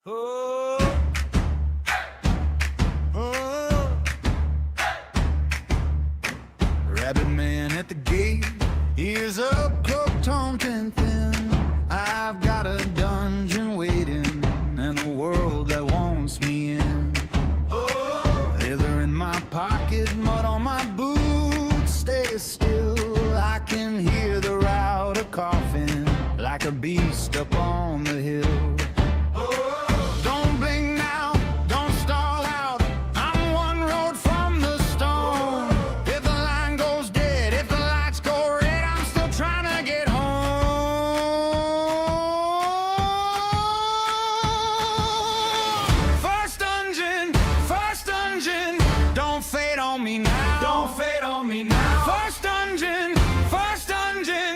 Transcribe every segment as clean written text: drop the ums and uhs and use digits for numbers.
Oh, Rabbit man at the gate, ears up, cloak toned and thin. I've got a dungeon waiting, and a world that wants me in. Leather in my pocket, mud on my boots, stay still. I can hear the router coughing like a beast up on the hill. Don't blink now, don't stall out. I'm one road from the stone. If the line goes dead, if the lights go red, I'm still trying to get home. First dungeon, don't fade on me now. Don't fade on me now. First dungeon,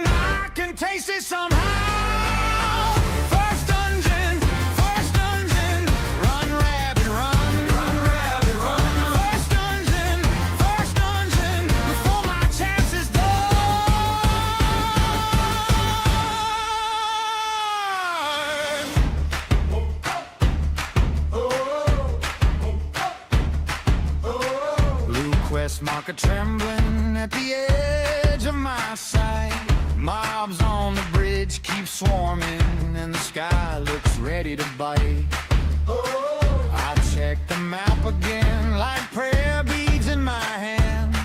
I can taste it somehow. First dungeon, run rabbit, run, run rabbit, run. First dungeon, before my chance is done. Blue quest marker trembling at the edge of my sight. Mobs on the bridge keep swarming, and the sky looks ready to bite. I check the map again, like prayer beads in my hand.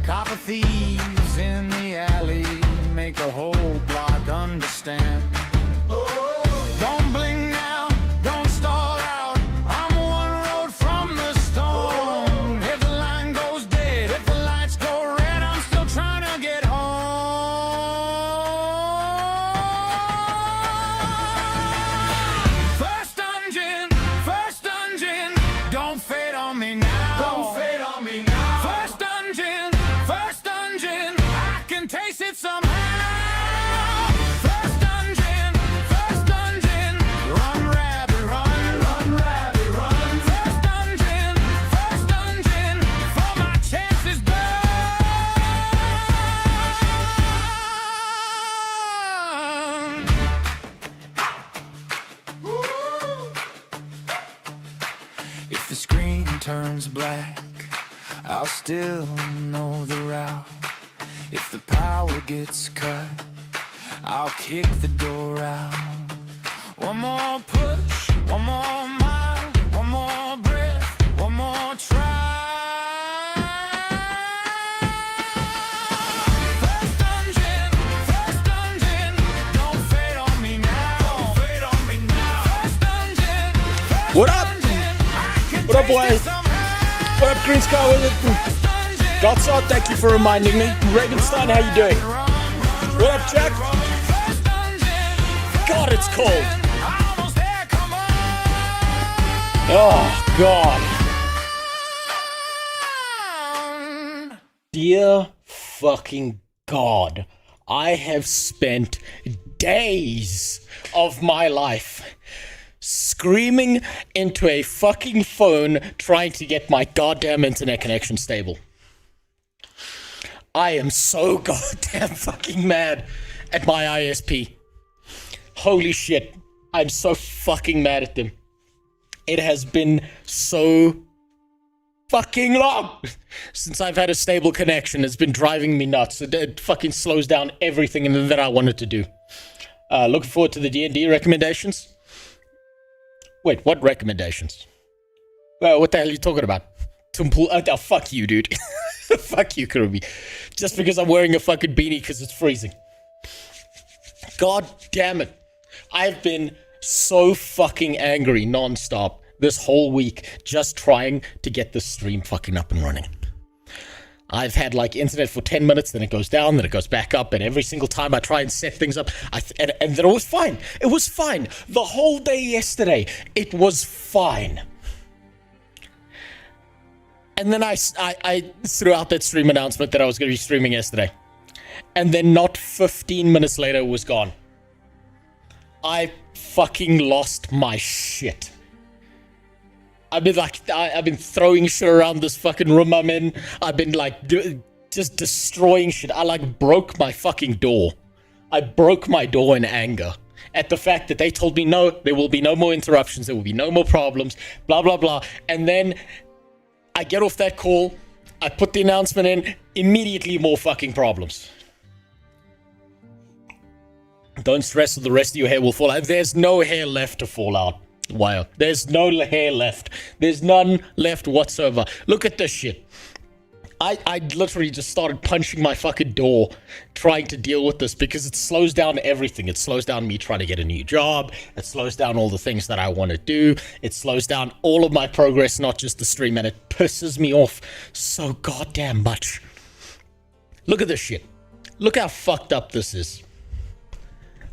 Copper thieves in the alley make a whole block understand. Don't blink now, don't stall out. I'm one road from the stone. If the line goes dead, if the lights go red, I'm still trying to get home. First dungeon, don't fade on me now. Don't fade on me now. First dungeon, I can taste it somehow. First dungeon, run rabbit, run, run rabbit, run. First dungeon, before my chance is done. If the screen turns black, I'll still know the route. If the power gets cut, I'll kick the door out. One more push, one more mile, one more breath, one more try. First dungeon, don't fade on me now. Don't fade on me now. First dungeon, What up? What up, boys? What up, Green Sky? Godsard, thank you for reminding me. Ravenstein, how you doing? What up, Jack? God, it's cold. Oh, God. Dear fucking God, I have spent days of my life screaming into a fucking phone trying to get my goddamn internet connection stable. I am so goddamn fucking mad at my ISP. Holy shit. I'm so fucking mad at them. It has been so fucking long since I've had a stable connection. It's been driving me nuts. It fucking slows down everything that I wanted to do. Looking forward to the D&D recommendations. Wait, what recommendations? Well, what the hell are you talking about? Oh, fuck you, dude. Fuck you, Kirby. Just because I'm wearing a fucking beanie because it's freezing. God damn it. I've been so fucking angry non-stop this whole week just trying to get this stream fucking up and running. I've had like internet for 10 minutes, then it goes down, then it goes back up, and every single time I try and set things up, and then it was fine. It was fine. The whole day yesterday, it was fine. And then I threw out that stream announcement that I was going to be streaming yesterday. And then not 15 minutes later, it was gone. I fucking lost my shit. I've been throwing shit around this fucking room I'm in. I've been like just destroying shit. I like broke my fucking door. I broke my door in anger. at the fact that they told me, no, there will be no more interruptions, there will be no more problems, blah, blah, blah. And then I get off that call, I put the announcement in, immediately more fucking problems. Don't stress, the rest of your hair will fall out. There's no hair left to fall out. Wow. There's no hair left. There's none left whatsoever. Look at this shit. I literally just started punching my fucking door trying to deal with this because it slows down everything. It slows down me trying to get a new job. It slows down all the things that I want to do. It slows down all of my progress, not just the stream, and it pisses me off so goddamn much. Look at this shit. Look how fucked up this is.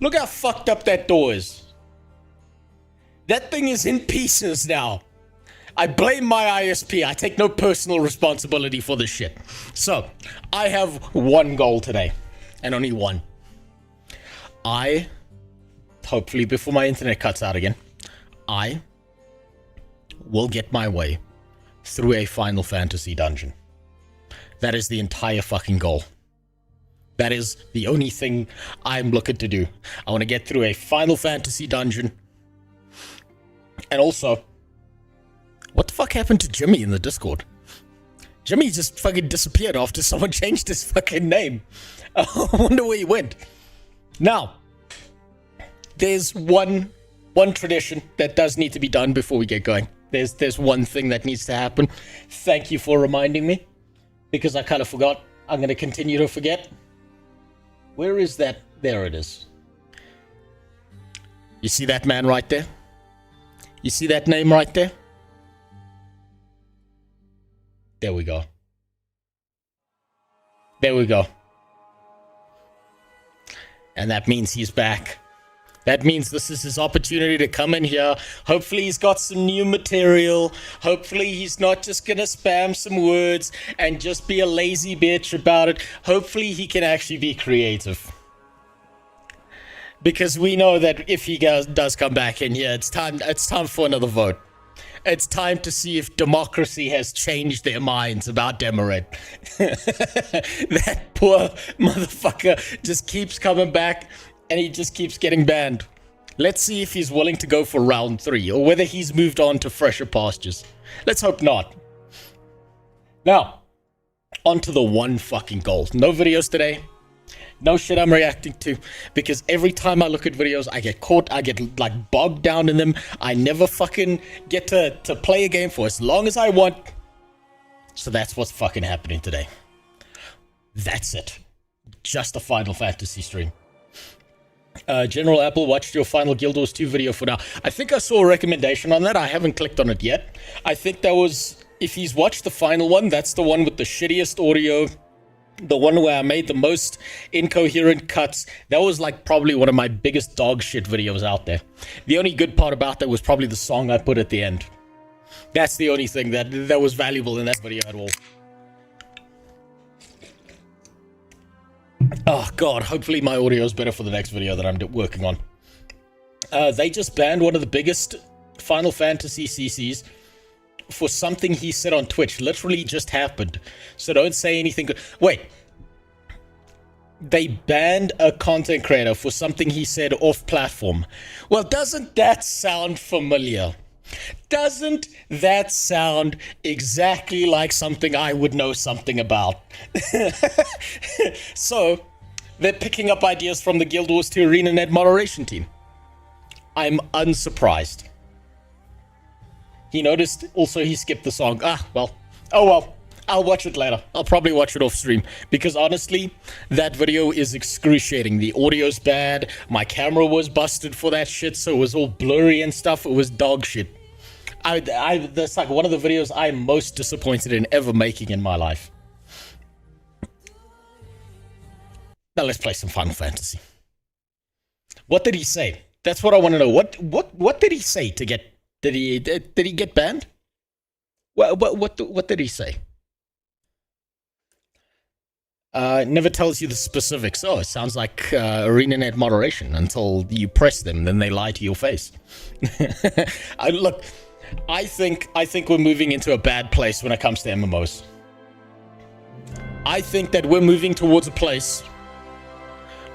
Look how fucked up that door is. That thing is in pieces now. I blame my ISP. I take no personal responsibility for this shit. So, I have one goal today. And only one. I, hopefully before my internet cuts out again, I will get my way through a Final Fantasy dungeon. That is the entire fucking goal. That is the only thing I'm looking to do. I want to get through a Final Fantasy dungeon. And also, what the fuck happened to Jimmy in the Discord? Jimmy just fucking disappeared after someone changed his fucking name. I wonder where he went. Now, there's one tradition that does need to be done before we get going. There's one thing that needs to happen. Thank you for reminding me, because I kind of forgot. I'm going to continue to forget. Where is that? There it is. You see that man right there? You see that name right there? There we go. There we go. And that means he's back. That means this is his opportunity to come in here. Hopefully he's got some new material. Hopefully he's not just gonna spam some words and just be a lazy bitch about it. Hopefully he can actually be creative. Because we know that if he does come back in here, it's time for another vote. It's time to see if democracy has changed their minds about Demered. That poor motherfucker just keeps coming back and he just keeps getting banned. Let's see if he's willing to go for round 3 or whether he's moved on to fresher pastures. Let's hope not. Now, on to the one fucking goal. No videos today. No shit I'm reacting to, because every time I look at videos, I get caught, I get like bogged down in them. I never fucking get to play a game for as long as I want. So that's what's fucking happening today. That's it. Just a Final Fantasy stream. General Apple watched your final Guild Wars 2 video for now. I think I saw a recommendation on that. I haven't clicked on it yet. I think that was, if he's watched the final one, that's the one with the shittiest audio. The one where I made the most incoherent cuts. That was like probably one of my biggest dog shit videos out there. The only good part about that was probably the song I put at the end. That's the only thing that was valuable in that video at all. Oh god, hopefully my audio is better for the next video that I'm working on. They just banned one of the biggest Final Fantasy CCs for something he said on Twitch. Literally just happened. So don't say anything good. Wait. They banned a content creator for something he said off platform. Well, doesn't that sound familiar? Doesn't that sound exactly like something I would know something about? So, they're picking up ideas from the Guild Wars 2 ArenaNet moderation team. I'm unsurprised. He noticed also he skipped the song. Ah, well. Oh well. I'll watch it later. I'll probably watch it off stream. Because honestly, that video is excruciating. The audio's bad. My camera was busted for that shit, so it was all blurry and stuff. It was dog shit. That's like one of the videos I'm most disappointed in ever making in my life. Now let's play some Final Fantasy. What did he say? That's what I want to know. What did he say to get... Did he get banned? What did he say? Never tells you the specifics. Oh, it sounds like ArenaNet moderation until you press them, then they lie to your face. Look, I think we're moving into a bad place when it comes to MMOs. I think that we're moving towards a place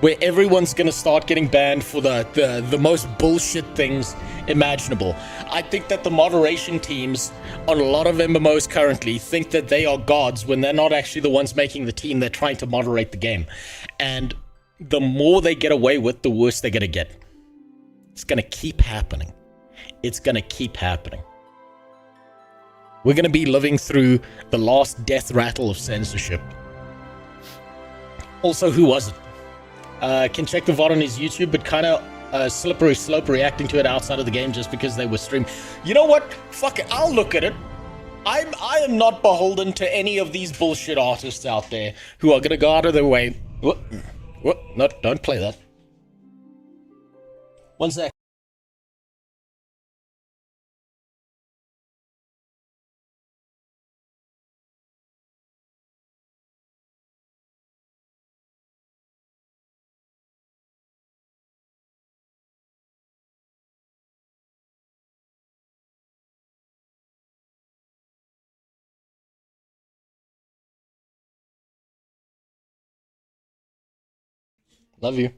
where everyone's gonna start getting banned for the most bullshit things imaginable. I think that the moderation teams on a lot of MMOs currently think that they are gods when they're not actually the ones making the team. They're trying to moderate the game. And the more they get away with, the worse they're gonna get. It's gonna keep happening. It's gonna keep happening. We're gonna be living through the last death rattle of censorship. Also, who was it? Can check the VOD on his YouTube, but kind of slippery slope reacting to it outside of the game just because they were streamed. You know what? Fuck it. I'll look at it. I am not beholden to any of these bullshit artists out there who are gonna go out of their way. What? No, don't play that. One sec. Love you.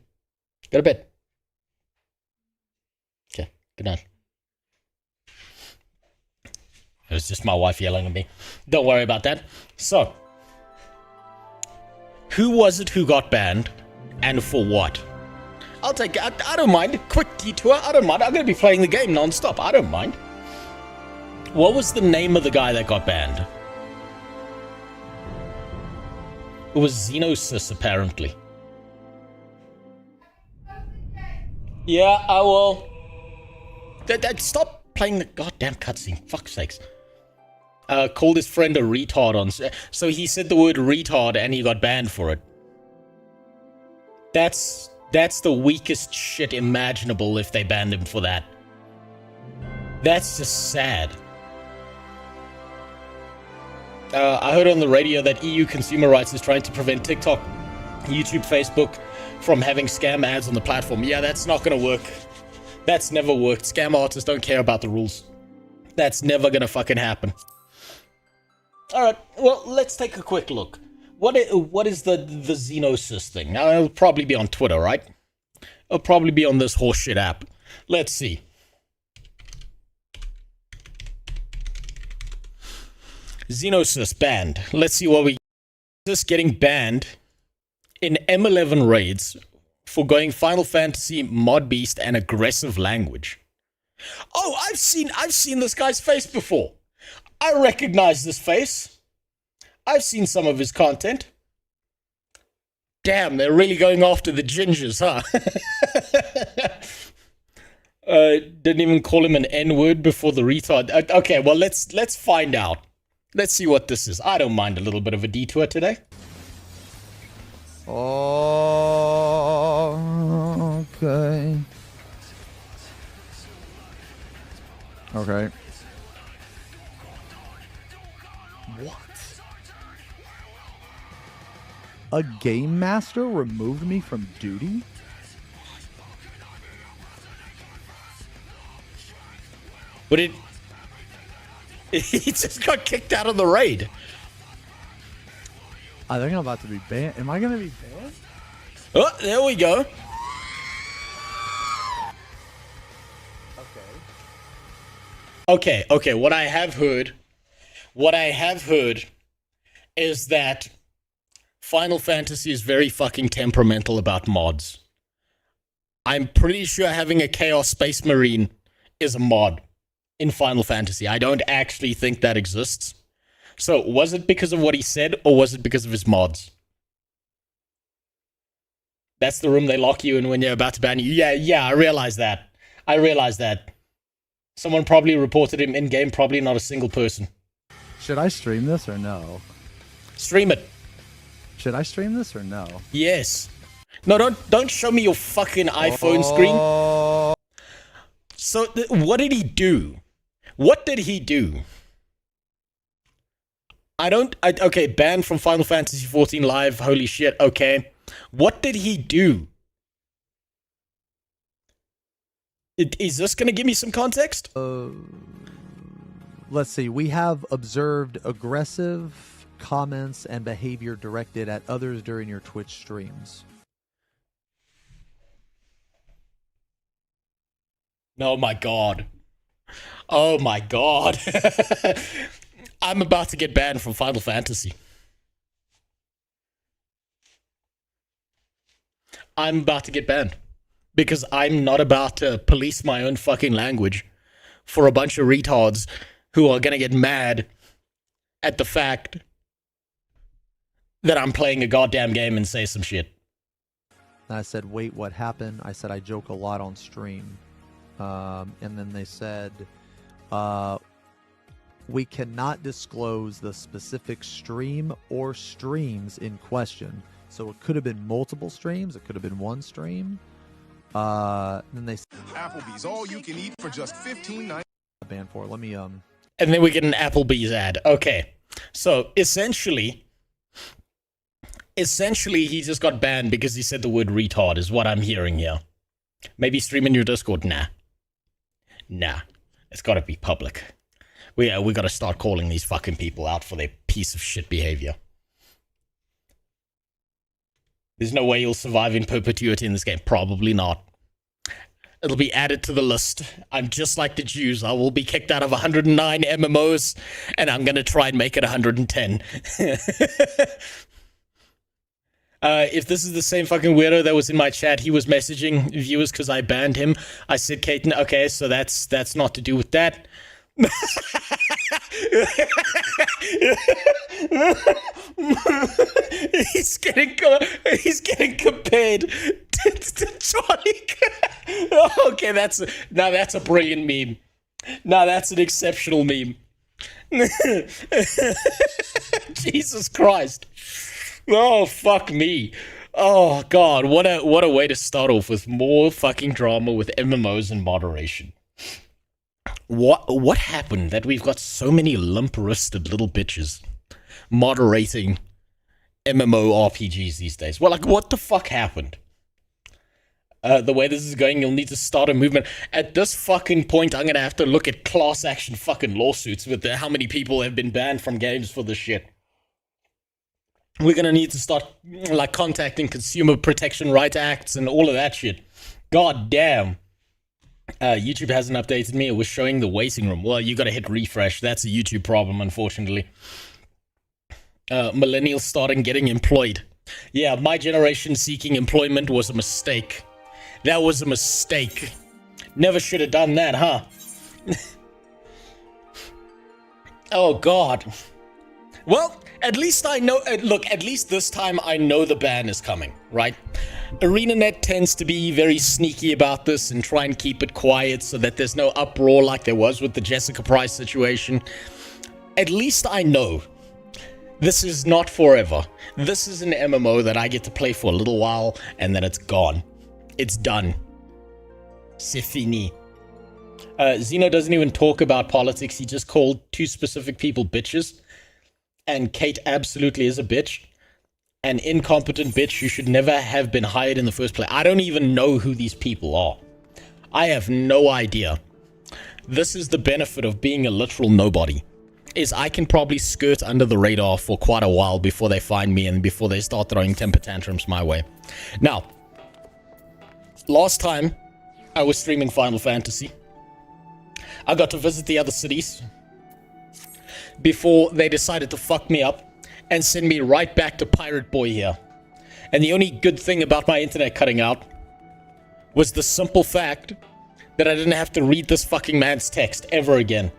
Go to bed. Okay, good night. It was just my wife yelling at me. Don't worry about that. So, who was it who got banned, and for what? I'll take it. I don't mind. A quick detour. I don't mind. I'm going to be playing the game non-stop. I don't mind. What was the name of the guy that got banned? It was Xenosis, apparently. Yeah, I will. Stop playing the goddamn cutscene. Fuck's sakes. Called his friend a retard on... So he said the word retard and he got banned for it. That's the weakest shit imaginable if they banned him for that. That's just sad. I heard on the radio that EU consumer rights is trying to prevent TikTok, YouTube, Facebook from having scam ads on the platform. Yeah, that's not gonna work. That's never worked. Scam artists don't care about the rules. That's never gonna fucking happen. Alright, well, let's take a quick look. What is the Xenosis thing? Now, it'll probably be on Twitter, right? It'll probably be on this horseshit app. Let's see. Xenosis banned. Let's see what we... This getting banned in M11 raids for going Final Fantasy, Mod Beast, and aggressive language. Oh, I've seen this guy's face before. I recognize this face. I've seen some of his content. Damn, they're really going after the gingers, huh? Didn't even call him an N-word before the retard. Okay, well, let's find out. Let's see what this is. I don't mind a little bit of a detour today. Oh, okay. Okay. What? A game master removed me from duty? But he just got kicked out of the raid. I think I'm about to be banned. Am I going to be banned? Oh, there we go. Okay, what I have heard is that Final Fantasy is very fucking temperamental about mods. I'm pretty sure having a Chaos Space Marine is a mod in Final Fantasy. I don't actually think that exists. So, was it because of what he said, or was it because of his mods? That's the room they lock you in when you're about to ban you. Yeah, I realize that. Someone probably reported him in-game, probably not a single person. Should I stream this or no? Stream it. Should I stream this or no? Yes. No, don't show me your fucking iPhone screen. So, what did he do? What did he do? Okay, banned from Final Fantasy 14 Live, holy shit, okay. What did he do? Is this going to give me some context? Let's see. We have observed aggressive comments and behavior directed at others during your Twitch streams. Oh my god. Oh my god. I'm about to get banned from Final Fantasy. I'm about to get banned. Because I'm not about to police my own fucking language for a bunch of retards who are gonna get mad at the fact that I'm playing a goddamn game and say some shit. And I said, wait, what happened? I said, I joke a lot on stream. And then they said, we cannot disclose the specific stream or streams in question. So it could have been multiple streams. It could have been one stream. Then they Applebee's all you can eat for just $15.99. banned for. Let me And then we get an Applebee's ad. Okay. So essentially he just got banned because he said the word retard is what I'm hearing here. Maybe stream in your Discord? Nah. It's gotta be public. We gotta start calling these fucking people out for their piece of shit behavior. There's no way you'll survive in perpetuity in this game. Probably not. It'll be added to the list. I'm just like the Jews. I will be kicked out of 109 MMOs, and I'm gonna try and make it 110. If this is the same fucking weirdo that was in my chat, he was messaging viewers because I banned him. I said, Kaiten, okay, so that's not to do with that. he's getting compared to Johnny. Okay, that's a brilliant meme. Now that's an exceptional meme. Jesus Christ. Oh, fuck me. Oh, God. What a way to start off with more fucking drama with MMOs and moderation. What happened that we've got so many limp-wristed little bitches moderating MMORPGs these days? Well, like, what the fuck happened? The way this is going, you'll need to start a movement. At this fucking point, I'm gonna have to look at class action fucking lawsuits with how many people have been banned from games for this shit. We're gonna need to start, like, contacting Consumer Protection Rights Acts and all of that shit. God damn. YouTube hasn't updated me. It was showing the waiting room. Well, you gotta hit refresh. That's a YouTube problem, unfortunately. Millennials starting getting employed. Yeah, my generation seeking employment was a mistake. That was a mistake. Never should have done that, huh? Oh, God. Well, at least I know... look, at least this time I know the ban is coming, right? ArenaNet tends to be very sneaky about this and try and keep it quiet so that there's no uproar like there was with the Jessica Price situation. At least I know. This is not forever. This is an MMO that I get to play for a little while and then it's gone. It's done. C'est fini. Zeno doesn't even talk about politics. He just called two specific people bitches. And Kate absolutely is a bitch. An incompetent bitch who should never have been hired in the first place. I don't even know who these people are. I have no idea. This is the benefit of being a literal nobody. Is I can probably skirt under the radar for quite a while before they find me and before they start throwing temper tantrums my way. Now, last time I was streaming Final Fantasy, I got to visit the other cities before they decided to fuck me up and send me right back to Pirate Boy here. And the only good thing about my internet cutting out was the simple fact that I didn't have to read this fucking man's text ever again.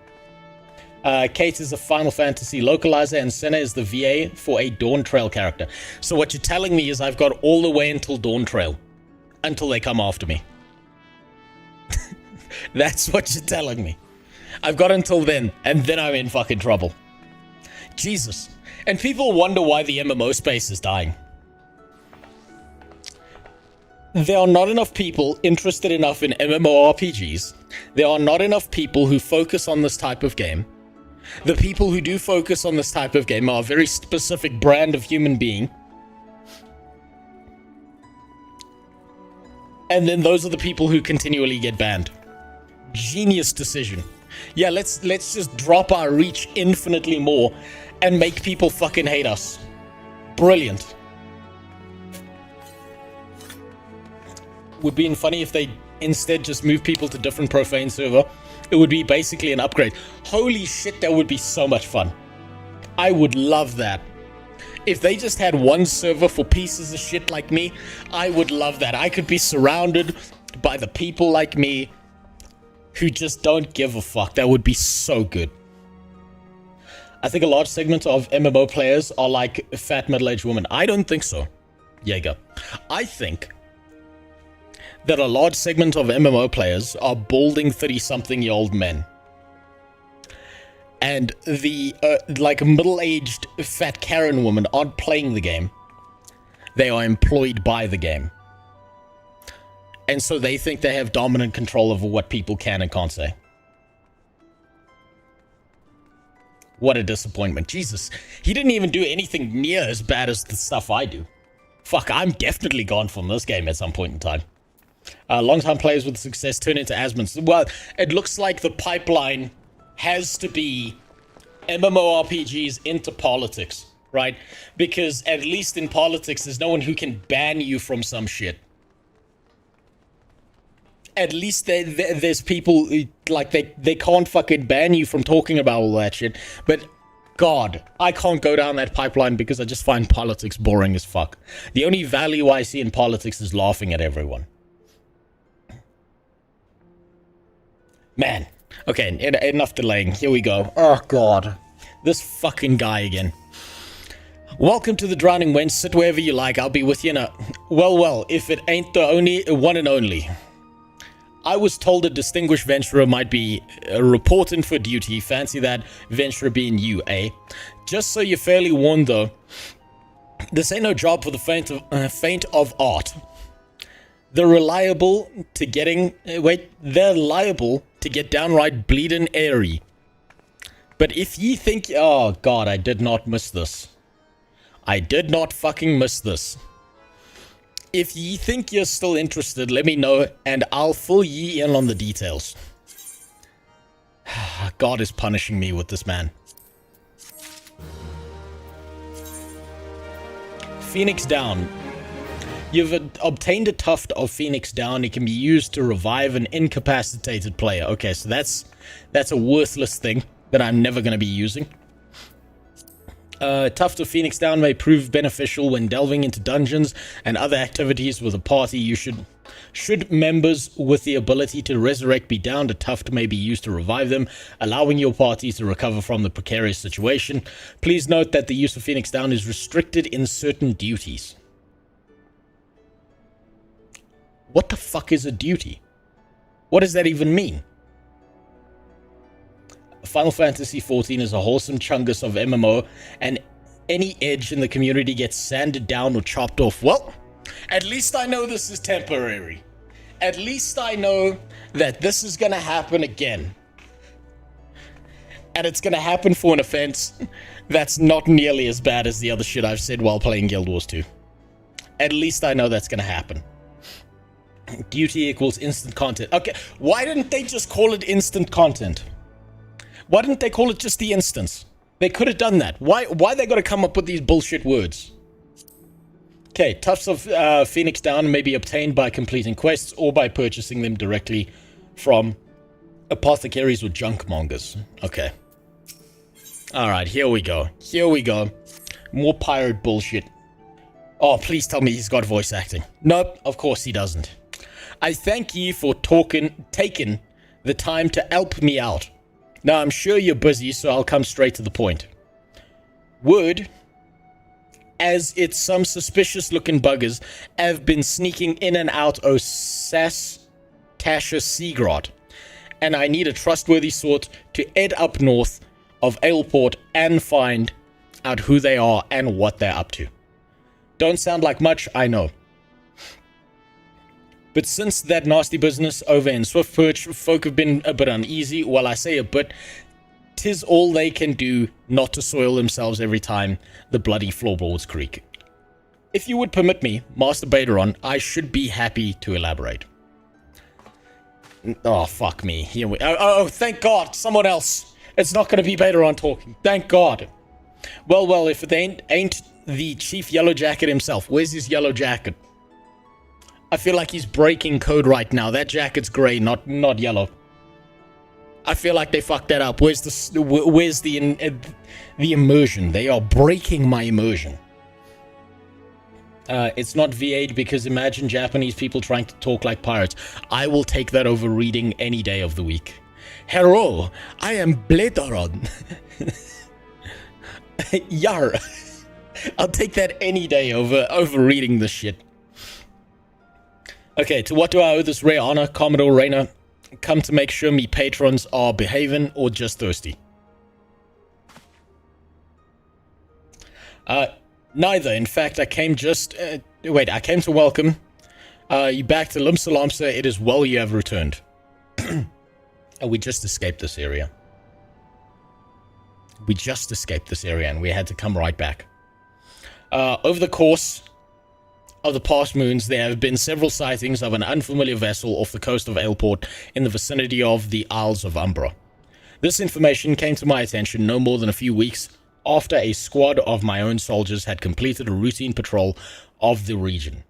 Kate is a Final Fantasy localizer and Senna is the VA for a Dawn Trail character. So what you're telling me is I've got all the way until Dawn Trail. Until they come after me. That's what you're telling me. I've got until then, and then I'm in fucking trouble. Jesus. And people wonder why the MMO space is dying. There are not enough people interested enough in MMORPGs. There are not enough people who focus on this type of game. The people who do focus on this type of game are a very specific brand of human being. And then those are the people who continually get banned. Genius decision. Yeah, let's just drop our reach infinitely more and make people fucking hate us. Brilliant. would be funny if they instead just move people to different profane server. It would be basically an upgrade. Holy shit, that would be so much fun. I would love that. If they just had one server for pieces of shit like me, I would love that. I could be surrounded by the people like me who just don't give a fuck. That would be so good. I think a large segment of MMO players are like fat middle-aged women. I don't think so, Jaeger. I think that a large segment of MMO players are balding 30-something-year-old men. And the, like, middle-aged fat Karen women aren't playing the game. They are employed by the game. And so they think they have dominant control over what people can and can't say. What a disappointment. Jesus, he didn't even do anything near as bad as the stuff I do. Fuck, I'm definitely gone from this game at some point in time. Long-time players with success turn into asmins. Well, it looks like the pipeline has to be MMORPGs into politics, right? Because at least in politics, there's no one who can ban you from some shit. At least there's people who, like, they can't fucking ban you from talking about all that shit. But God, I can't go down that pipeline because I just find politics boring as fuck. The only value I see in politics is laughing at everyone. Man. Okay, enough delaying. Here we go. Oh, God. This fucking guy again. Welcome to the Drowning Wench. Sit wherever you like. I'll be with you in a... Well, if it ain't the only one and only. I was told a distinguished venturer might be reporting for duty. Fancy that venturer being you, eh? Just so you're fairly warned, though. This ain't no job for the faint of art. They're liable to getting... they're liable to get downright bleeding airy. But if ye think... Oh, God, I did not miss this. I did not fucking miss this. If ye think you're still interested, let me know, and I'll fill ye in on the details. God is punishing me with this man. Phoenix Down. You've obtained a tuft of Phoenix Down. It can be used to revive an incapacitated player. Okay, so that's a worthless thing that I'm never going to be using. Tuft of Phoenix Down may prove beneficial when delving into dungeons and other activities with a party. Should members with the ability to resurrect be downed, a tuft may be used to revive them, allowing your party to recover from the precarious situation. Please note that the use of Phoenix Down is restricted in certain duties. What the fuck is a duty? What does that even mean? Final Fantasy XIV is a wholesome chungus of MMO, and any edge in the community gets sanded down or chopped off. Well, at least I know this is temporary. At least I know that this is going to happen again. And it's going to happen for an offense that's not nearly as bad as the other shit I've said while playing Guild Wars 2. At least I know that's going to happen. Duty equals instant content. Okay, why didn't they just call it instant content? Why didn't they call it just the instance? They could have done that. Why they got to come up with these bullshit words? Okay, tufts of Phoenix Down may be obtained by completing quests or by purchasing them directly from apothecaries or junk mongers. Okay. Alright, here we go. Here we go. More pirate bullshit. Oh, please tell me he's got voice acting. Nope, of course he doesn't. I thank ye for taking the time to help me out. Now, I'm sure you're busy, so I'll come straight to the point. Word, as it's some suspicious-looking buggers have been sneaking in and out of Tasha Seagrot, and I need a trustworthy sort to head up north of Aleport and find out who they are and what they're up to. Don't sound like much, I know. But since that nasty business over in Swiftperch, folk have been a bit uneasy. Well, I say a bit. 'Tis all they can do not to soil themselves every time the bloody floorboards creak. If you would permit me, Master Baderon, I should be happy to elaborate. Oh, fuck me. Here we... Oh, thank God. Someone else. It's not going to be Baderon talking. Thank God. Well, if it ain't the Chief Yellow Jacket himself. Where's his yellow jacket? I feel like he's breaking code right now. That jacket's grey, not yellow. I feel like they fucked that up. Where's the immersion? They are breaking my immersion. It's not V8 because imagine Japanese people trying to talk like pirates. I will take that over reading any day of the week. Hello, I am Blederon. Yar. I'll take that any day over reading this shit. Okay, to what do I owe this rare honor, Commodore Rayner? Come to make sure me patrons are behaving or just thirsty? Neither. In fact, I came just... I came to welcome you back to Limsalamsa. It is well you have returned. We just escaped this area. We just escaped this area and we had to come right back. Over the course of the past moons, there have been several sightings of an unfamiliar vessel off the coast of Aleport in the vicinity of the Isles of Umbra. This information came to my attention no more than a few weeks after a squad of my own soldiers had completed a routine patrol of the region.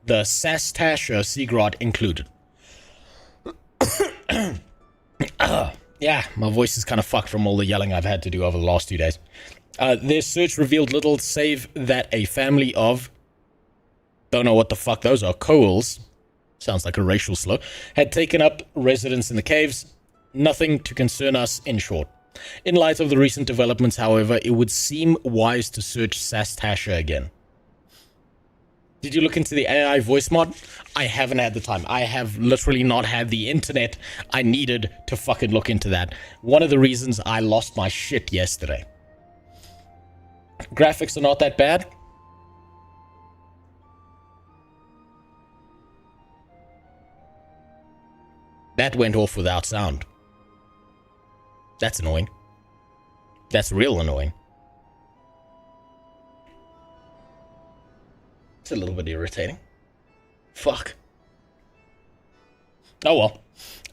The Sastasha Seagrad included. Yeah, my voice is kind of fucked from all the yelling I've had to do over the last 2 days. Their search revealed little save that a family of... don't know what the fuck those are. Coals. Sounds like a racial slur. Had taken up residence in the caves. Nothing to concern us, in short. In light of the recent developments, however, it would seem wise to search Sastasha again. Did you look into the AI voice mod? I haven't had the time. I have literally not had the internet I needed to fucking look into that. One of the reasons I lost my shit yesterday. Graphics are not that bad. That went off without sound. That's annoying. That's real annoying. It's a little bit irritating. Fuck. Oh well.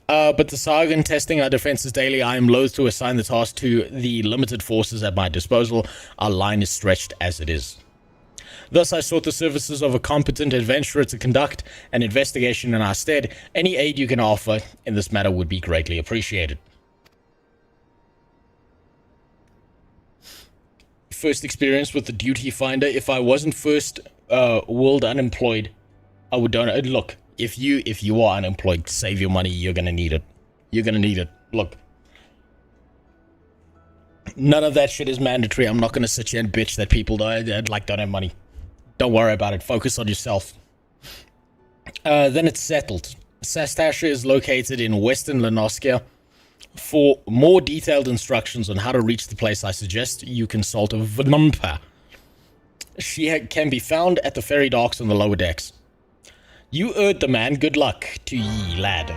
But to Sargon testing our defenses daily, I am loath to assign the task to the limited forces at my disposal. Our line is stretched as it is. Thus, I sought the services of a competent adventurer to conduct an investigation in our stead. Any aid you can offer in this matter would be greatly appreciated. First experience with the duty finder. If I wasn't first world unemployed, I would donate. Look, if you are unemployed, save your money. You're gonna need it. You're gonna need it. Look, none of that shit is mandatory. I'm not gonna sit here and bitch that people don't have money. Don't worry about it. Focus on yourself. Then it's settled. Sastasha is located in western Lenoskia. For more detailed instructions on how to reach the place, I suggest you consult a Vnumpa. She can be found at the ferry docks on the lower decks. You erred the man. Good luck to ye, lad.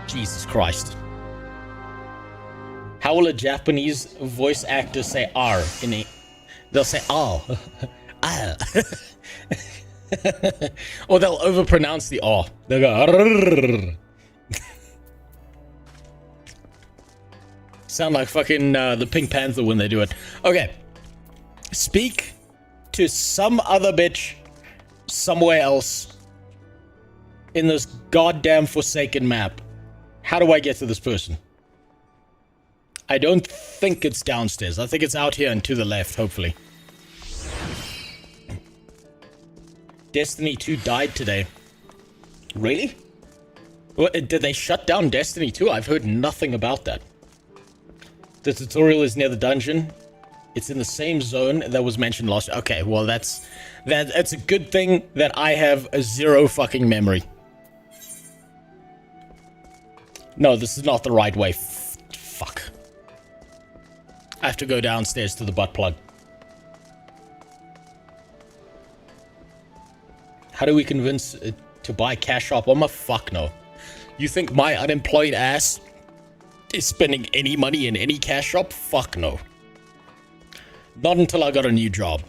Jesus Christ. How will a Japanese voice actor say R in a... They'll say R. R. Or they'll overpronounce the R. They'll go... Rrr. Sound like fucking the Pink Panther when they do it. Okay. Speak to some other bitch somewhere else in this goddamn forsaken map. How do I get to this person? I don't think it's downstairs. I think it's out here and to the left, hopefully. Destiny 2 died today. Really? What, did they shut down Destiny 2? I've heard nothing about that. The tutorial is near the dungeon. It's in the same zone that was mentioned last... Okay, well, that's a good thing that I have a zero fucking memory. No, this is not the right way. Fuck. I have to go downstairs to the butt plug. How do we convince to buy cash shop? I'm a fuck no. You think my unemployed ass is spending any money in any cash shop? Fuck no. Not until I got a new job.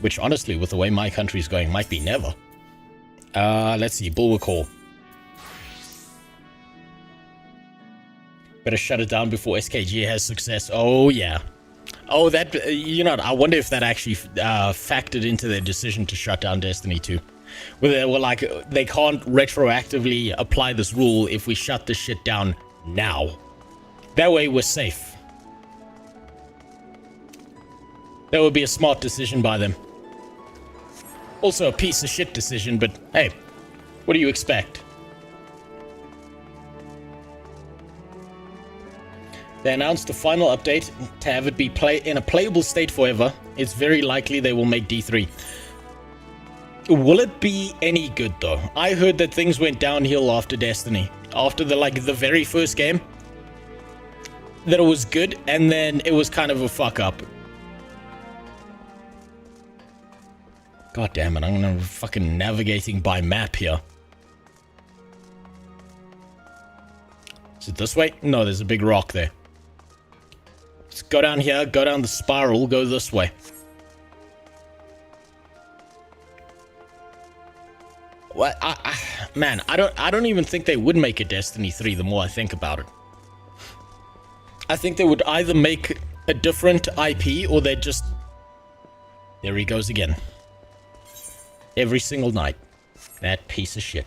Which, honestly, with the way my country's going, might be never. Let's see. Bulwark Hall. Better shut it down before SKG has success. Oh, yeah. Oh, that... You know, I wonder if that actually factored into their decision to shut down Destiny 2. where they were like, they can't retroactively apply this rule if we shut this shit down now. That way we're safe. That would be a smart decision by them. Also a piece of shit decision, but hey, what do you expect? They announced the final update to have it be in a playable state forever. It's very likely they will make D3. Will it be any good though? I heard that things went downhill after Destiny. After the very first game. That it was good, and then it was kind of a fuck up. God damn it, I'm gonna fucking navigating by map here. Is it this way? No, there's a big rock there. Let's go down here, go down the spiral, go this way. What? Man, I don't even think they would make a Destiny 3 the more I think about it. I think they would either make a different IP or they'd just... There he goes again. Every single night. That piece of shit.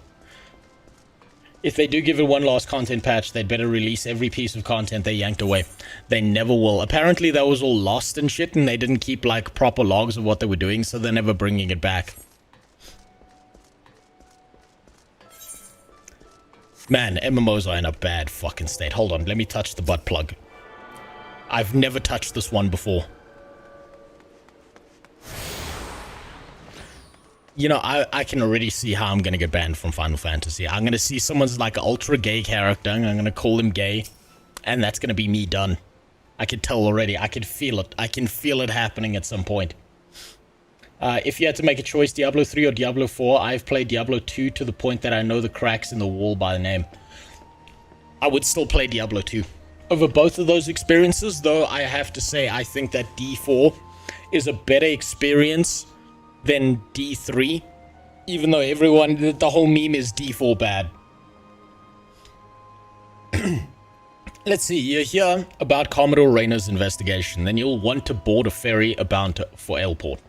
If they do give it one last content patch, they'd better release every piece of content they yanked away. They never will. Apparently that was all lost and shit, and they didn't keep like proper logs of what they were doing, so they're never bringing it back. Man, MMOs are in a bad fucking state. Hold on, let me touch the butt plug. I've never touched this one before. You know, I can already see how I'm gonna get banned from Final Fantasy. I'm gonna see someone's like ultra gay character, and I'm gonna call him gay, and that's gonna be me done. I can tell already. I can feel it. I can feel it happening at some point. If you had to make a choice, Diablo 3 or Diablo 4, I've played Diablo 2 to the point that I know the cracks in the wall by name. I would still play Diablo 2. Over both of those experiences, though, I have to say I think that D4 is a better experience than D3, even though the whole meme is D4 bad. Let's see, you hear about Commodore Rayner's investigation, then you'll want to board a ferry bound for Airport.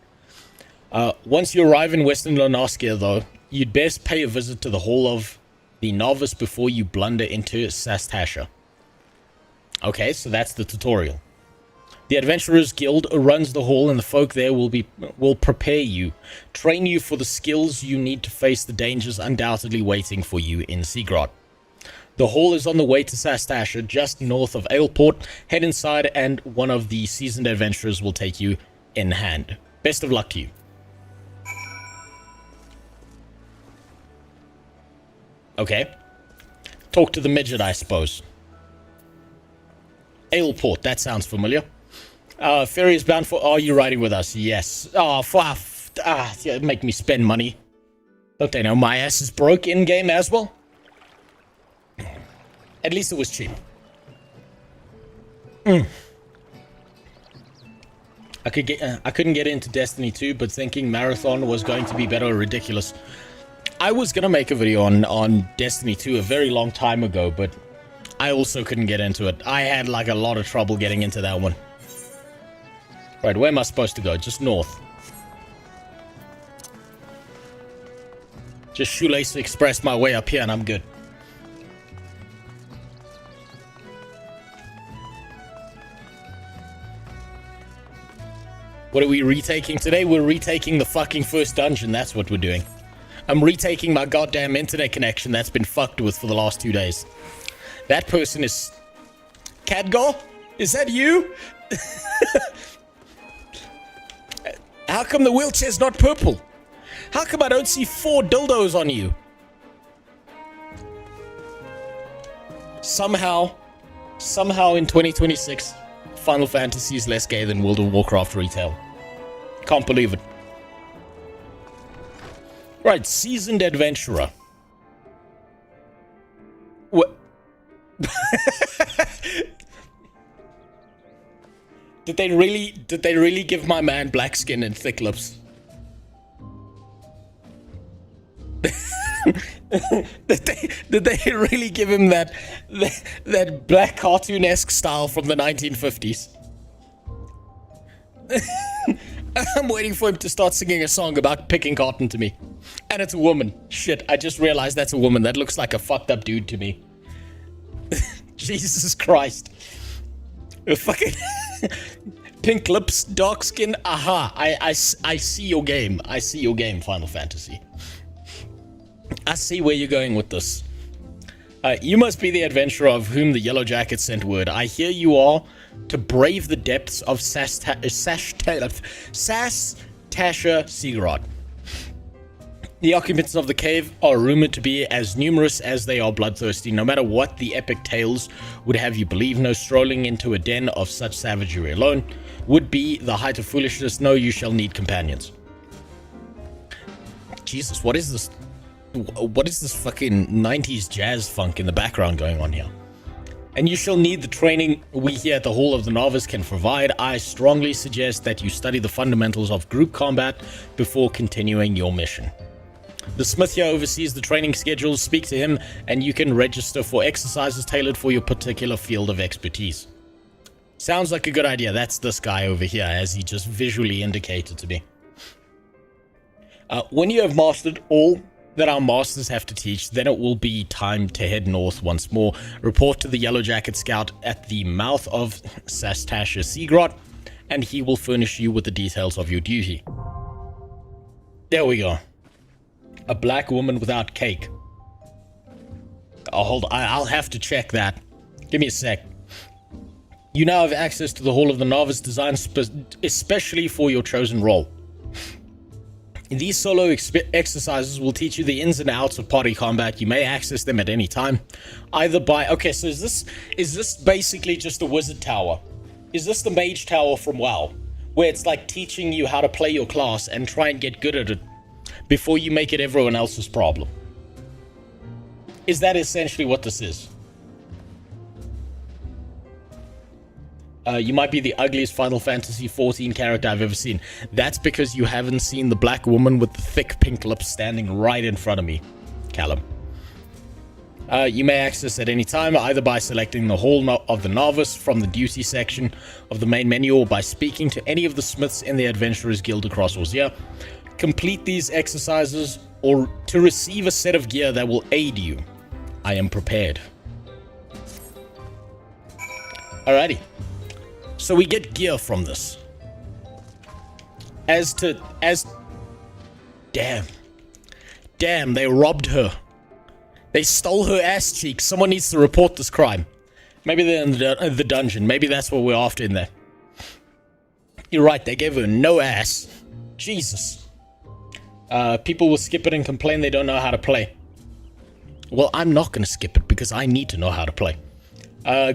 Once you arrive in Western Lonoskia, though, you'd best pay a visit to the Hall of the Novice before you blunder into Sastasha. Okay, so that's the tutorial. The Adventurers Guild runs the hall, and the folk there will prepare you, train you for the skills you need to face the dangers undoubtedly waiting for you in Seagrot. The hall is on the way to Sastasha, just north of Ailport. Head inside, and one of the seasoned adventurers will take you in hand. Best of luck to you. Okay. Talk to the midget, I suppose. Ailport, that sounds familiar. Ferry is bound for... Are you riding with us? Yes. Oh, yeah, make me spend money. Don't they know my ass is broke in-game as well? At least it was cheap. I couldn't get into Destiny 2, but thinking Marathon was going to be better or ridiculous. I was gonna make a video on Destiny 2 a very long time ago, but I also couldn't get into it. I had like a lot of trouble getting into that one. Right, where am I supposed to go? Just north. Just shoelace express my way up here and I'm good. What are we retaking today? We're retaking the fucking first dungeon. That's what we're doing. I'm retaking my goddamn internet connection that's been fucked with for the last 2 days. That person is... Cadgar? Is that you? How come the wheelchair's not purple? How come I don't see 4 dildos on you? Somehow in 2026, Final Fantasy is less gay than World of Warcraft retail. Can't believe it. Right, seasoned adventurer. What? Did they really give my man black skin and thick lips? did they really give him that black cartoon-esque style from the 1950s? I'm waiting for him to start singing a song about picking cotton to me. And it's a woman. Shit, I just realized that's a woman. That looks like a fucked up dude to me. Jesus Christ. A fucking pink lips, dark skin. Aha, I see your game. I see your game, Final Fantasy. I see where you're going with this. You must be the adventurer of whom the Yellow Jackets sent word. I hear you are to brave the depths of Tasha Sigurd. The occupants of the cave are rumored to be as numerous as they are bloodthirsty. No matter what the epic tales would have you believe, no strolling into a den of such savagery alone would be the height of foolishness. No, you shall need companions. Jesus, what is this? What is this fucking 90s jazz funk in the background going on here? And you shall need the training we here at the Hall of the Novice can provide. I strongly suggest that you study the fundamentals of group combat before continuing your mission. The smith here oversees the training schedules. Speak to him and you can register for exercises tailored for your particular field of expertise. Sounds like a good idea. That's this guy over here, as he just visually indicated to me. When you have mastered all that our masters have to teach, then it will be time to head north once more. Report to the Yellow Jacket Scout at the mouth of Tasha Sigurd, and he will furnish you with the details of your duty. There we go. A black woman without cake. Oh, hold on. I'll have to check that. Give me a sec. You now have access to the Hall of the Novice, designed especially for your chosen role. These solo exercises will teach you the ins and outs of party combat. You may access them at any time, either by... Okay, so is this basically just a wizard tower? Is this the mage tower from WoW? Where it's like teaching you how to play your class and try and get good at it before you make it everyone else's problem? Is that essentially what this is? You might be the ugliest Final Fantasy XIV character I've ever seen. That's because you haven't seen the black woman with the thick pink lips standing right in front of me, Callum. You may access at any time, either by selecting the Hall of the Novice from the duty section of the main menu, or by speaking to any of the smiths in the Adventurers Guild across Ozia. Complete these exercises, or to receive a set of gear that will aid you. I am prepared. Alrighty. So we get gear from this. Damn, they robbed her. They stole her ass cheeks. Someone needs to report this crime. Maybe they're in the dungeon. Maybe that's what we're after in there. You're right, they gave her no ass. Jesus. People will skip it and complain they don't know how to play. Well, I'm not going to skip it because I need to know how to play.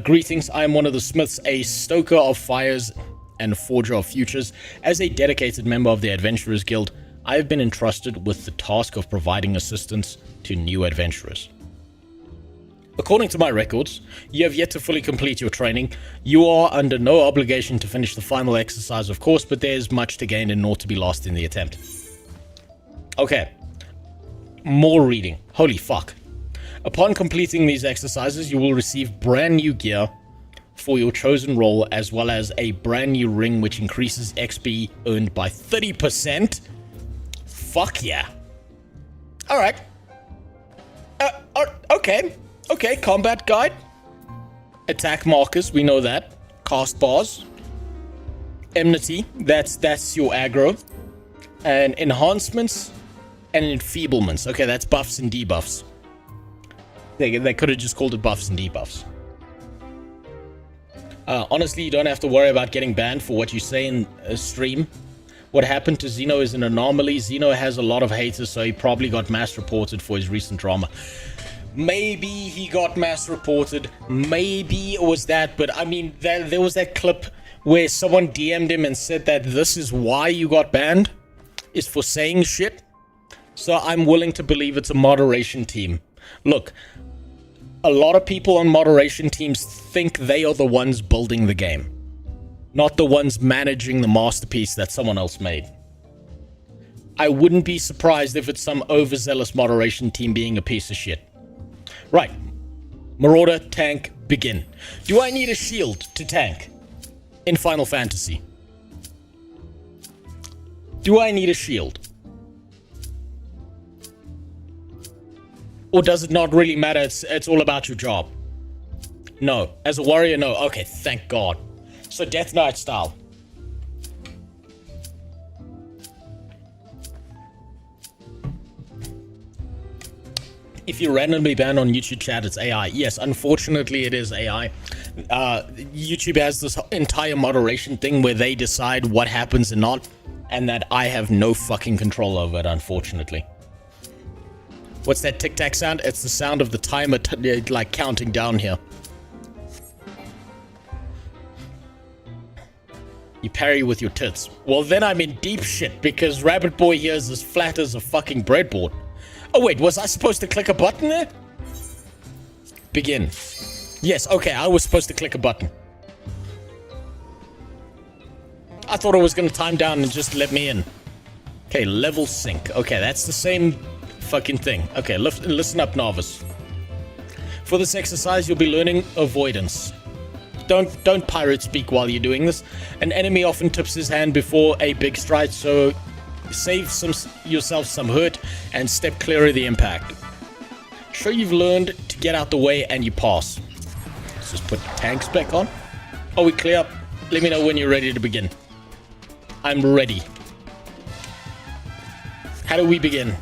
Greetings, I am one of the smiths, a stoker of fires and forger of futures. As a dedicated member of the Adventurers Guild, I have been entrusted with the task of providing assistance to new adventurers. According to my records, you have yet to fully complete your training. You are under no obligation to finish the final exercise, of course, but there is much to gain and naught to be lost in the attempt. Okay. More reading. Holy fuck. Upon completing these exercises, you will receive brand new gear for your chosen role, as well as a brand new ring which increases XP earned by 30%. Fuck yeah. Alright. Okay, combat guide. Attack markers, we know that. Cast bars. Enmity, that's your aggro. And enhancements and enfeeblements. Okay, that's buffs and debuffs. They could have just called it buffs and debuffs. Honestly, you don't have to worry about getting banned for what you say in a stream. What happened to Xeno is an anomaly. Xeno has a lot of haters, so he probably got mass reported for his recent drama. Maybe he got mass reported. Maybe it was that, but I mean, there was that clip where someone DM'd him and said that this is why you got banned, is for saying shit. So I'm willing to believe it's a moderation team. Look, a lot of people on moderation teams think they are the ones building the game, not the ones managing the masterpiece that someone else made. I wouldn't be surprised if it's some overzealous moderation team being a piece of shit. Right. Marauder, tank, begin. Do I need a shield to tank in Final Fantasy? Do I need a shield? Or does it not really matter? It's all about your job. No. As a warrior, no. Okay, thank God. So Death Knight style. If you're randomly banned on YouTube chat, it's AI. Yes, unfortunately, it is AI. YouTube has this entire moderation thing where they decide what happens and not, and that I have no fucking control over it, unfortunately. What's that tic-tac sound? It's the sound of the timer, like, counting down here. You parry with your tits. Well, then I'm in deep shit, because Rabbit Boy here is as flat as a fucking breadboard. Oh wait, was I supposed to click a button there? Begin. Yes, okay, I was supposed to click a button. I thought it was going to time down and just let me in. Okay, level sync. Okay, that's the same fucking thing. Okay, listen up, novice. For this exercise, you'll be learning avoidance. Don't pirate speak while you're doing this. An enemy often tips his hand before a big strike, so save yourself some hurt and step clear of the impact. Sure you've learned to get out the way and you pass. Let's just put tanks back on. Are we clear? Let me know when you're ready to begin. I'm ready. How do we begin?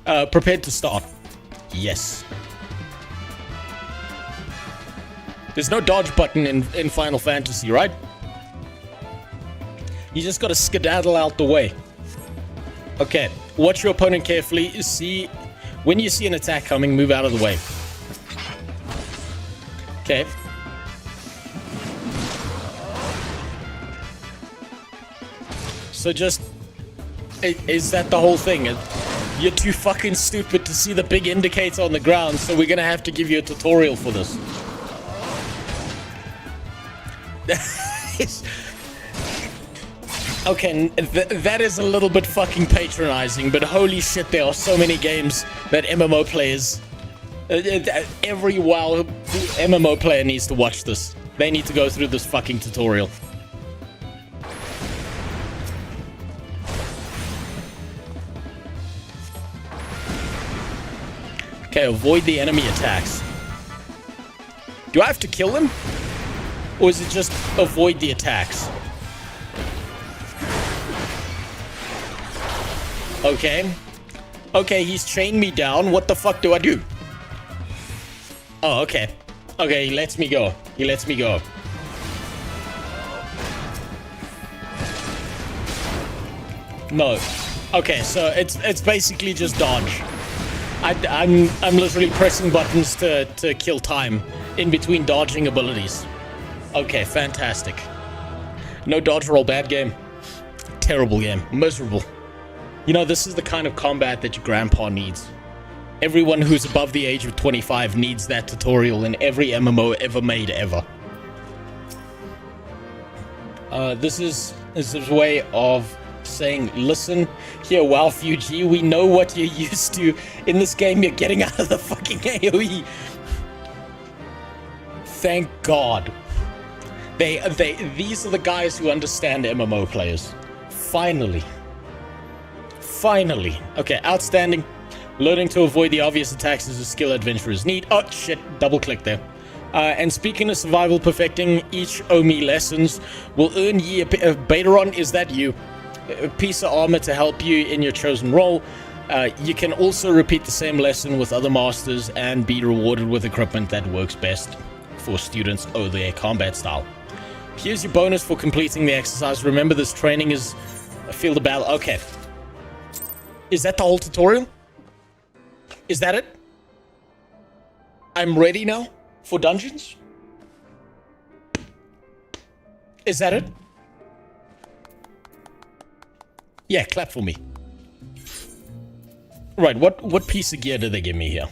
Prepared to start. Yes. There's no dodge button in Final Fantasy, right? You just gotta skedaddle out the way. Okay, watch your opponent carefully. When you see an attack coming, move out of the way. Okay. So just... Is that the whole thing? You're too fucking stupid to see the big indicator on the ground, so we're gonna have to give you a tutorial for this. Okay, that is a little bit fucking patronizing, but holy shit, there are so many games that MMO players... every WoW MMO player needs to watch this. They need to go through this fucking tutorial. Okay, avoid the enemy attacks. Do I have to kill him? Or is it just avoid the attacks? Okay. Okay, he's chained me down. What the fuck do I do? Oh, okay. Okay, he lets me go. He lets me go. No. Okay, so it's basically just dodge. I'm literally pressing buttons to kill time in between dodging abilities. Okay, fantastic. No dodge roll, bad game. Terrible game. Miserable. You know, this is the kind of combat that your grandpa needs. Everyone who's above the age of 25 needs that tutorial in every MMO ever made, ever. This is a way of saying, listen, here, WoW Fuji, we know what you're used to. In this game, you're getting out of the fucking AoE. Thank God. These are the guys who understand MMO players. Finally. Finally. Okay, outstanding. Learning to avoid the obvious attacks is a skill adventurers need. Oh, shit. Double click there. And speaking of survival perfecting, each OMI lessons will earn ye a Betaron, is that you? A piece of armor to help you in your chosen role. You can also repeat the same lesson with other masters and be rewarded with equipment that works best for students or their combat style. Here's your bonus for completing the exercise. Remember, this training is a field of battle. Okay. Is that the whole tutorial? Is that it? I'm ready now for dungeons? Is that it? Yeah, clap for me. Right, what piece of gear did they give me here?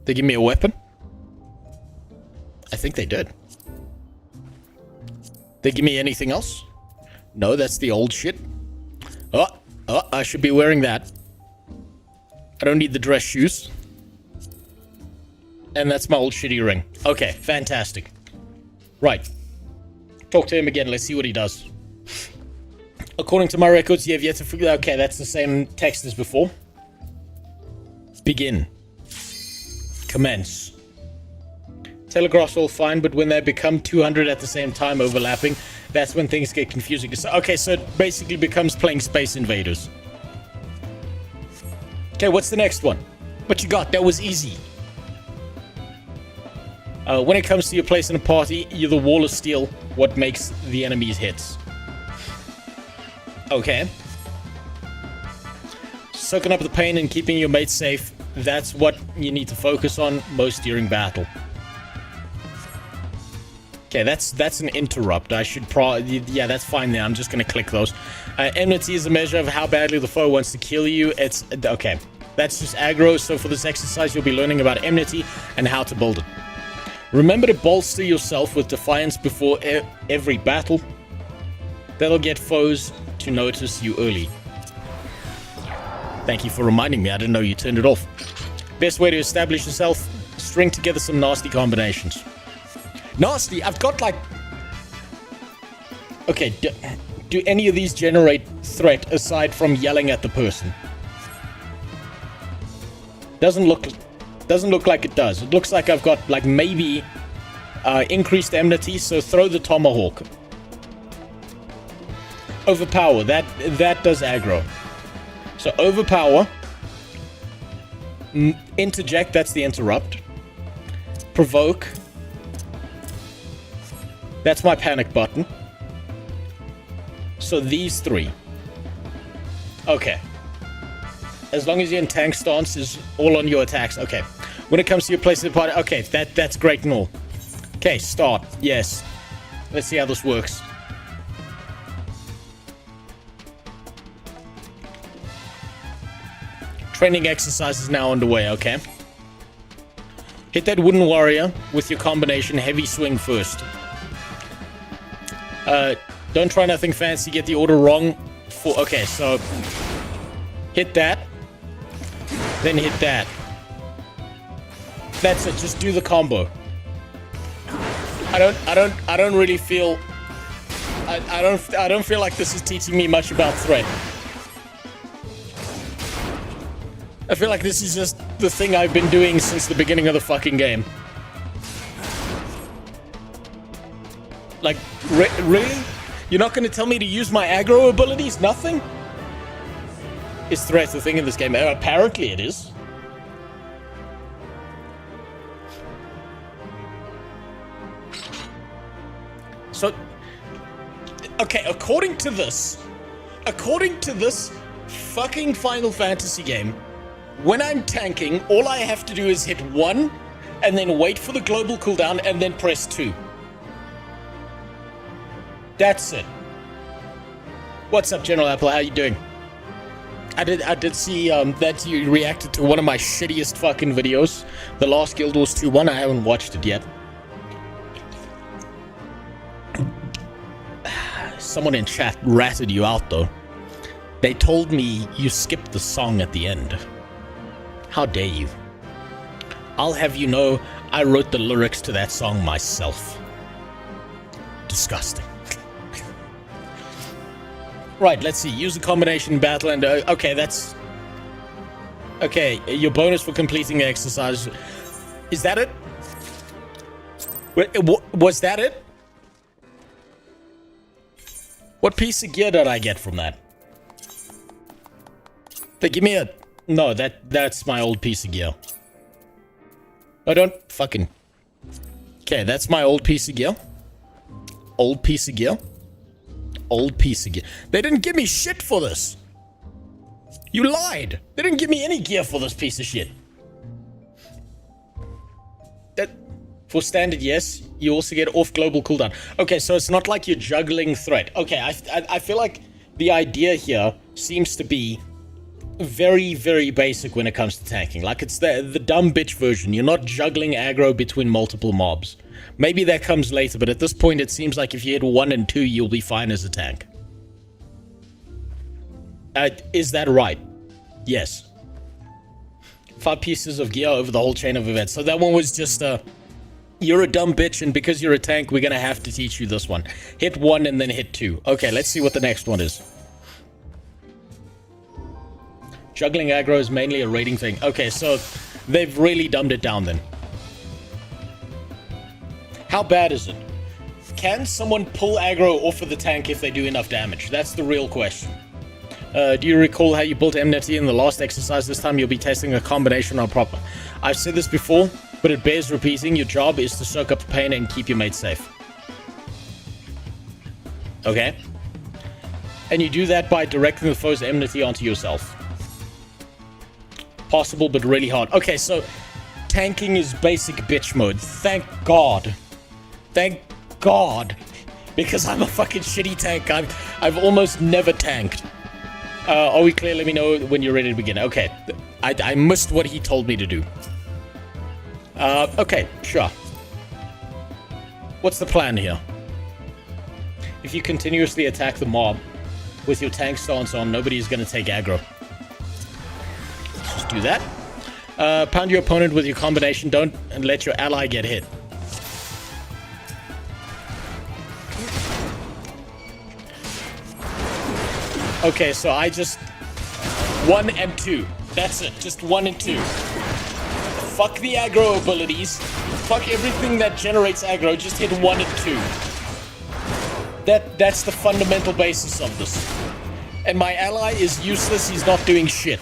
They give me a weapon? I think they did. They give me anything else? No, that's the old shit. Oh, I should be wearing that. I don't need the dress shoes. And that's my old shitty ring. Okay, fantastic. Right. Talk to him again. Let's see what he does. According to my records, you have yet to figure... Okay, that's the same text as before. Begin. Commence. Telegraph's all fine, but when they become 200 at the same time overlapping, that's when things get confusing. So, okay, so it basically becomes playing Space Invaders. Okay, what's the next one? What you got? That was easy. When it comes to your place in a party, you're the wall of steel. What makes the enemy's hits? Okay. Soaking up the pain and keeping your mates safe. That's what you need to focus on most during battle. Okay, that's an interrupt. I should probably... Yeah, that's fine there. I'm just going to click those. Enmity is a measure of how badly the foe wants to kill you. It's... Okay. That's just aggro. So for this exercise, you'll be learning about enmity and how to build it. Remember to bolster yourself with defiance before every battle. That'll get foes to notice you early. Thank you for reminding me. I didn't know you turned it off. Best way to establish yourself, string together some nasty combinations. Nasty? I've got like... Okay, do any of these generate threat aside from yelling at the person? Doesn't look like it does. It looks like I've got like maybe increased enmity, so throw the tomahawk. Overpower, that does aggro. So overpower. Interject, that's the interrupt. Provoke. That's my panic button. So these three. Okay. As long as you're in tank stance is all on your attacks. Okay. When it comes to your place in the party, okay, that's great and all. Okay, start. Yes. Let's see how this works. Training exercise is now underway, okay? Hit that wooden warrior with your combination heavy swing first. Don't try nothing fancy, get the order wrong. Okay, so hit that. Then hit that. That's it, just do the combo. I don't really feel I don't feel like this is teaching me much about threat. I feel like this is just the thing I've been doing since the beginning of the fucking game. Like, really? You're not going to tell me to use my aggro abilities? Nothing? Is threat the thing in this game? Apparently it is. So, okay, according to this fucking Final Fantasy game, when I'm tanking, all I have to do is hit 1, and then wait for the global cooldown, and then press 2. That's it. What's up, General Apple? How you doing? I did see that you reacted to one of my shittiest fucking videos. The last Guild Wars 2 one. I haven't watched it yet. Someone in chat ratted you out, though. They told me you skipped the song at the end. How dare you? I'll have you know, I wrote the lyrics to that song myself. Disgusting. Right, let's see. Use a combination battle and... okay, that's... Okay, your bonus for completing the exercise... Is that it? Was that it? What piece of gear did I get from that? They give me a... No, that's my old piece of gear. I don't fucking... Okay, that's my old piece of gear. Old piece of gear. Old piece of gear. They didn't give me shit for this. You lied. They didn't give me any gear for this piece of shit. That... For standard, yes. You also get off global cooldown. Okay, so it's not like you're juggling threat. Okay, I feel like the idea here seems to be very, very basic when it comes to tanking. Like, it's the dumb bitch version. You're not juggling aggro between multiple mobs. Maybe that comes later, but at this point it seems like if you hit 1 and 2, you'll be fine as a tank. Is that right? Yes. 5 pieces of gear over the whole chain of events. So that one was just you're a dumb bitch, and because you're a tank, we're gonna have to teach you this one. Hit 1 and then hit 2. Okay, let's see what the next one is. juggling aggro is mainly a raiding thing. Okay, so they've really dumbed it down then. How bad is it? Can someone pull aggro off of the tank if they do enough damage? That's the real question. Do you recall how you built enmity in the last exercise? This time you'll be testing a combination on proper. I've said this before, but it bears repeating. Your job is to soak up the pain and keep your mates safe. Okay? And you do that by directing the foe's enmity onto yourself. Possible, but really hard. Okay, so tanking is basic bitch mode. Thank God. Thank God. Because I'm a fucking shitty tank. I've almost never tanked. Are we clear? Let me know when you're ready to begin. Okay. I missed what he told me to do. Okay, sure. What's the plan here? If you continuously attack the mob with your tank stance on, nobody's going to take aggro. Just do that. Pound your opponent with your combination. Don't let your ally get hit. Okay, so I just... 1 and 2. That's it. Just 1 and 2. Fuck the aggro abilities. Fuck everything that generates aggro. Just hit 1 and 2. That's the fundamental basis of this. And my ally is useless. He's not doing shit.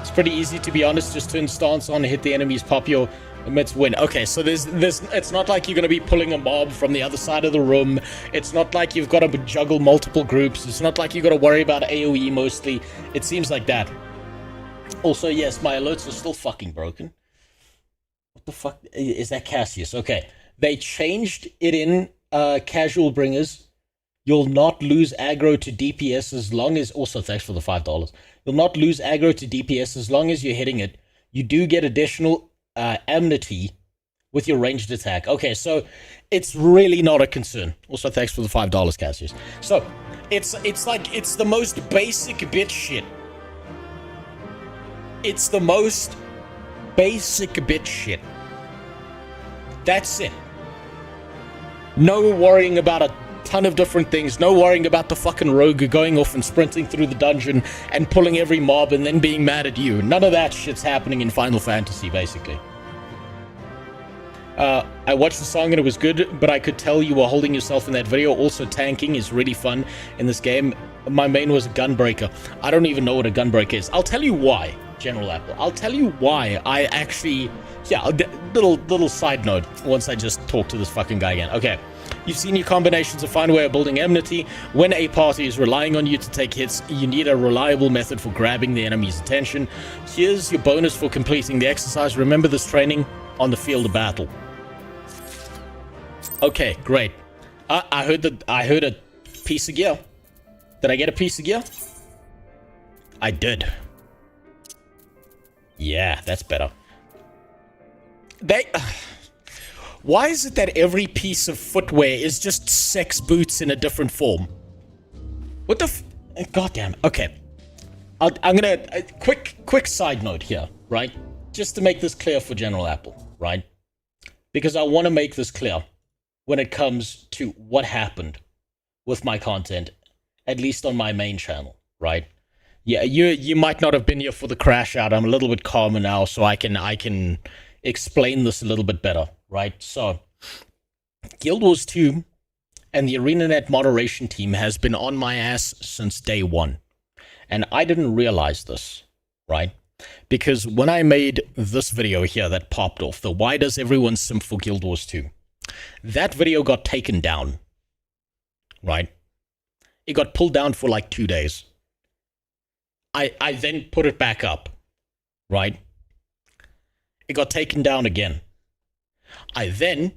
It's pretty easy, to be honest. Just turn stance on, hit the enemies, pop your... Let's win. Okay, so there's it's not like you're going to be pulling a mob from the other side of the room. It's not like you've got to juggle multiple groups. It's not like you've got to worry about AoE mostly. It seems like that. Also, yes, my alerts are still fucking broken. What the fuck? Is that Cassius? Okay. They changed it in Casual Bringers. You'll not lose aggro to DPS as long as... Also, thanks for the $5. You'll not lose aggro to DPS as long as you're hitting it. You do get additional... enmity with your ranged attack. Okay, so it's really not a concern. Also, thanks for the $5, Cassius. So, it's like, it's the most basic bitch shit. It's the most basic bitch shit. That's it. No worrying about a ton of different things. No worrying about the fucking rogue going off and sprinting through the dungeon and pulling every mob and then being mad at you. None of that shit's happening in Final Fantasy, basically. I watched the song and it was good, but I could tell you were holding yourself in that video. Also, tanking is really fun in this game. My main was a gunbreaker. I don't even know what a gunbreaker is. I'll tell you why, General Apple. I'll tell you why I actually... Yeah, little side note once I just talk to this fucking guy again. Okay. You've seen your combinations, a fine way of building enmity. When a party is relying on you to take hits, you need a reliable method for grabbing the enemy's attention. Here's your bonus for completing the exercise. Remember this training on the field of battle. Okay, great. I heard a piece of gear. Did I get a piece of gear? I did. Yeah, that's better. Why is it that every piece of footwear is just sex boots in a different form? What the goddamn. Okay. I'm gonna... quick side note here, right? Just to make this clear for General Apple, right? Because I want to make this clear when it comes to what happened with my content, at least on my main channel, right? Yeah, you might not have been here for the crash out. I'm a little bit calmer now, so I can explain this a little bit better, right? So, Guild Wars 2 and the ArenaNet moderation team has been on my ass since day one. And I didn't realize this, right? Because when I made this video here that popped off, the why does everyone simp for Guild Wars 2? That video got taken down, right? It got pulled down for like 2 days. I then put it back up, right? It got taken down again. I then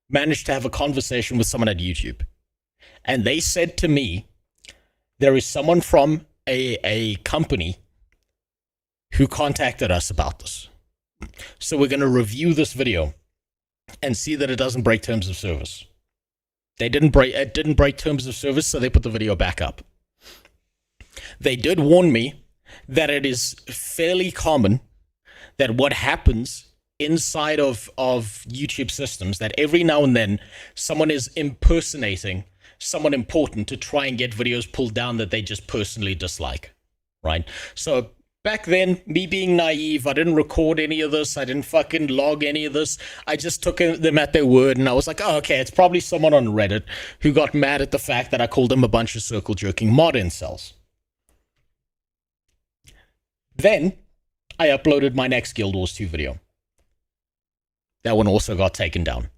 managed to have a conversation with someone at YouTube. And they said to me, there is someone from a company who contacted us about this. So we're going to review this video and see that it doesn't break terms of service. It didn't break terms of service, so they put the video back up. They did warn me that it is fairly common that what happens inside of YouTube systems, that every now and then someone is impersonating someone important to try and get videos pulled down that they just personally dislike, right? So back then, me being naive, I didn't record any of this. I didn't fucking log any of this. I just took them at their word, and I was like, oh, okay, it's probably someone on Reddit who got mad at the fact that I called them a bunch of circle-jerking mod incels. Then, I uploaded my next Guild Wars 2 video. That one also got taken down.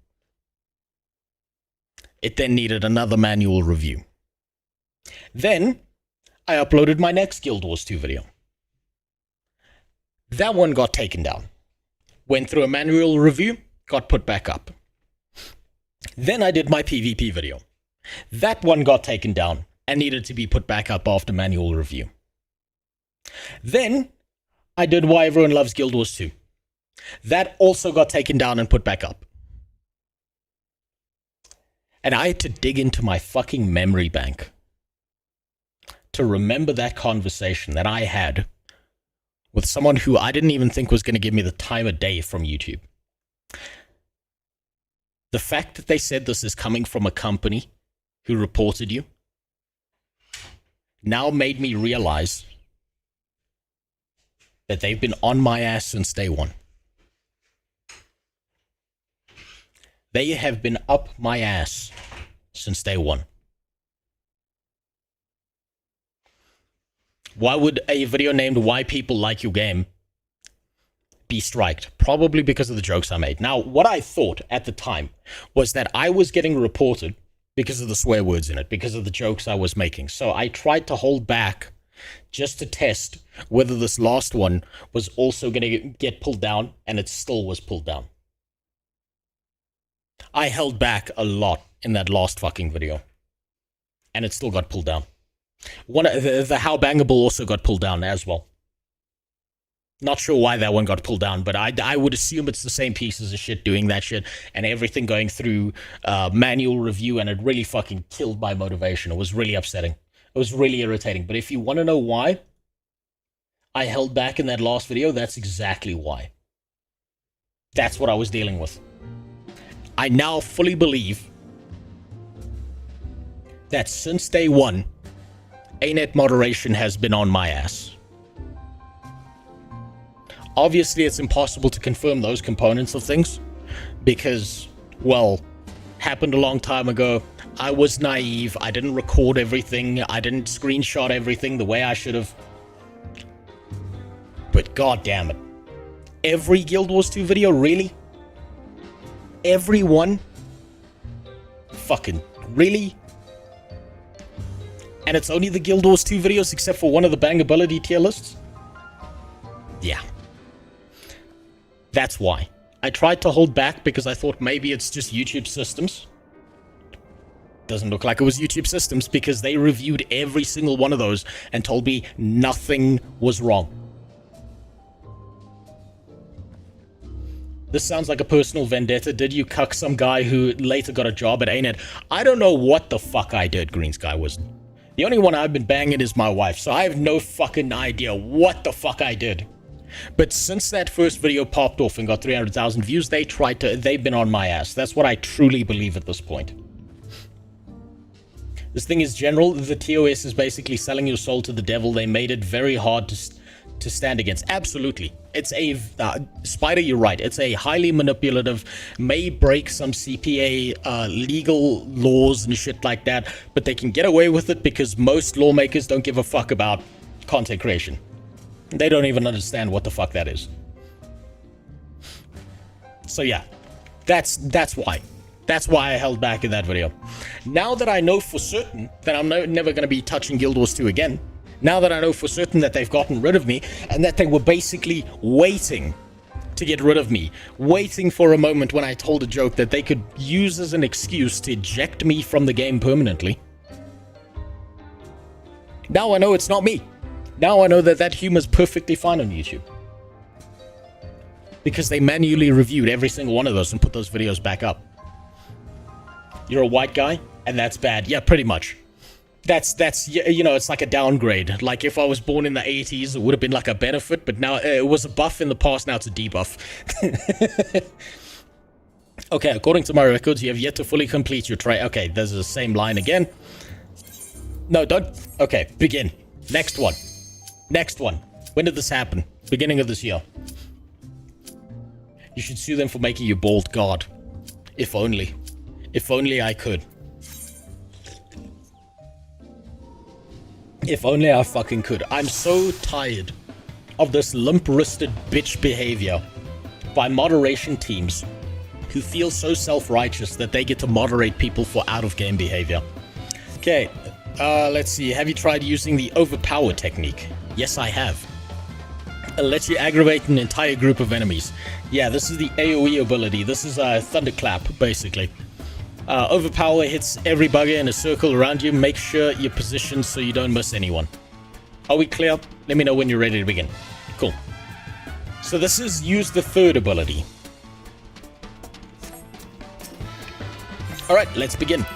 It then needed another manual review. Then, I uploaded my next Guild Wars 2 video. That one got taken down. Went through a manual review, got put back up. Then I did my PvP video. That one got taken down and needed to be put back up after manual review. Then I did Why Everyone Loves Guild Wars 2. That also got taken down and put back up. And I had to dig into my fucking memory bank to remember that conversation that I had with someone who I didn't even think was going to give me the time of day from YouTube. The fact that they said this is coming from a company who reported you now made me realize that they've been on my ass since day one. They have been up my ass since day one. Why would a video named Why People Like Your Game be striked? Probably because of the jokes I made. Now, what I thought at the time was that I was getting reported because of the swear words in it, because of the jokes I was making. So I tried to hold back just to test whether this last one was also going to get pulled down, and it still was pulled down. I held back a lot in that last fucking video, and it still got pulled down. The How Bangable also got pulled down as well. Not sure why that one got pulled down, but I would assume it's the same pieces of shit doing that shit, and everything going through manual review, and it really fucking killed my motivation. It was really upsetting. It was really irritating. But if you want to know why I held back in that last video, that's exactly why. That's what I was dealing with. I now fully believe that since day one, ANET moderation has been on my ass. Obviously, it's impossible to confirm those components of things because, well, happened a long time ago. I was naive. I didn't record everything. I didn't screenshot everything the way I should have. But god damn it. Every Guild Wars 2 video, really? Every one? Fucking really? And it's only the Guild Wars 2 videos except for one of the bangability tier lists? Yeah. That's why. I tried to hold back because I thought maybe it's just YouTube systems. Doesn't look like it was YouTube systems because they reviewed every single one of those and told me nothing was wrong. This sounds like a personal vendetta. Did you cuck some guy who later got a job at ANET? I don't know what the fuck I did, Green Sky Wizard. The only one I've been banging is my wife, so I have no fucking idea what the fuck I did. But since that first video popped off and got 300,000 views, they've been on my ass. That's what I truly believe at this point. This thing is general. The TOS is basically selling your soul to the devil. They made it very hard to stand against. Absolutely. It's a... Spider, you're right. It's a highly manipulative, may break some CPA legal laws and shit like that, but they can get away with it because most lawmakers don't give a fuck about content creation. They don't even understand what the fuck that is. So yeah, that's why. That's why I held back in that video. Now that I know for certain that I'm never going to be touching Guild Wars 2 again, now that I know for certain that they've gotten rid of me, and that they were basically waiting to get rid of me, waiting for a moment when I told a joke that they could use as an excuse to eject me from the game permanently. Now I know it's not me. Now I know that that humor's perfectly fine on YouTube. Because they manually reviewed every single one of those and put those videos back up. You're a white guy, and that's bad. Yeah, pretty much. That's you know, it's like a downgrade. Like if I was born in the 80s, it would have been like a benefit, but now it was a buff in the past, now it's a debuff. Okay, according to my records, you have yet to fully complete your tray. Okay, there's the same line again. No, don't. Okay, begin. Next one. Next one. When did this happen? Beginning of this year. You should sue them for making you bald. God. If only. If only I could. If only I fucking could. I'm so tired of this limp-wristed bitch behavior by moderation teams who feel so self-righteous that they get to moderate people for out-of-game behavior. Okay, let's see. Have you tried using the overpower technique? Yes, I have. It lets you aggravate an entire group of enemies. Yeah, this is the AoE ability. This is a thunderclap, basically. Overpower hits every bugger in a circle around you. Make sure you're positioned so you don't miss anyone. Are we clear? Let me know when you're ready to begin. Cool. So this is use the third ability. Alright, let's begin.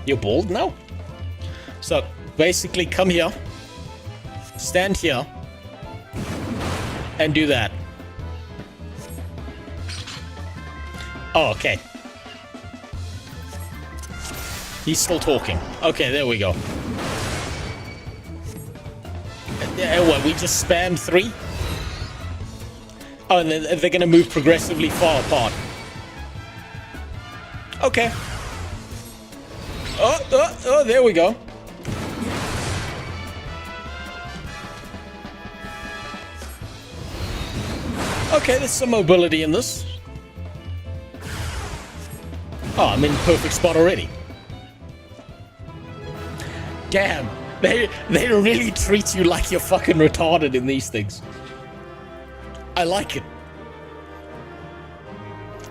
You're bald now? So, basically come here, stand here, and do that. Oh, okay. He's still talking. Okay, there we go. What, we just spammed 3? Oh, and then they're gonna move progressively far apart. Okay. Oh, there we go. Okay, there's some mobility in this. Oh, I'm in the perfect spot already. Damn, they really treat you like you're fucking retarded in these things. I like it.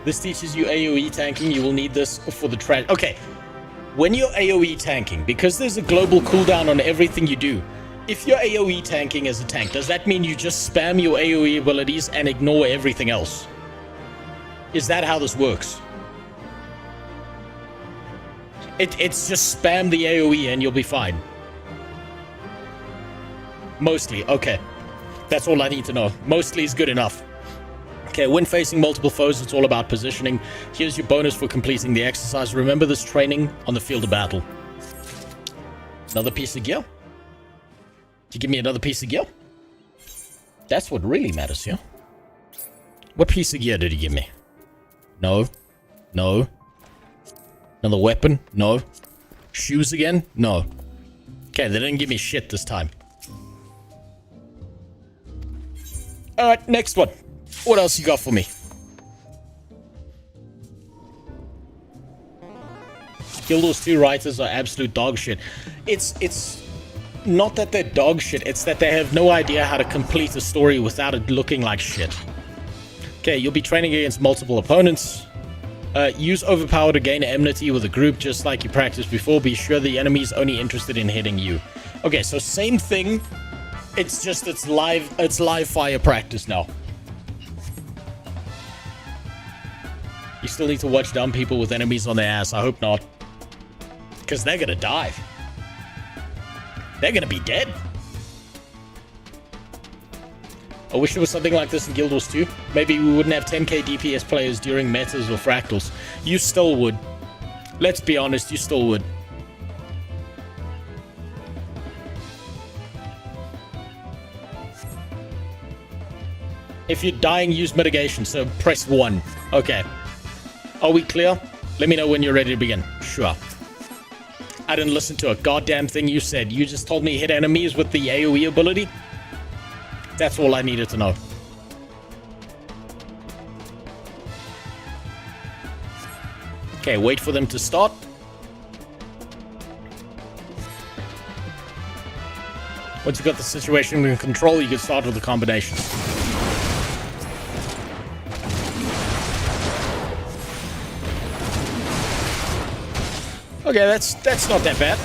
This teaches you AoE tanking. You will need this for the trash. Okay, when you're AoE tanking, because there's a global cooldown on everything you do, if you're AoE tanking as a tank, does that mean you just spam your AoE abilities and ignore everything else? Is that how this works? It's just spam the AoE and you'll be fine. Mostly, okay. That's all I need to know. Mostly is good enough. Okay, when facing multiple foes, it's all about positioning. Here's your bonus for completing the exercise. Remember this training on the field of battle. Another piece of gear? Did you give me another piece of gear? That's what really matters here. What piece of gear did you give me? No. No. Another weapon? No. Shoes again? No. Okay, they didn't give me shit this time. Alright, next one. What else you got for me? Guild Wars 2 writers are absolute dog shit. It's not that they're dog shit, it's that they have no idea how to complete a story without it looking like shit. Okay, you'll be training against multiple opponents. Use overpower to gain enmity with a group just like you practiced before. Be sure the enemy's only interested in hitting you. Okay, so same thing. It's just it's live fire practice now. You still need to watch dumb people with enemies on their ass. I hope not. Because they're gonna die. They're gonna be dead. I wish there was something like this in Guild Wars 2. Maybe we wouldn't have 10k DPS players during metas or fractals. You still would. Let's be honest, you still would. If you're dying, use mitigation, so press 1. Okay. Are we clear? Let me know when you're ready to begin. Sure. I didn't listen to a goddamn thing you said. You just told me hit enemies with the AoE ability? That's all I needed to know. Okay, wait for them to start. Once you've got the situation in control, you can start with the combinations. Okay, that's not that bad.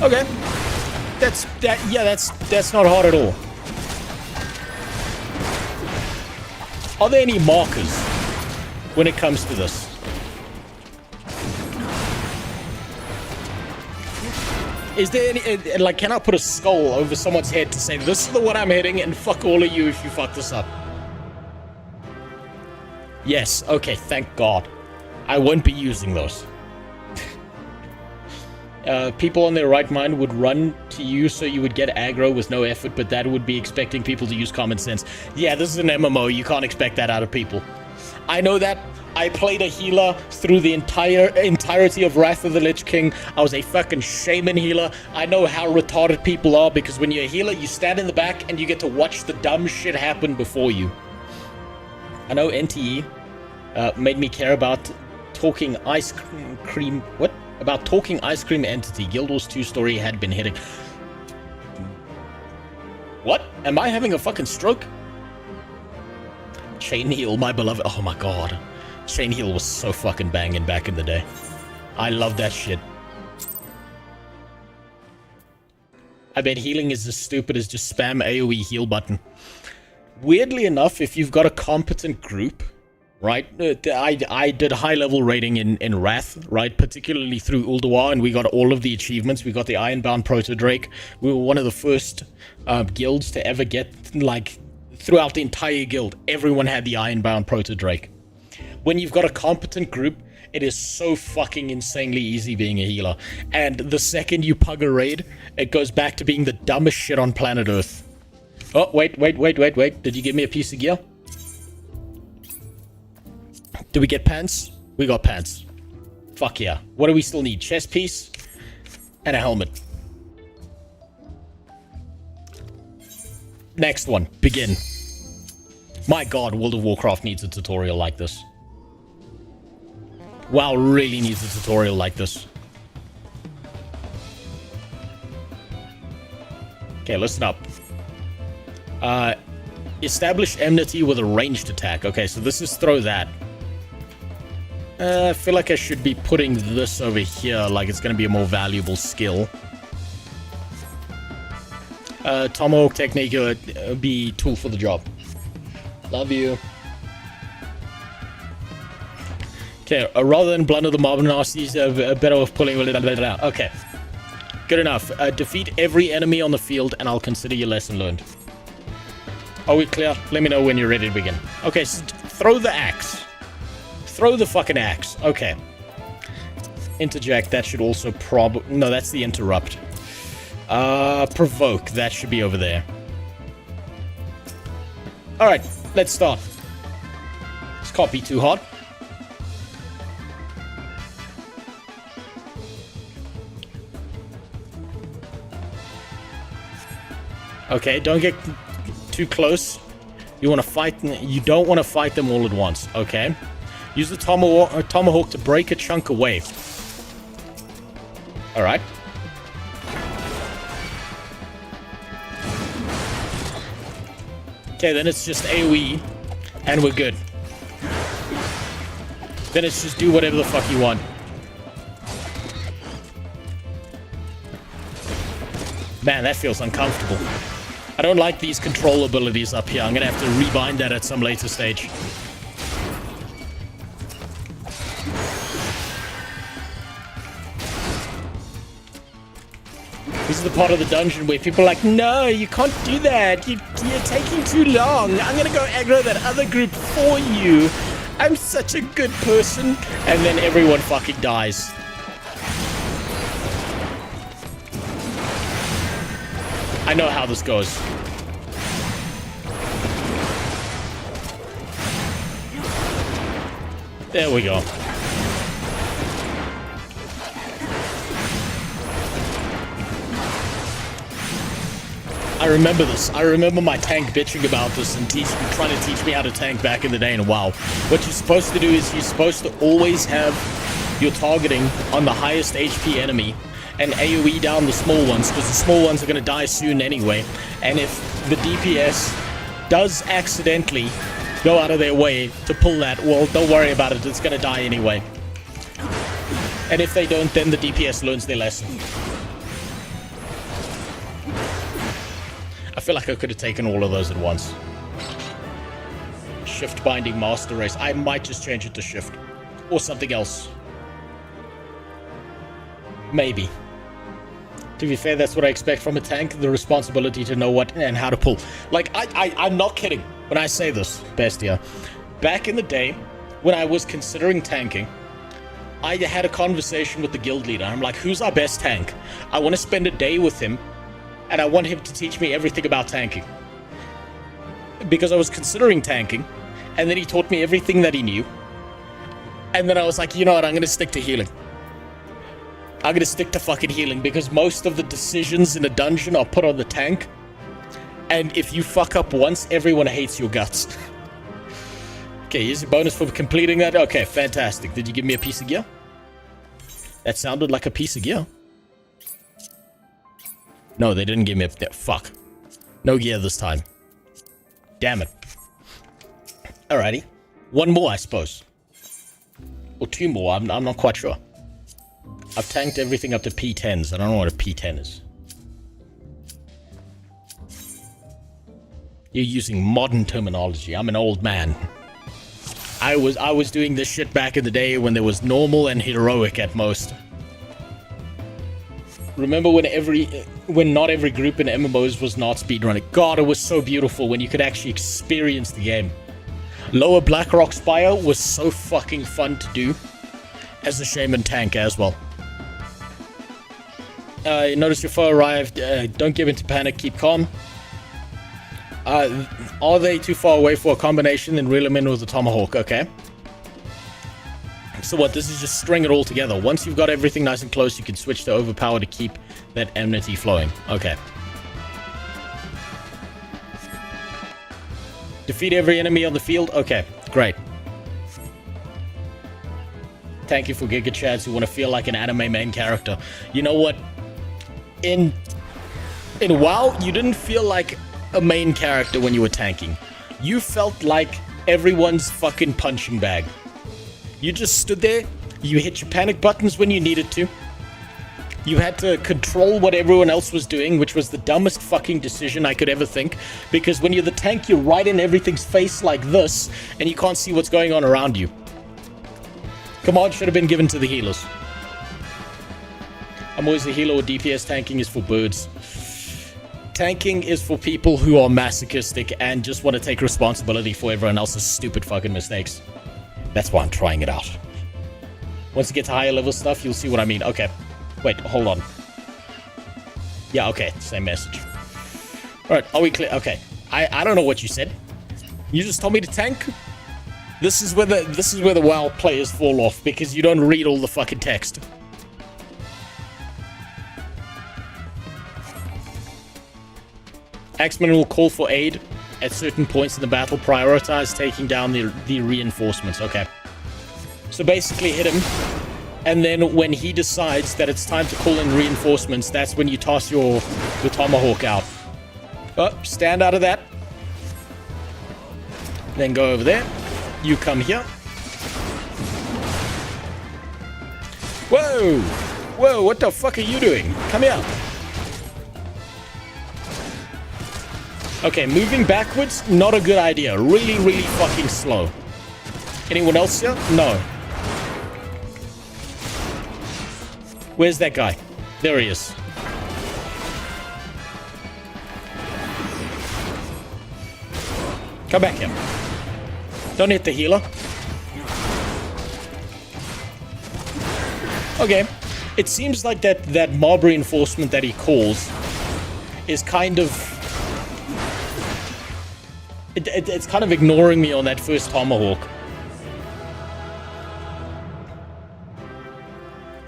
Okay. That's not hard at all. Are there any markers? when it comes to this. Is there any, like, can I put a skull over someone's head to say, this is the one I'm hitting, and fuck all of you if you fuck this up? Yes, okay, thank God. I won't be using those. People on their right mind would run to you so you would get aggro with no effort, but that would be expecting people to use common sense. Yeah, this is an MMO, you can't expect that out of people. I know that. I played a healer through the entirety of Wrath of the Lich King. I was a fucking shaman healer. I know how retarded people are, because when you're a healer, you stand in the back and you get to watch the dumb shit happen before you. I know NTE made me care about talking ice cream... What? About talking ice cream entity. Guild Wars 2 story had been hitting... What? Am I having a fucking stroke? Chain heal, my beloved... Oh my god. Chain heal was so fucking banging back in the day. I love that shit. I bet healing is as stupid as just spam AoE heal button. Weirdly enough, if you've got a competent group, right? I did high level raiding in Wrath, right? Particularly through Ulduar, and we got all of the achievements. We got the Ironbound Proto Drake. We were one of the first guilds to ever get, like, throughout the entire guild, everyone had the Ironbound Proto Drake. When you've got a competent group, it is so fucking insanely easy being a healer. And the second you pug a raid, it goes back to being the dumbest shit on planet Earth. Oh, wait. Did you give me a piece of gear? Do we get pants? We got pants. Fuck yeah. What do we still need? Chest piece and a helmet. Next one. Begin. My god, World of Warcraft needs a tutorial like this. WoW really needs a tutorial like this. Okay, listen up. Establish enmity with a ranged attack. Okay, so this is throw that. I feel like I should be putting this over here, like it's going to be a more valuable skill. Tomahawk technique would be tool for the job. Love you. Okay, rather than blunder the mob nasties, better off pulling... Okay. Good enough. Defeat every enemy on the field, and I'll consider your lesson learned. Are we clear? Let me know when you're ready to begin. Okay, so throw the axe. Throw the fucking axe. Okay. Interject, that should also no, that's the interrupt. Provoke, that should be over there. Alright, let's start. This can't be too hard. Okay, don't get too close. You want to fight. You don't want to fight them all at once. Okay. Use the tomahawk to break a chunk away. All right. Okay, then it's just AoE, and we're good. Then it's just do whatever the fuck you want. Man, that feels uncomfortable. I don't like these control abilities up here. I'm gonna have to rebind that at some later stage. This is the part of the dungeon where people are like, no, you can't do that. You're taking too long. I'm gonna go aggro that other group for you. I'm such a good person. And then everyone fucking dies. I know how this goes. There we go. I remember this. I remember my tank bitching about this and trying to teach me how to tank back in the day in WoW. What you're supposed to do is you're supposed to always have your targeting on the highest HP enemy and AoE down the small ones, because the small ones are going to die soon anyway. And if the DPS does accidentally go out of their way to pull that, well, don't worry about it, it's going to die anyway. And if they don't, then the DPS learns their lesson. I feel like I could have taken all of those at once. shift binding master race. I might just change it to shift. Or something else. Maybe. To be fair, that's what I expect from a tank. The responsibility to know what and how to pull. Like, I'm not kidding when I say this, Bestia. Back in the day, when I was considering tanking, I had a conversation with the guild leader. I'm like, who's our best tank? I want to spend a day with him, and I want him to teach me everything about tanking. Because I was considering tanking, and then he taught me everything that he knew. And then I was like, you know what, I'm going to stick to healing. I'm going to stick to fucking healing, because most of the decisions in a dungeon are put on the tank. And if you fuck up once, everyone hates your guts. Okay, here's your bonus for completing that. Okay, fantastic. Did you give me a piece of gear? That sounded like a piece of gear. No, they didn't give me a... Fuck. No gear this time. Damn it. Alrighty. One more, I suppose. Or two more, I'm not quite sure. I've tanked everything up to P10s. I don't know what a P10 is. You're using modern terminology. I'm an old man. I was doing this shit back in the day when there was normal and heroic at most. Remember when not every group in MMOs was not speedrunning? God, it was so beautiful when you could actually experience the game. Lower Blackrock Spire was so fucking fun to do as a shaman tank as well. Notice your foe arrived. Don't give into panic. Keep calm. Are they too far away for a combination? Then reel them in with the tomahawk. Okay. So what? This is just string it all together. Once you've got everything nice and close, you can switch to overpower to keep that enmity flowing. Okay. Defeat every enemy on the field. Okay. Great. Thank you for Giga Chads who want to feel like an anime main character. You know what? In WoW, you didn't feel like a main character when you were tanking. You felt like everyone's fucking punching bag. You just stood there, you hit your panic buttons when you needed to. You had to control what everyone else was doing, which was the dumbest fucking decision I could ever think. Because when you're the tank, you're right in everything's face like this, and you can't see what's going on around you. Command should have been given to the healers. I'm always a healer or DPS. Tanking is for birds. Tanking is for people who are masochistic and just want to take responsibility for everyone else's stupid fucking mistakes. That's why I'm trying it out. Once you get to higher level stuff, you'll see what I mean. Okay. Wait, hold on. Yeah, okay. Same message. Alright, are we clear? Okay. I don't know what you said. You just told me to tank? This is where the WoW players fall off, because you don't read all the fucking text. Axemen will call for aid at certain points in the battle. Prioritize taking down the reinforcements. Okay. So basically hit him, and then when he decides that it's time to call in reinforcements, that's when you toss your tomahawk out. Oh, stand out of that. Then go over there. You come here. Whoa! Whoa, what the fuck are you doing? Come here. Okay, moving backwards, not a good idea. Really, really fucking slow. Anyone else here? No. Where's that guy? There he is. Come back here. Don't hit the healer. Okay. It seems like that mob reinforcement that he calls is kind of... It's kind of ignoring me on that first tomahawk.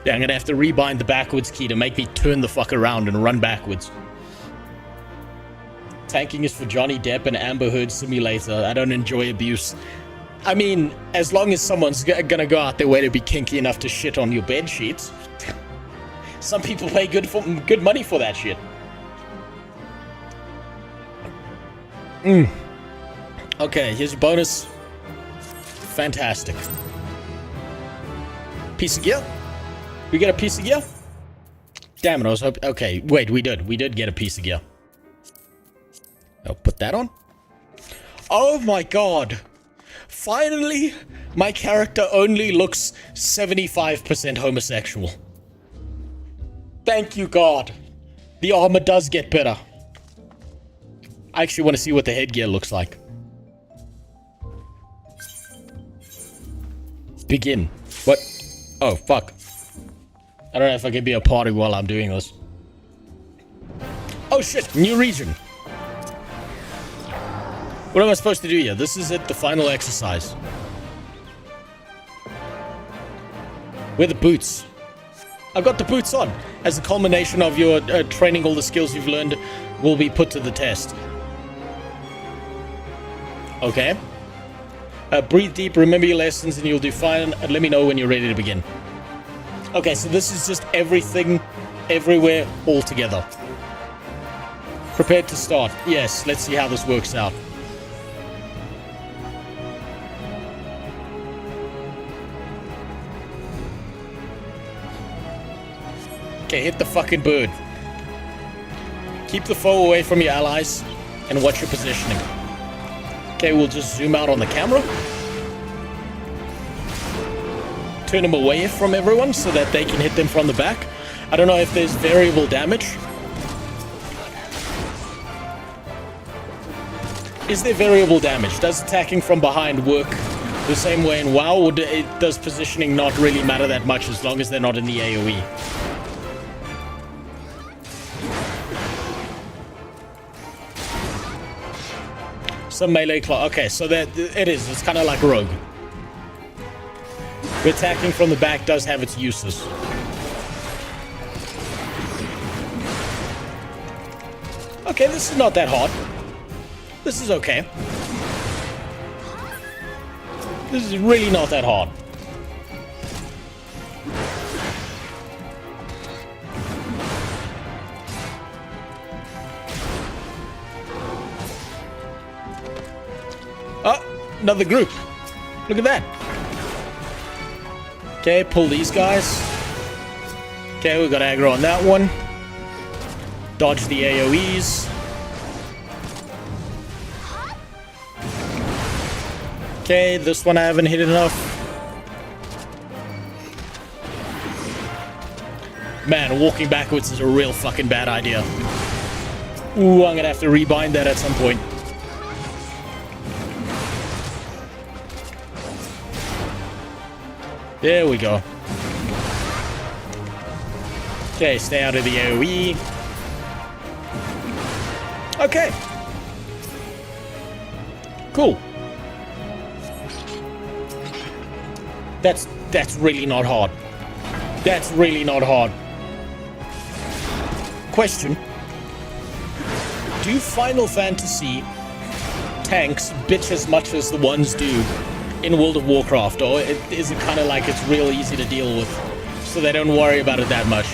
Yeah, I'm gonna have to rebind the backwards key to make me turn the fuck around and run backwards. Tanking is for Johnny Depp and Amber Heard Simulator. I don't enjoy abuse. I mean, as long as someone's gonna go out their way to be kinky enough to shit on your bed sheets. Some people pay good money for that shit. Okay, here's your bonus. Fantastic. Piece of gear? We get a piece of gear? Damn it, I was hoping... Okay, wait, we did get a piece of gear. I'll put that on. Oh my god. Finally, my character only looks 75% homosexual. Thank you, God. The armor does get better. I actually want to see what the headgear looks like. Begin. What? Oh, fuck. I don't know if I can be a party while I'm doing this. Oh shit, new region. What am I supposed to do here? This is it, the final exercise. Where are the boots? I've got the boots on. As a culmination of your training, all the skills you've learned will be put to the test. Okay. Breathe deep, remember your lessons, and you'll do fine. Let me know when you're ready to begin. Okay, so this is just everything, everywhere, all together. Prepared to start. Yes, let's see how this works out. Okay, hit the fucking bird. Keep the foe away from your allies and watch your positioning. Okay, we'll just zoom out on the camera. Turn them away from everyone so that they can hit them from the back. I don't know if there's variable damage. Is there variable damage? Does attacking from behind work the same way in WoW, or does positioning not really matter that much as long as they're not in the AoE? Some melee claw. Okay, so that it is. It's kind of like Rogue. But attacking from the back does have its uses. Okay, this is not that hard. This is okay. This is really not that hard. Oh, another group. Look at that. Okay, pull these guys. Okay, we got aggro on that one. Dodge the AoEs. Okay, this one I haven't hit enough. Man, walking backwards is a real fucking bad idea. Ooh, I'm gonna have to rebind that at some point. There we go. Okay, stay out of the AoE. Okay. Cool. That's really not hard. That's really not hard. Question. Do Final Fantasy tanks bitch as much as the ones do in World of Warcraft, or is it kind of like it's real easy to deal with, so they don't worry about it that much?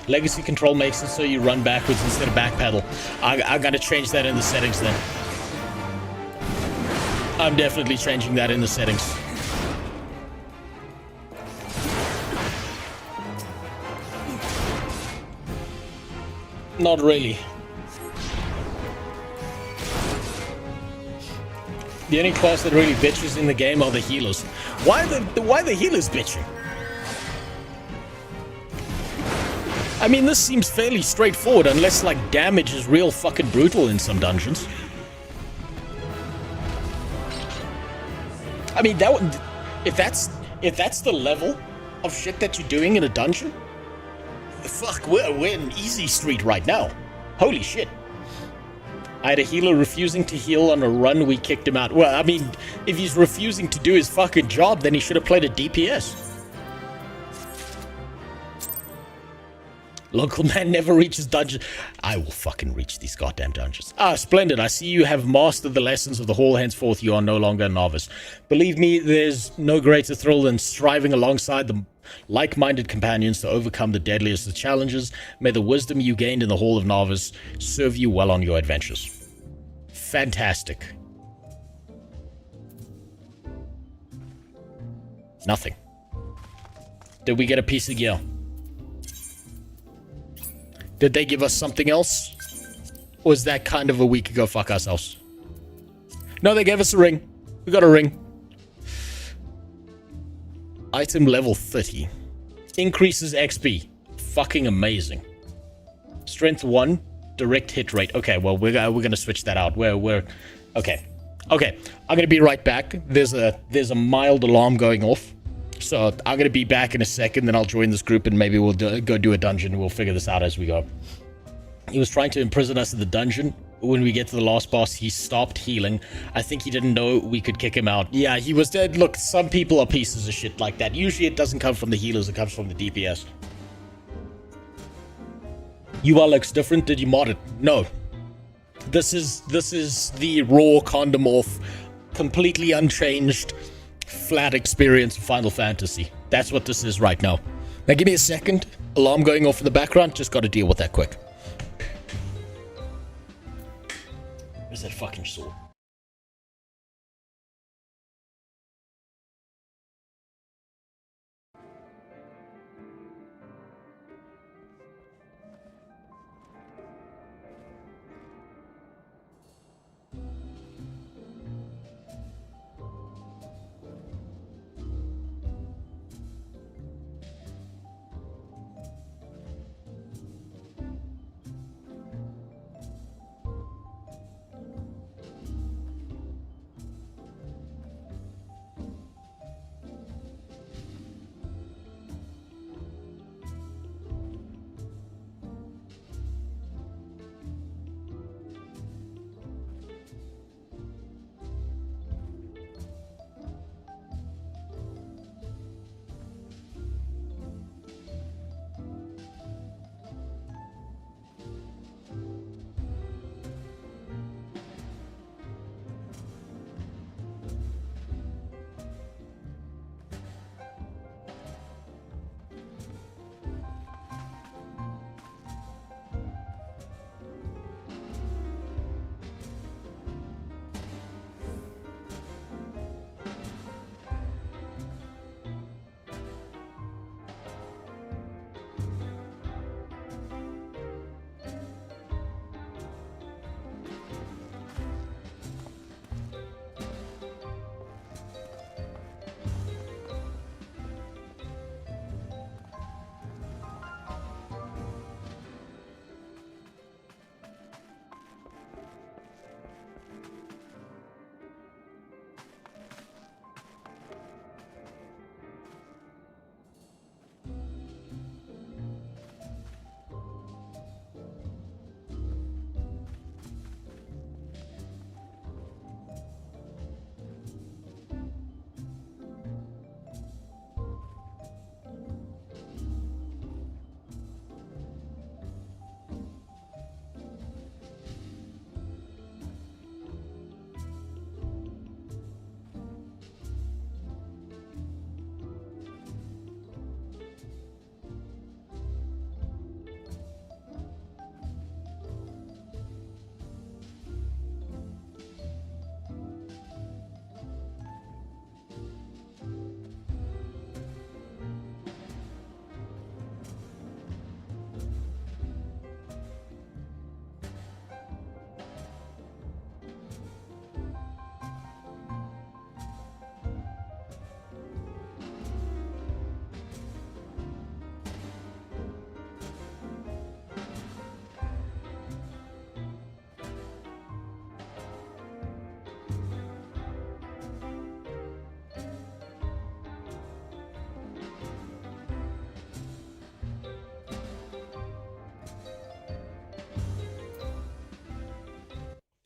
Legacy control makes it so you run backwards instead of backpedal. I gotta change that in the settings then. I'm definitely changing that in the settings. Not really. The only class that really bitches in the game are the healers. Why the healers bitching? I mean, this seems fairly straightforward, unless, like, damage is real fucking brutal in some dungeons. I mean, that would... If that's the level of shit that you're doing in a dungeon, fuck, we're in easy street right now. Holy shit. I had a healer refusing to heal on a run, we kicked him out. Well, I mean, if he's refusing to do his fucking job, then he should have played a DPS. Local man never reaches dungeon. I will fucking reach these goddamn dungeons. Ah, splendid. I see you have mastered the lessons of the hall. Henceforth, you are no longer a novice. Believe me, there's no greater thrill than striving alongside the like-minded companions to overcome the deadliest of challenges. May the wisdom you gained in the Hall of Novice serve you well on your adventures. Fantastic. Nothing. Did we get a piece of gear? Did they give us something else? Or was that kind of a week ago? Fuck ourselves. No, they gave us a ring. We got a ring. Item level 30. Increases XP. Fucking amazing. Strength 1. Direct hit rate. Okay, well, we're gonna switch that out. We're okay. Okay, I'm gonna be right back. There's a mild alarm going off. So I'm gonna be back in a second, then I'll join this group and maybe we'll go do a dungeon. We'll figure this out as we go. He was trying to imprison us in the dungeon. When we get to the last boss, he stopped healing. I think he didn't know we could kick him out. Yeah, he was dead. Look, some people are pieces of shit like that. Usually it doesn't come from the healers, it comes from the DPS. UI looks different. Did you mod it? No. This is the raw condomorph, completely unchanged, flat experience of Final Fantasy. That's what this is right now. Now give me a second. Alarm going off in the background. Just got to deal with that quick. Where's that fucking sword?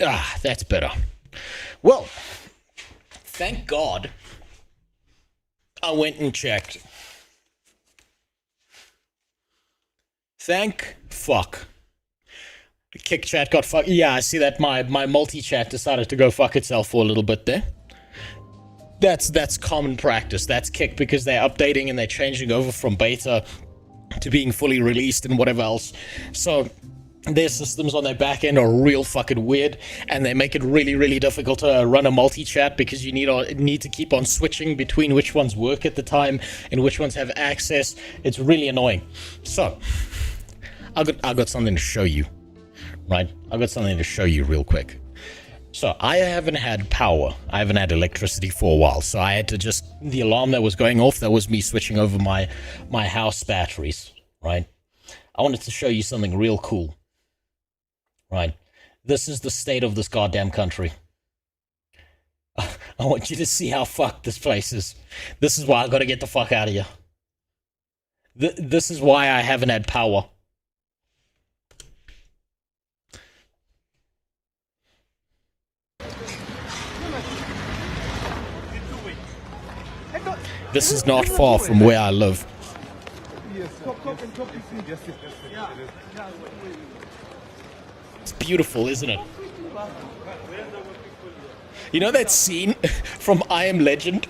Ah, that's better. Well, thank God I went and checked. Thank fuck. The kick chat got fucked. Yeah, I see that my multi-chat decided to go fuck itself for a little bit there. That's common practice. That's kick because they're updating and they're changing over from beta to being fully released and whatever else. So their systems on their back end are real fucking weird, and they make it really, really difficult to run a multi-chat because you need to keep on switching between which ones work at the time and which ones have access. It's really annoying. So, I got something to show you. right? I've got something to show you real quick. So I haven't had power. I haven't had electricity for a while. So I had to just, the alarm that was going off, that was me switching over my house batteries, right? I wanted to show you something real cool, right? This is the state of this goddamn country. I want you to see how fucked this place is. This is why I gotta get the fuck out of here. This is why I haven't had power. This is not far from where I live. It's beautiful, isn't it? You know that scene from I Am Legend?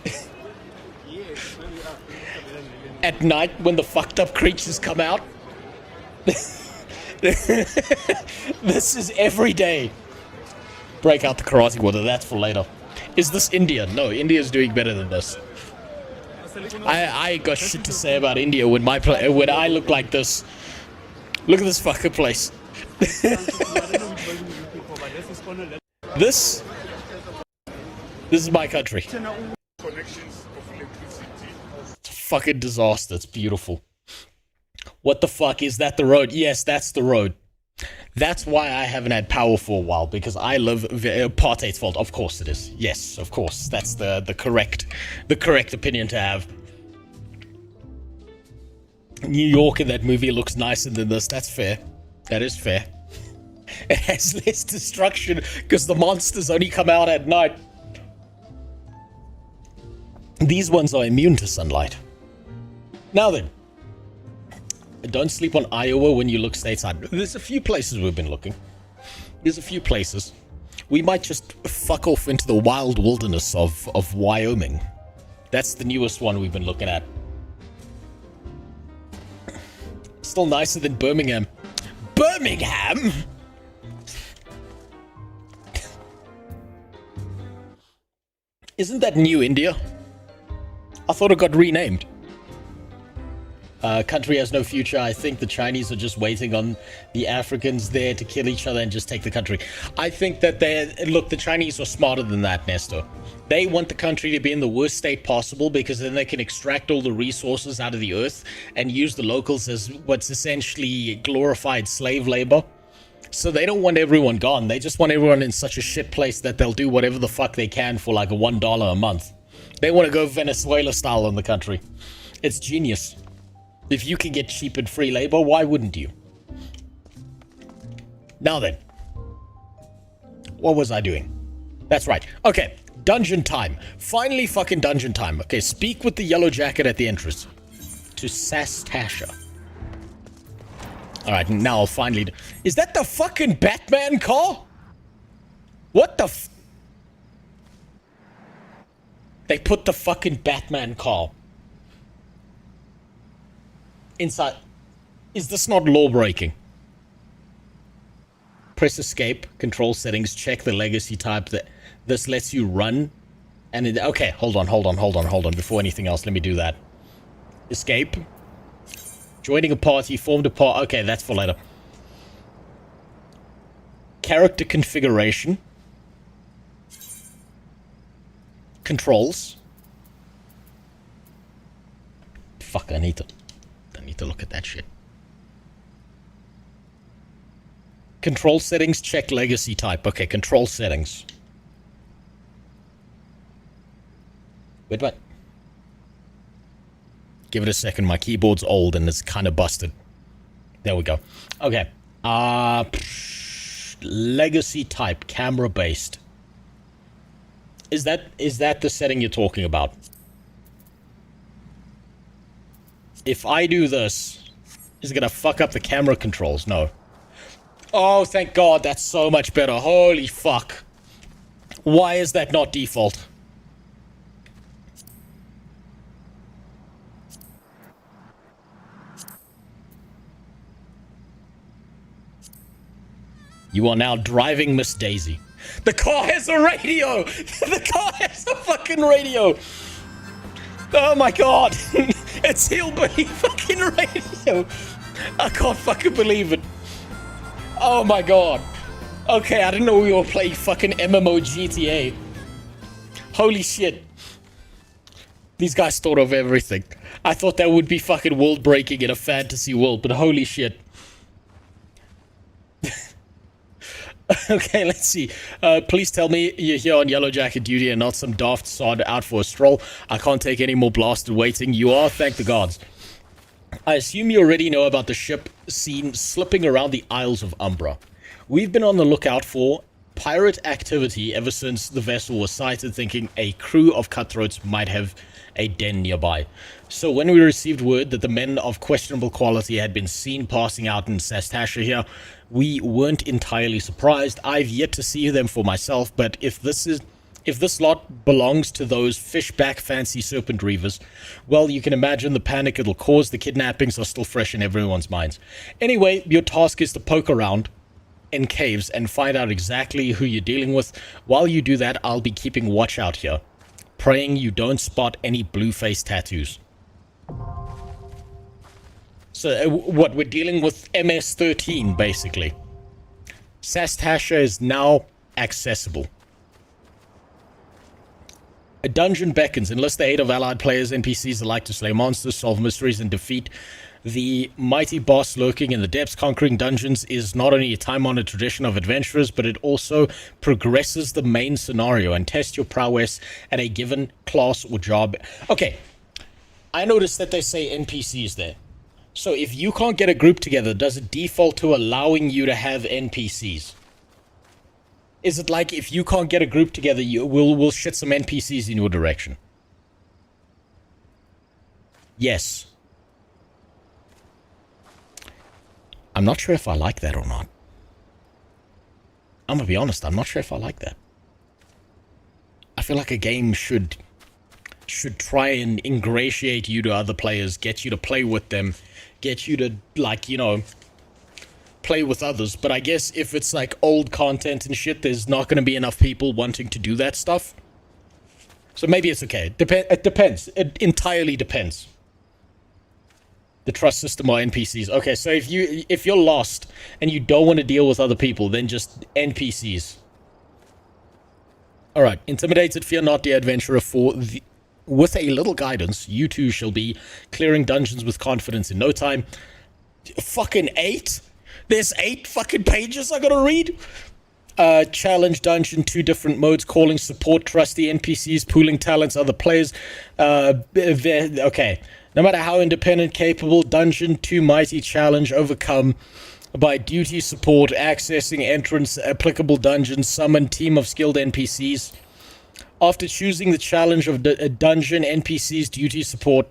At night when the fucked up creatures come out? This is every day. Break out the karate water, that's for later. Is this India? No, India's doing better than this. I ain't got shit to say about India when when I look like this. Look at this fucking place. This is my country. It's a fucking disaster. It's beautiful. What the fuck, is that the road? Yes, that's the road. That's why I haven't had power for a while, because I live apartheid's fault. Of course it is. Yes, of course. That's the correct opinion to have. New York in that movie looks nicer than this. That's fair. That is fair. It has less destruction because the monsters only come out at night. These ones are immune to sunlight. Now then, don't sleep on Iowa when you look stateside. There's a few places we've been looking. There's a few places. We might just fuck off into the wild wilderness of Wyoming. That's the newest one we've been looking at. Still nicer than Birmingham. Birmingham? Isn't that New India? I thought it got renamed. Country has no future. I think the Chinese are just waiting on the Africans there to kill each other and just take the country. I think that the Chinese are smarter than that, Nestor. They want the country to be in the worst state possible because then they can extract all the resources out of the earth and use the locals as what's essentially glorified slave labor. So they don't want everyone gone. They just want everyone in such a shit place that they'll do whatever the fuck they can for like $1 a month. They want to go Venezuela style in the country. It's genius. If you can get cheap and free labor, why wouldn't you? Now then. What was I doing? That's right. Okay, dungeon time. Finally fucking dungeon time. Okay, speak with the yellow jacket at the entrance. To Sastasha. Alright, now I'll finally... Is that the fucking Batman car? What the They put the fucking Batman car inside. Is this not law breaking? Press escape, control settings, check the legacy type. This lets you run. And okay, hold on. Before anything else, let me do that. Escape. Joining a party, formed a party. Okay, that's for later. Character configuration. Controls. Fuck, I need to look at that shit. Control settings, check legacy type. Okay, control settings. Wait, what? Give it a second. My keyboard's old and it's kind of busted. There we go. Okay. Legacy type, camera based. Is that the setting you're talking about? If I do this, is it gonna fuck up the camera controls? No. Oh, thank God, that's so much better. Holy fuck. Why is that not default? You are now driving Miss Daisy. The car has a radio! The car has a fucking radio! Oh my God! It's hillbilly fucking radio! I can't fucking believe it. Oh my god. Okay, I didn't know we were playing fucking MMO GTA. Holy shit. These guys thought of everything. I thought that would be fucking world breaking in a fantasy world, but holy shit. Okay, let's see. Please tell me you're here on Yellow Jacket duty and not some daft sod out for a stroll. I can't take any more blasted waiting. You are, thank the gods. I assume you already know about the ship seen slipping around the Isles of Umbra. We've been on the lookout for pirate activity ever since the vessel was sighted, thinking a crew of cutthroats might have a den nearby. So when we received word that the men of questionable quality had been seen passing out in Sastasha here, we weren't entirely surprised. I've yet to see them for myself, but if this lot belongs to those fishback fancy serpent reavers, well, you can imagine the panic it'll cause. The kidnappings are still fresh in everyone's minds. Anyway, your task is to poke around in caves and find out exactly who you're dealing with. While you do that, I'll be keeping watch out here, praying you don't spot any blue face tattoos. So, what, we're dealing with MS-13, basically. Sastasha is now accessible. A dungeon beckons. Enlist the aid of allied players, NPCs alike, to slay monsters, solve mysteries, and defeat the mighty boss lurking in the depths. Conquering dungeons is not only a time-honored tradition of adventurers, but it also progresses the main scenario and tests your prowess at a given class or job. Okay, I noticed that they say NPCs there. So if you can't get a group together, does it default to allowing you to have NPCs? Is it like if you can't get a group together, we'll shit some NPCs in your direction? Yes. I'm not sure if I like that or not. I'm gonna be honest, I'm not sure if I like that. I feel like a game should try and ingratiate you to other players, get you to play with them, get you to, like, you know, play with others. But I guess if it's like old content and shit, there's not going to be enough people wanting to do that stuff. So maybe it's okay. It depends. It entirely depends. The trust system or NPCs. Okay, so if you're lost and you don't want to deal with other people, then just NPCs. Alright, intimidated, fear not, dear adventurer, with a little guidance, you too shall be clearing dungeons with confidence in no time. Fucking 8? There's 8 fucking pages I gotta read? Challenge dungeon, 2 different modes, calling support, trusty NPCs, pooling talents, other players. Okay. No matter how independent, capable, dungeon, 2 mighty challenge, overcome by duty support, accessing entrance, applicable dungeons, summon team of skilled NPCs. After choosing the challenge of dungeon, NPCs, duty support,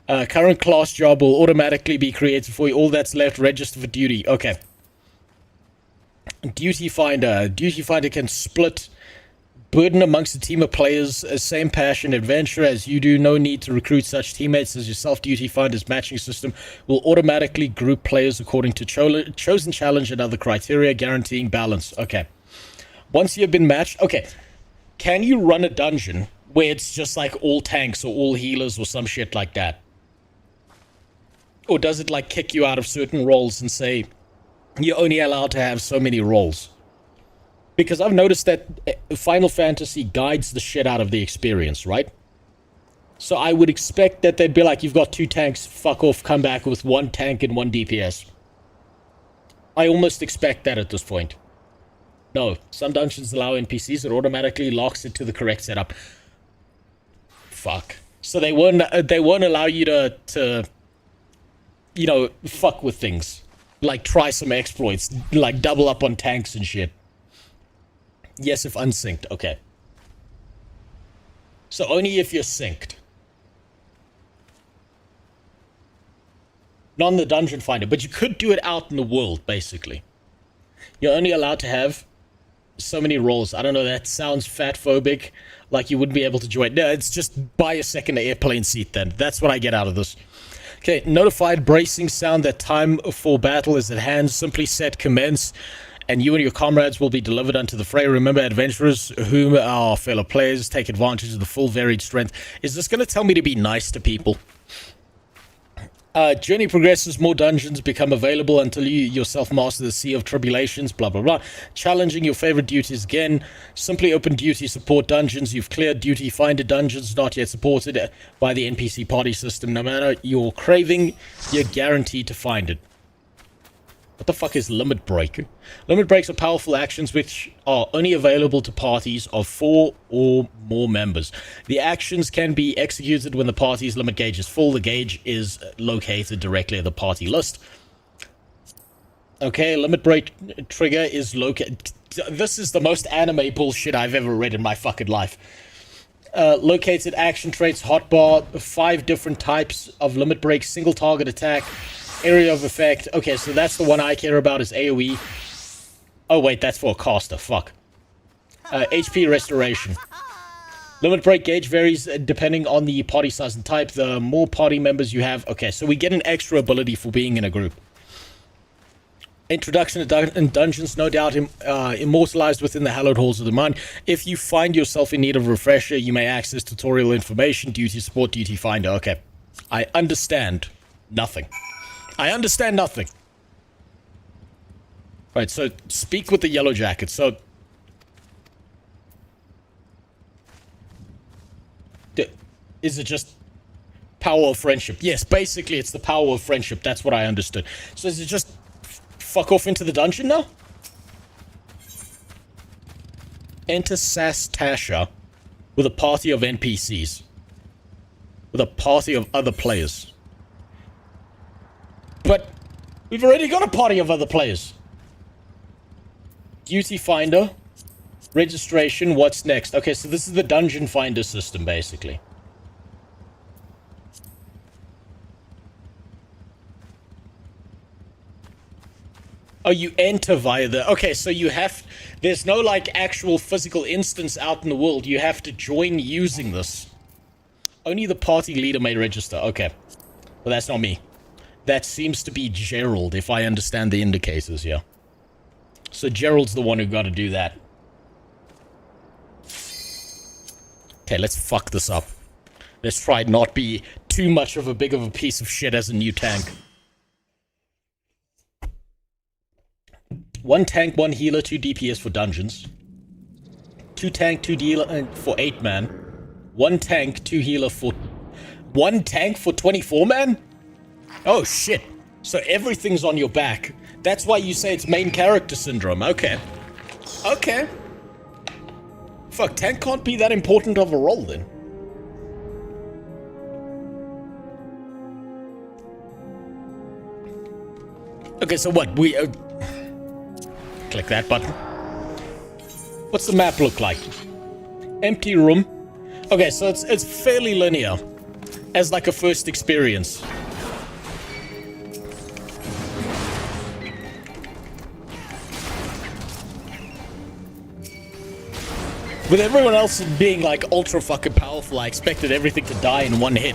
current class job will automatically be created for you. All that's left, register for duty. Okay. Duty Finder. Duty Finder can split burden amongst a team of players, same passion, adventure as you do. No need to recruit such teammates as yourself. Duty Finder's matching system will automatically group players according to chosen challenge and other criteria, guaranteeing balance. Okay. Once you've been matched... Okay. Can you run a dungeon where it's just like all tanks or all healers or some shit like that? Or does it like kick you out of certain roles and say you're only allowed to have so many roles? Because I've noticed that Final Fantasy guides the shit out of the experience, right? So I would expect that they'd be like, you've got 2 tanks, fuck off, come back with 1 tank and 1 DPS. I almost expect that at this point. No, some dungeons allow NPCs, it automatically locks it to the correct setup. Fuck. So they won't allow you to you know, fuck with things. Like try some exploits, like double up on tanks and shit. Yes, if unsynced, okay. So only if you're synced. Not in the dungeon finder, but you could do it out in the world, basically. You're only allowed to have so many roles. I don't know, that sounds fat-phobic, like you wouldn't be able to join. No, it's just buy a second airplane seat then. That's what I get out of this. Okay, notified bracing sound that time for battle is at hand. Simply set commence, and you and your comrades will be delivered unto the fray. Remember, adventurers, whom our fellow players, take advantage of the full varied strength. Is this going to tell me to be nice to people? Journey progresses, more dungeons become available until you yourself master the Sea of Tribulations, blah, blah, blah. Challenging your favorite duties again. Simply open duty support dungeons. You've cleared duty finder dungeons not yet supported by the NPC party system. No matter your craving, you're guaranteed to find it. What the fuck is Limit Break? Limit Breaks are powerful actions which are only available to parties of 4 or more members. The actions can be executed when the party's limit gauge is full. The gauge is located directly at the party list. Okay, Limit Break trigger is located... This is the most anime bullshit I've ever read in my fucking life. Located action traits, hotbar, 5 different types of Limit Break, single target attack, area of effect. Okay, so that's the one I care about is AoE. Oh, wait, that's for a caster. Fuck. HP restoration. Limit break gauge varies depending on the party size and type. The more party members you have... Okay, so we get an extra ability for being in a group. Introduction to dungeons, no doubt immortalized within the hallowed halls of the mind. If you find yourself in need of a refresher, you may access tutorial information, duty support, duty finder. Okay. I understand nothing. I understand nothing. Right, so speak with the yellow jacket. So is it just power of friendship? Yes, basically it's the power of friendship. That's what I understood. So is it just fuck off into the dungeon now? Enter Tasha with a party of NPCs. With a party of other players. But we've already got a party of other players. Duty finder. Registration. What's next? Okay, so this is the dungeon finder system, basically. Oh, you enter via the... Okay, so you have... There's no, like, actual physical instance out in the world. You have to join using this. Only the party leader may register. Okay. Well, that's not me. That seems to be Gerald, if I understand the indicators, yeah. So Gerald's the one who got to do that. Okay, let's fuck this up. Let's try not be too much of a big of a piece of shit as a new tank. 1 tank, 1 healer, 2 DPS for dungeons. 2 tank, 2 healer for 8 man. 1 tank, 2 healer for... 1 tank for 24 man? Oh shit. So everything's on your back. That's why you say it's main character syndrome. Okay. Okay. Fuck, tank can't be that important of a role then. Okay, so what? We... click that button. What's the map look like? Empty room. Okay, so it's fairly linear. As like a first experience. With everyone else being like ultra fucking powerful, I expected everything to die in one hit.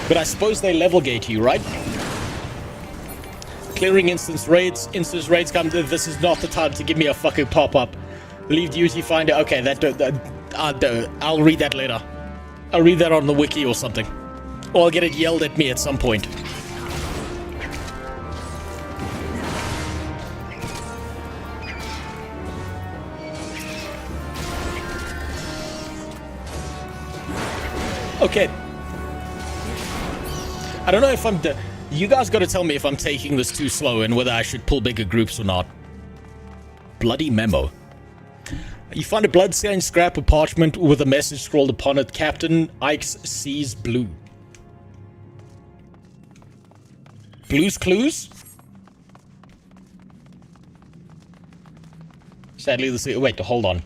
But I suppose they level gate you, right? Clearing instance raids. Instance raids come to... This is not the time to give me a fucking pop-up. Leave duty finder. Okay, I'll read that later. I'll read that on the wiki or something. Or I'll get it yelled at me at some point. Okay. I don't know if I'm... You guys gotta tell me if I'm taking this too slow and whether I should pull bigger groups or not. Bloody memo. You find a bloodstained scrap of parchment with a message scrawled upon it. Captain Ike's sees blue. Blue's Clues? Sadly, this... Wait, hold on.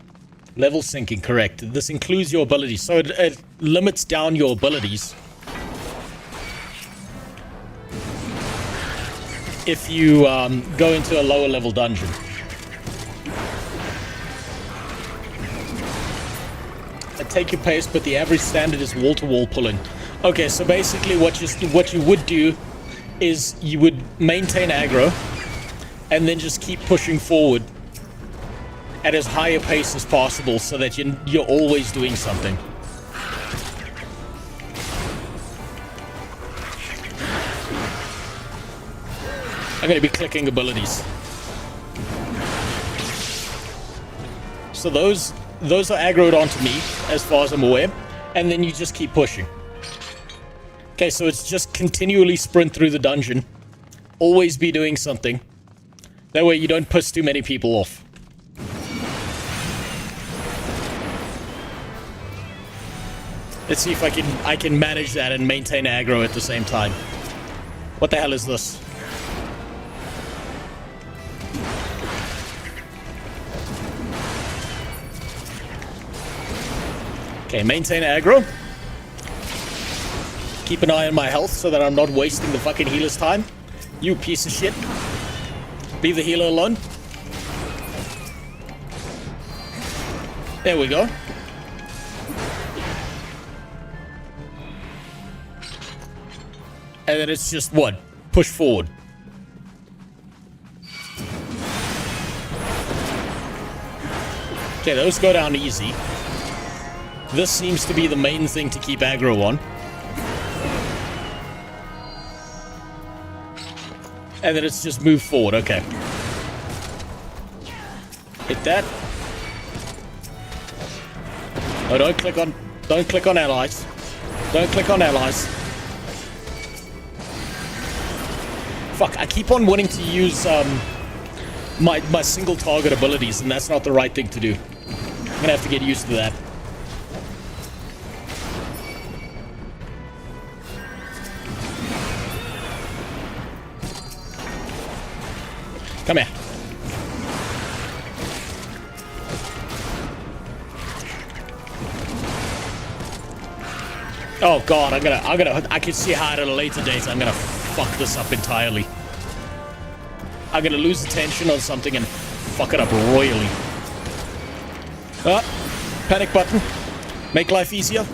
Level syncing, correct. This includes your abilities, so it limits down your abilities. If you go into a lower level dungeon. Take your pace, but the average standard is wall-to-wall pulling. Okay, so basically what you would do is you would maintain aggro and then just keep pushing forward at as high a pace as possible so that you're always doing something. I'm going to be clicking abilities. So those are aggroed onto me, as far as I'm aware. And then you just keep pushing. Okay, so it's just continually sprint through the dungeon. Always be doing something. That way you don't piss too many people off. Let's see if I can manage that and maintain aggro at the same time. What the hell is this? Okay, maintain aggro. Keep an eye on my health so that I'm not wasting the fucking healer's time. You piece of shit. Leave the healer alone. There we go. And then it's just what? Push forward. Okay, those go down easy. This seems to be the main thing to keep aggro on. And then it's just move forward, okay. Hit that. Oh, don't click on allies. Don't click on allies. Fuck, I keep on wanting to use my single target abilities, and that's not the right thing to do. I'm gonna have to get used to that. Come here. Oh god, I can see how at a later date I'm gonna fuck this up entirely. I'm gonna lose attention on something and fuck it up royally. Panic button. Make life easier.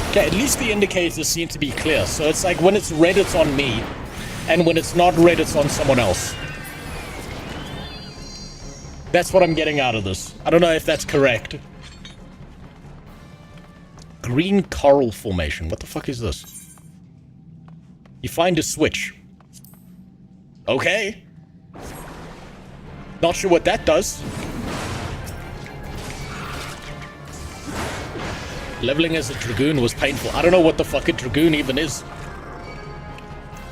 Okay, at least the indicators seem to be clear. So it's like when it's red, it's on me. And when it's not red, it's on someone else. That's what I'm getting out of this. I don't know if that's correct. Green coral formation. What the fuck is this? You find a switch. Okay. Not sure what that does. Leveling as a Dragoon was painful. I don't know what the fuck a Dragoon even is.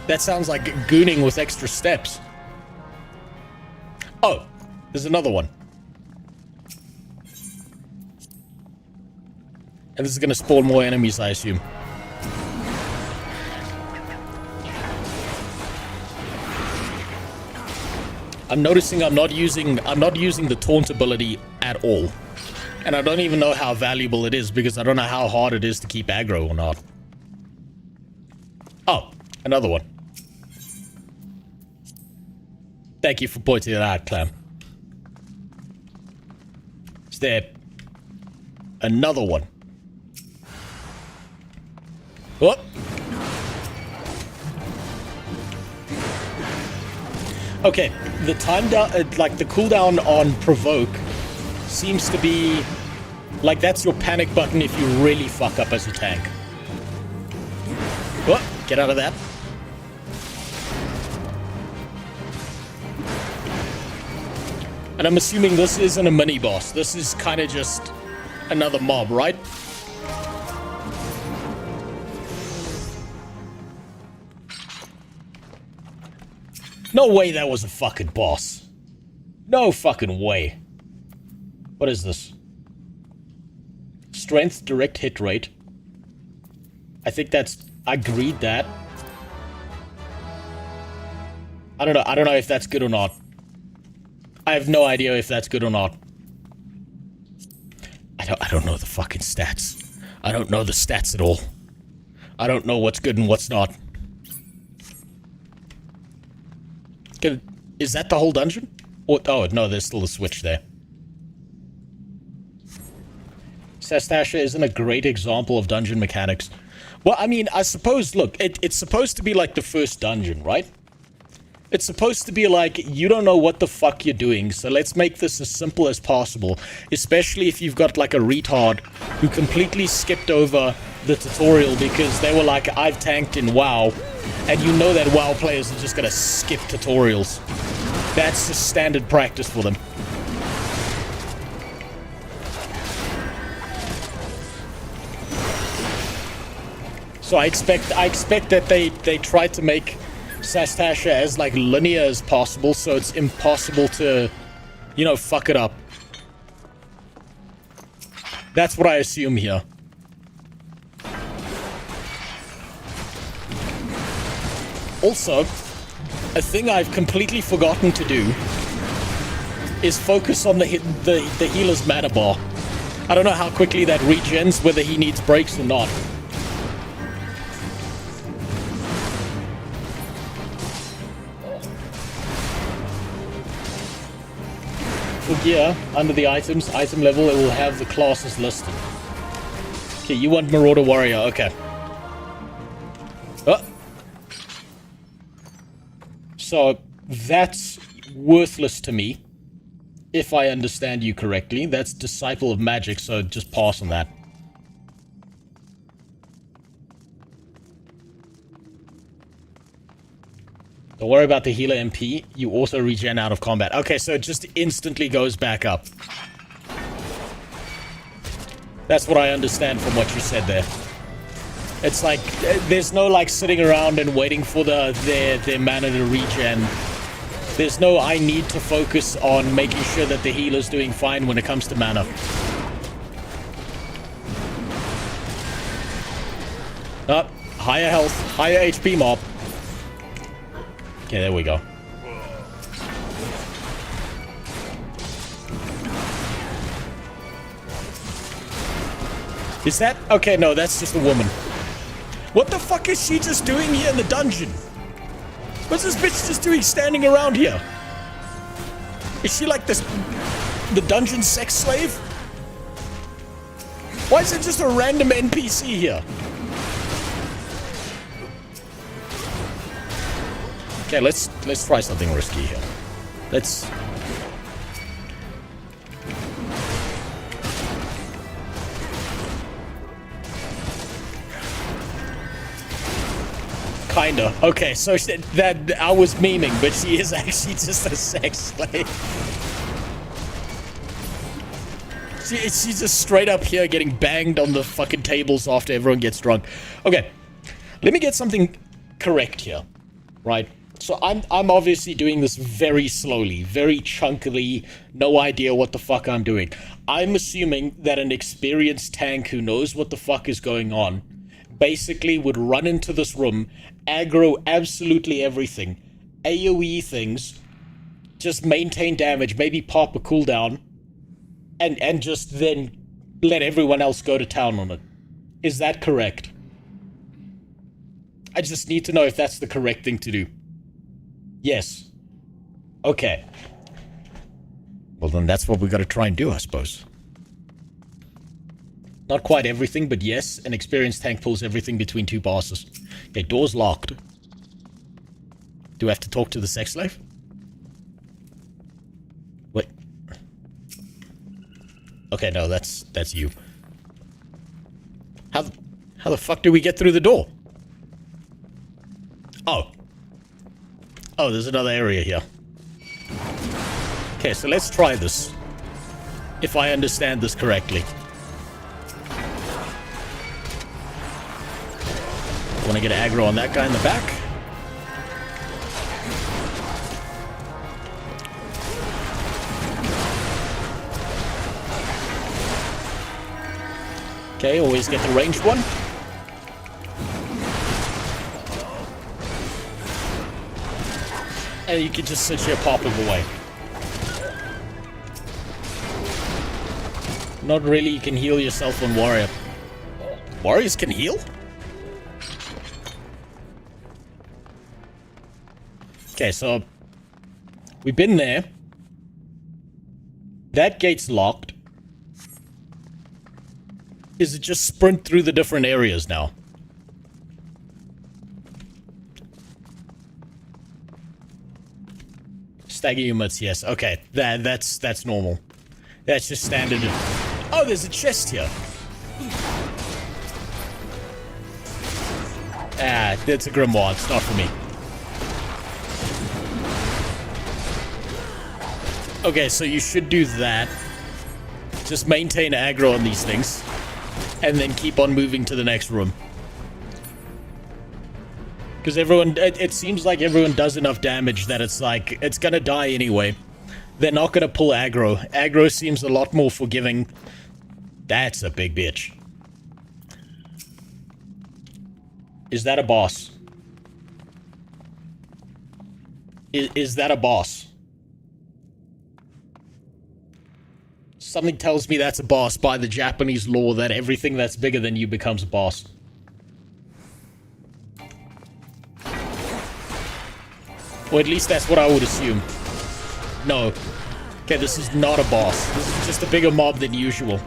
That sounds like gooning with extra steps. Oh, there's another one. And this is gonna spawn more enemies, I assume. I'm noticing I'm not using the taunt ability at all. And I don't even know how valuable it is because I don't know how hard it is to keep aggro or not. Oh, another one. Thank you for pointing it out, Clam. Is there another one? What? Okay, the time down, like the cooldown on provoke seems to be like that's your panic button if you really fuck up as a tank. What? Get out of that. And I'm assuming this isn't a mini boss. This is kind of just another mob, right? No way that was a fucking boss. No fucking way. What is this? Strength, direct hit rate. I think that's... I agreed that. I don't know if that's good or not. I have no idea if that's good or not. I don't know the fucking stats. I don't know the stats at all. I don't know what's good and what's not. Is that the whole dungeon? Oh, no, there's still a switch there. Sastasha isn't a great example of dungeon mechanics. Well, I mean, I suppose, look, it's supposed to be like the first dungeon, right? It's supposed to be like, you don't know what the fuck you're doing, so let's make this as simple as possible. Especially if you've got like a retard who completely skipped over the tutorial because they were like, I've tanked in WoW. And you know that WoW players are just gonna skip tutorials. That's just standard practice for them. So I expect that they try to make Sastasha as like linear as possible, so it's impossible to, you know, fuck it up. That's what I assume here. Also, a thing I've completely forgotten to do is focus on the healer's mana bar. I don't know how quickly that regens, whether he needs breaks or not. For gear, under the items, item level, it will have the classes listed. Okay, you want Marauder Warrior, okay. Oh. So, that's worthless to me, if I understand you correctly. That's Disciple of Magic, so just pass on that. Don't worry about the healer MP. You also regen out of combat. Okay, so it just instantly goes back up. That's what I understand from what you said there. It's like, there's no like sitting around and waiting for their mana to regen. There's no, I need to focus on making sure that the healer's doing fine when it comes to mana. Higher health, higher HP mob. Okay, there we go. Is that? Okay, no, that's just a woman. What the fuck is she just doing here in the dungeon? What's this bitch just doing standing around here? Is she like this, the dungeon sex slave? Why is it just a random NPC here? Okay, let's try something risky here. Let's... Kinda. Okay, so that I was memeing, but she is actually just a sex slave. She's just straight up here getting banged on the fucking tables after everyone gets drunk. Okay, let me get something correct here, right? So I'm obviously doing this very slowly, very chunkily, no idea what the fuck I'm doing. I'm assuming that an experienced tank who knows what the fuck is going on basically would run into this room, aggro absolutely everything, AoE things, just maintain damage, maybe pop a cooldown, and just then let everyone else go to town on it. Is that correct? I just need to know if that's the correct thing to do. Yes. Okay. Well, then that's what we gotta try and do, I suppose. Not quite everything, but yes, an experienced tank pulls everything between two bosses. Okay, door's locked. Do I have to talk to the sex slave? Wait. Okay, no, that's you. How the fuck do we get through the door? Oh. Oh, there's another area here. Okay, so let's try this. If I understand this correctly. Want to get aggro on that guy in the back. Okay, always get the ranged one. And you can just sit here popping away. Not really, you can heal yourself on warrior. Warriors can heal? Okay, so we've been there. That gate's locked. Is it just sprint through the different areas now? stagger units, yes. Okay, that's normal. That's just standard. Oh, there's a chest here. Ah, that's a grimoire. It's not for me. Okay, so you should do that. Just maintain aggro on these things. And then keep on moving to the next room. Because everyone, it seems like everyone does enough damage that it's like, it's gonna die anyway. They're not gonna pull aggro. Aggro seems a lot more forgiving. That's a big bitch. Is that a boss? Is that a boss? Something tells me that's a boss by the Japanese law that everything that's bigger than you becomes a boss. Or at least that's what I would assume. No. Okay, this is not a boss. This is just a bigger mob than usual.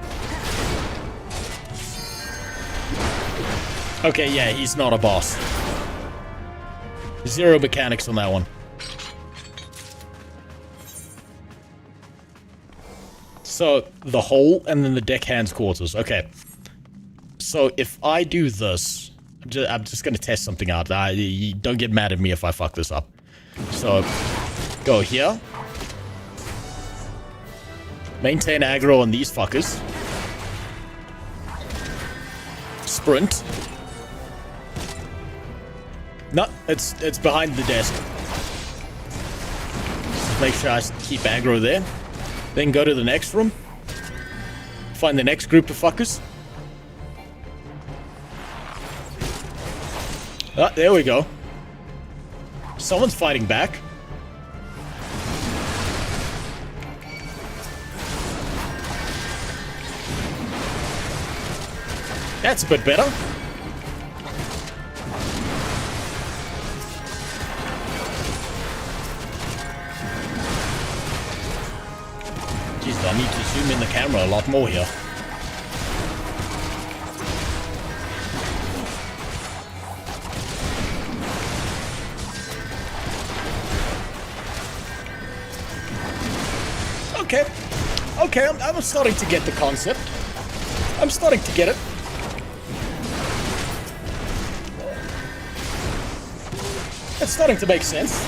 Okay, yeah, he's not a boss. Zero mechanics on that one. So, the hole and then the deckhand's quarters. Okay. So, if I do this... I'm just gonna test something out. Don't get mad at me if I fuck this up. So, go here. Maintain aggro on these fuckers. Sprint. No, it's behind the desk. Just make sure I keep aggro there. Then go to the next room. Find the next group of fuckers. Ah, there we go. Someone's fighting back. That's a bit better. Jeez, I need to zoom in the camera a lot more here. Okay. Okay, I'm starting to get the concept. I'm starting to get it. It's starting to make sense.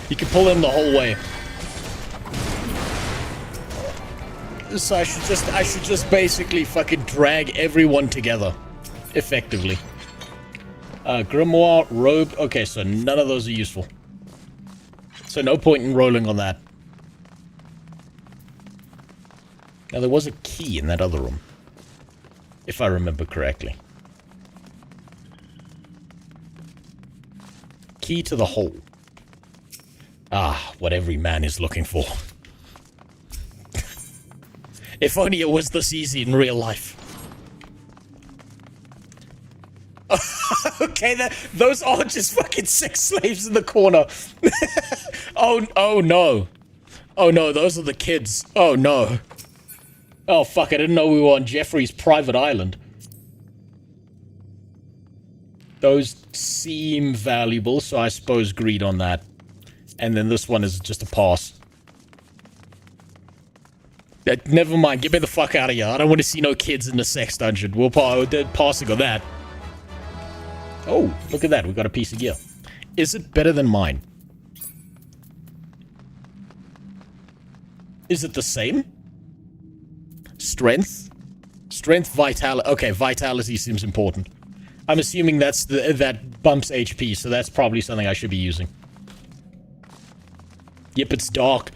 You can pull in the whole way. So I should just basically fucking drag everyone together. Effectively. Grimoire, robe. Okay, so none of those are useful. So no point in rolling on that. Now there was a key in that other room. If I remember correctly. Key to the hole. Ah, what every man is looking for. If only it was this easy in real life. Okay, those aren't just fucking 6 slaves in the corner. Oh no. Oh no, those are the kids. Oh no. Oh fuck, I didn't know we were on Jeffrey's private island. Those seem valuable, so I suppose greed on that. And then this one is just a pass. Never mind, get me the fuck out of here. I don't want to see no kids in the sex dungeon. We'll passing on that. Oh, look at that. We got a piece of gear. Is it better than mine? Is it the same? Strength? Strength, vitality. Okay, vitality seems important. I'm assuming that's that bumps HP, so that's probably something I should be using. Yep, it's dark.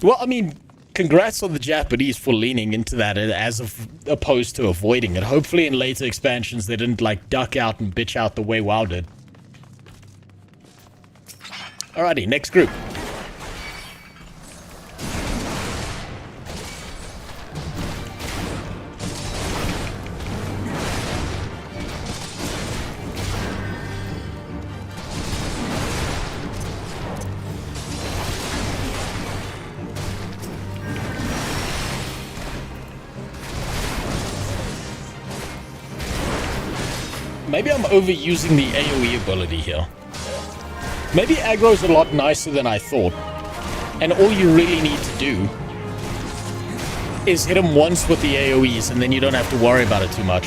Well, I mean, congrats on the Japanese for leaning into that as opposed to avoiding it. Hopefully in later expansions they didn't, like, duck out and bitch out the way WoW did. Alrighty, next group. Maybe I'm overusing the AoE ability here. Maybe aggro's a lot nicer than I thought. And all you really need to do is hit him once with the AoEs, and then you don't have to worry about it too much.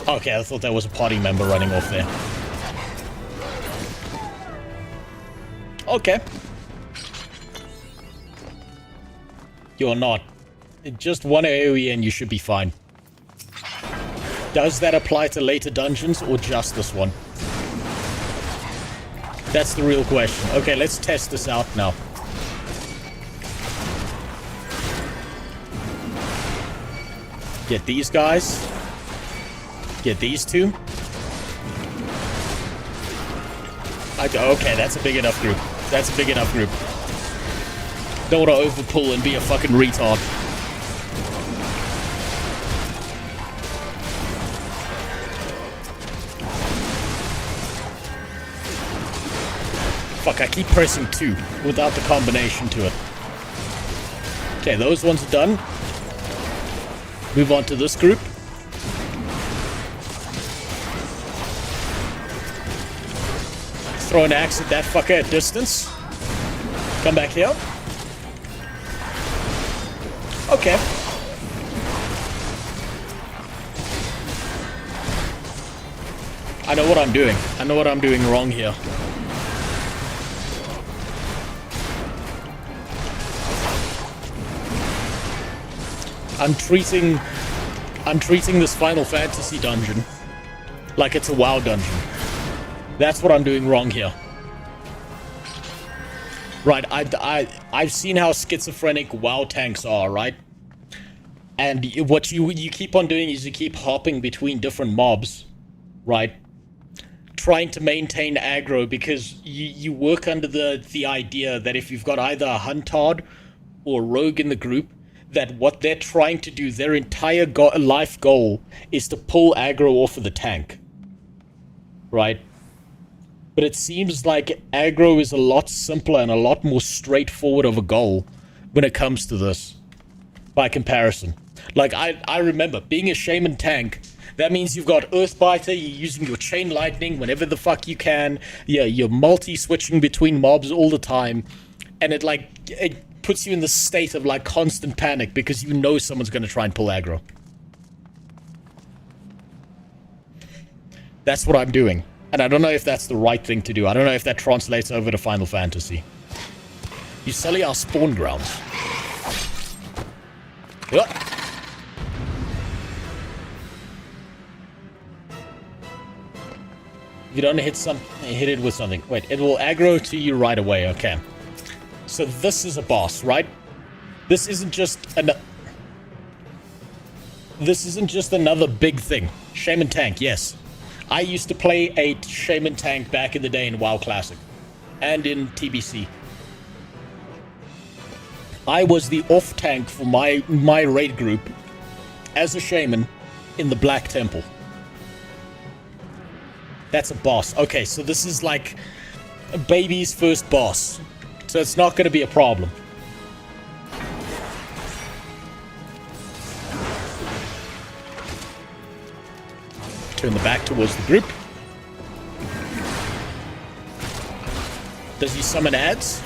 Okay, I thought that was a party member running off there. Okay. You're not. Just one AoE and you should be fine. Does that apply to later dungeons or just this one? That's the real question. Okay, let's test this out now. Get these guys. Get these two. Okay, that's a big enough group. That's a big enough group. Don't want to overpull and be a fucking retard. Fuck, I keep pressing 2 without the combination to it. Okay, those ones are done. Move on to this group. Throw an axe at that fucker at distance. Come back here. Okay. I know what I'm doing. I know what I'm doing wrong here. I'm treating this Final Fantasy dungeon like it's a WoW dungeon. That's what I'm doing wrong here. Right, I've seen how schizophrenic WoW tanks are, right? And what you keep on doing is you keep hopping between different mobs, right? Trying to maintain aggro because you work under the idea that if you've got either a Huntard or Rogue in the group, that what they're trying to do, their entire life goal, is to pull aggro off of the tank. Right? But it seems like aggro is a lot simpler and a lot more straightforward of a goal when it comes to this, by comparison. Like, I remember, being a Shaman tank, that means you've got Earthbiter, you're using your Chain Lightning whenever the fuck you can, yeah, you're multi-switching between mobs all the time, and it puts you in the state of, like, constant panic because you know someone's gonna try and pull aggro. That's what I'm doing. And I don't know if that's the right thing to do. I don't know if that translates over to Final Fantasy. Usually our spawn grounds. Yeah. If you don't hit it with something. Wait, it will aggro to you right away. Okay. So this is a boss, right? This isn't just another big thing. Shaman tank, yes. I used to play a Shaman tank back in the day in WoW Classic. And in TBC. I was the off tank for my raid group as a Shaman in the Black Temple. That's a boss. Okay, so this is like a baby's first boss. So it's not going to be a problem. Turn the back towards the group. Does he summon ads?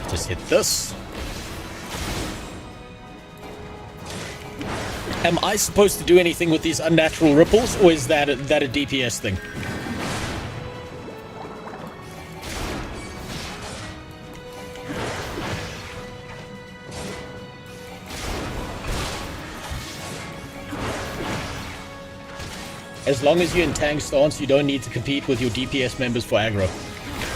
Just hit this. Am I supposed to do anything with these unnatural ripples, or is that a DPS thing? As long as you're in tank stance, you don't need to compete with your DPS members for aggro.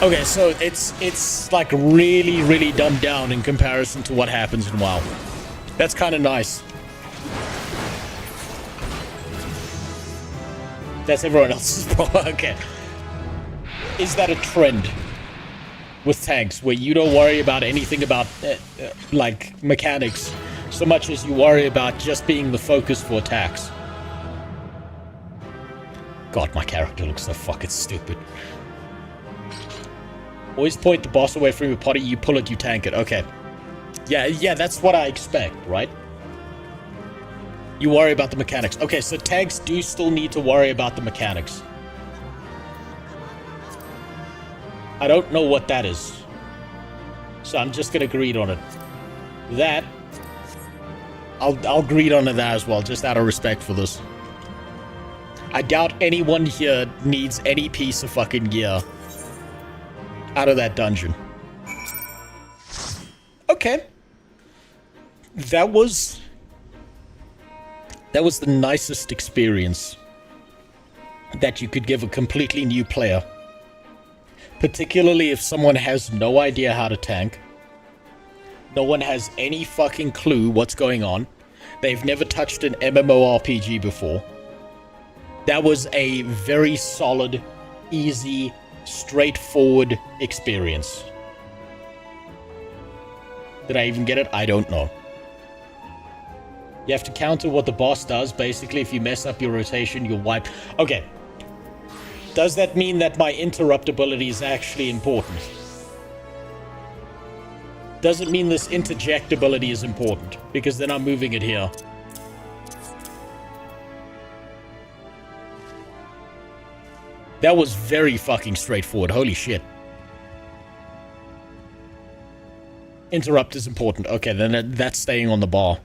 Okay, so it's like really, really dumbed down in comparison to what happens in WoW. That's kind of nice. That's everyone else's problem. Okay. Is that a trend with tanks where you don't worry about anything about like mechanics so much as you worry about just being the focus for attacks? God, my character looks so fucking stupid. Always point the boss away from your party. You pull it, you tank it. Okay. Yeah, that's what I expect, right? You worry about the mechanics. Okay, so tanks do still need to worry about the mechanics. I don't know what that is. So I'm just gonna greed on it. That... I'll greed on that as well, just out of respect for this. I doubt anyone here needs any piece of fucking gear out of that dungeon. Okay. That was the nicest experience that you could give a completely new player. Particularly if someone has no idea how to tank. No one has any fucking clue what's going on. They've never touched an MMORPG before. That was a very solid, easy, straightforward experience. Did I even get it? I don't know. You have to counter what the boss does. Basically, if you mess up your rotation, you'll wipe. Okay. Does that mean that my interruptibility is actually important? Does it mean this interjectability is important? Because then I'm moving it here. That was very fucking straightforward. Holy shit. Interrupt is important. Okay, then that's staying on the bar.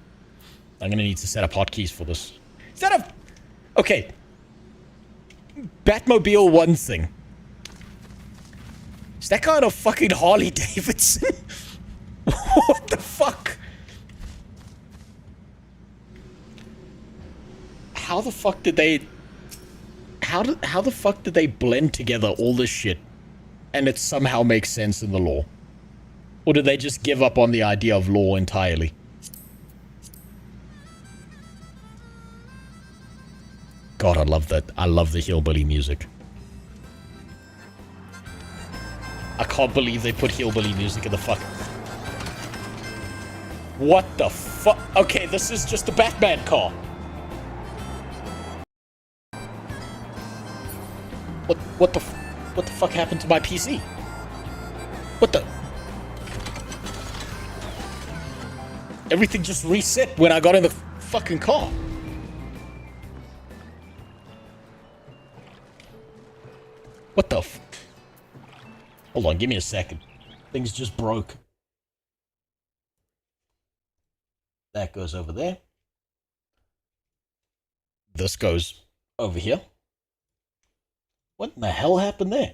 I'm gonna need to set up hotkeys for this. Is that a... Okay. Batmobile one thing. Is that kind of fucking Harley Davidson? What the fuck? How the fuck did they... How the fuck did they blend together all this shit and it somehow makes sense in the lore? Or did they just give up on the idea of lore entirely? God, I love that. I love the hillbilly music. I can't believe they put hillbilly music in the fuck. What the fuck? Okay, this is just a Batman car. What the fuck happened to my PC? What the? Everything just reset when I got in the fucking car. What the f... Hold on, give me a second. Things just broke. That goes over there. This goes over here. What in the hell happened there?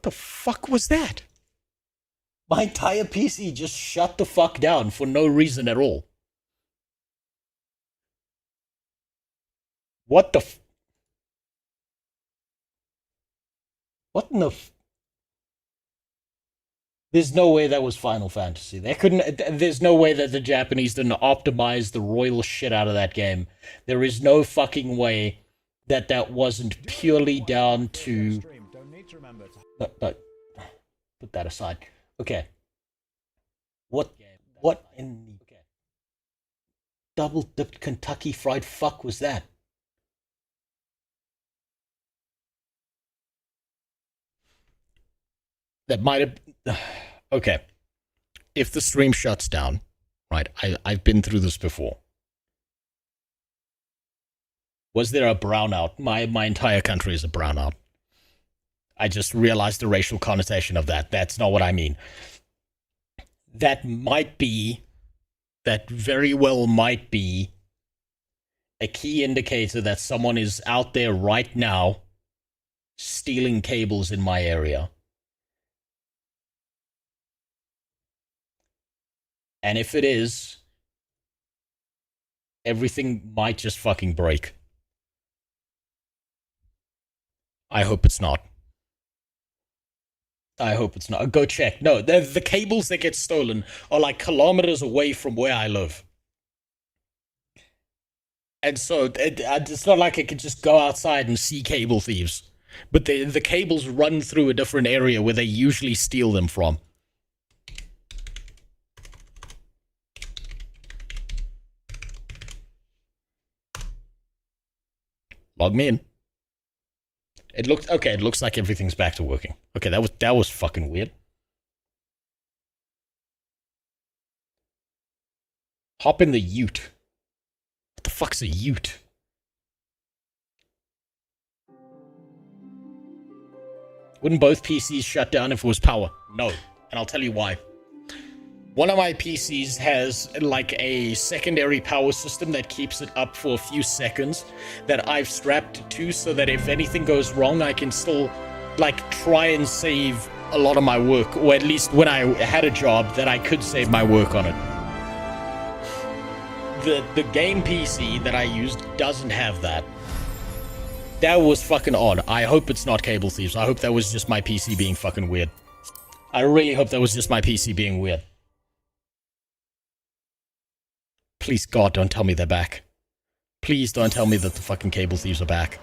What the fuck was that? My entire PC just shut the fuck down for no reason at all. What the What in the There's no way that was Final Fantasy. There's no way that the Japanese didn't optimize the royal shit out of that game. There is no fucking way that that wasn't purely down to... But put that aside. Okay. What in the double-dipped Kentucky Fried Fuck was that? That might have... Okay. If the stream shuts down, right, I've been through this before. Was there a brownout? My entire country is a brownout. I just realized the racial connotation of that. That's not what I mean. That very well might be a key indicator that someone is out there right now stealing cables in my area. And if it is, everything might just fucking break. I hope it's not. I hope it's not. Go check. No, the cables that get stolen are like kilometers away from where I live. And so it's not like I could just go outside and see cable thieves. But the cables run through a different area where they usually steal them from. Log me in. It looks like everything's back to working. Okay, that was fucking weird. Hop in the ute. What the fuck's a ute? Wouldn't both PCs shut down if it was power? No, and I'll tell you why. One of my PCs has like a secondary power system that keeps it up for a few seconds that I've strapped to so that if anything goes wrong, I can still like try and save a lot of my work, or at least when I had a job that I could save my work on it. The game PC that I used doesn't have that. That was fucking odd. I hope it's not cable thieves. I hope that was just my PC being fucking weird. I really hope that was just my PC being weird. Please, God, don't tell me they're back. Please don't tell me that the fucking cable thieves are back.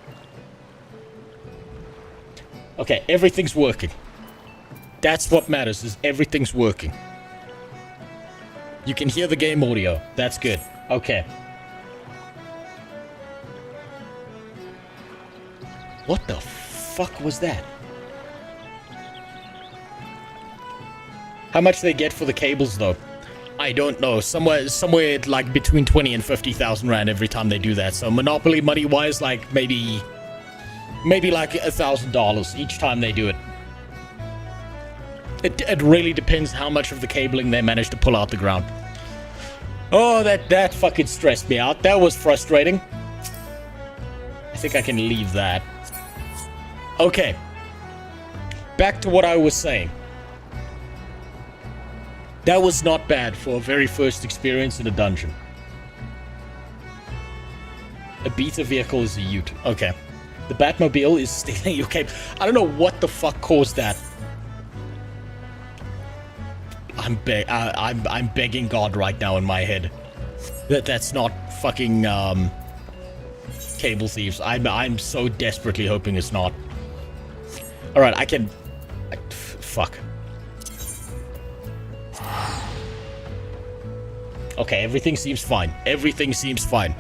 Okay, everything's working. That's what matters, is everything's working. You can hear the game audio. That's good. Okay. What the fuck was that? How much do they get for the cables, though? I don't know. Somewhere like between 20 and 50,000 rand every time they do that. So Monopoly money-wise, like maybe like $1,000 each time they do it. It really depends how much of the cabling they manage to pull out the ground. Oh, that fucking stressed me out. That was frustrating. I think I can leave that. Okay. Back to what I was saying. That was not bad for a very first experience in a dungeon. A beta vehicle is a ute. Okay. The Batmobile is stealing your cable. I don't know what the fuck caused that. I'm begging God right now in my head that that's not fucking cable thieves. I'm so desperately hoping it's not. All right, fuck. Okay, everything seems fine. Everything seems fine.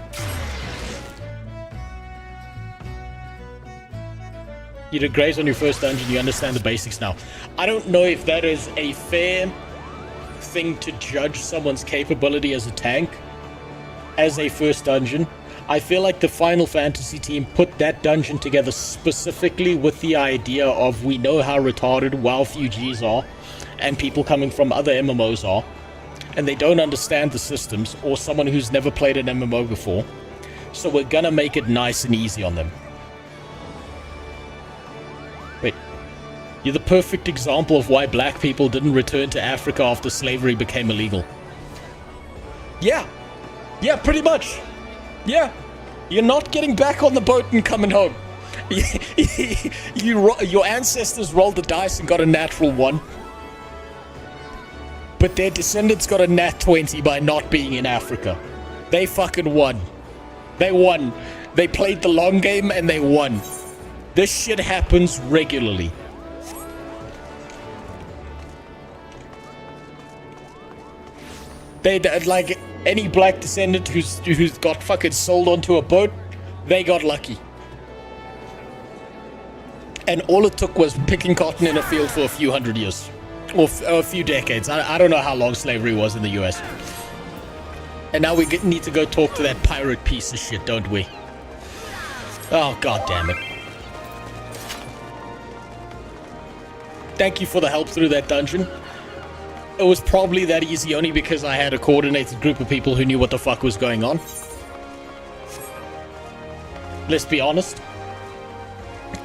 You did great on your first dungeon. You understand the basics now. I don't know if that is a fair thing to judge someone's capability as a tank as a first dungeon. I feel like the Final Fantasy team put that dungeon together specifically with the idea of we know how retarded WoW Fugees are and people coming from other MMOs are, and they don't understand the systems, or someone who's never played an MMO before. So we're gonna make it nice and easy on them. Wait. You're the perfect example of why black people didn't return to Africa after slavery became illegal. Yeah. Yeah, pretty much. Yeah. You're not getting back on the boat and coming home. Your ancestors rolled the dice and got a natural 1. But their descendants got a nat 20 by not being in Africa. They fucking won. They won. They played the long game and they won. This shit happens regularly. They like any black descendant who's got fucking sold onto a boat, they got lucky. And all it took was picking cotton in a field for a few hundred years. Or a few decades. I don't know how long slavery was in the US. And now we need to go talk to that pirate piece of shit, don't we? Oh, god damn it. Thank you for the help through that dungeon. It was probably that easy only because I had a coordinated group of people who knew what the fuck was going on. Let's be honest.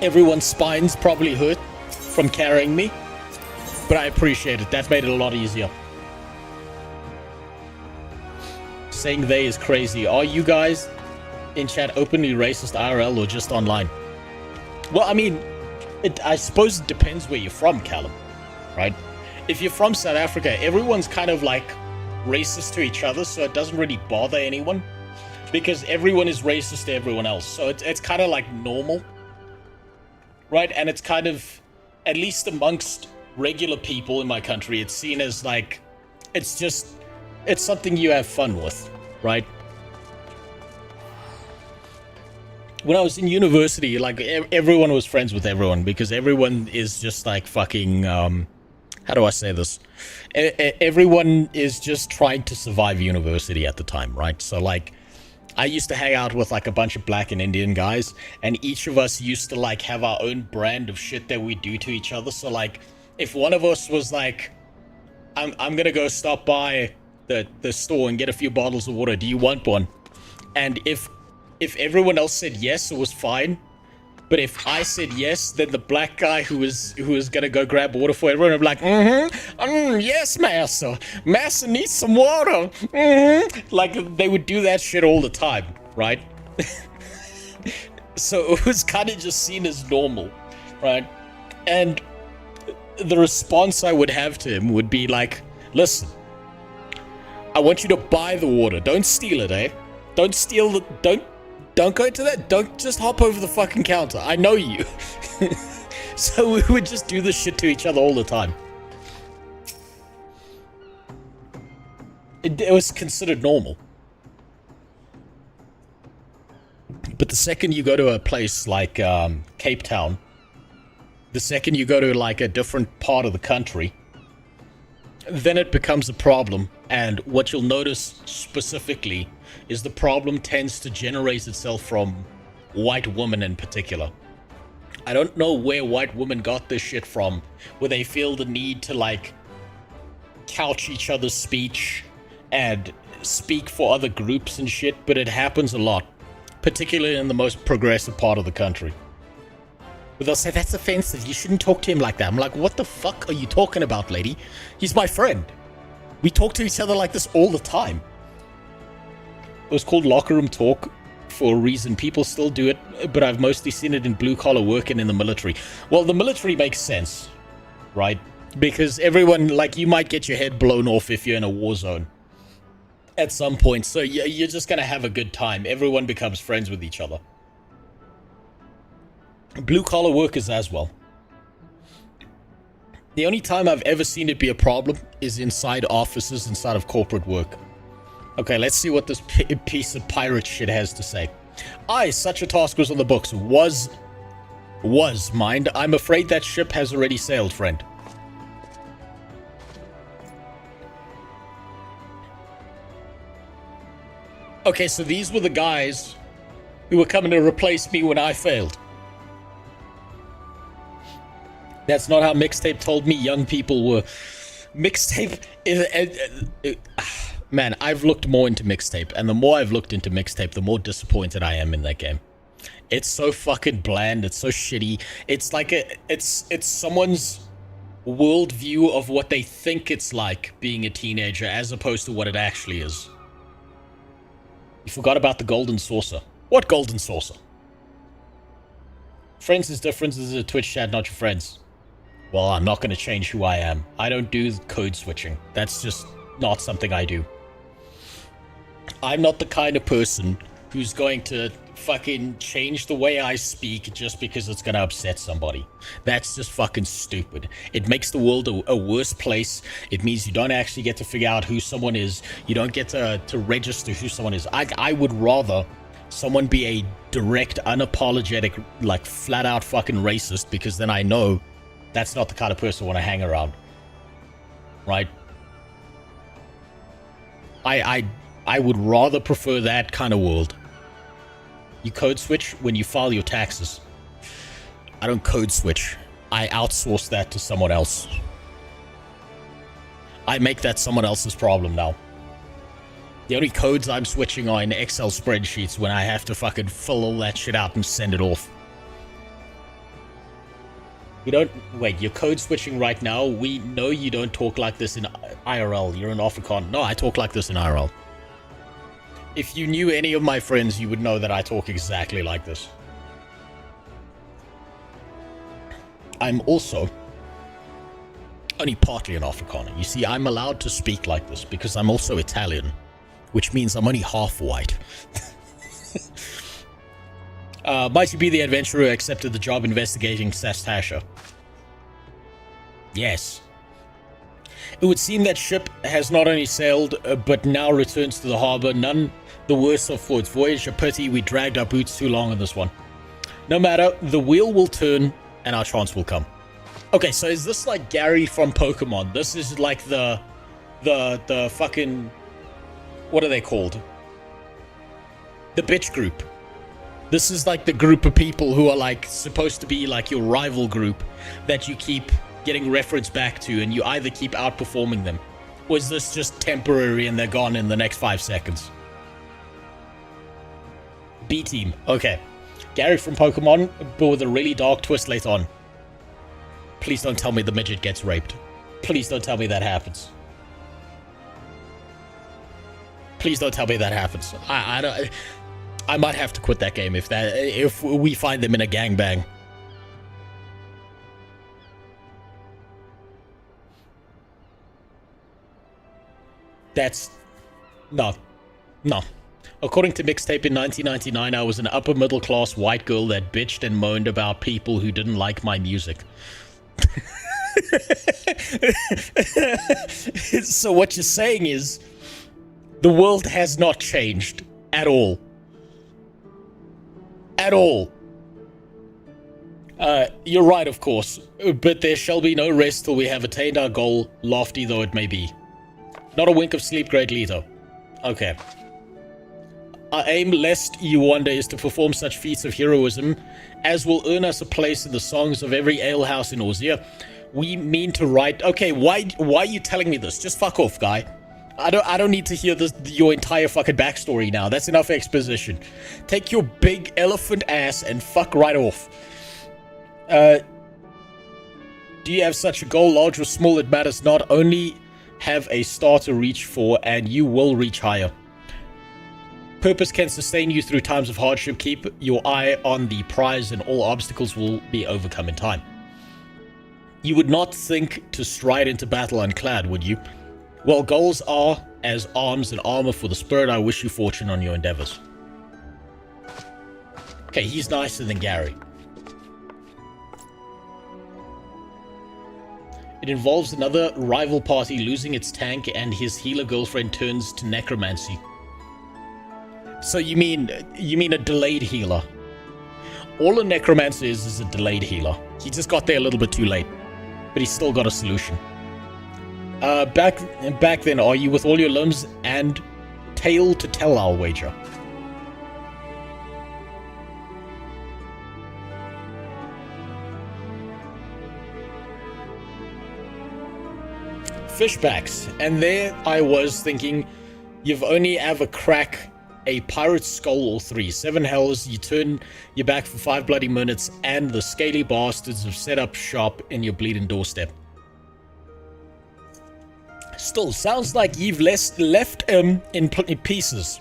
Everyone's spines probably hurt from carrying me. But I appreciate it. That made it a lot easier. Saying they is crazy. Are you guys in chat openly racist IRL or just online? Well, I mean, I suppose it depends where you're from, Callum. Right? If you're from South Africa, everyone's kind of like racist to each other, so it doesn't really bother anyone. Because everyone is racist to everyone else. So it's kind of like normal. Right? And it's kind of, at least amongst regular people in my country, it's seen as like, it's something you have fun with, right? When I was in university, like everyone was friends with everyone because everyone is just like fucking, how do I say this? Everyone is just trying to survive university at the time, right? So like, I used to hang out with like a bunch of black and Indian guys, and each of us used to like have our own brand of shit that we do to each other. So like, if one of us was like, I'm gonna go stop by the store and get a few bottles of water, do you want one? And if everyone else said yes, it was fine. But if I said yes, then the black guy who was gonna go grab water for everyone would be like, yes, massa. Massa needs some water. Like, they would do that shit all the time, right? So it was kind of just seen as normal, right? And the response I would have to him would be like, listen, I want you to buy the water. Don't steal it, eh? Don't steal the... Don't go into that. Don't just hop over the fucking counter. I know you. So we would just do this shit to each other all the time. It was considered normal. But the second you go to a place like Cape Town, the second you go to like a different part of the country, then it becomes a problem. And what you'll notice specifically is the problem tends to generate itself from white women in particular. I don't know where white women got this shit from, where they feel the need to like couch each other's speech and speak for other groups and shit, but it happens a lot, particularly in the most progressive part of the country. But they'll say, that's offensive, you shouldn't talk to him like that. I'm like, what the fuck are you talking about, lady? He's my friend. We talk to each other like this all the time. It was called locker room talk for a reason. People still do it, but I've mostly seen it in blue-collar work and in the military. Well, the military makes sense, right? Because everyone, like, you might get your head blown off if you're in a war zone at some point. So you're just going to have a good time. Everyone becomes friends with each other. Blue-collar workers as well. The only time I've ever seen it be a problem is inside offices, inside of corporate work. Okay, let's see what this piece of pirate shit has to say. Aye, such a task was on the books. Was, mind. I'm afraid that ship has already sailed, friend. Okay, so these were the guys who were coming to replace me when I failed. That's not how Mixtape told me young people were. Mixtape is... man, I've looked more into Mixtape, and the more I've looked into Mixtape, the more disappointed I am in that game. It's so fucking bland. It's so shitty. It's like it's someone's worldview of what they think it's like being a teenager as opposed to what it actually is. You forgot about the golden saucer. What golden saucer? Friends is different. This is a Twitch chat, not your friends. Well, I'm not going to change who I am. I don't do code switching. That's just not something I do. I'm not the kind of person who's going to fucking change the way I speak just because it's going to upset somebody. That's just fucking stupid. It makes the world a worse place. It means you don't actually get to figure out who someone is. You don't get to register who someone is. I would rather someone be a direct, unapologetic, like flat out fucking racist, because then I know that's not the kind of person I want to hang around. Right? I would rather prefer that kind of world. You code switch when you file your taxes. I don't code switch. I outsource that to someone else. I make that someone else's problem now. The only codes I'm switching are in Excel spreadsheets when I have to fucking fill all that shit out and send it off. You don't... Wait, you're code switching right now? We know you don't talk like this in IRL. You're an Fckn. No, I talk like this in IRL. If you knew any of my friends, you would know that I talk exactly like this. I'm also only partly an Afrikaner. You see, I'm allowed to speak like this because I'm also Italian, which means I'm only half white. Mighty be the adventurer accepted the job investigating Sastasha. Yes. It would seem that ship has not only sailed, but now returns to the harbor. None the worse off for its voyage. A pity we dragged our boots too long on this one. No matter, the wheel will turn and our chance will come. Okay, so is this like Gary from Pokemon? This is like the fucking... What are they called? The bitch group. This is like the group of people who are like supposed to be like your rival group that you keep getting reference back to, and you either keep outperforming them, or is this just temporary and they're gone in the next 5 seconds? B team. Okay. Gary from Pokemon, but with a really dark twist later on. Please don't tell me the midget gets raped. Please don't tell me that happens. Please don't tell me that happens. I might have to quit that game if we find them in a gangbang. That's... No. According to Mixtape in 1999, I was an upper middle class white girl that bitched and moaned about people who didn't like my music. So what you're saying is, the world has not changed at all. At all. You're right, of course, but there shall be no rest till we have attained our goal, lofty though it may be. Not a wink of sleep, Great Leto. Okay. Our aim, lest you wonder, is to perform such feats of heroism as will earn us a place in the songs of every alehouse in Ozia. We mean to write... Okay, why are you telling me this? Just fuck off, guy. I don't need to hear your entire fucking backstory now. That's enough exposition. Take your big elephant ass and fuck right off. Do you have such a goal, large or small? It matters not. Only have a star to reach for, and you will reach higher. Purpose can sustain you through times of hardship. Keep your eye on the prize, and all obstacles will be overcome in time. You would not think to stride into battle unclad, would you? Well, goals are as arms and armor for the spirit. I wish you fortune on your endeavors. Okay, he's nicer than Gary. It involves another rival party losing its tank, and his healer girlfriend turns to necromancy. So you mean a delayed healer? All a necromancer is a delayed healer. He just got there a little bit too late, but he's still got a solution. Back then, are you with all your limbs and tail to tell, I'll wager? Fishbacks, and there I was thinking, you've only have a crack a pirate skull or 3. 7 hells, you turn your back for 5 bloody minutes, and the scaly bastards have set up shop in your bleeding doorstep. Still, sounds like you've left in pieces.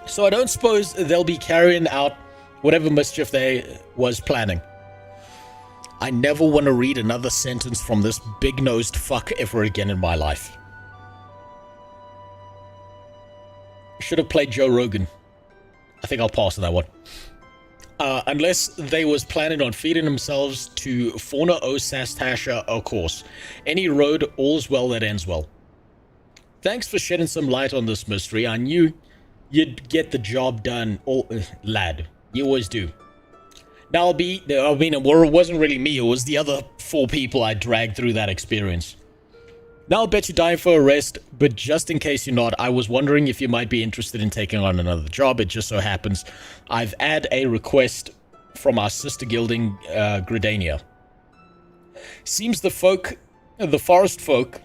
So I don't suppose they'll be carrying out whatever mischief they was planning. I never want to read another sentence from this big-nosed fuck ever again in my life. Should have played Joe Rogan. I think I'll pass on that one. Unless they was planning on feeding themselves to Fauna O Sastasha, of course. Any road, all's well that ends well. Thanks for shedding some light on this mystery. I knew you'd get the job done, lad. You always do. Now it wasn't really me, it was the other 4 people I dragged through that experience. Now I'll bet you're dying for a rest, but just in case you're not, I was wondering if you might be interested in taking on another job. It just so happens I've had a request from our sister guilding, Gridania. Seems the forest folk,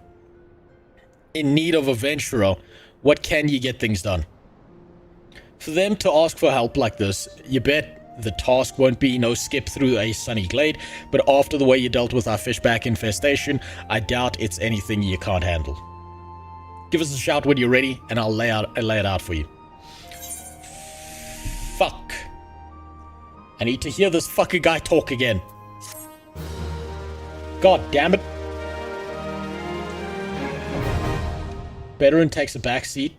in need of a venturer. What can you get things done? For them to ask for help like this, you bet the task won't be no skip through a sunny glade, but after the way you dealt with our fishback infestation, I doubt it's anything you can't handle. Give us a shout when you're ready, and I'll lay it out for you. Fuck. I need to hear this fucking guy talk again. God damn it. Veteran takes a back seat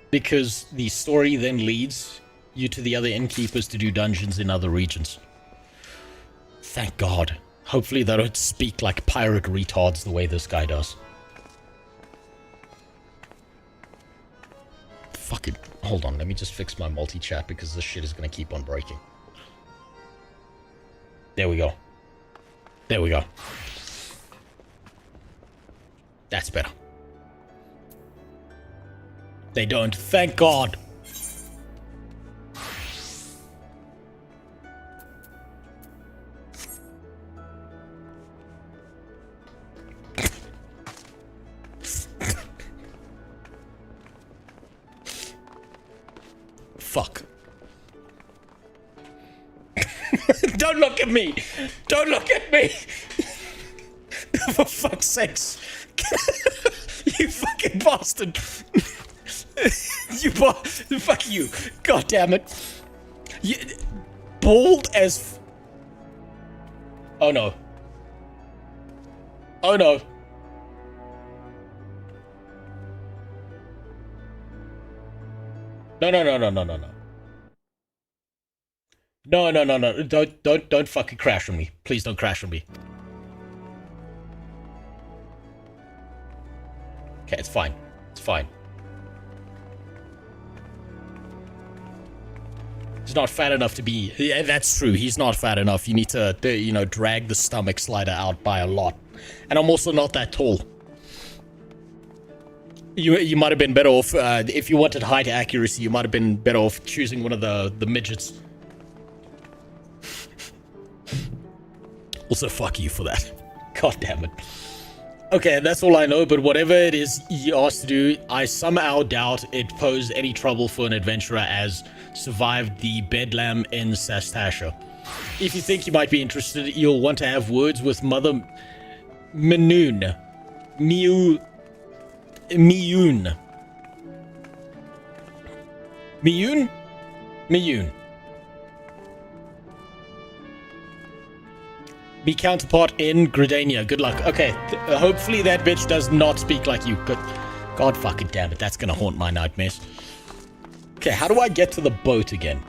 because the story then leads you to the other innkeepers to do dungeons in other regions. Thank God. Hopefully they don't speak like pirate retards the way this guy does. Fucking hold on, let me just fix my multi-chat because this shit is gonna keep on breaking. There we go. There we go. That's better. They don't. Thank God. Fuck. Don't look at me! Don't look at me! For fuck's sakes. You fucking bastard. Fuck you. God damn it. You, bald as... Oh no. Oh no. No. No. Don't fucking crash on me. Please don't crash on me. Okay, it's fine. It's fine. He's not fat enough to be... Yeah, that's true. He's not fat enough. You need to, you know, drag the stomach slider out by a lot. And I'm also not that tall. You might have been better off, if you wanted height accuracy, you might have been better off choosing one of the midgets. Also, fuck you for that. God damn it. Okay, that's all I know, but whatever it is you asked to do, I somehow doubt it posed any trouble for an adventurer as survived the bedlam in Sastasha. If you think you might be interested, you'll want to have words with Mother Minoon. Miyun. Be counterpart in Gridania. Good luck. Okay, hopefully that bitch does not speak like you. Good. God fucking damn it, that's gonna haunt my nightmares. Okay, how do I get to the boat again?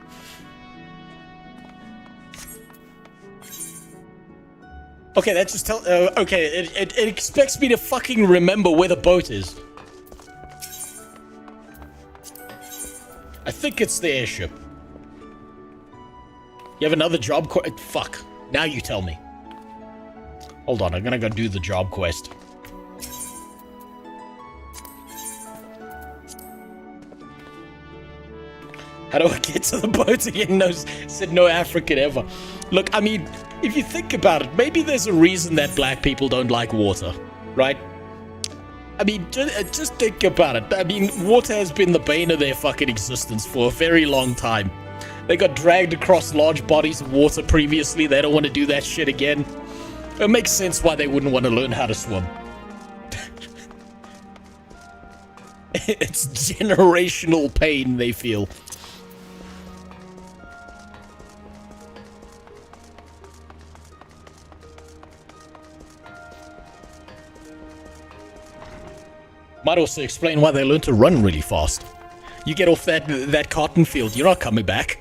Okay, that just tell... okay, it expects me to fucking remember where the boat is. I think it's the airship. You have another job fuck. Now you tell me. Hold on, I'm gonna go do the job quest. How do I get to the boat again? No, said no African ever. Look, I mean, if you think about it, maybe there's a reason that black people don't like water, right? I mean, just think about it. I mean, water has been the bane of their fucking existence for a very long time. They got dragged across large bodies of water previously. They don't want to do that shit again. It makes sense why they wouldn't want to learn how to swim. It's generational pain they feel. Might also explain why they learn to run really fast. You get off that cotton field, you're not coming back.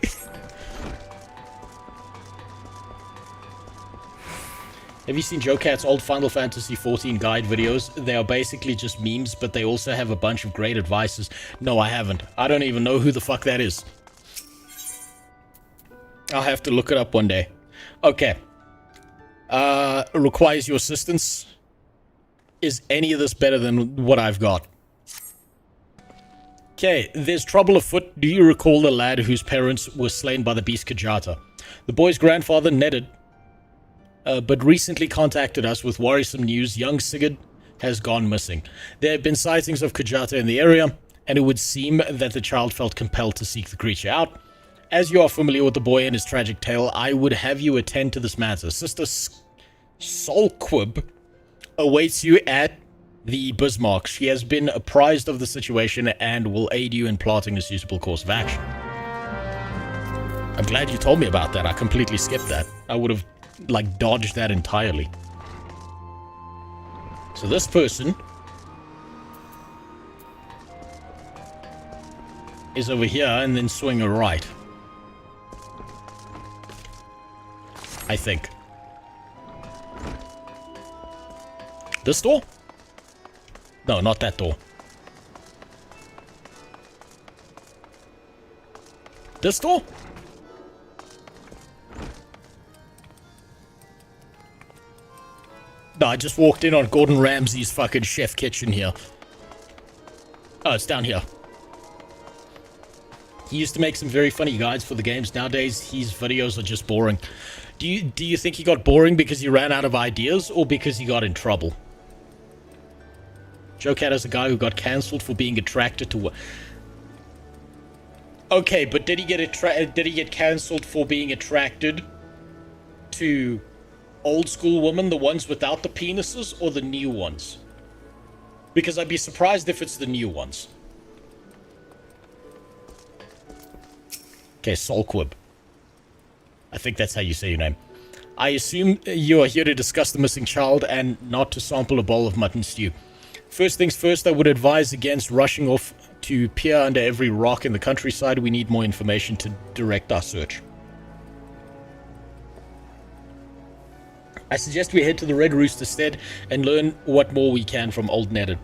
Have you seen Joe Cat's old Final Fantasy XIV guide videos? They are basically just memes, but they also have a bunch of great advices. No, I haven't. I don't even know who the fuck that is. I'll have to look it up one day. Okay. Requires your assistance. Is any of this better than what I've got? Okay, there's trouble afoot. Do you recall the lad whose parents were slain by the beast Kajata? The boy's grandfather, Nedid, but recently contacted us with worrisome news. Young Sigurd has gone missing. There have been sightings of Kajata in the area, and it would seem that the child felt compelled to seek the creature out. As you are familiar with the boy and his tragic tale, I would have you attend to this matter. Sister Solquib awaits you at the Bismarck. She has been apprised of the situation and will aid you in plotting a suitable course of action. I'm glad you told me about that. I completely skipped that. I would have, like, dodged that entirely. So this person is over here and then swing a right. I think. This door? No, not that door. This door? No, I just walked in on Gordon Ramsay's fucking chef kitchen here. Oh, it's down here. He used to make some very funny guides for the games. Nowadays, his videos are just boring. Do you think he got boring because he ran out of ideas or because he got in trouble? Joe Cat is a guy who got cancelled for being attracted to... Okay, but did he get cancelled for being attracted to old school women, the ones without the penises, or the new ones? Because I'd be surprised if it's the new ones. Okay, Solquib. I think that's how you say your name. I assume you are here to discuss the missing child and not to sample a bowl of mutton stew. First things first, I would advise against rushing off to peer under every rock in the countryside. We need more information to direct our search. I suggest we head to the Red Rooster Stead and learn what more we can from Old Nedid.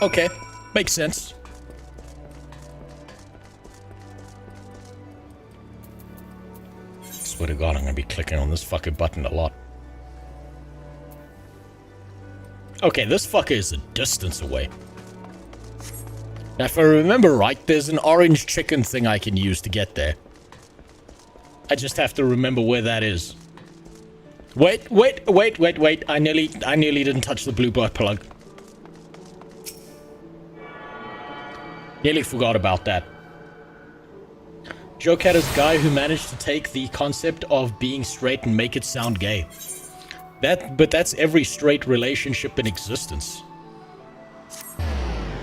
Okay, makes sense. Swear to God, I'm gonna be clicking on this fucking button a lot. Okay, this fucker is a distance away. Now, if I remember right, there's an orange chicken thing I can use to get there. I just have to remember where that is. Wait. I nearly didn't touch the blue butt plug. Nearly forgot about that. Joe Cat is a guy who managed to take the concept of being straight and make it sound gay. But that's every straight relationship in existence.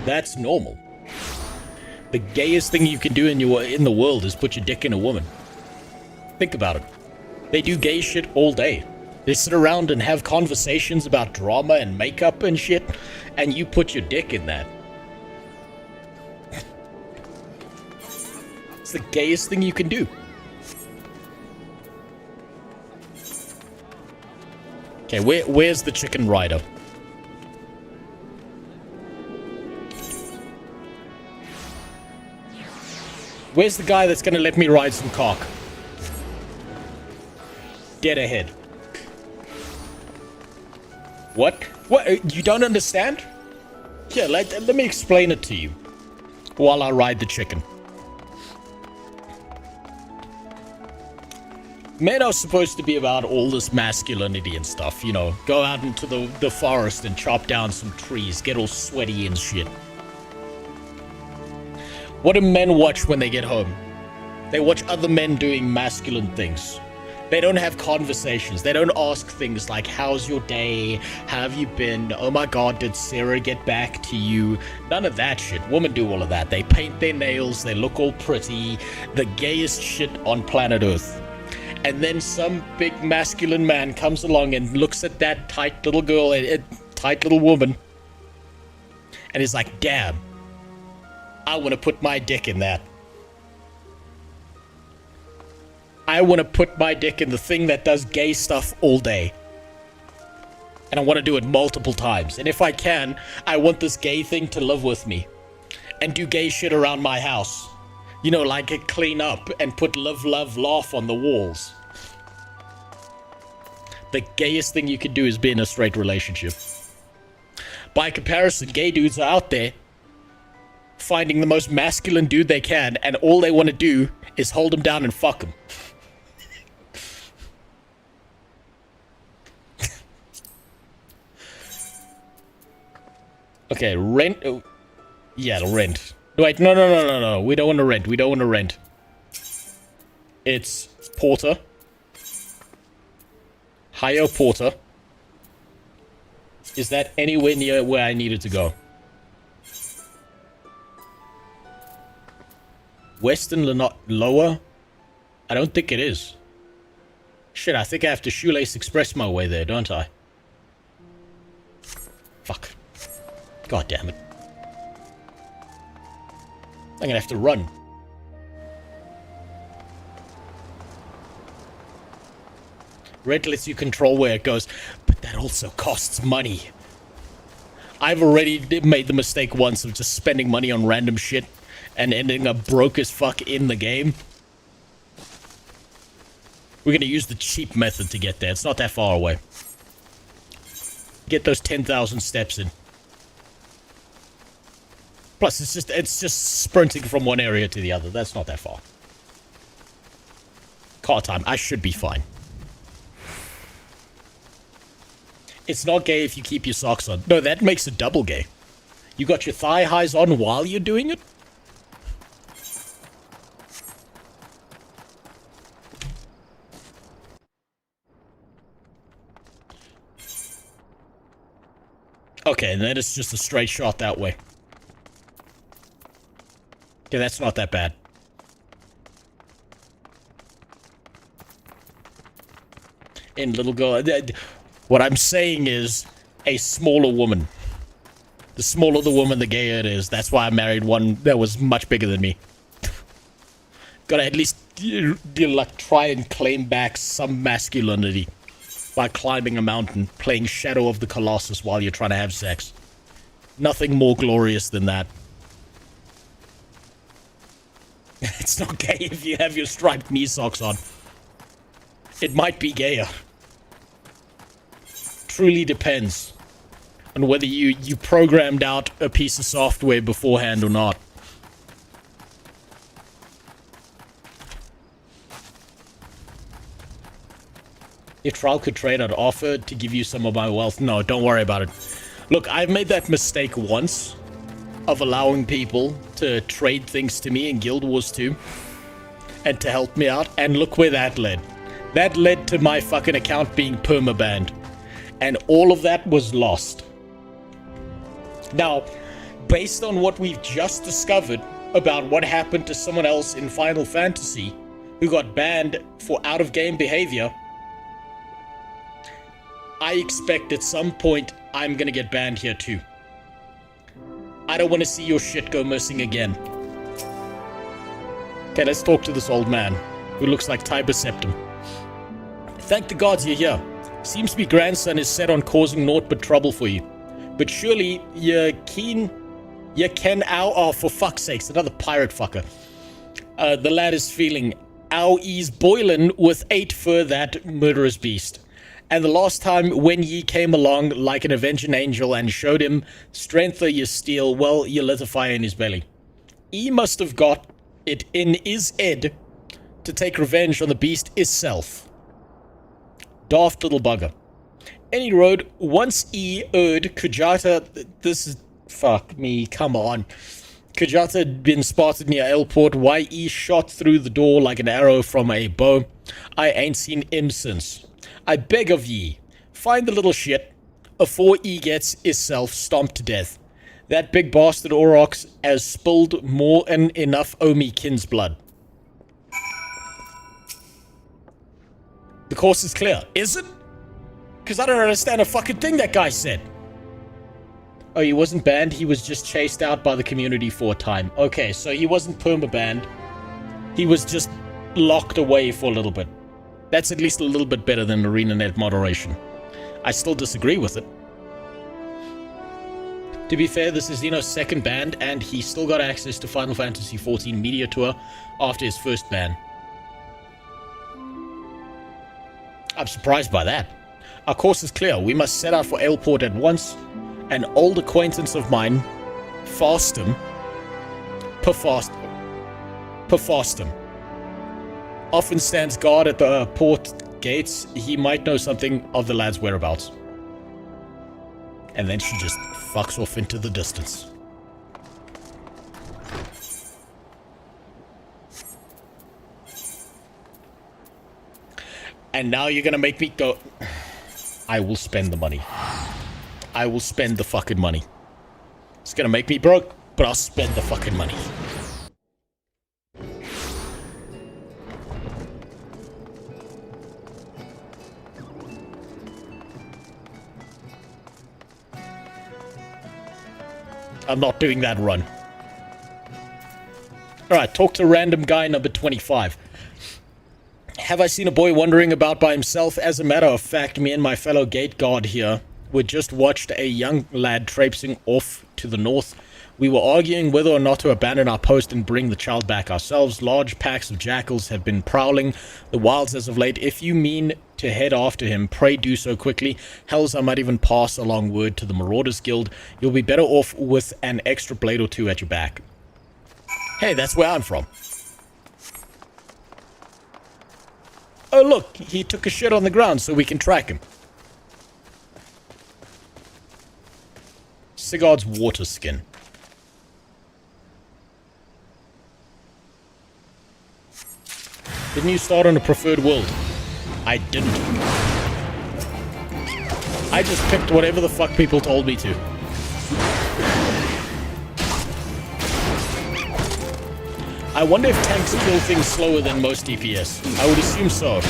That's normal. The gayest thing you can do in the world is put your dick in a woman. Think about it. They do gay shit all day. They sit around and have conversations about drama and makeup and shit, and you put your dick in that. It's the gayest thing you can do. Okay, where's the chicken rider? Where's the guy that's gonna let me ride some cock? Dead ahead. What? What? You don't understand? Here, let me explain it to you while I ride the chicken. Men are supposed to be about all this masculinity and stuff, you know. Go out into the forest and chop down some trees, get all sweaty and shit. What do men watch when they get home? They watch other men doing masculine things. They don't have conversations. They don't ask things like, how's your day? How have you been? Oh my god, did Sarah get back to you? None of that shit. Women do all of that. They paint their nails. They look all pretty. The gayest shit on planet Earth. And then some big masculine man comes along and looks at that tight little girl, tight little woman, and is like, damn, I want to put my dick in that. I want to put my dick in the thing that does gay stuff all day. And I want to do it multiple times. And if I can, I want this gay thing to live with me. And do gay shit around my house. You know, like clean up and put live, love, laugh on the walls. The gayest thing you can do is be in a straight relationship. By comparison, gay dudes are out there finding the most masculine dude they can, and all they want to do is hold him down and fuck him. Okay, rent. Oh, yeah, rent. Wait, no. We don't want to rent. We don't want to rent. It's porter. Hire porter. Is that anywhere near where I needed to go? Western Lower? I don't think it is. Shit, I think I have to shoelace express my way there, don't I? Fuck. God damn it. I'm gonna have to run. Rent lets you control where it goes, but that also costs money. I've already made the mistake once of just spending money on random shit and ending up broke as fuck in the game. We're gonna use the cheap method to get there. It's not that far away. Get those 10,000 steps in. Plus, it's just sprinting from one area to the other. That's not that far. Car time. I should be fine. It's not gay if you keep your socks on. No, that makes it double gay. You got your thigh highs on while you're doing it? Okay, and then it's just a straight shot that way. Okay, that's not that bad. In little girl... What I'm saying is a smaller woman. The smaller the woman, the gayer it is. That's why I married one that was much bigger than me. Gotta at least like try and claim back some masculinity by climbing a mountain, playing Shadow of the Colossus while you're trying to have sex. Nothing more glorious than that. It's not gay if you have your striped knee socks on. It might be gayer. Truly depends on whether you programmed out a piece of software beforehand or not. If Trial could trade, I'd offer to give you some of my wealth. No, don't worry about it. Look, I've made that mistake once of allowing people to trade things to me in Guild Wars 2 and to help me out, and look where that led. That led to my fucking account being permabanned. And all of that was lost. Now, based on what we've just discovered about what happened to someone else in Final Fantasy who got banned for out-of-game behavior, I expect at some point I'm gonna get banned here too. I don't want to see your shit go missing again. Okay, let's talk to this old man who looks like Tiber Septim. Thank the gods you're here. Seems to be grandson is set on causing naught but trouble for you. But surely you're keen... You can ow... Oh, for fuck's sakes, another pirate fucker. The lad is feeling ow ease boiling with 8 for that murderous beast. And the last time when ye came along like an avenging angel and showed him strength of your steel, well, you lit a fire in his belly. He must have got it in his head to take revenge on the beast itself. Daft little bugger. Any road, once E-erd Kujata, this is, fuck me, come on. Kujata had been spotted near airport, YE shot through the door like an arrow from a bow. I ain't seen him since. I beg of ye, find the little shit, afore he gets hisself stomped to death. That big bastard Aurochs has spilled more than enough o' me kin's blood. The course is clear. Is it? Because I don't understand a fucking thing that guy said. Oh, he wasn't banned. He was just chased out by the community for a time. Okay, so he wasn't perma-banned. He was just locked away for a little bit. That's at least a little bit better than ArenaNet moderation. I still disagree with it. To be fair, this is Xeno's second ban, and he still got access to Final Fantasy XIV Media Tour after his first ban. I'm surprised by that. Our course is clear. We must set out for Ailport at once. An old acquaintance of mine, Fastum, often stands guard at the port gates. He might know something of the lad's whereabouts. And then she just fucks off into the distance. And now you're gonna make me go... I will spend the money. I will spend the fucking money. It's gonna make me broke, but I'll spend the fucking money. I'm not doing that run. Alright, talk to random guy number 25. Have I seen a boy wandering about by himself? As a matter of fact, me and my fellow gate guard here we just watched a young lad traipsing off to the north. We were arguing whether or not to abandon our post and bring the child back ourselves. Large packs of jackals have been prowling the wilds as of late. If you mean to head after him, pray do so quickly. Hells, I might even pass along word to the Marauders Guild. You'll be better off with an extra blade or two at your back. Hey, that's where I'm from. Oh look, he took a shit on the ground so we can track him. Sigurd's water skin. Didn't you start on a preferred world? I didn't. I just picked whatever the fuck people told me to. I wonder if tanks kill things slower than most DPS. I would assume so.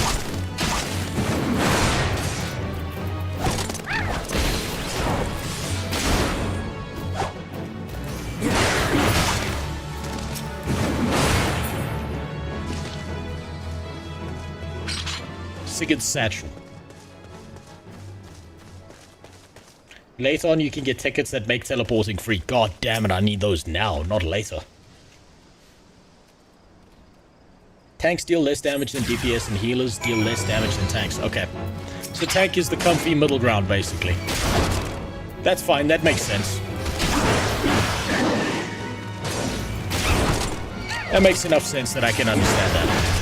Sigurd's satchel. Later on, you can get tickets that make teleporting free. God damn it, I need those now, not later. Tanks deal less damage than DPS, and healers deal less damage than tanks. Okay. So tank is the comfy middle ground, basically. That's fine, that makes sense. That makes enough sense that I can understand that.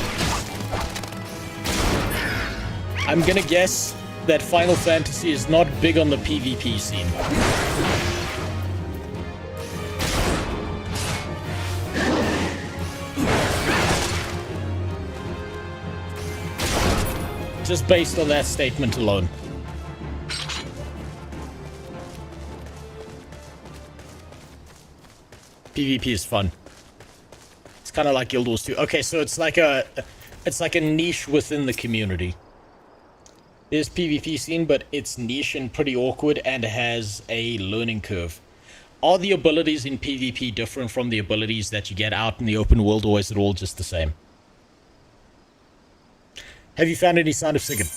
I'm gonna guess that Final Fantasy is not big on the PvP scene. Just based on that statement alone. PvP is fun. It's kind of like Guild Wars 2. Okay, so it's like a niche within the community. There's PvP scene, but it's niche and pretty awkward and has a learning curve. Are the abilities in PvP different from the abilities that you get out in the open world, or is it all just the same? Have you found any sign of Sigurd?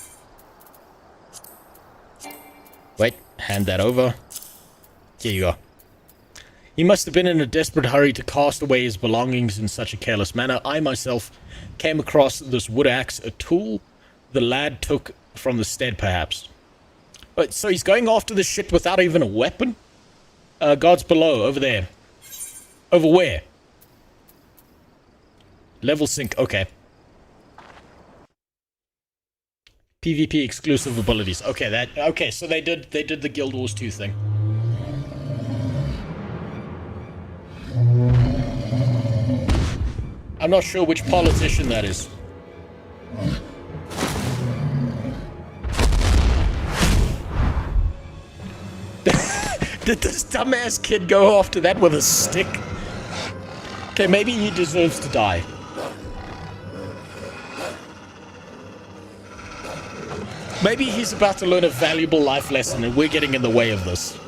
Wait, hand that over. Here you go. He must have been in a desperate hurry to cast away his belongings in such a careless manner. I myself came across this wood axe, a tool the lad took from the stead, perhaps. But so he's going after this shit without even a weapon? Guards below, over there. Over where? Level sync, okay. PvP exclusive abilities. Okay, so they did the Guild Wars 2 thing. I'm not sure which politician that is. Did this dumbass kid go after that with a stick? Okay, maybe he deserves to die. Maybe he's about to learn a valuable life lesson and we're getting in the way of this.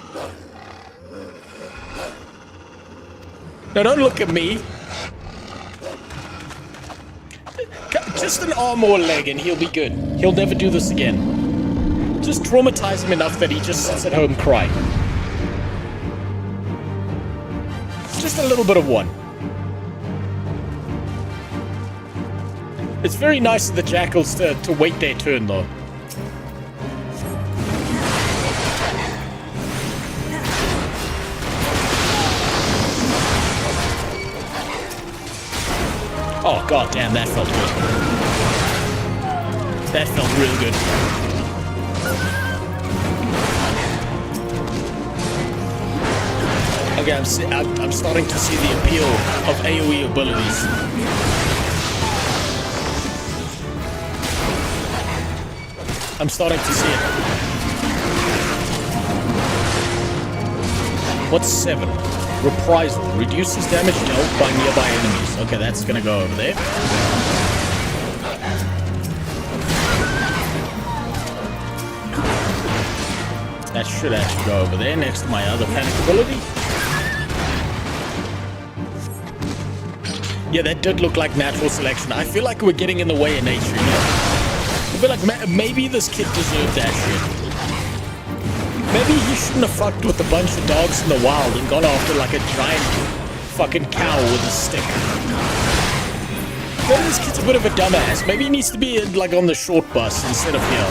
Now don't look at me. Just an arm or a leg and he'll be good. He'll never do this again. Just traumatize him enough that he just sits at home crying. Just a little bit of one. It's very nice of the jackals to wait their turn though. Oh god damn, that felt good. That felt real good. Okay, I'm starting to see the appeal of AoE abilities. I'm starting to see it. What's 7? Reprisal. Reduces damage dealt by nearby enemies. Okay, that's gonna go over there. That should actually go over there next to my other panic ability. Yeah, that did look like natural selection. I feel like we're getting in the way of nature, you know? I feel like maybe this kid deserved that shit. Maybe he shouldn't have fucked with a bunch of dogs in the wild and gone after like a giant fucking cow with a stick. Maybe this kid's a bit of a dumbass. Maybe he needs to be like on the short bus instead of here.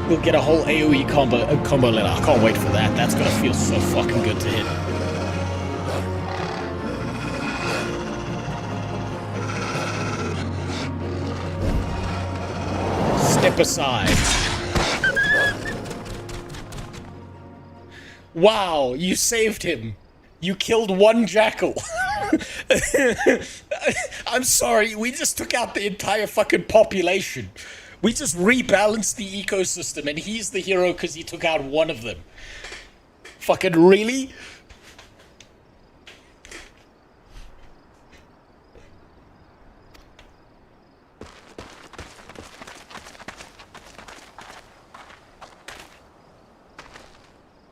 We'll get a whole AoE combo later. I can't wait for that. That's gonna feel so fucking good to hit. Step aside. Wow, you saved him. You killed one jackal. I'm sorry, we just took out the entire fucking population. We just rebalanced the ecosystem and he's the hero because he took out one of them. Fucking really?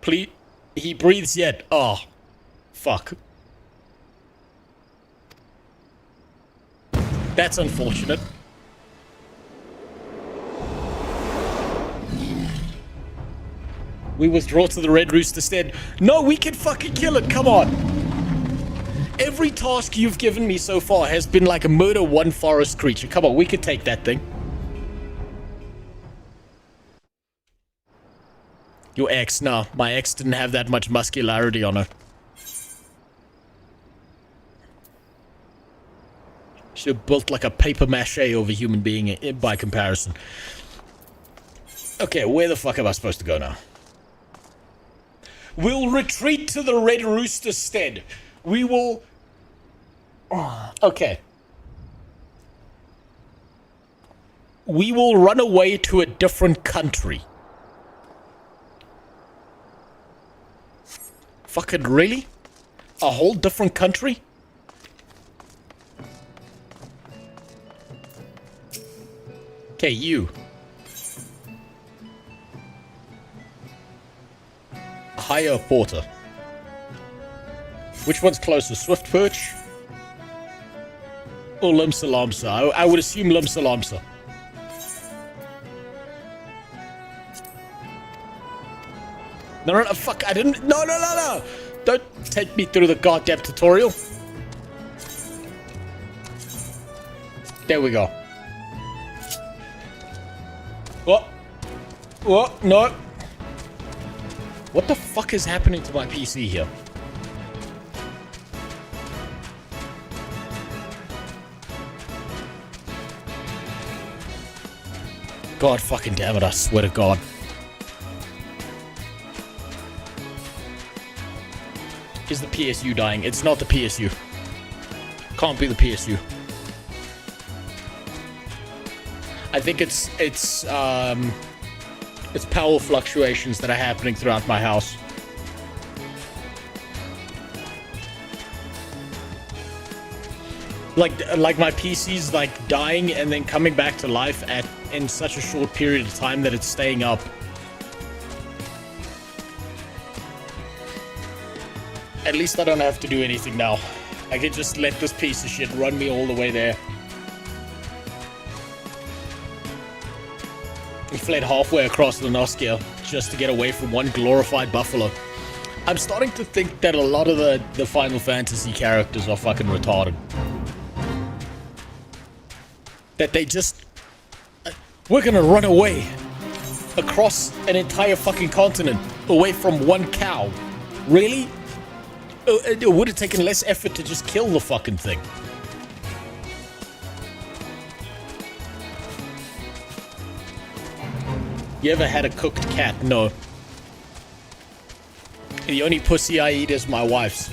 Please, he breathes yet. Oh, fuck. That's unfortunate. We withdraw to the Red Rooster stead. No, we can fucking kill it. Come on. Every task you've given me so far has been like a murder one forest creature. Come on, we can take that thing. Your ex, no. My ex didn't have that much muscularity on her. She built like a paper mache of a human being by comparison. Okay, where the fuck am I supposed to go now? We'll retreat to the Red Rooster stead. We will... Okay. We will run away to a different country. Fucking really? A whole different country? Okay, you. Hire a porter. Which one's closer, Swift Perch or Limsa? I would assume Limsa. No, fuck, I didn't. No. Don't take me through the goddamn tutorial. There we go. What? No. What the fuck is happening to my PC here? God fucking damn it, I swear to God. Is the PSU dying? It's not the PSU. Can't be the PSU. I think it's power fluctuations that are happening throughout my house. Like my PC's like dying and then coming back to life in such a short period of time that it's staying up. At least I don't have to do anything now. I can just let this piece of shit run me all the way there. He fled halfway across the Noskia just to get away from one glorified buffalo. I'm starting to think that a lot of the Final Fantasy characters are fucking retarded. That they just... we're gonna run away across an entire fucking continent away from one cow. Really? It would have taken less effort to just kill the fucking thing. You ever had a cooked cat? No. The only pussy I eat is my wife's.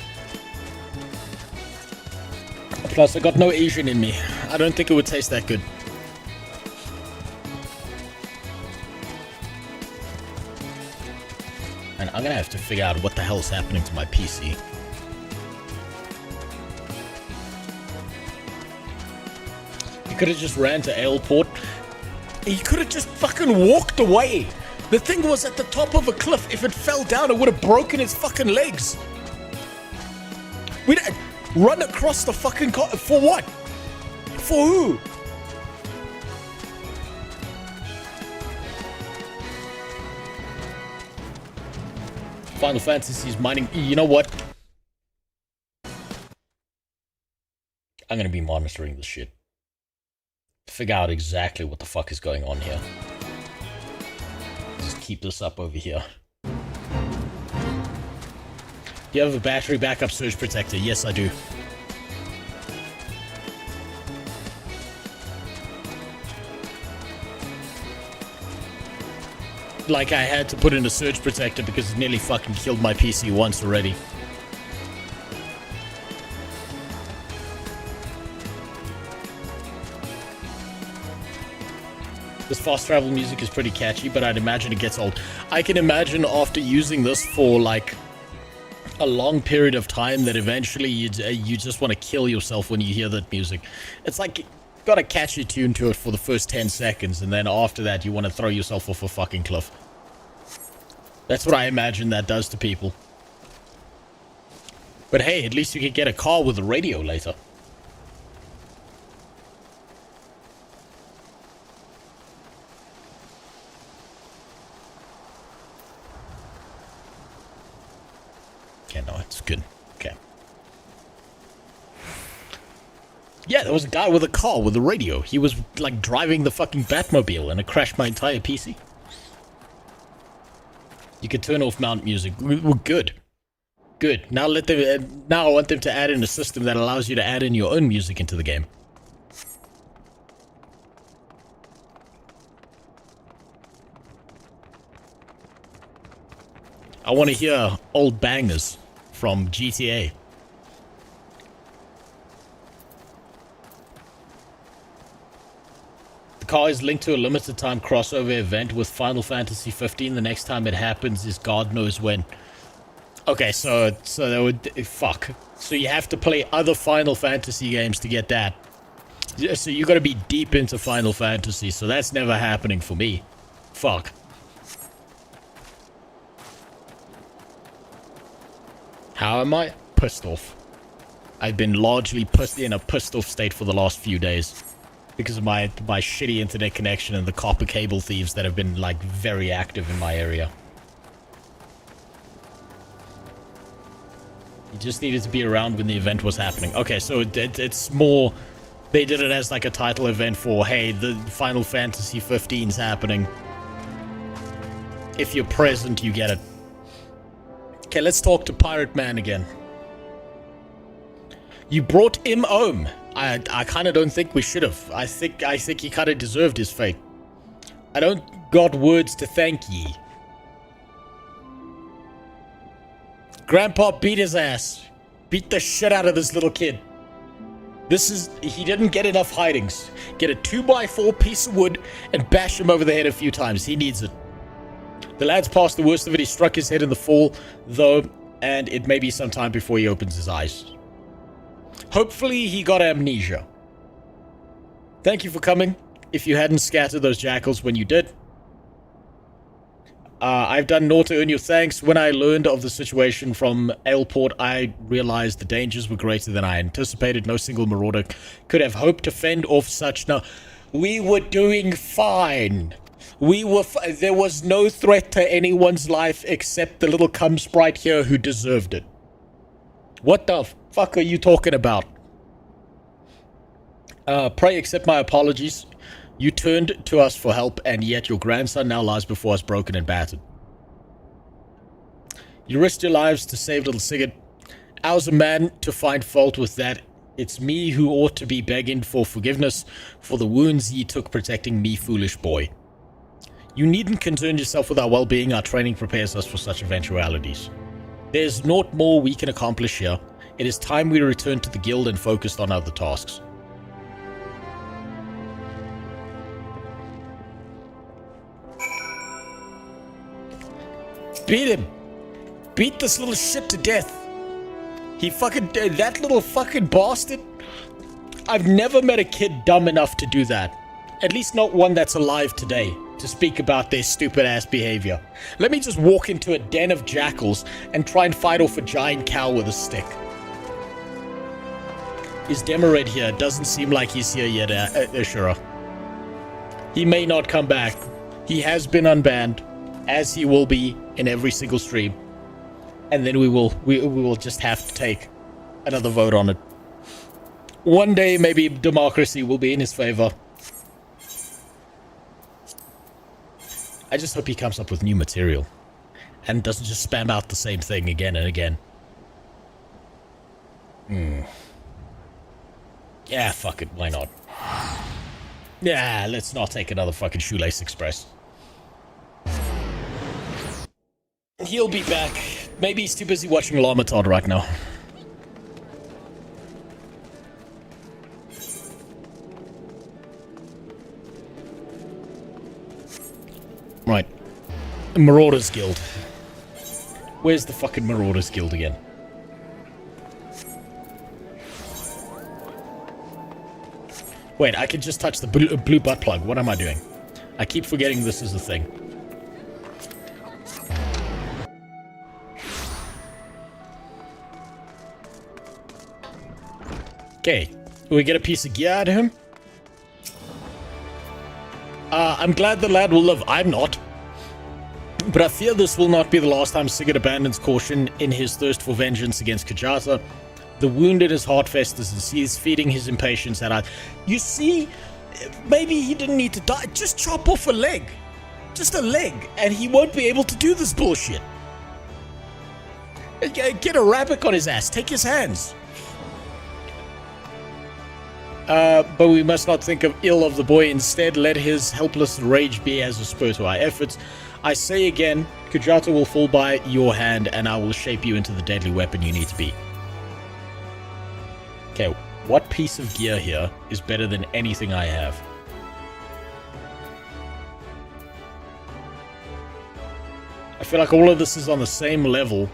Plus, I got no Asian in me. I don't think it would taste that good. And I'm gonna have to figure out what the hell's happening to my PC. You could have just ran to Aleport. You could have just fucking walked away. The thing was at the top of a cliff. If it fell down, it would have broken its fucking legs. We'd run across the fucking for what? For who? Final Fantasy's mining. You know what? I'm gonna be monitoring this shit. Figure out exactly what the fuck is going on here. Just keep this up over here. Do you have a battery backup surge protector? Yes, I do. Like, I had to put in a surge protector because it nearly fucking killed my PC once already. This fast travel music is pretty catchy, but I'd imagine it gets old. I can imagine after using this for, like, a long period of time that eventually you just want to kill yourself when you hear that music. It's like, you got a catchy tune to it for the first 10 seconds, and then after that you want to throw yourself off a fucking cliff. That's what I imagine that does to people. But hey, at least you can get a car with a radio later. Yeah, no, it's good. Okay. Yeah, there was a guy with a car with a radio. He was, like, driving the fucking Batmobile and it crashed my entire PC. You could turn off mount music. Well, good. Good. Now let them. Now I want them to add in a system that allows you to add in your own music into the game. I want to hear old bangers from GTA. The car is linked to a limited time crossover event with Final Fantasy 15. The next time it happens is God knows when. Okay, so that would fuck. So you have to play other Final Fantasy games to get that. So you got to be deep into Final Fantasy. So that's never happening for me. Fuck. How am I? Pissed off. I've been largely in a pissed off state for the last few days. Because of my shitty internet connection and the copper cable thieves that have been, like, very active in my area. You just needed to be around when the event was happening. Okay, so it's more... They did it as, like, a title event for, hey, the Final Fantasy 15's happening. If you're present, you get it. Okay, let's talk to Pirate Man again. You brought him home. I kind of don't think we should have. I think he kind of deserved his fate. I don't got words to thank ye. Grandpa beat his ass. Beat the shit out of this little kid. He didn't get enough hidings. Get a 2x4 piece of wood and bash him over the head a few times. He needs it. The lad's past the worst of it. He struck his head in the fall, though, and it may be some time before he opens his eyes. Hopefully he got amnesia. Thank you for coming. If you hadn't scattered those jackals when you did. I've done naught to earn your thanks. When I learned of the situation from Aleport, I realized the dangers were greater than I anticipated. No single marauder could have hoped to fend off such. No, we were doing fine. There was no threat to anyone's life except the little cum sprite here who deserved it. What the fuck are you talking about? Pray accept my apologies. You turned to us for help, and yet your grandson now lies before us broken and battered. You risked your lives to save little Sigurd. I was a man to find fault with that. It's me who ought to be begging for forgiveness for the wounds ye took protecting me, foolish boy. You needn't concern yourself with our well-being. Our training prepares us for such eventualities. There's naught more we can accomplish here. It is time we return to the guild and focused on other tasks. Beat him! Beat this little shit to death! He fucking... that little fucking bastard! I've never met a kid dumb enough to do that. At least not one that's alive today, to speak about their stupid-ass behavior. Let me just walk into a den of jackals and try and fight off a giant cow with a stick. Is Demered here? Doesn't seem like he's here yet, Ashura. He may not come back. He has been unbanned, as he will be in every single stream. And then we will just have to take another vote on it. One day, maybe democracy will be in his favor. I just hope he comes up with new material and doesn't just spam out the same thing again and again. Yeah, fuck it, why not? Yeah, let's not take another fucking Shoelace Express. He'll be back. Maybe he's too busy watching Lamatod right now. Right. Marauders Guild. Where's the fucking Marauders Guild again? Wait, I can just touch the blue butt plug. What am I doing? I keep forgetting this is a thing. Okay, will we get a piece of gear out of him? I'm glad the lad will live. I'm not. But I fear this will not be the last time Sigurd abandons caution in his thirst for vengeance against Kajata. The wound in his heart festers and sees, feeding his impatience at us. You see, maybe he didn't need to die. Just chop off a leg. Just a leg, and he won't be able to do this bullshit. Get a rabbit on his ass. Take his hands. But we must not think ill of the boy. Instead, let his helpless rage be as a spur to our efforts. I say again, Kajata will fall by your hand, and I will shape you into the deadly weapon you need to be. Okay, what piece of gear here is better than anything I have? I feel like all of this is on the same level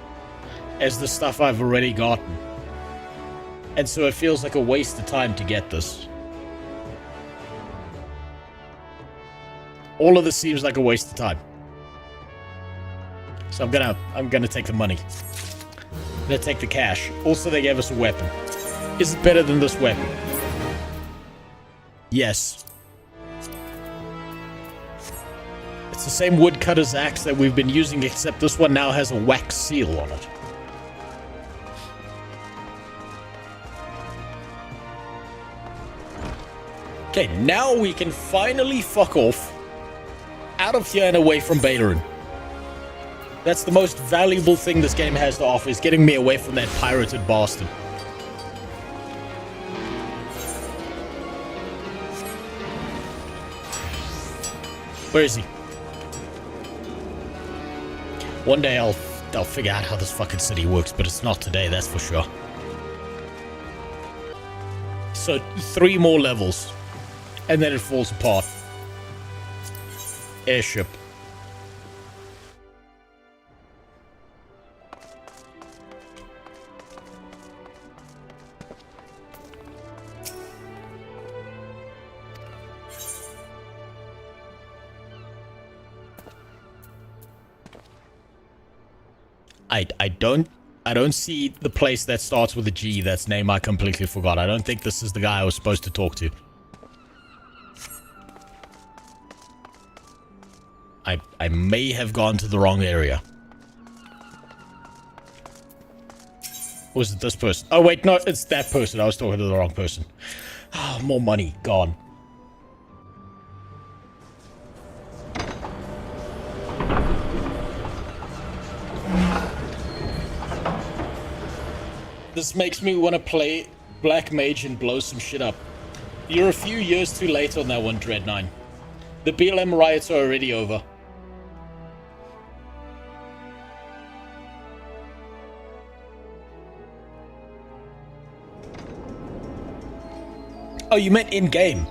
as the stuff I've already gotten. And so it feels like a waste of time to get this. All of this seems like a waste of time. So I'm gonna take the money. I'm gonna take the cash. Also, they gave us a weapon. Is it better than this weapon? Yes. It's the same woodcutter's axe that we've been using, except this one now has a wax seal on it. Okay, now we can finally fuck off out of here and away from Baderin. That's the most valuable thing this game has to offer, is getting me away from that pirated bastard. Where is he? One day I'll figure out how this fucking city works, but it's not today, that's for sure. So 3 more levels, and then it falls apart. Airship. I don't see the place that starts with a G. That's name I completely forgot. I don't think this is the guy I was supposed to talk to. I may have gone to the wrong area. Or was it this person? Oh wait, no, it's that person. I was talking to the wrong person. Oh, more money gone. This makes me want to play Black Mage and blow some shit up. You're a few years too late on that one, Dread9. The BLM riots are already over. Oh, you meant in-game.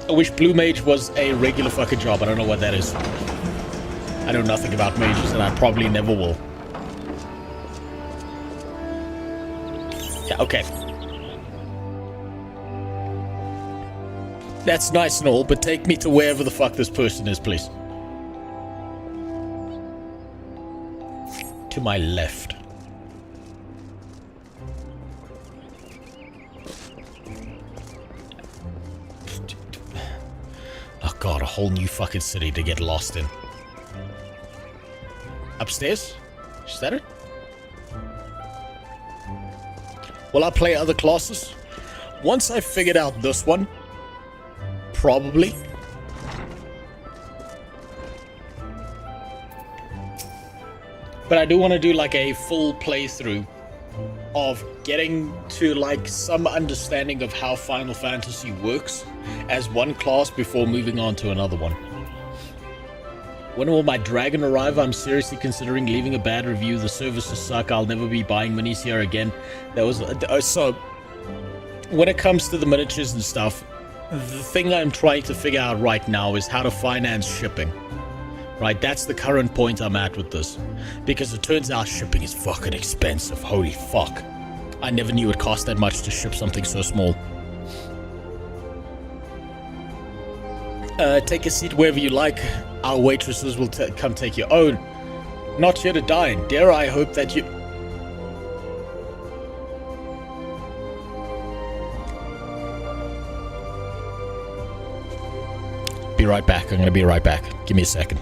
I wish Blue Mage was a regular fucking job. I don't know what that is. I know nothing about mages, and I probably never will. Yeah, okay. That's nice and all, but take me to wherever the fuck this person is, please. To my left. Oh god, a whole new fucking city to get lost in. Upstairs? Is that it? Will I play other classes? Once I figured out this one, probably. But I do want to do like a full playthrough of getting to like some understanding of how Final Fantasy works as one class before moving on to another one. When will my dragon arrive? I'm seriously considering leaving a bad review. The services suck. I'll never be buying minis here again. That was so. When it comes to the miniatures and stuff, the thing I'm trying to figure out right now is how to finance shipping. Right, that's the current point I'm at with this, because it turns out shipping is fucking expensive. Holy fuck! I never knew it cost that much to ship something so small. Take a seat wherever you like. Our waitresses will come take your own. Not here to dine. Dare I hope that you... Be right back. I'm gonna be right back. Give me a second.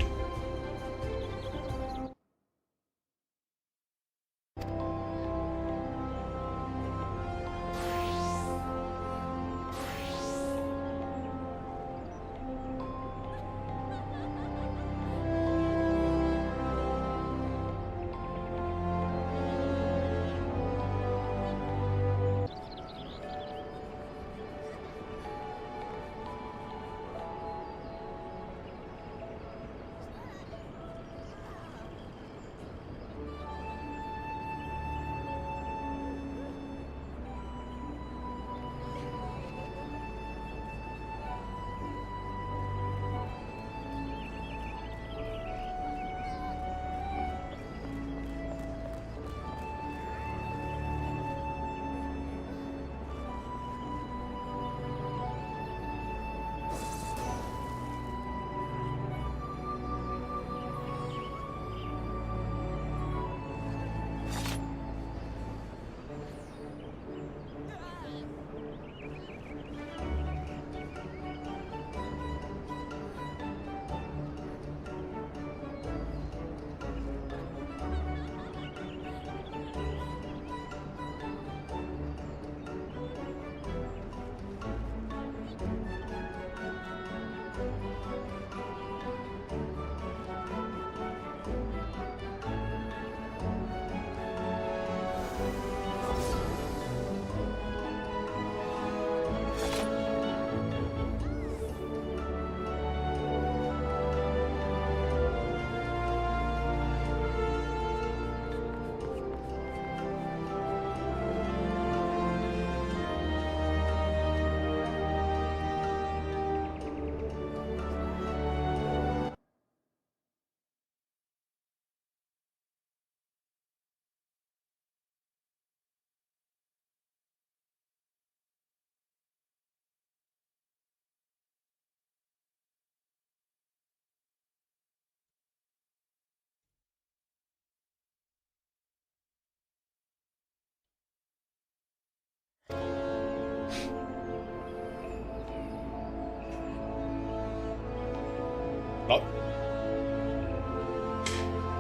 Hallo?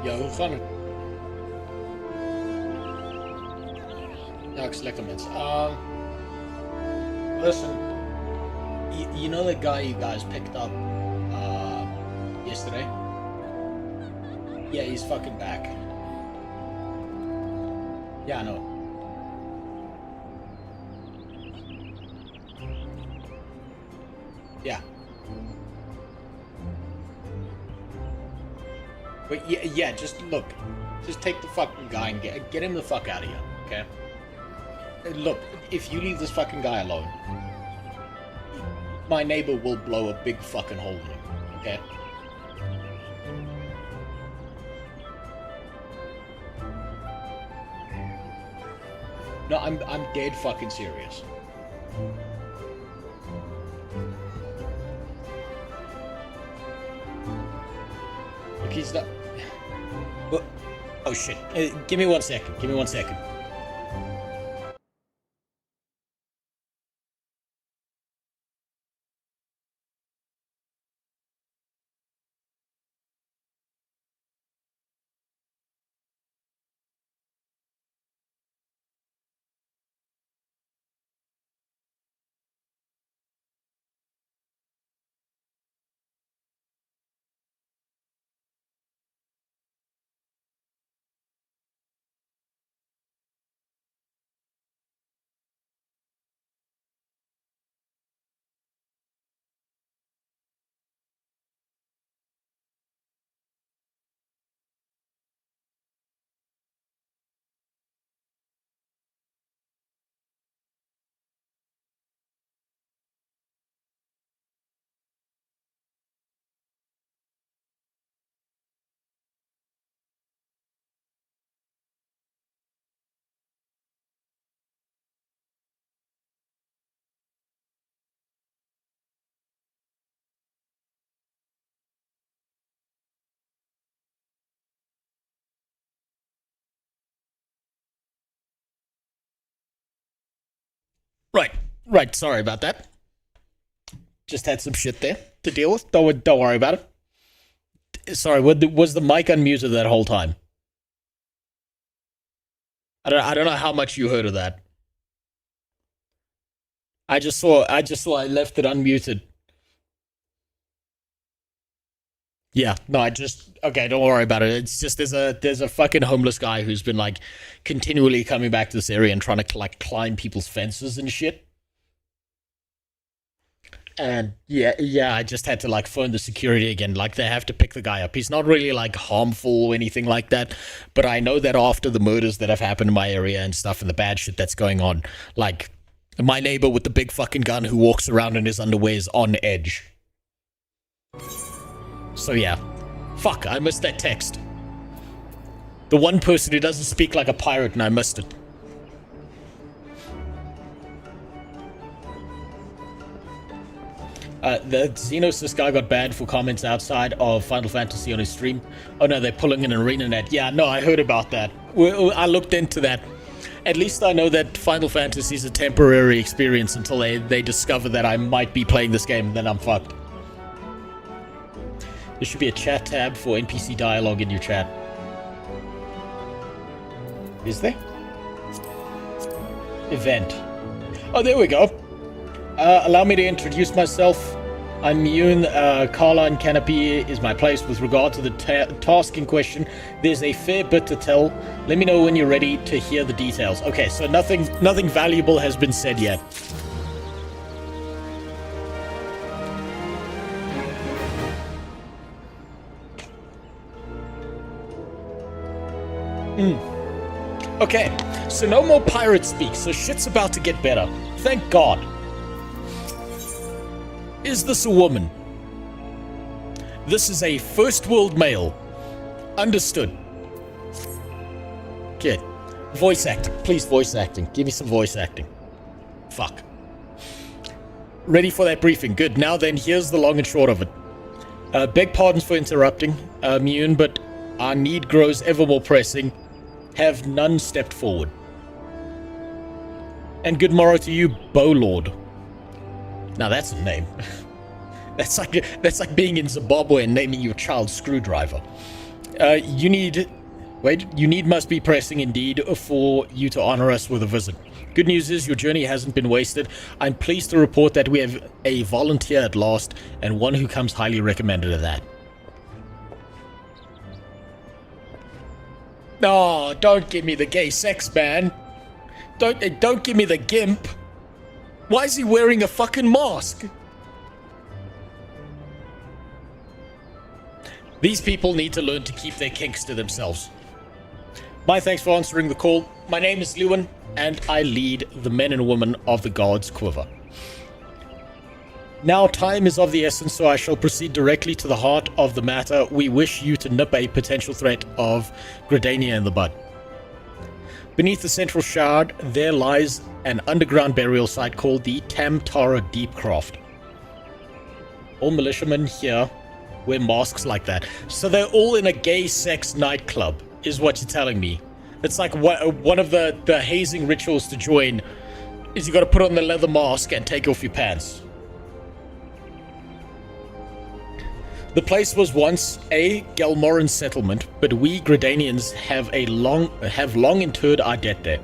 Ja, hoe gaan het? Ja, ik lekker mensen. Listen, you know that guy you guys picked up yesterday? Yeah, he's fucking back. Yeah, I know. Yeah. But yeah, just look. Just take the fucking guy and get him the fuck out of here, okay? Look, if you leave this fucking guy alone, my neighbor will blow a big fucking hole in him, okay? No, I'm dead fucking serious. Look, he's not... What? Oh shit. Give me 1 second. Give me 1 second. Right. Sorry about that. Just had some shit there to deal with. Don't worry about it. Sorry, was the mic unmuted that whole time? I don't know how much you heard of that. I just saw I left it unmuted. Yeah, no, okay, don't worry about it. It's just there's a fucking homeless guy who's been like continually coming back to this area and trying to like climb people's fences and shit. And yeah, I just had to like phone the security again. Like they have to pick the guy up. He's not really like harmful or anything like that, but I know that after the murders that have happened in my area and stuff and the bad shit that's going on, like my neighbor with the big fucking gun who walks around in his underwear is on edge. So yeah, fuck, I missed that text. The one person who doesn't speak like a pirate and I missed it. The Xenos guy got banned for comments outside of Final Fantasy on his stream. Oh no, they're pulling an arena net. Yeah, no, I heard about that. I looked into that. At least I know that Final Fantasy is a temporary experience until they discover that I might be playing this game, and then I'm fucked. There should be a chat tab for NPC dialogue in your chat. Is there? Event. Oh, there we go. Allow me to introduce myself. I'm Mune. Carline Canopy is my place. With regard to the task in question, there's a fair bit to tell. Let me know when you're ready to hear the details. Okay, so nothing valuable has been said yet. Okay, so no more pirate speak, so shit's about to get better. Thank God. Is this a woman? This is a first world male. Understood. Okay. Voice acting. Please, voice acting. Give me some voice acting. Fuck. Ready for that briefing. Good. Now then, here's the long and short of it. Beg pardons for interrupting, Mune, but our need grows ever more pressing. Have none stepped forward. And good morrow to you, Bowlord. Now that's a name. That's like being in Zimbabwe and naming your child Screwdriver. You need must be pressing indeed for you to honor us with a visit. Good news is your journey hasn't been wasted. I'm pleased to report that we have a volunteer at last, and one who comes highly recommended at that. No, don't give me the gay sex man. Don't give me the gimp. Why is he wearing a fucking mask? These people need to learn to keep their kinks to themselves. My thanks for answering the call. My name is Lewin, and I lead the men and women of the God's Quiver. Now time is of the essence, so I shall proceed directly to the heart of the matter. We wish you to nip a potential threat of Gridania in the bud. Beneath the central shard, there lies an underground burial site called the Tamtara Deepcroft. All militiamen here wear masks like that. So they're all in a gay sex nightclub, is what you're telling me. It's like one of the hazing rituals to join is you got to put on the leather mask and take off your pants. The place was once a Gelmoran settlement, but we Gridanians have long interred our dead there.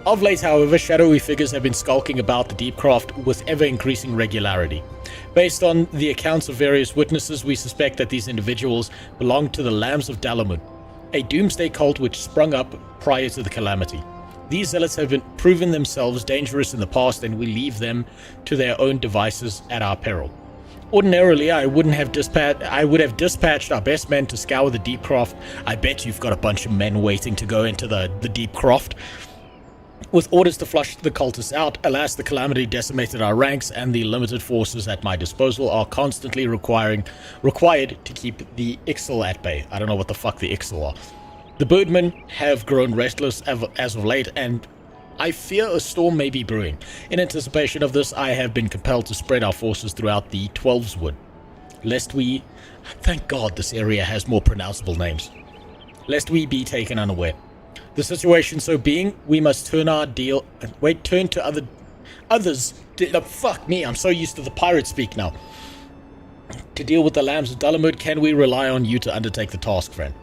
Of late, however, shadowy figures have been skulking about the Deepcroft with ever-increasing regularity. Based on the accounts of various witnesses, we suspect that these individuals belong to the Lambs of Dalamud, a doomsday cult which sprung up prior to the calamity. These zealots have proven themselves dangerous in the past, and we leave them to their own devices at our peril. Ordinarily, I would have dispatched our best men to scour the Deepcroft. I bet you've got a bunch of men waiting to go into the Deepcroft, with orders to flush the cultists out. Alas, the calamity decimated our ranks, and the limited forces at my disposal are constantly required to keep the Ixal at bay. I don't know what the fuck the Ixal are. The birdmen have grown restless as of late, and I fear a storm may be brewing. In anticipation of this, I have been compelled to spread our forces throughout the Twelveswood, lest we... Thank God this area has more pronounceable names. Lest we be taken unaware. The situation so being, we must turn to others. Fuck me, I'm so used to the pirate speak now. To deal with the Lambs of Dalamud, can we rely on you to undertake the task, friend?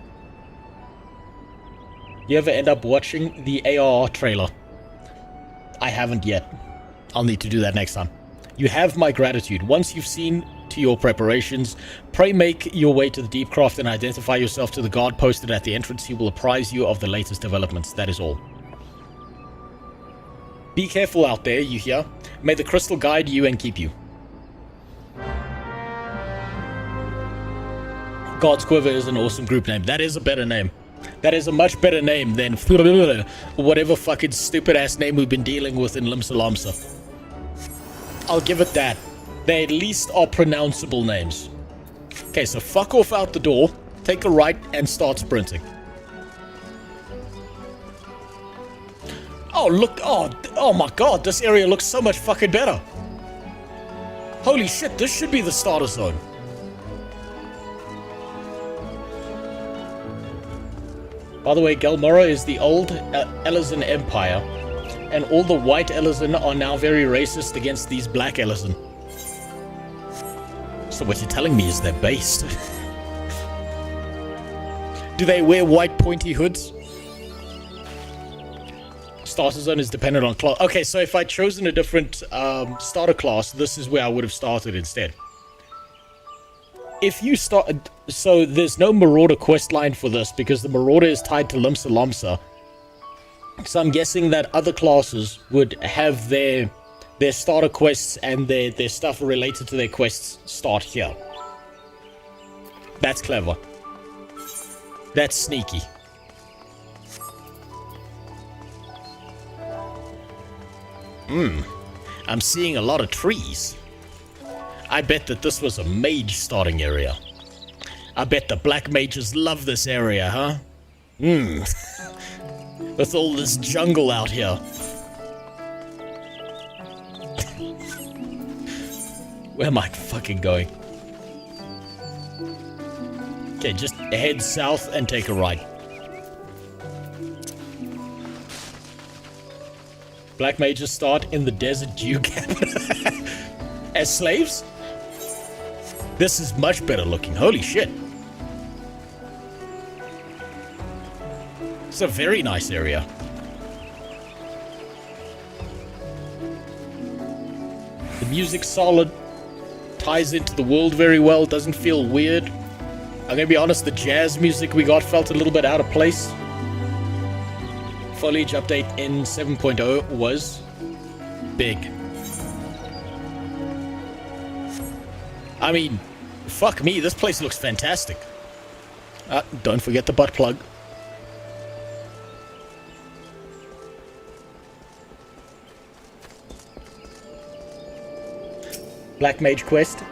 You ever end up watching the ARR trailer? I haven't yet. I'll need to do that next time. You have my gratitude. Once you've seen to your preparations, pray make your way to the Deepcroft and identify yourself to the guard posted at the entrance. He will apprise you of the latest developments. That is all. Be careful out there, you hear? May the crystal guide you and keep you. God's Quiver is an awesome group name. That is a better name. That is a much better name than whatever fucking stupid ass name we've been dealing with in Limsa Lamsa. I'll give it that. They at least are pronounceable names. Okay, so fuck off out the door, take a right, and start sprinting. Oh, look. Oh my god, this area looks so much fucking better. Holy shit, this should be the starter zone. By the way, Gelmora is the old Elizan Empire, and all the white Elizan are now very racist against these black Elizan. So what you're telling me is they're based. Do they wear white pointy hoods? Starter zone is dependent on class. Okay, so if I'd chosen a different starter class, this is where I would have started instead. If you start... So there's no Marauder quest line for this because the Marauder is tied to Limsa Lamsa. So I'm guessing that other classes would have their starter quests and their stuff related to their quests start here. That's clever. That's sneaky. I'm seeing a lot of trees. I bet that this was a mage starting area. I bet the black mages love this area, huh? With all this jungle out here. Where am I fucking going? Okay, just head south and take a right. Black mages start in the desert dew camp as slaves? This is much better looking. Holy shit. It's a very nice area. The music's solid. Ties into the world very well. Doesn't feel weird. I'm gonna be honest, the jazz music we got felt a little bit out of place. Foliage update in 7.0 was big. I mean, fuck me, this place looks fantastic. Don't forget the butt plug. Black Mage Quest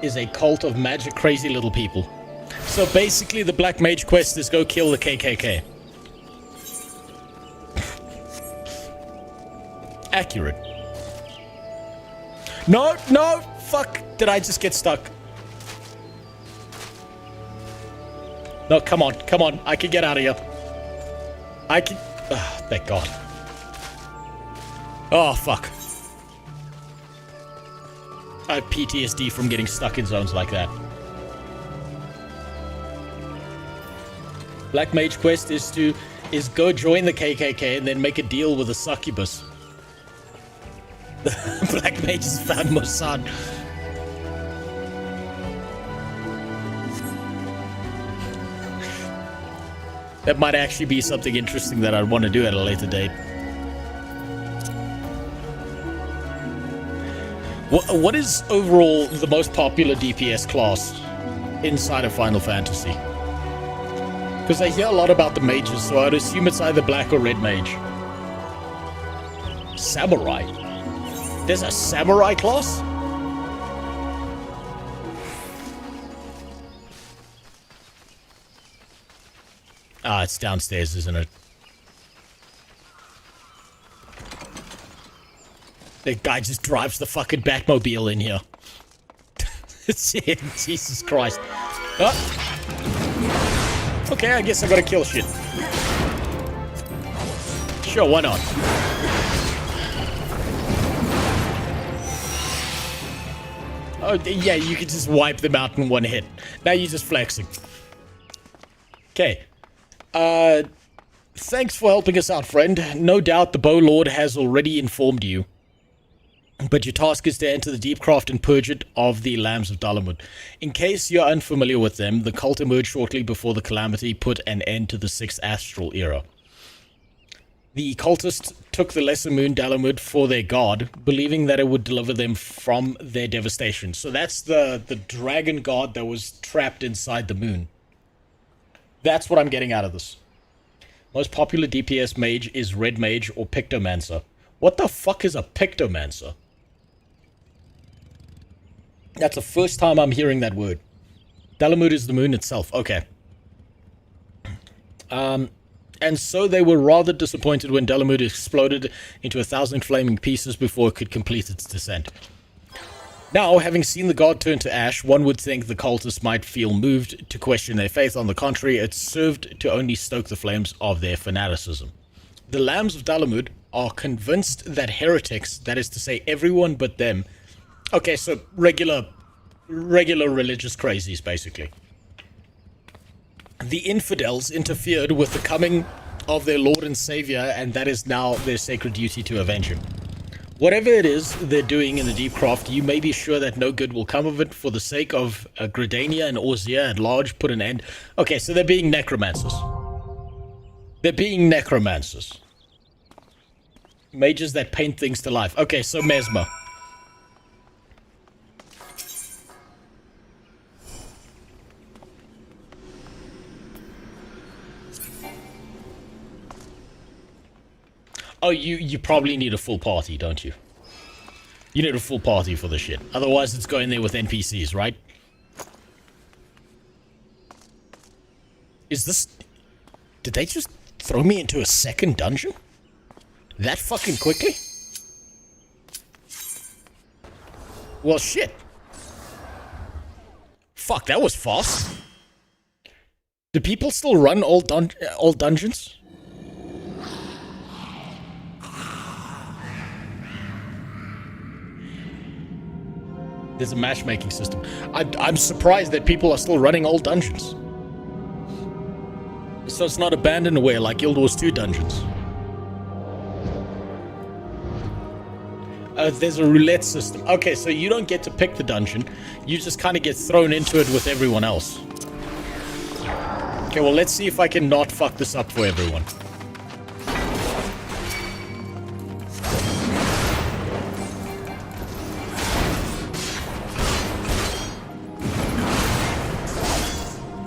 is a cult of magic crazy little people. So basically the Black Mage Quest is go kill the KKK. Accurate. No, no, fuck. Did I just get stuck? No, come on, come on. I can get out of here. I can... Oh, thank God. Oh, fuck. I have PTSD from getting stuck in zones like that. Black Mage Quest is go join the KKK and then make a deal with a succubus. Black Mage has found Mossad. That might actually be something interesting that I'd want to do at a later date. What is overall the most popular DPS class inside of Final Fantasy? Because I hear a lot about the mages, so I'd assume it's either black or red mage. Samurai? There's a samurai class? Ah, it's downstairs, isn't it? The guy just drives the fucking Batmobile in here. Jesus Christ. Oh. Okay, I guess I gotta kill shit. Sure, why not? Oh, yeah, you can just wipe them out in one hit. Now you're just flexing. Okay. Thanks for helping us out, friend. No doubt the Bow Lord has already informed you. But your task is to enter the deep craft and purge it of the Lambs of Dalamud. In case you're unfamiliar with them, the cult emerged shortly before the Calamity put an end to the 6th Astral Era. The cultists took the Lesser Moon Dalamud for their god, believing that it would deliver them from their devastation. So that's the dragon god that was trapped inside the moon. That's what I'm getting out of this. Most popular DPS mage is Red Mage or Pictomancer. What the fuck is a Pictomancer? That's the first time I'm hearing that word. Dalamud is the moon itself. Okay. And so they were rather disappointed when Dalamud exploded into 1,000 flaming pieces before it could complete its descent. Now, having seen the god turn to ash, one would think the cultists might feel moved to question their faith. On the contrary, it served to only stoke the flames of their fanaticism. The Lambs of Dalamud are convinced that heretics, that is to say everyone but them, okay, so regular religious crazies, basically. The infidels interfered with the coming of their Lord and Savior, and that is now their sacred duty to avenge him. Whatever it is they're doing in the Deep Craft, you may be sure that no good will come of it. For the sake of Gridania and Orzea at large, put an end. Okay, so they're being necromancers. They're being necromancers. Mages that paint things to life. Okay, so Mesmer. Oh, you probably need a full party, don't you? You need a full party for this shit. Otherwise, it's going there with NPCs, right? Is this... Did they just throw me into a second dungeon? That fucking quickly? Well, shit. Fuck, that was fast. Do people still run old dungeons? There's a matchmaking system. I'm surprised that people are still running old dungeons. So it's not abandonware like Guild Wars 2 dungeons. There's a roulette system. Okay, so you don't get to pick the dungeon. You just kind of get thrown into it with everyone else. Okay, well, let's see if I can not fuck this up for everyone.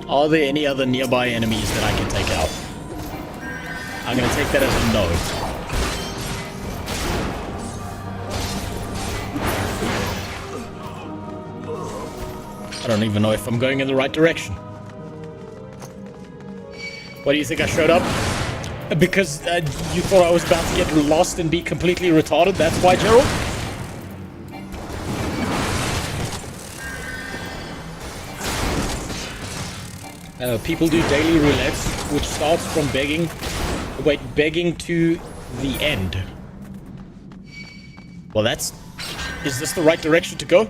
Are there any other nearby enemies that I can take out? I'm gonna take that as a no. I don't even know if I'm going in the right direction. Why do you think I showed up? Because you thought I was about to get lost and be completely retarded? That's why, Gerald? People do daily roulettes, which starts from begging to the end. Well, that's... Is this the right direction to go?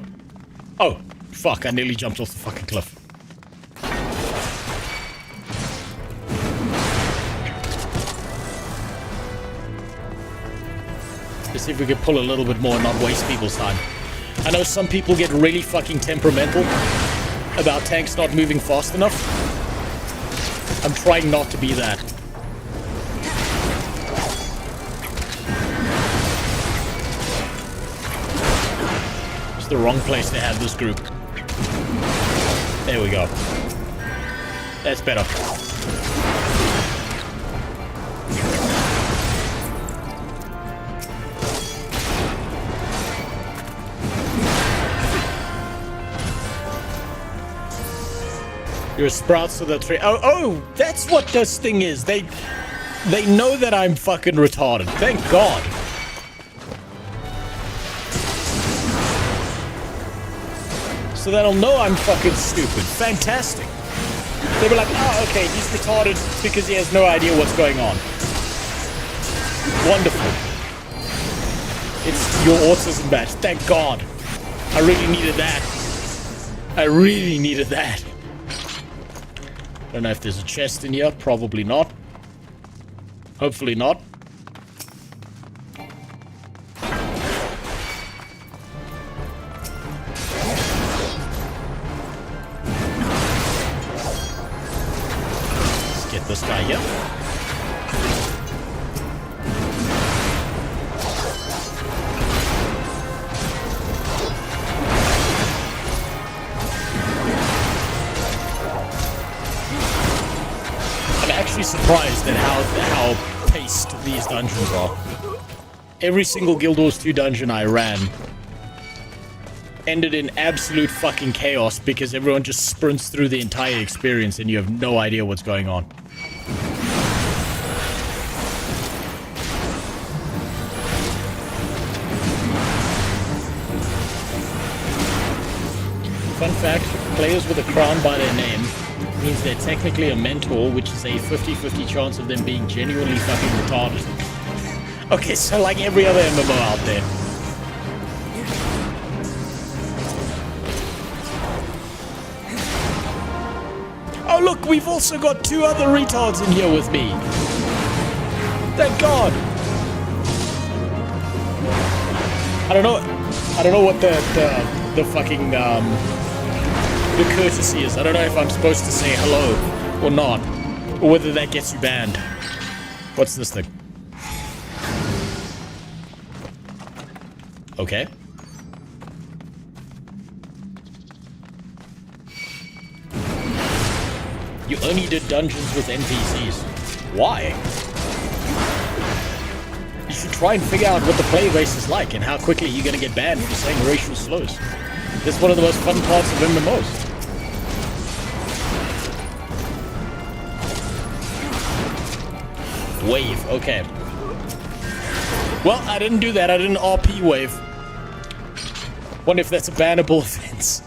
Oh, fuck, I nearly jumped off the fucking cliff. Let's see if we can pull a little bit more and not waste people's time. I know some people get really fucking temperamental about tanks not moving fast enough. I'm trying not to be that. It's the wrong place to have this group. There we go. That's better. Your sprouts to the tree. Oh, that's what this thing is. They know that I'm fucking retarded. Thank God. So they'll know I'm fucking stupid. Fantastic. They'll be like, oh, okay, he's retarded because he has no idea what's going on. Wonderful. It's your autism badge. Thank God. I really needed that. I really needed that. Don't know if there's a chest in here. Probably not. Hopefully not. Let's get this guy here. Surprised at how paced these dungeons are. Every single Guild Wars 2 dungeon I ran ended in absolute fucking chaos because everyone just sprints through the entire experience and you have no idea what's going on. Fun fact, players with a crown by their name means they're technically a mentor, which is a 50-50 chance of them being genuinely fucking retarded. Okay, so like every other MMO out there. Oh look, we've also got 2 other retards in here with me. Thank God. I don't know what the fucking the courtesy is. I don't know if I'm supposed to say hello or not, or whether that gets you banned. What's this thing? Okay. You only did dungeons with NPCs. Why? You should try and figure out what the play base is like and how quickly you're gonna get banned for saying racial slurs. This is one of the most fun parts of MMOs. Wave, okay. Well, I didn't do that. I didn't RP wave. Wonder if that's a bannable offense.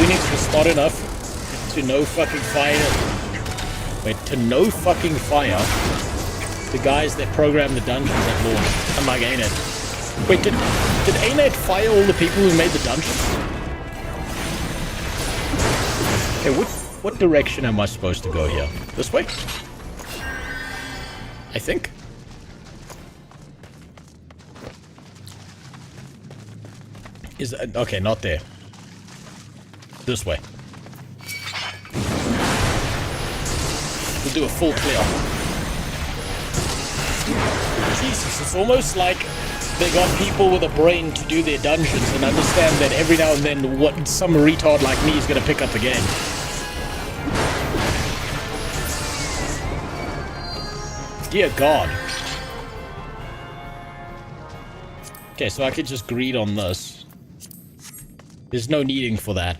Phoenix was smart enough to no fucking fire. Wait, to no fucking fire the guys that program the dungeons at launch. Unlike ANET. Wait, did ANET fire all the people who made the dungeons? Okay, what direction am I supposed to go here? This way? I think. Is that, okay, not there. This way. We'll do a full clear. Jesus, it's almost like they got people with a brain to do their dungeons and understand that every now and then some retard like me is gonna pick up the game. Dear God. Okay, so I could just greed on this. There's no needing for that.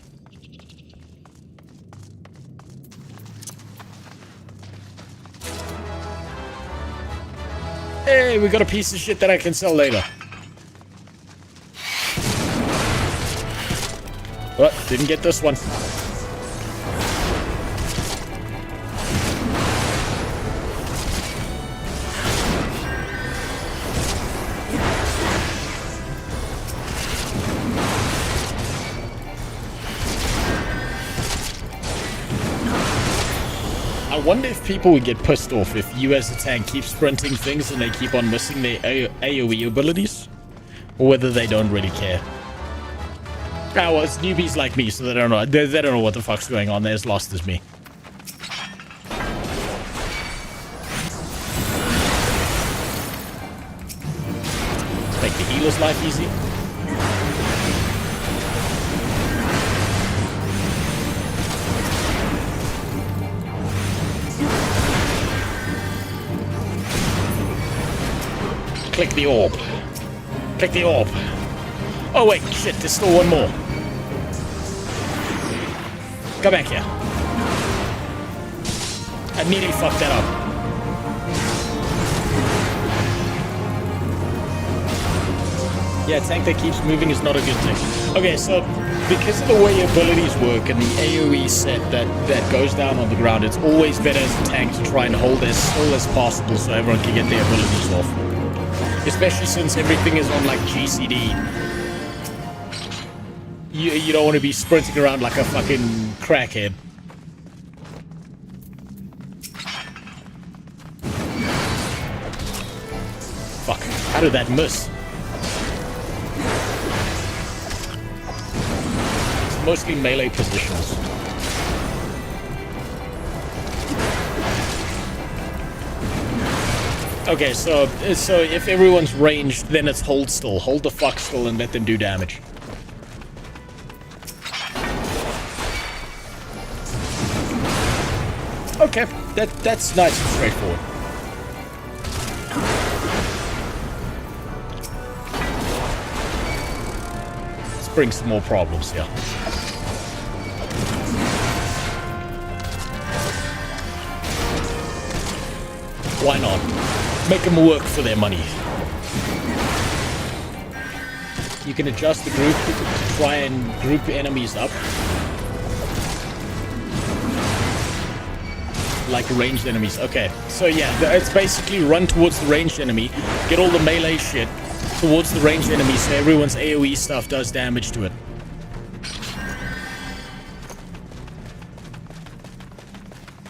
Hey, we got a piece of shit that I can sell later. What? Didn't get this one. I wonder if people would get pissed off if you as a tank keep sprinting things and they keep on missing their AoE abilities. Or whether they don't really care. Ah, well, it's newbies like me, so they don't know. They don't know what the fuck's going on. They're as lost as me. Make the healer's life easy. Click the orb. Click the orb. Oh wait, shit, there's still one more. Go back here. I nearly fucked that up. Yeah, a tank that keeps moving is not a good thing. Okay, so because of the way abilities work and the AoE set that goes down on the ground, it's always better as a tank to try and hold as still as possible so everyone can get their abilities off. Especially since everything is on like GCD. You don't want to be sprinting around like a fucking crackhead. Fuck, how did that miss? It's mostly melee positions. Okay, so if everyone's ranged, then it's hold still. Hold the fuck still and let them do damage. Okay, that's nice and straightforward. Let's bring some more problems here. Why not? Make them work for their money. You can adjust the group to try and group enemies up. Like ranged enemies. Okay, so yeah, it's basically run towards the ranged enemy, get all the melee shit towards the ranged enemy so everyone's AoE stuff does damage to it.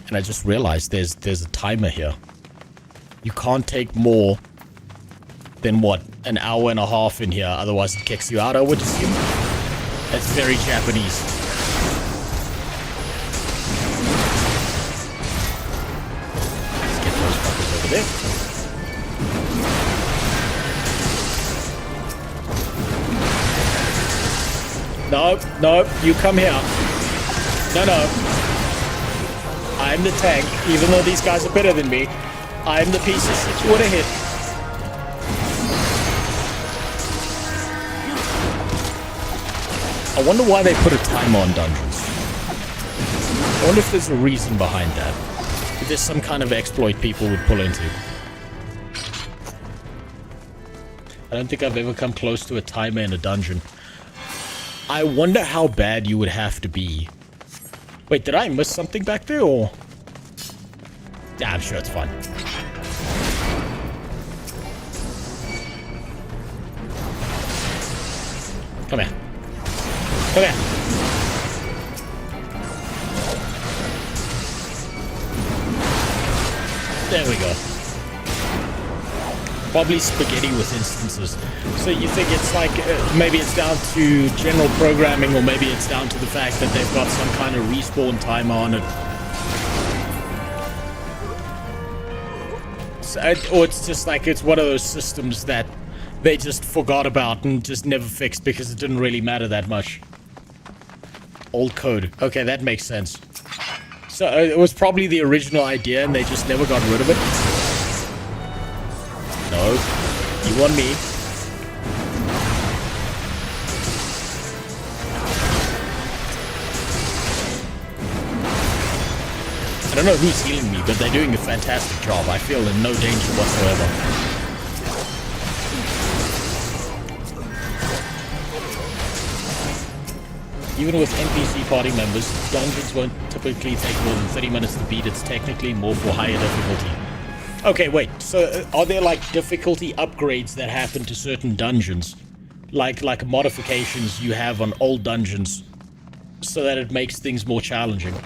And I just realized there's a timer here. You can't take more than, what, an hour and a half in here, otherwise it kicks you out, I would assume. That's very Japanese. Let's get those fuckers over there. No, no, you come here. No. I'm the tank, even though these guys are better than me. I'm the piece of shit you would have hit. I wonder why they put a timer on dungeons. I wonder if there's a reason behind that. If there's some kind of exploit people would pull into. I don't think I've ever come close to a timer in a dungeon. I wonder how bad you would have to be. Wait, did I miss something back there, or? Yeah, I'm sure it's fine. Come here. Come here. There we go. Probably spaghetti with instances. So you think it's like, maybe it's down to general programming, or maybe it's down to the fact that they've got some kind of respawn timer on it. So, or it's just like, it's one of those systems that they just forgot about and just never fixed because it didn't really matter that much. Old code. Okay, that makes sense. So it was probably the original idea and they just never got rid of it. No. You want me? I don't know who's healing me, but they're doing a fantastic job. I feel in no danger whatsoever. Even with NPC party members, dungeons won't typically take more than 30 minutes to beat. It's technically more for higher difficulty. Okay, wait. So, are there like difficulty upgrades that happen to certain dungeons? Like modifications you have on old dungeons so that it makes things more challenging?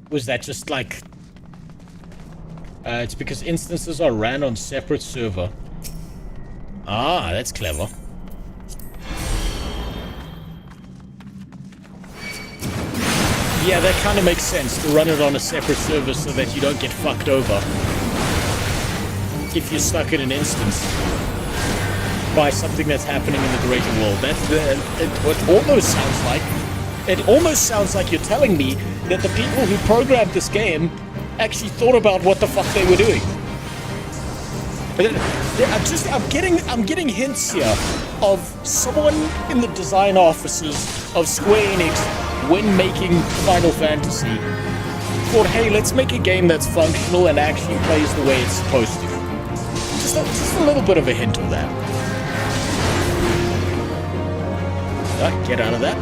Was that just like... it's because instances are ran on separate server. Ah, that's clever. Yeah, that kind of makes sense, to run it on a separate server so that you don't get fucked over if you're stuck in an instance by something that's happening in the greater world. That's it almost sounds like. It almost sounds like you're telling me that the people who programmed this game actually thought about what the fuck they were doing. I'm getting hints here of someone in the design offices of Square Enix, when making Final Fantasy, thought, hey, let's make a game that's functional and actually plays the way it's supposed to. Just a little bit of a hint of that. Get out of that.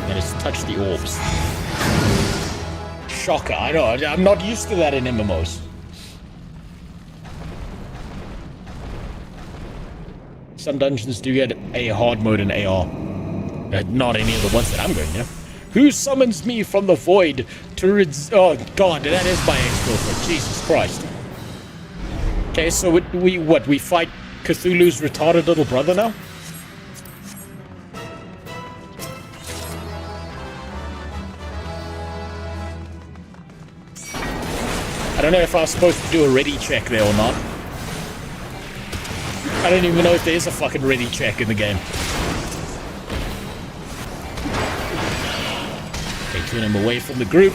And it's touch the orbs. Shocker, I know, I'm not used to that in MMOs. Some dungeons do get a hard mode in AR. Not any of the ones that I'm going to. Who summons me from the void to oh god, that is my ex-girlfriend. Jesus Christ. Okay, so we fight Cthulhu's retarded little brother now? I don't know if I was supposed to do a ready check there or not. I don't even know if there's a fucking ready check in the game. Okay, turn him away from the group.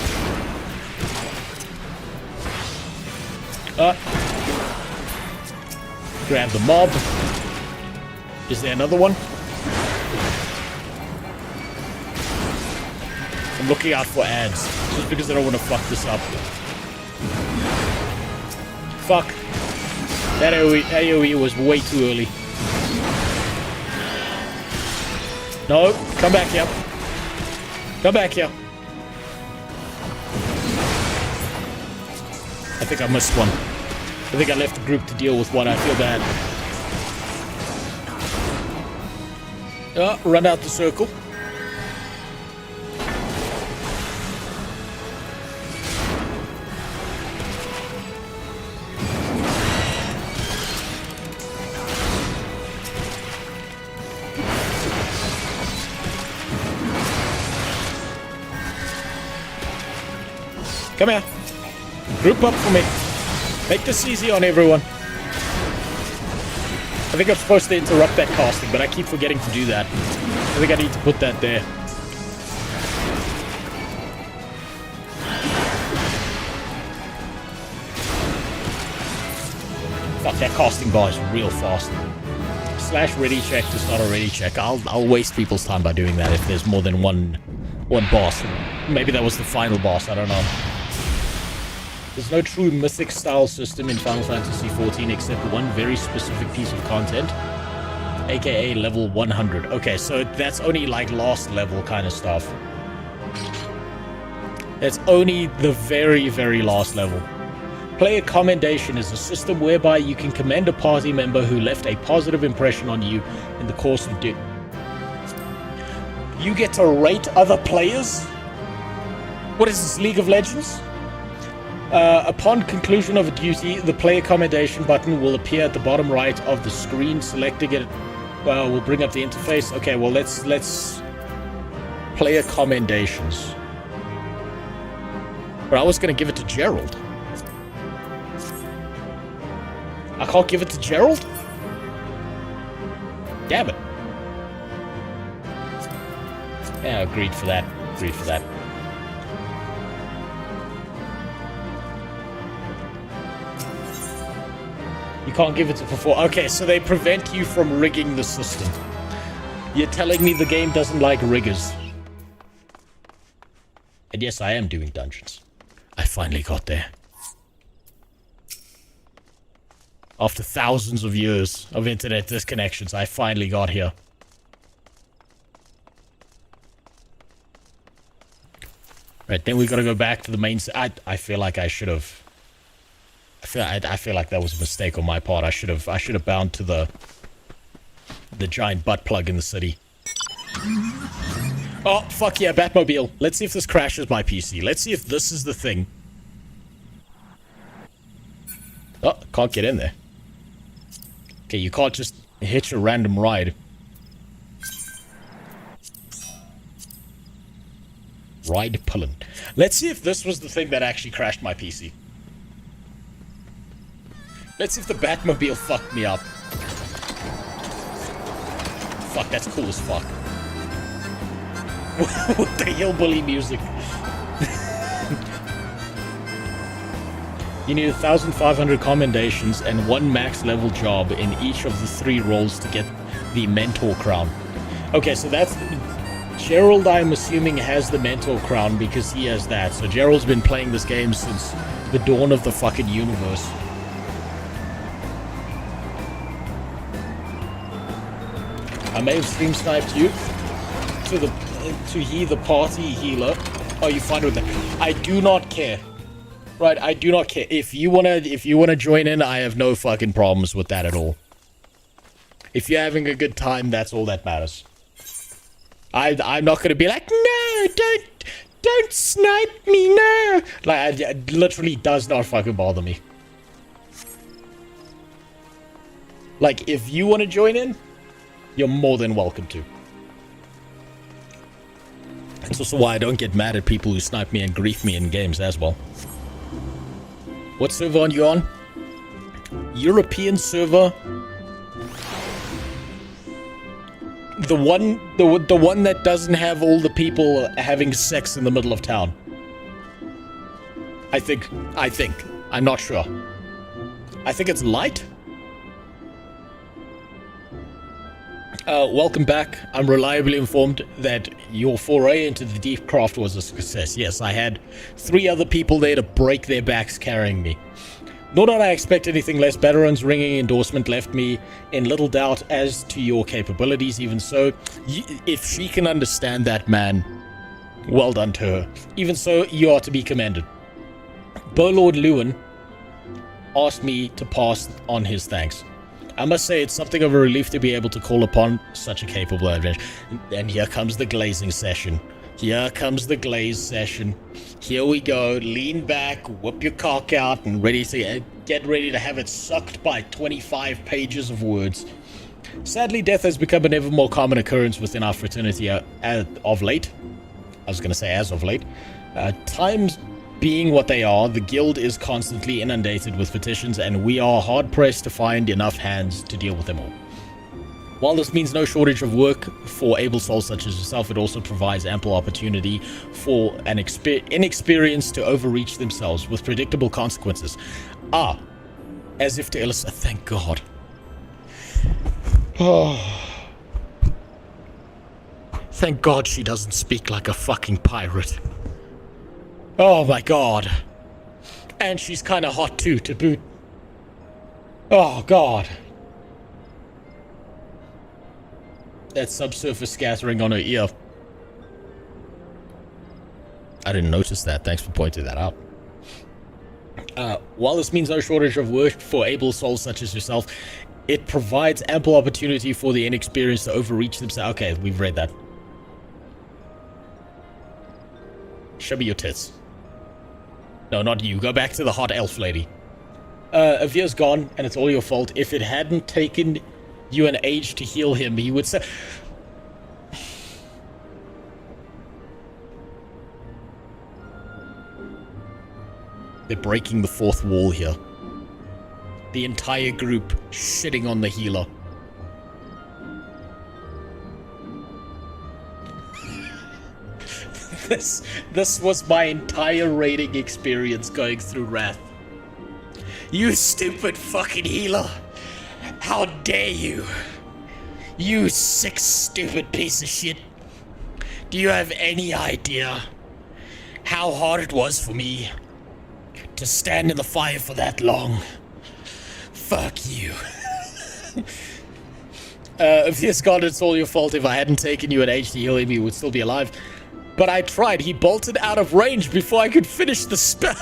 Grab the mob. Is there another one? I'm looking out for ads, just because I don't want to fuck this up. Fuck. That AoE was way too early. No, come back here. Come back here. I think I missed one. I think I left the group to deal with one. I feel bad. Run out the circle. Come here. Group up for me. Make this easy on everyone. I think I'm supposed to interrupt that casting, but I keep forgetting to do that. I think I need to put that there. Fuck, that casting bar is real fast. /ready check is not a ready check. I'll waste people's time by doing that if there's more than one One boss. Maybe that was the final boss, I don't know. There's no true mythic style system in Final Fantasy XIV except one very specific piece of content, aka level 100. Okay, so that's only like last level kind of stuff. That's only the very, very last level. Player commendation is a system whereby you can commend a party member who left a positive impression on you in the course of You get to rate other players? What is this, League of Legends? Upon conclusion of a duty, the player commendation button will appear at the bottom right of the screen. Selecting it will bring up the interface. Okay, well let's player commendations. But I was gonna give it to Gerald. I can't give it to Gerald? Damn it. Yeah, agreed for that. Agreed for that. You can't give it to perform. Okay, so they prevent you from rigging the system. You're telling me the game doesn't like riggers. And yes, I am doing dungeons. I finally got there. After thousands of years of internet disconnections, I finally got here. Right, then we gotta go back to the main... I feel like I should have... I feel like that was a mistake on my part. I should have bound to the giant butt plug in the city. Oh, fuck yeah, Batmobile. Let's see if this crashes my PC. Let's see if this is the thing. Oh, can't get in there. Okay, you can't just hitch a random ride. Ride pullin'. Let's see if this was the thing that actually crashed my PC. Let's see if the Batmobile fucked me up. Fuck, that's cool as fuck. With the hillbilly music. You need 1,500 commendations and one max level job in each of the 3 roles to get the Mentor Crown. Okay, so that's... Gerald, I'm assuming, has the Mentor Crown because he has that. So Gerald's been playing this game since the dawn of the fucking universe. I may have stream sniped you to he the party healer. Are you fine with that? I do not care. Right, I do not care. If you wanna join in, I have no fucking problems with that at all. If you're having a good time, that's all that matters. I'm not gonna be like, no, don't snipe me, no. Like, it literally does not fucking bother me. Like, if you want to join in, you're more than welcome to. That's also why I don't get mad at people who snipe me and grief me in games as well. What server are you on? European server. The one that doesn't have all the people having sex in the middle of town. I think. I'm not sure. I think it's light. Welcome back. I'm reliably informed that your foray into the deep craft was a success. Yes, I had 3 other people there to break their backs carrying me. Nor did I expect anything less. Veteran's ringing endorsement left me in little doubt as to your capabilities. Even so, if she can understand that, man, well done to her. Even so, you are to be commended. Lord Lewin asked me to pass on his thanks. I must say it's something of a relief to be able to call upon such a capable adventure. And here comes the glazing session. Here comes the glaze session. Here we go. Lean back, whip your cock out, and get ready to have it sucked by 25 pages of words. Sadly, death has become an ever more common occurrence within our fraternity of late. I was going to say as of late. Times being what they are, the guild is constantly inundated with petitions, and we are hard-pressed to find enough hands to deal with them all. While this means no shortage of work for able souls such as yourself, it also provides ample opportunity for an inexperienced to overreach themselves with predictable consequences. As if to illustrate, thank God. Thank God she doesn't speak like a fucking pirate. Oh my God. And she's kind of hot too, to boot. Oh God. That subsurface scattering on her ear. I didn't notice that. Thanks for pointing that out. While this means no shortage of work for able souls such as yourself, it provides ample opportunity for the inexperienced to overreach themselves. Okay, we've read that. Show me your tits. No, not you. Go back to the hot elf lady. Avir's gone, and it's all your fault. If it hadn't taken you an age to heal him, he would say... They're breaking the fourth wall here. The entire group shitting on the healer. This was my entire raiding experience going through Wrath. You stupid fucking healer! How dare you! You sick, stupid piece of shit! Do you have any idea how hard it was for me to stand in the fire for that long? Fuck you. If this God, it's all your fault. If I hadn't taken you an age to heal him, he would still be alive. But I tried. He bolted out of range before I could finish the spell.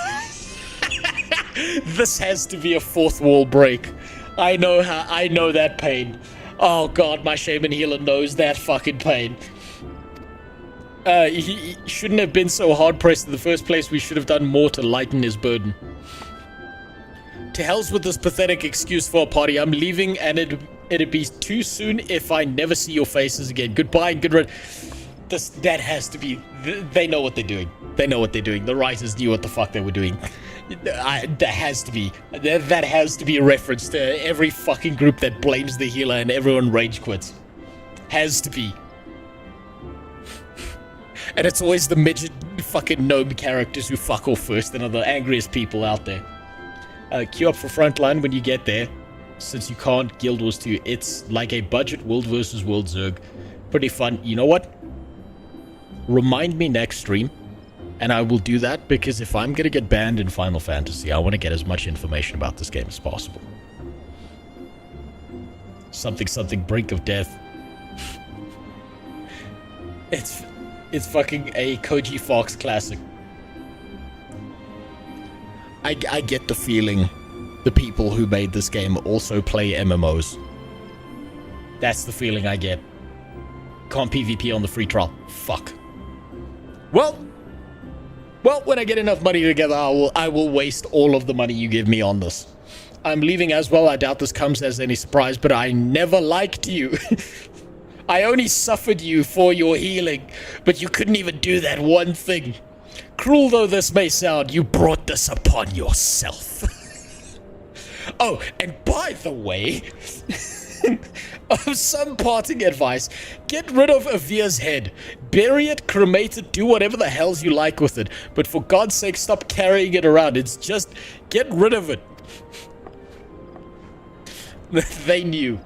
This has to be a fourth wall break. I know that pain. Oh God, my shaman healer knows that fucking pain. He shouldn't have been so hard pressed in the first place. We should have done more to lighten his burden. To hell's with this pathetic excuse for a party. I'm leaving, and it'd be too soon if I never see your faces again. Goodbye and good run. That has to be... They know what they're doing. They know what they're doing. The writers knew what the fuck they were doing. That has to be a reference to every fucking group that blames the healer and everyone rage quits. Has to be. And it's always the midget fucking gnome characters who fuck off first and are the angriest people out there. Queue up for Frontline when you get there. Since you can't Guild Wars 2, it's like a budget World versus World Zerg. Pretty fun. You know what? Remind me next stream, and I will do that, because if I'm gonna get banned in Final Fantasy, I want to get as much information about this game as possible. Something brink of death. It's fucking a Koji Fox classic. I get the feeling the people who made this game also play MMOs. That's the feeling I get. Can't PvP on the free trial. Fuck. Well, when I get enough money together, I will waste all of the money you give me on this. I'm leaving as well. I doubt this comes as any surprise, but I never liked you. I only suffered you for your healing, but you couldn't even do that one thing. Cruel though this may sound, you brought this upon yourself. Oh, and by the way, of some parting advice, get rid of Avir's head. Bury it, cremate it, do whatever the hells you like with it. But for God's sake, stop carrying it around. It's just, get rid of it. They knew.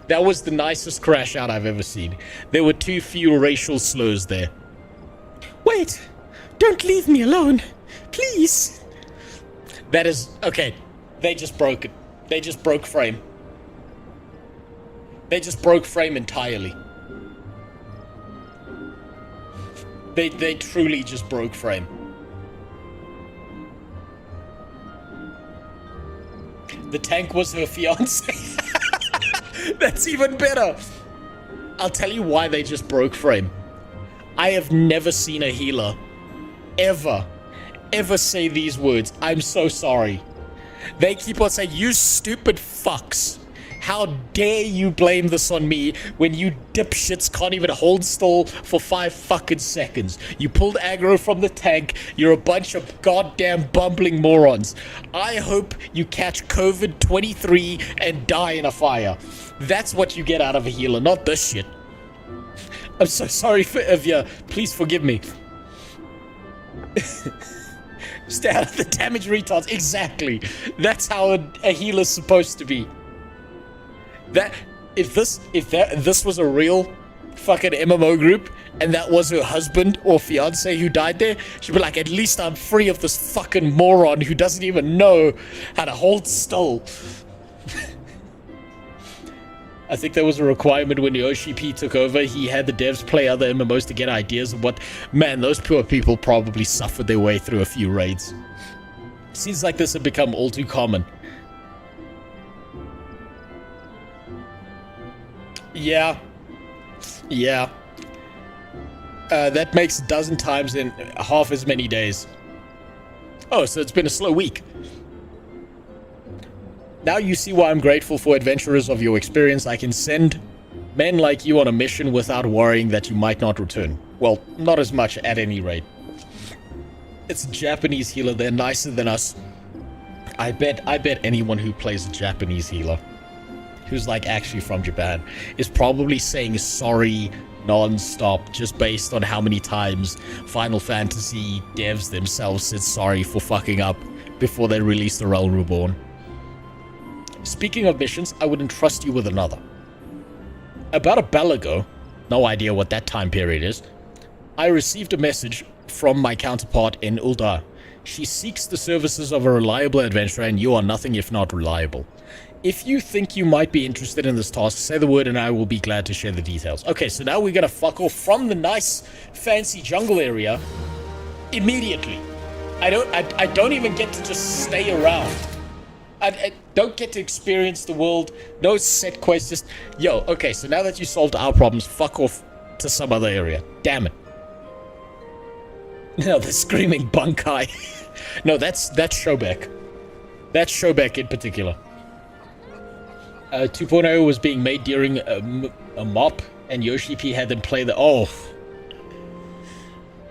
That was the nicest crash out I've ever seen. There were too few racial slurs there. Wait, don't leave me alone, please. That is, okay, they just broke it. They just broke frame. They just broke frame entirely. They truly just broke frame. The tank was her fiance. That's even better. I'll tell you why they just broke frame. I have never seen a healer ever say these words. I'm so sorry. They keep on saying, you stupid fucks. How dare you blame this on me when you dipshits can't even hold still for 5 fucking seconds. You pulled aggro from the tank. You're a bunch of goddamn bumbling morons. I hope you catch COVID-23 and die in a fire. That's what you get out of a healer, not this shit. I'm so sorry for Avia. Please forgive me. Stay out of the damage retards. Exactly. That's how a healer's supposed to be. That if this was a real fucking MMO group, and that was her husband or fiance who died there, she'd be like, at least I'm free of this fucking moron who doesn't even know how to hold still. I think there was a requirement when Yoshi P took over. He had the devs play other MMOs to get ideas of what... Man, those poor people probably suffered their way through a few raids. Seems like this had become all too common. Yeah. Yeah. That makes a dozen times in half as many days. Oh, so it's been a slow week. Now you see why I'm grateful for adventurers of your experience. I can send men like you on a mission without worrying that you might not return. Well, not as much at any rate. It's a Japanese healer. They're nicer than us. I bet anyone who plays a Japanese healer, who's like actually from Japan, is probably saying sorry non-stop just based on how many times Final Fantasy devs themselves said sorry for fucking up before they released the Realm Reborn. Speaking of missions, I would entrust you with another. About a bell ago, no idea what that time period is, I received a message from my counterpart in Uldar. She seeks the services of a reliable adventurer, and you are nothing if not reliable. If you think you might be interested in this task, say the word and I will be glad to share the details. Okay, so now we're gonna fuck off from the nice, fancy jungle area immediately. I don't even get to just stay around. I don't get to experience the world. No set quests. Just, yo, okay, so now that you solved our problems, fuck off to some other area. Damn it. No, the screaming Bunkai. No, that's Shobek. That's Shobek in particular. 2.0 was being made during a mop, and Yoshi P had them play the... Oh.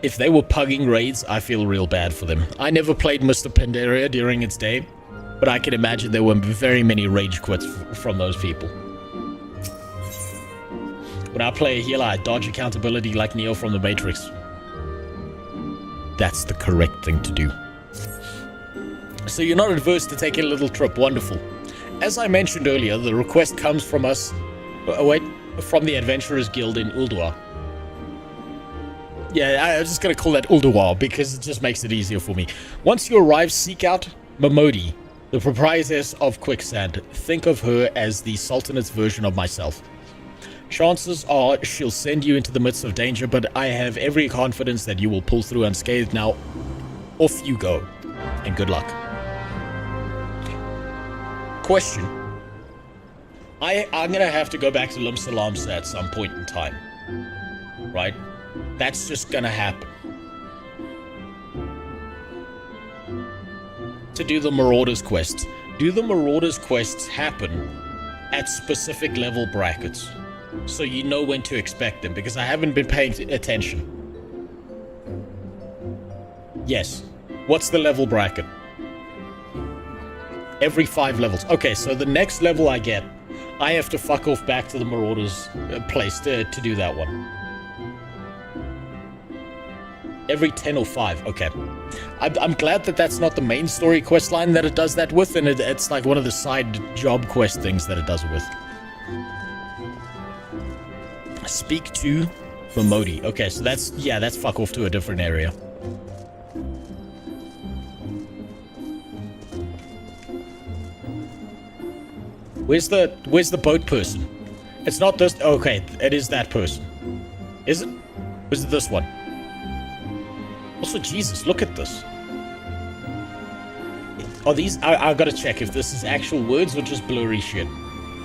If they were pugging raids, I feel real bad for them. I never played Mr. Pandaria during its day, but I can imagine there were very many rage quits from those people. When I play a healer, I dodge accountability like Neo from the Matrix. That's the correct thing to do. So you're not adverse to taking a little trip. Wonderful. As I mentioned earlier, the request comes from us... from the Adventurers Guild in Ulduar. Yeah, I was just gonna call that Ulduar because it just makes it easier for me. Once you arrive, seek out Momodi, the proprietress of Quicksand. Think of her as the Sultanate's version of myself. Chances are she'll send you into the midst of danger, but I have every confidence that you will pull through unscathed. Now, off you go, and good luck. Question. I'm gonna have to go back to Lim Salamsa at some point in time. Right? That's just gonna happen. To do the Marauders quests. Do the Marauders quests happen at specific level brackets? So you know when to expect them, because I haven't been paying attention. Yes. What's the level bracket? Every 5 levels. Okay, so the next level I get, I have to fuck off back to the Marauders place to do that one. Every 10 or 5. Okay. I'm glad that that's not the main story quest line that it does that with, and it's like one of the side job quest things that it does it with. Speak to Momodi. Okay, so that's, yeah, that's fuck off to a different area. Where's the boat person? It's not this. Okay, it is that person. Is it? Or is it this one? Also, Jesus, look at this. Are these... I gotta check if this is actual words or just blurry shit.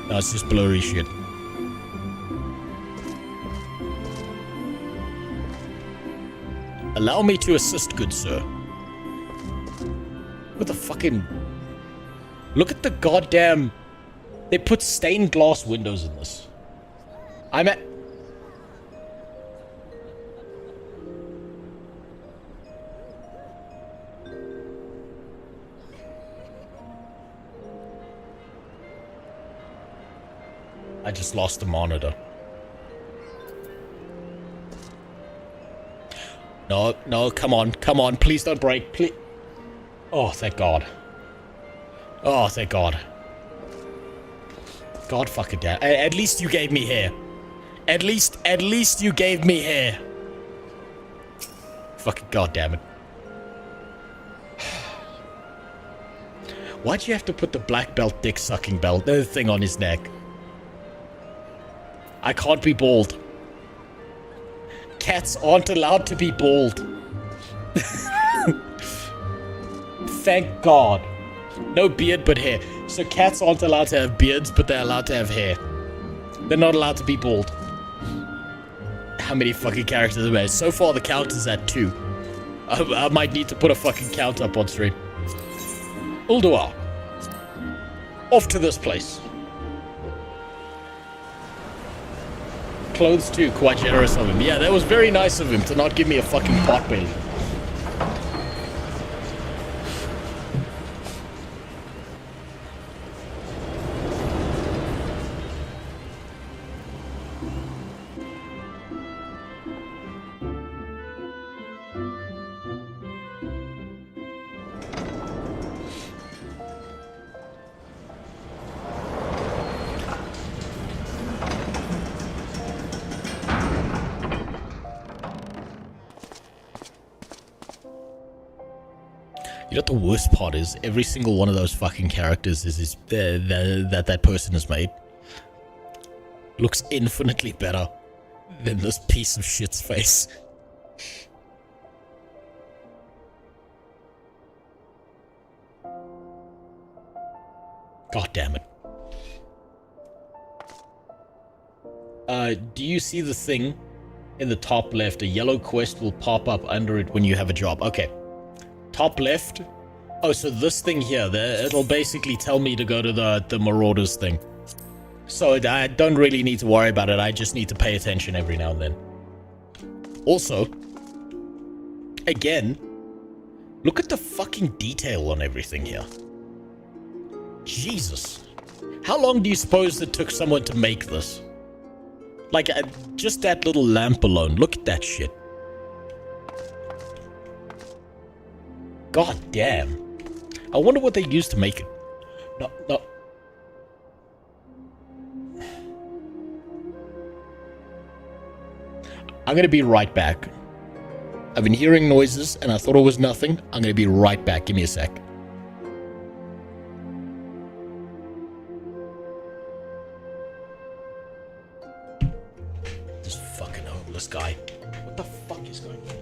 No, it's just blurry shit. Allow me to assist, good sir. What the fucking... Look at the goddamn... They put stained glass windows in this. I'm at... I just lost the monitor. No, no, come on, please don't break, please. Oh, thank God. Oh, thank God. God fucking damn. At least you gave me hair. At least you gave me hair. fucking goddamn it. Why'd you have to put the black belt dick sucking belt thing on his neck? I can't be bald. Cats aren't allowed to be bald. Thank God. No beard but hair. So cats aren't allowed to have beards, but they're allowed to have hair. They're not allowed to be bald. How many fucking characters are there? So far the count is at 2. I might need to put a fucking count up on stream. Ulduar. Off to this place. Clothes too, quite generous of him. Yeah, that was very nice of him to not give me a fucking potbelly. You know what the worst part is? Every single one of those fucking characters is that person has made looks infinitely better than this piece of shit's face. God damn it. Do you see the thing in the top left? A yellow quest will pop up under it when you have a job. Okay. Top left. Oh, so this thing here, it'll basically tell me to go to the Marauders thing. So I don't really need to worry about it. I just need to pay attention every now and then. Also, again, look at the fucking detail on everything here. Jesus. How long do you suppose it took someone to make this? Like, just that little lamp alone. Look at that shit. God damn. I wonder what they used to make it. No. I'm gonna be right back. I've been hearing noises and I thought it was nothing. I'm gonna be right back. Give me a sec. This fucking homeless guy. What the fuck is going on?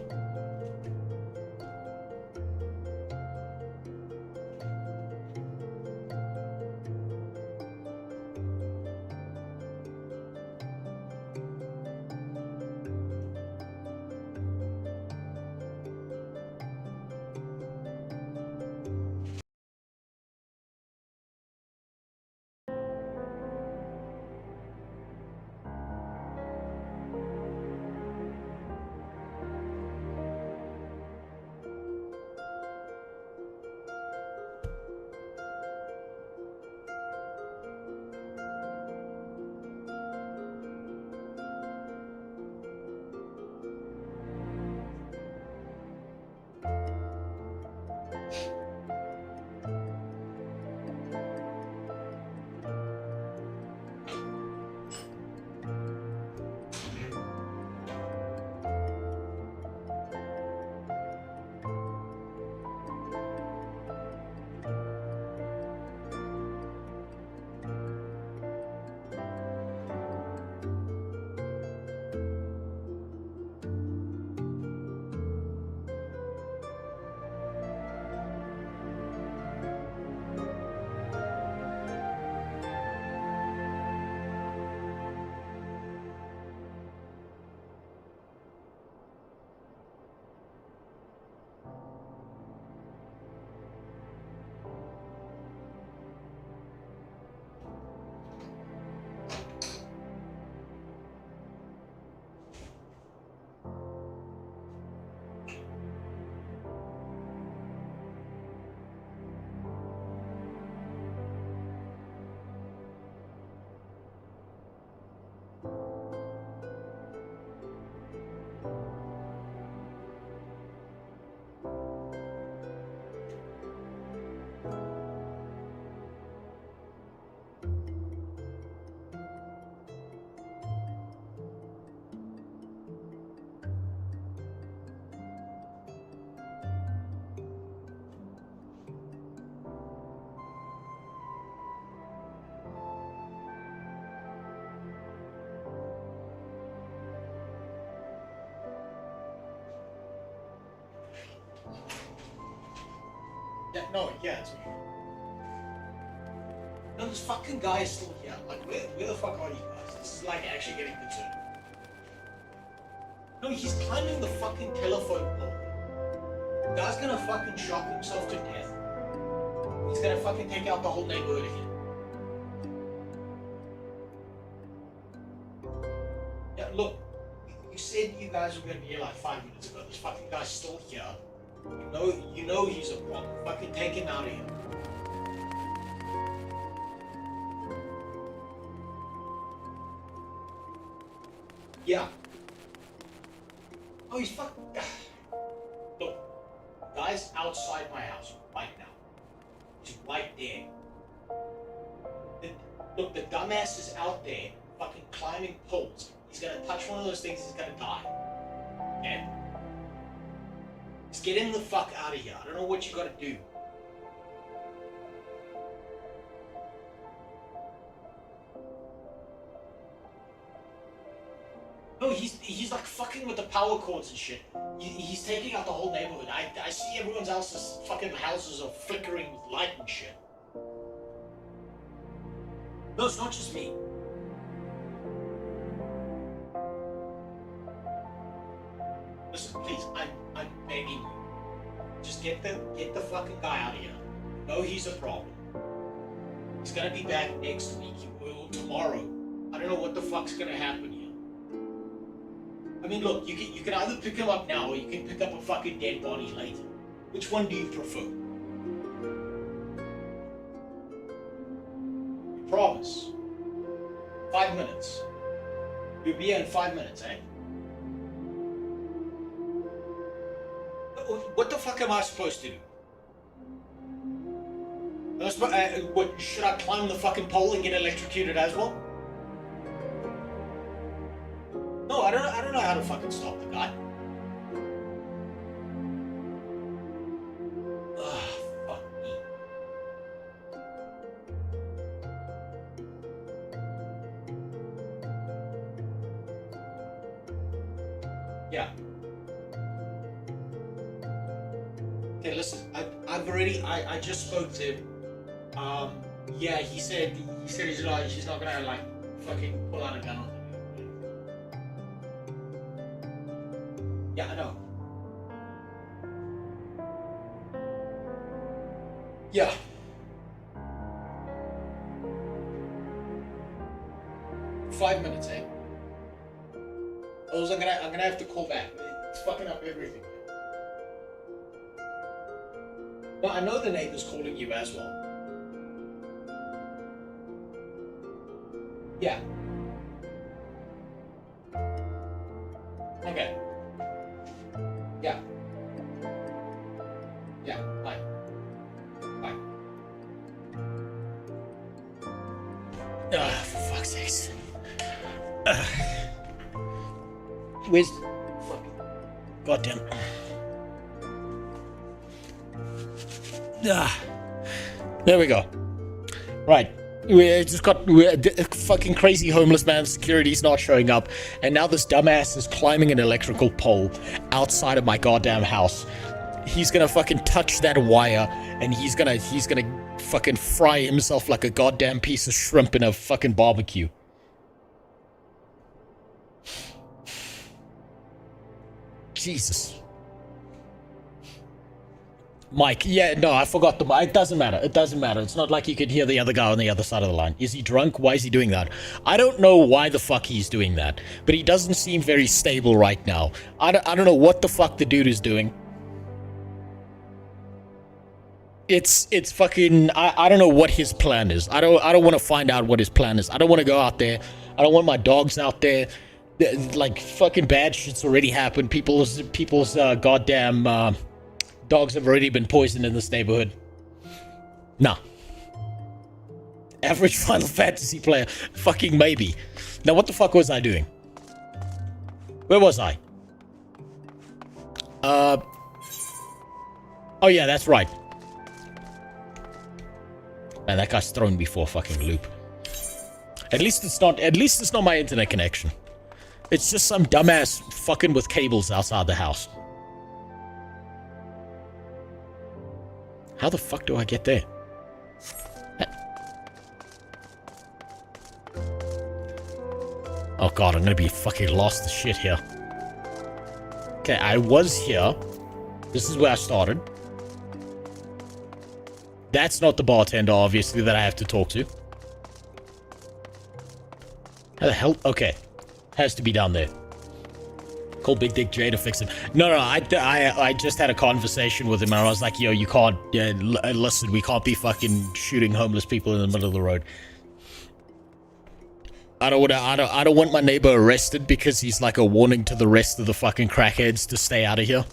Yeah, no, yeah, it's me. No, this fucking guy is still here. Like, where the fuck are you guys? This is like actually getting concerned. No, he's climbing the fucking telephone pole. The guy's gonna fucking shock himself to death. He's gonna fucking take out the whole neighborhood again. Yeah, look. You said you guys were gonna be here like 5 minutes ago. This fucking guy's still here. You know he's a problem. Fucking take him out of here. Yeah. Oh, he's fucking... Look, the guy's outside my house right now. He's right there. Look, the dumbass is out there fucking climbing poles. He's gonna touch one of those things, he's gonna die. Okay? Just get him the fuck out of here. I don't know what you gotta do. No, he's like fucking with the power cords and shit. He's taking out the whole neighborhood. I see everyone's else's fucking houses are flickering with light and shit. No, it's not just me. Listen, please, I'm begging you. Just get the fucking guy out of here. No, he's a problem. He's gonna be back next week or tomorrow. I don't know what the fuck's gonna happen here. I mean, look, you can either pick him up now or you can pick up a fucking dead body later. Which one do you prefer? You promise. 5 minutes. You'll be here in 5 minutes, eh? What the fuck am I supposed to do? What, should I climb the fucking pole and get electrocuted as well? No, I don't know how to fucking stop the guy. Ugh, fuck me. Yeah. Okay, listen, I just spoke to him. Yeah, he said he's not gonna like fucking pull out a gun on him. Yeah, I know. Yeah. Five minutes, eh? I'm gonna have to call back. It's fucking up everything. But I know the neighbor's calling you as well. Yeah. Okay. Yeah. Yeah, bye. Bye. For fuck's sakes. Where's... Goddamn. There we go. Right. We just got fucking crazy homeless man. Security's not showing up, and now this dumbass is climbing an electrical pole outside of my goddamn house. He's gonna fucking touch that wire, and he's gonna fucking fry himself like a goddamn piece of shrimp in a fucking barbecue. Jesus. Mike, yeah, no, I forgot the mic. It doesn't matter. It doesn't matter. It's not like you could hear the other guy on the other side of the line. Is he drunk? Why is he doing that? I don't know why the fuck he's doing that, but he doesn't seem very stable right now. I don't know what the fuck the dude is doing. It's fucking, I don't know what his plan is. I don't want to find out what his plan is. I don't want to go out there. I don't want my dogs out there. Like, fucking bad shit's already happened. People's goddamn, dogs have already been poisoned in this neighborhood. Nah. Average Final Fantasy player. Fucking maybe. Now, what the fuck was I doing? Where was I? Oh yeah, that's right. Man, that guy's thrown me for a fucking loop. At least it's not my internet connection. It's just some dumbass fucking with cables outside the house. How the fuck do I get there? Oh god, I'm gonna be fucking lost as shit here. Okay, I was here. This is where I started. That's not the bartender, obviously, that I have to talk to. How the hell? Okay. Has to be down there. Call Big Dick Jay to fix it. No, I just had a conversation with him and I was like, yo, you can't, listen, we can't be fucking shooting homeless people in the middle of the road. I don't want my neighbor arrested because he's like a warning to the rest of the fucking crackheads to stay out of here.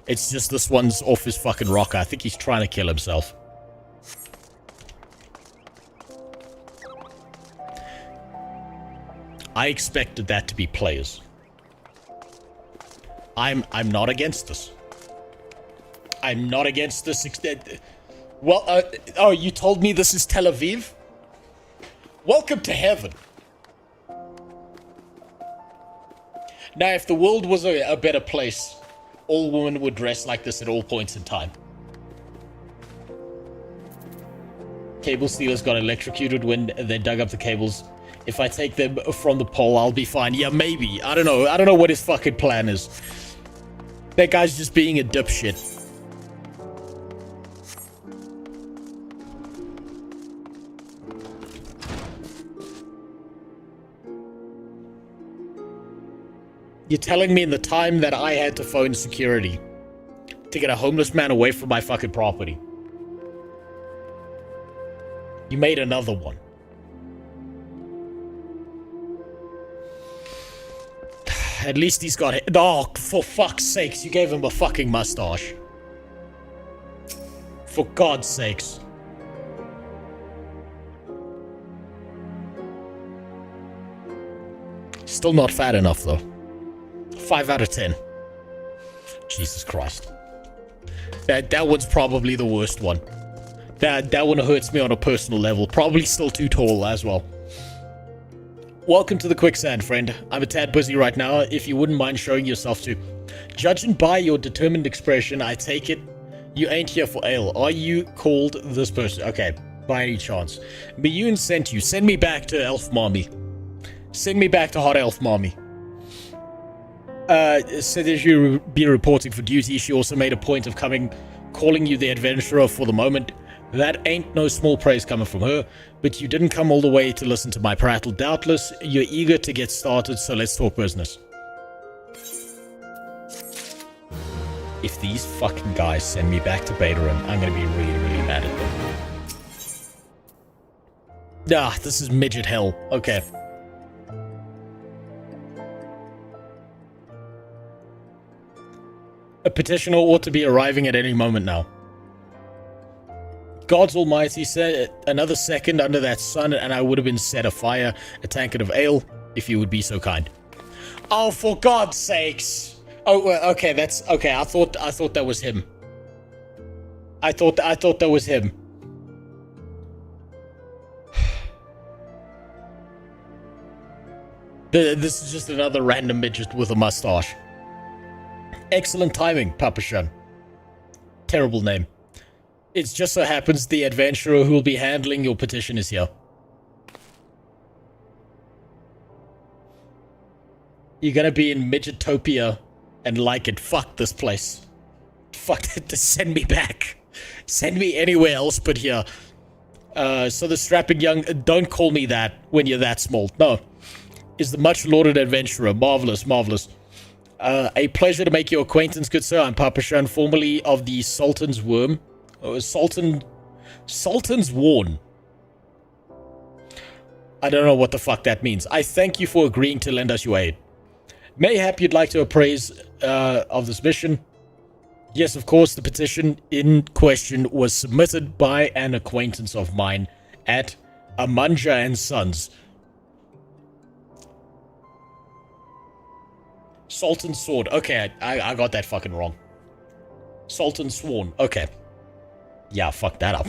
It's just this one's off his fucking rocker. I think he's trying to kill himself. I expected that to be players. I'm not against this. I'm not against this. Well, oh, you told me this is Tel Aviv? Welcome to heaven. Now, if the world was a better place, all women would dress like this at all points in time. Cable stealers got electrocuted when they dug up the cables. If I take them from the pole, I'll be fine. Yeah, maybe. I don't know. I don't know what his fucking plan is. That guy's just being a dipshit. You're telling me in the time that I had to phone security to get a homeless man away from my fucking property, you made another one. At least he's got it. Oh, for fuck's sakes, you gave him a fucking mustache. For God's sakes. Still not fat enough, though. 5 out of 10. Jesus Christ. That one's probably the worst one. That one hurts me on a personal level. Probably still too tall as well. Welcome to the quicksand, friend. I'm a tad busy right now. If you wouldn't mind showing yourself to. Judging by your determined expression, I take it you ain't here for ale. Are you called this person? Okay, by any chance. Miyun sent you. Send me back to Elf Mommy. Send me back to Hot Elf Mommy. Said that you be reporting for duty. She also made a point of calling you the adventurer for the moment. That ain't no small praise coming from her, but you didn't come all the way to listen to my prattle. Doubtless, you're eager to get started, so let's talk business. If these fucking guys send me back to Beta Room, I'm gonna be really, really mad at them. Ah, this is midget hell. Okay. A petitioner ought to be arriving at any moment now. God's almighty said another second under that sun and I would have been set afire. A tankard of ale, if you would be so kind. Oh, for God's sakes. Oh, okay, that's okay. I thought that was him. I thought that was him. This is just another random midget with a mustache. Excellent timing, Papa Shun. Terrible name. It just so happens the adventurer who will be handling your petition is here. You're gonna be in Midgetopia and like it. Fuck this place. Fuck it. Send me back. Send me anywhere else but here. So the strapping young... Don't call me that when you're that small. No. Is the much lauded adventurer. Marvelous, marvelous. A pleasure to make your acquaintance, good sir. I'm Papa Shun, formerly of the Sultan's Worm. Sultan's Warn. I don't know what the fuck that means. I thank you for agreeing to lend us your aid. Mayhap you'd like to appraise of this mission. Yes, of course, the petition in question was submitted by an acquaintance of mine at Amanja and Sons. Sultan's Sword. Okay, I got that fucking wrong. Sultan's Sworn. Okay. Yeah, fuck that up.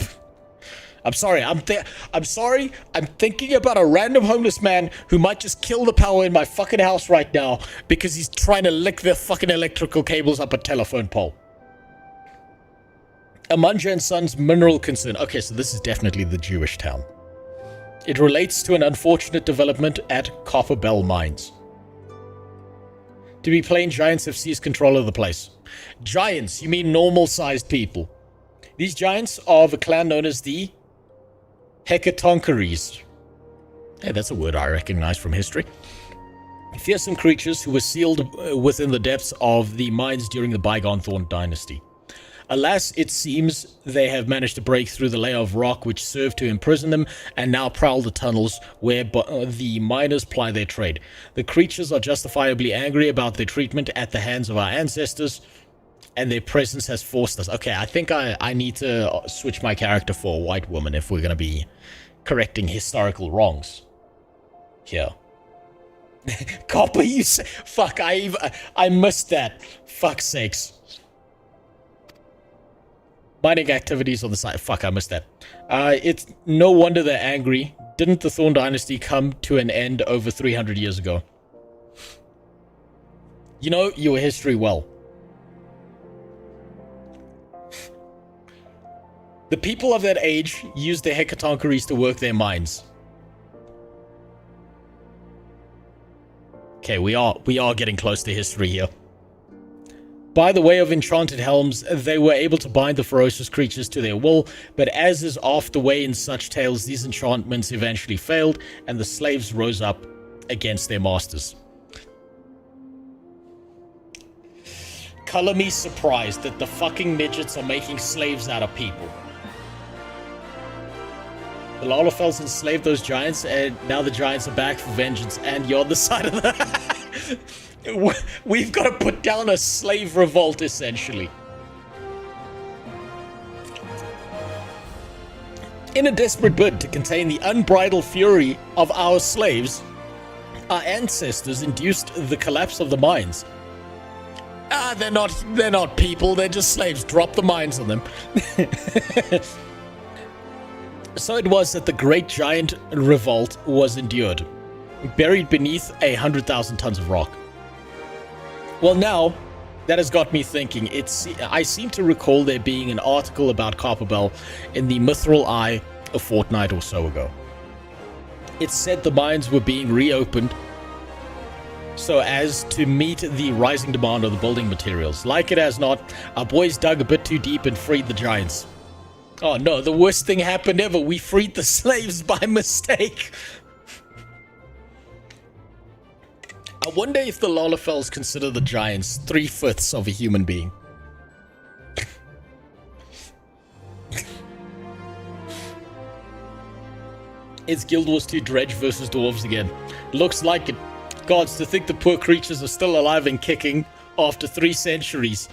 I'm sorry. I'm sorry. I'm thinking about a random homeless man who might just kill the power in my fucking house right now because he's trying to lick the fucking electrical cables up a telephone pole. A Munja and Sons mineral concern. Okay, so this is definitely the Jewish town. It relates to an unfortunate development at Copper Bell Mines. To be plain, giants have seized control of the place. Giants? You mean normal-sized people? These giants are of a clan known as the Hecatoncheires. Hey, that's a word I recognize from history. Fearsome creatures who were sealed within the depths of the mines during the bygone Thorn Dynasty. Alas, it seems they have managed to break through the layer of rock which served to imprison them and now prowl the tunnels where the miners ply their trade. The creatures are justifiably angry about their treatment at the hands of our ancestors, and their presence has forced us. Okay, I think I need to switch my character for a white woman if we're going to be correcting historical wrongs here. Copper, you say? Fuck, I missed that. Fuck's sakes. Mining activities on the side. Fuck, I missed that. It's no wonder they're angry. Didn't the Thorn Dynasty come to an end over 300 years ago? You know your history well. The people of that age used the Hecatoncheires to work their mines. Okay, we are getting close to history here. By the way of enchanted helms, they were able to bind the ferocious creatures to their will, but as is oft the way in such tales, these enchantments eventually failed, and the slaves rose up against their masters. Color me surprised that the fucking midgets are making slaves out of people. The Lalafels enslaved those giants, and now the giants are back for vengeance, and you're on the side of the... We've got to put down a slave revolt, essentially. In a desperate bid to contain the unbridled fury of our slaves, our ancestors induced the collapse of the mines. They're not people, they're just slaves. Drop the mines on them. So it was that the Great Giant Revolt was endured, buried beneath 100,000 tons of rock. Well, now, that has got me thinking. I seem to recall there being an article about Copperbell in the Mithril Eye a fortnight or so ago. It said the mines were being reopened so as to meet the rising demand of the building materials. Like it as not, our boys dug a bit too deep and freed the giants. Oh no, the worst thing happened ever. We freed the slaves by mistake. I wonder if the Lalafels consider the giants 3/5 of a human being. It's Guild Wars 2 Dredge versus Dwarves again. Looks like it. Gods, to think the poor creatures are still alive and kicking after 3 centuries.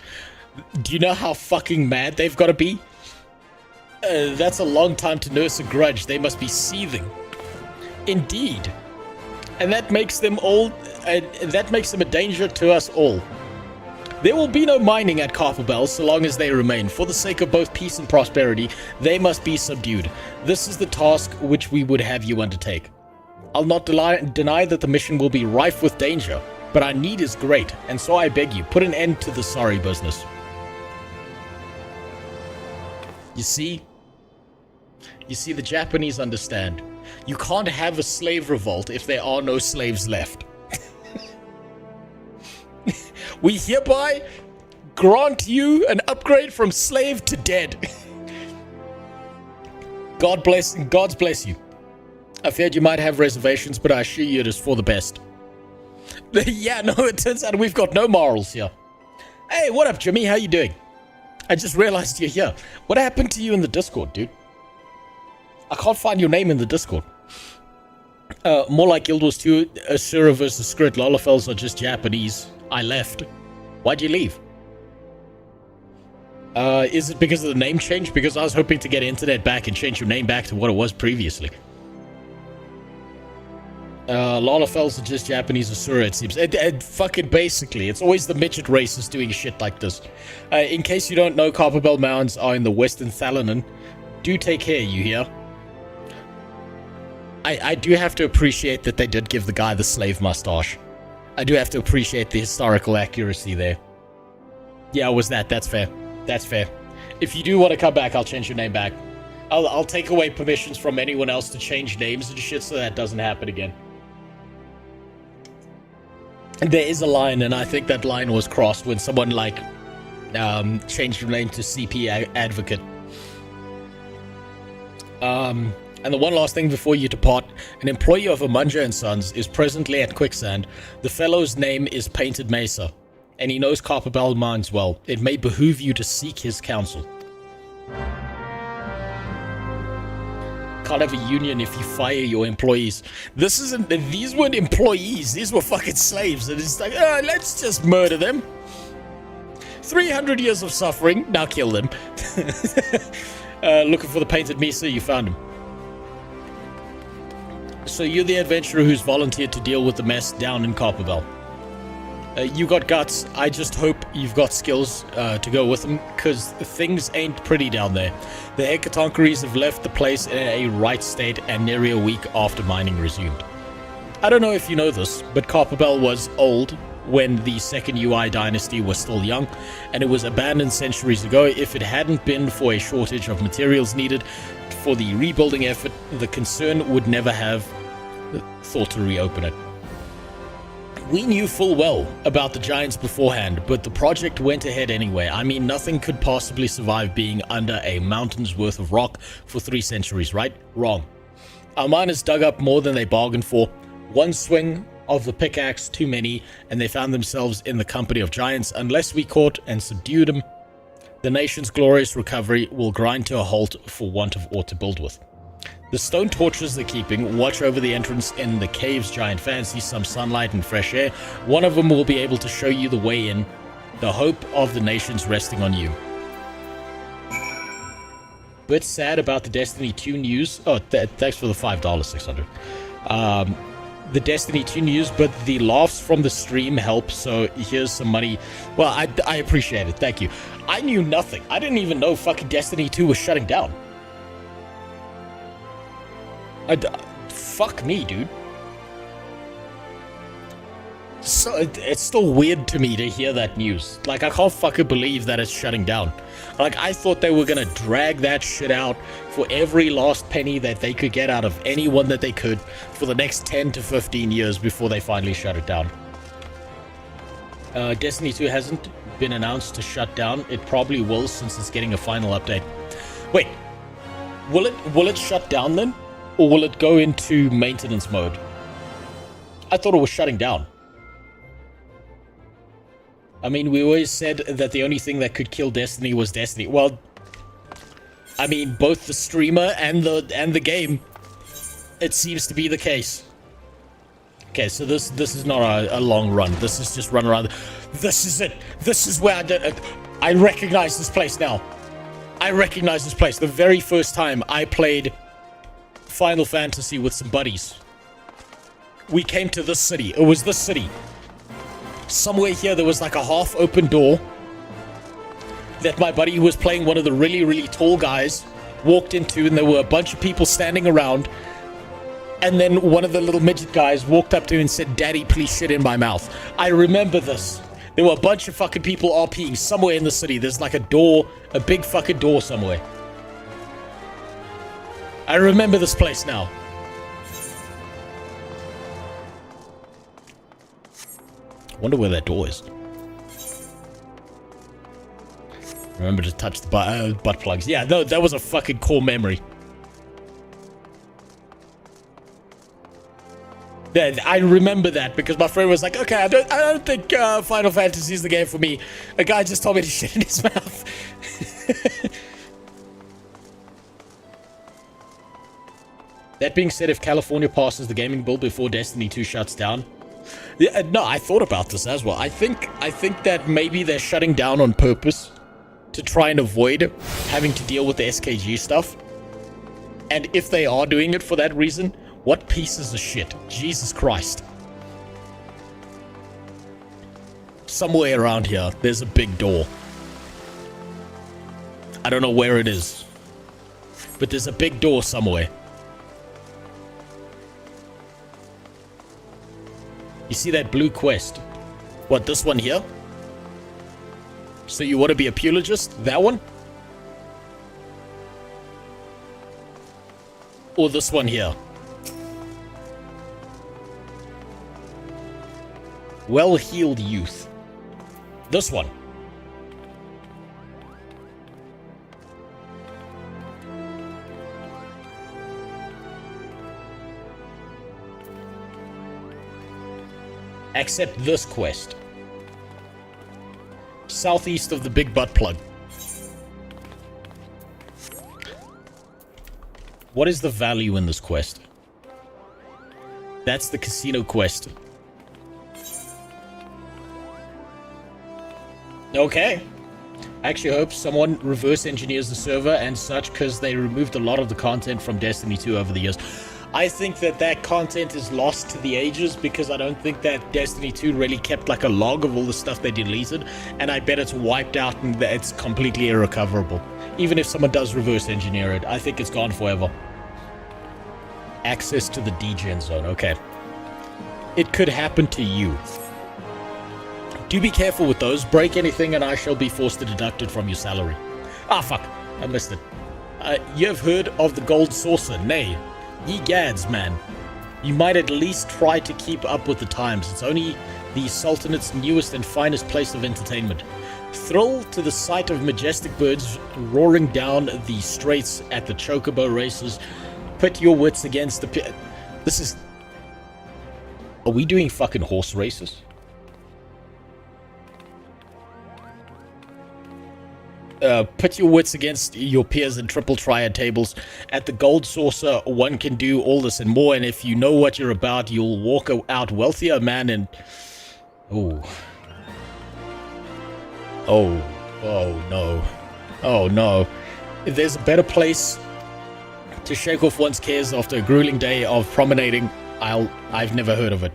Do you know how fucking mad they've got to be? That's a long time to nurse a grudge. They must be seething. Indeed. And that makes them a danger to us all. There will be no mining at Copperbell so long as they remain. For the sake of both peace and prosperity, they must be subdued. This is the task which we would have you undertake. I'll not deny that the mission will be rife with danger, but our need is great, and so I beg you, put an end to the sorry business. You see, the Japanese understand. You can't have a slave revolt if there are no slaves left. We hereby grant you an upgrade from slave to dead. God's bless you. I feared you might have reservations, but I assure you it is for the best. Yeah, no, it turns out we've got no morals here. Hey, what up, Jimmy? How you doing? I just realized you're here. What happened to you in the Discord, dude? I can't find your name in the Discord. More like Guild Wars 2, Asura versus Skrit. Lalafels are just Japanese. I left. Why'd you leave? Is it because of the name change? Because I was hoping to get internet back and change your name back to what it was previously. Lalafels are just Japanese Asura, it seems. Fucking basically, it's always the midget races doing shit like this. In case you don't know, Copperbell Mounds are in the Western Thalanon. Do take care, you hear? I do have to appreciate that they did give the guy the slave mustache. I do have to appreciate the historical accuracy there. Yeah, it was that. That's fair. That's fair. If you do want to come back, I'll change your name back. I'll take away permissions from anyone else to change names and shit so that doesn't happen again. And there is a line, and I think that line was crossed when someone, like, changed your name to CP Advocate. And the one last thing before you depart, an employee of Amanja & Sons is presently at Quicksand. The fellow's name is Painted Mesa, and he knows Copper Bell mines well. It may behoove you to seek his counsel. Can't have a union if you fire your employees. These weren't employees, these were fucking slaves, and it's like, let's just murder them. 300 years of suffering, now kill them. Looking for the Painted Mesa, you found him. So you're the adventurer who's volunteered to deal with the mess down in Copperbell. You got guts. I just hope you've got skills to go with them, because things ain't pretty down there. The Hecatonkeries have left the place in a right state and nearly a week after mining resumed. I don't know if you know this, but Copperbell was old when the second UI dynasty was still young, and it was abandoned centuries ago. If it hadn't been for a shortage of materials needed for the rebuilding effort, the concern would never have thought to reopen it. We knew full well about the giants beforehand, but the project went ahead anyway. I mean, nothing could possibly survive being under a mountain's worth of rock for 3 centuries, right? Wrong. Our miners dug up more than they bargained for. One swing of the pickaxe too many, and they found themselves in the company of giants. Unless we caught and subdued them, the nation's glorious recovery will grind to a halt for want of aught to build with. The stone torches they're keeping watch over the entrance in the cave's giant fancy, some sunlight and fresh air. One of them will be able to show you the way in. The hope of the nation's resting on you. Bit sad about the Destiny 2 news. Oh, thanks for the $5, 600. The Destiny 2 news, but the laughs from the stream help, so here's some money. Well, I appreciate it, thank you. I knew nothing. I didn't even know fucking Destiny 2 was shutting down. Fuck me, dude. So it's still weird to me to hear that news. Like, I can't fucking believe that it's shutting down. Like, I thought they were gonna drag that shit out for every last penny that they could get out of anyone that they could for the next 10 to 15 years before they finally shut it down. Destiny 2 hasn't been announced to shut down. It probably will, since it's getting a final update. Wait, will it shut down then? Or will it go into maintenance mode? I thought it was shutting down. I mean, we always said that the only thing that could kill Destiny was Destiny. Well, I mean, both the streamer and the game. It seems to be the case. Okay, so this is not a long run. This is just run around. This is it. This is where I recognize this place now. I recognize this place. The very first time I played Final Fantasy with some buddies, we came to this city. It was this city. Somewhere here there was like a half-open door that my buddy, who was playing one of the really, really tall guys, walked into, and there were a bunch of people standing around. And then one of the little midget guys walked up to him and said, "Daddy, please shit in my mouth." I remember this. There were a bunch of fucking people RPing somewhere in the city. There's like a door, a big fucking door somewhere. I remember this place now. Wonder where that door is. Remember to touch the butt plugs. Yeah, no, that was a fucking core memory. Yeah, I remember that because my friend was like, "Okay, I don't think Final Fantasy is the game for me." A guy just told me to shit in his mouth. That being said, if California passes the gaming bill before Destiny 2 shuts down, yeah, no, I thought about this as well. I think that maybe they're shutting down on purpose to try and avoid having to deal with the SKG stuff. And if they are doing it for that reason, what pieces of shit? Jesus Christ. Somewhere around here, there's a big door. I don't know where it is, but there's a big door somewhere. You see that blue quest? What, this one here? So you want to be a pulogist? That one? Or this one here. Well-heeled youth. This one. Accept this quest. Southeast of the big butt plug. What is the value in this quest? That's the casino quest. Okay. I actually hope someone reverse engineers the server and such, because they removed a lot of the content from Destiny 2 over the years. I think that content is lost to the ages, because I don't think that Destiny 2 really kept like a log of all the stuff they deleted, and I bet it's wiped out and that it's completely irrecoverable. Even if someone does reverse engineer it, I think it's gone forever. Access to the degen zone, okay. It could happen to you. Do be careful with those. Break anything and I shall be forced to deduct it from your salary. Ah, fuck. I missed it. You have heard of the gold saucer, nay. Ye gads, man. You might at least try to keep up with the times. It's only the Sultanate's newest and finest place of entertainment. Thrill to the sight of majestic birds roaring down the straits at the chocobo races. Put your wits against the... This is... Are we doing fucking horse races? Put your wits against your peers in triple triad tables. At the Gold Saucer, one can do all this and more, and if you know what you're about, you'll walk out wealthier, man, and... Oh. Oh. Oh, no. Oh, no. If there's a better place to shake off one's cares after a grueling day of promenading, I've never heard of it.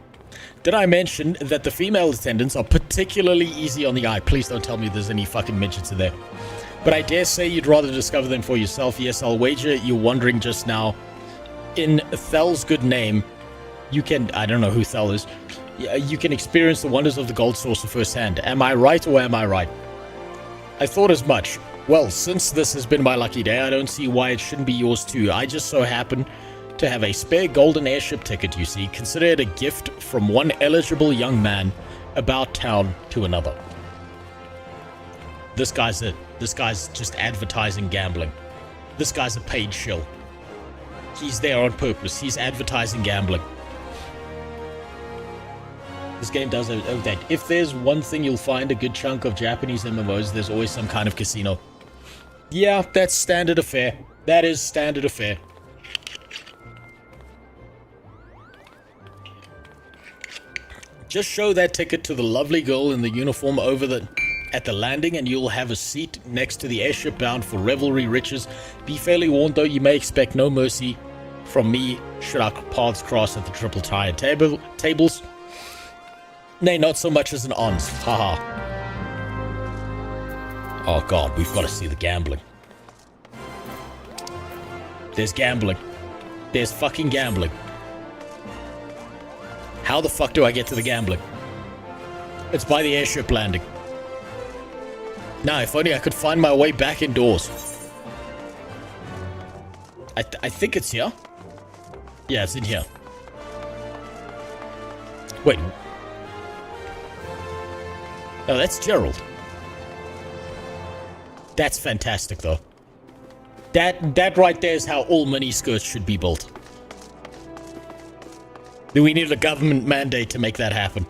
Did I mention that the female attendants are particularly easy on the eye? Please don't tell me there's any fucking midgets in there. But I dare say you'd rather discover them for yourself. Yes, I'll wager you're wondering just now. In Thel's good name, you can... I don't know who Thel is. You can experience the wonders of the Gold Saucer firsthand. Am I right or am I right? I thought as much. Well, since this has been my lucky day, I don't see why it shouldn't be yours too. I just so happen to have a spare golden airship ticket, you see. Consider it a gift from one eligible young man about town to another. This guy's just advertising gambling. This guy's a paid shill. He's there on purpose. He's advertising gambling. This game does that. If there's one thing you'll find a good chunk of Japanese MMOs, there's always some kind of casino. Yeah, that's standard affair. That is standard affair. Just show that ticket to the lovely girl in the uniform at the landing and you'll have a seat next to the airship bound for revelry riches. Be fairly warned though, you may expect no mercy from me should our paths cross at the triple tired tables. Nay, not so much as an ons. Haha. Oh god, we've got to see the gambling. There's gambling. There's fucking gambling. How the fuck do I get to the gambling? It's by the airship landing. Now, if only I could find my way back indoors. I think it's here. Yeah, it's in here. Wait. Oh, that's Gerald. That's fantastic, though. That right there is how all miniskirts should be built. We need a government mandate to make that happen.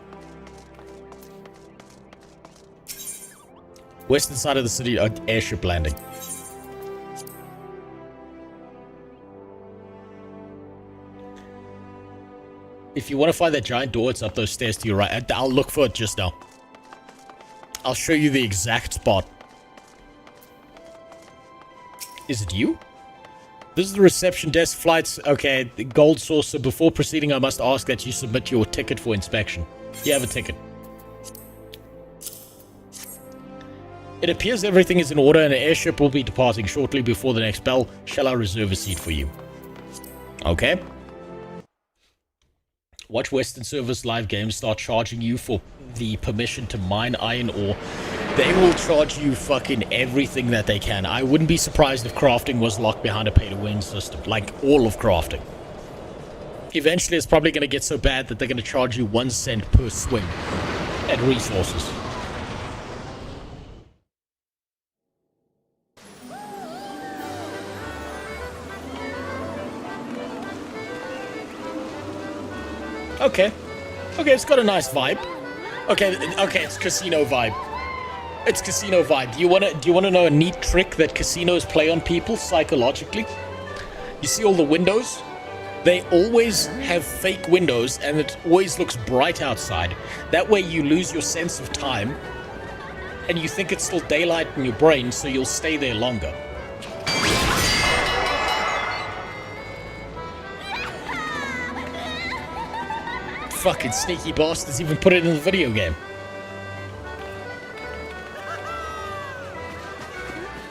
Western side of the city, airship landing. If you want to find that giant door, it's up those stairs to your right. I'll look for it just now. I'll show you the exact spot. Is it you? This is the reception desk. Flights. Okay, the Gold Saucer. Before proceeding, I must ask that you submit your ticket for inspection. You have a ticket. It appears everything is in order and an airship will be departing shortly before the next bell. Shall I reserve a seat for you? Okay. Watch Western Service live games start charging you for the permission to mine iron ore They will charge you fucking everything that they can. I wouldn't be surprised if crafting was locked behind a pay-to-win system. Like, all of crafting. Eventually, it's probably going to get so bad that they're going to charge you 1 cent per swing at resources. Okay. Okay, it's got a nice vibe. Okay, it's casino vibe. It's casino vibe. Do you wanna know a neat trick that casinos play on people psychologically? You see all the windows? They always have fake windows and it always looks bright outside. That way you lose your sense of time and you think it's still daylight in your brain, so you'll stay there longer. Fucking sneaky bastards even put it in the video game.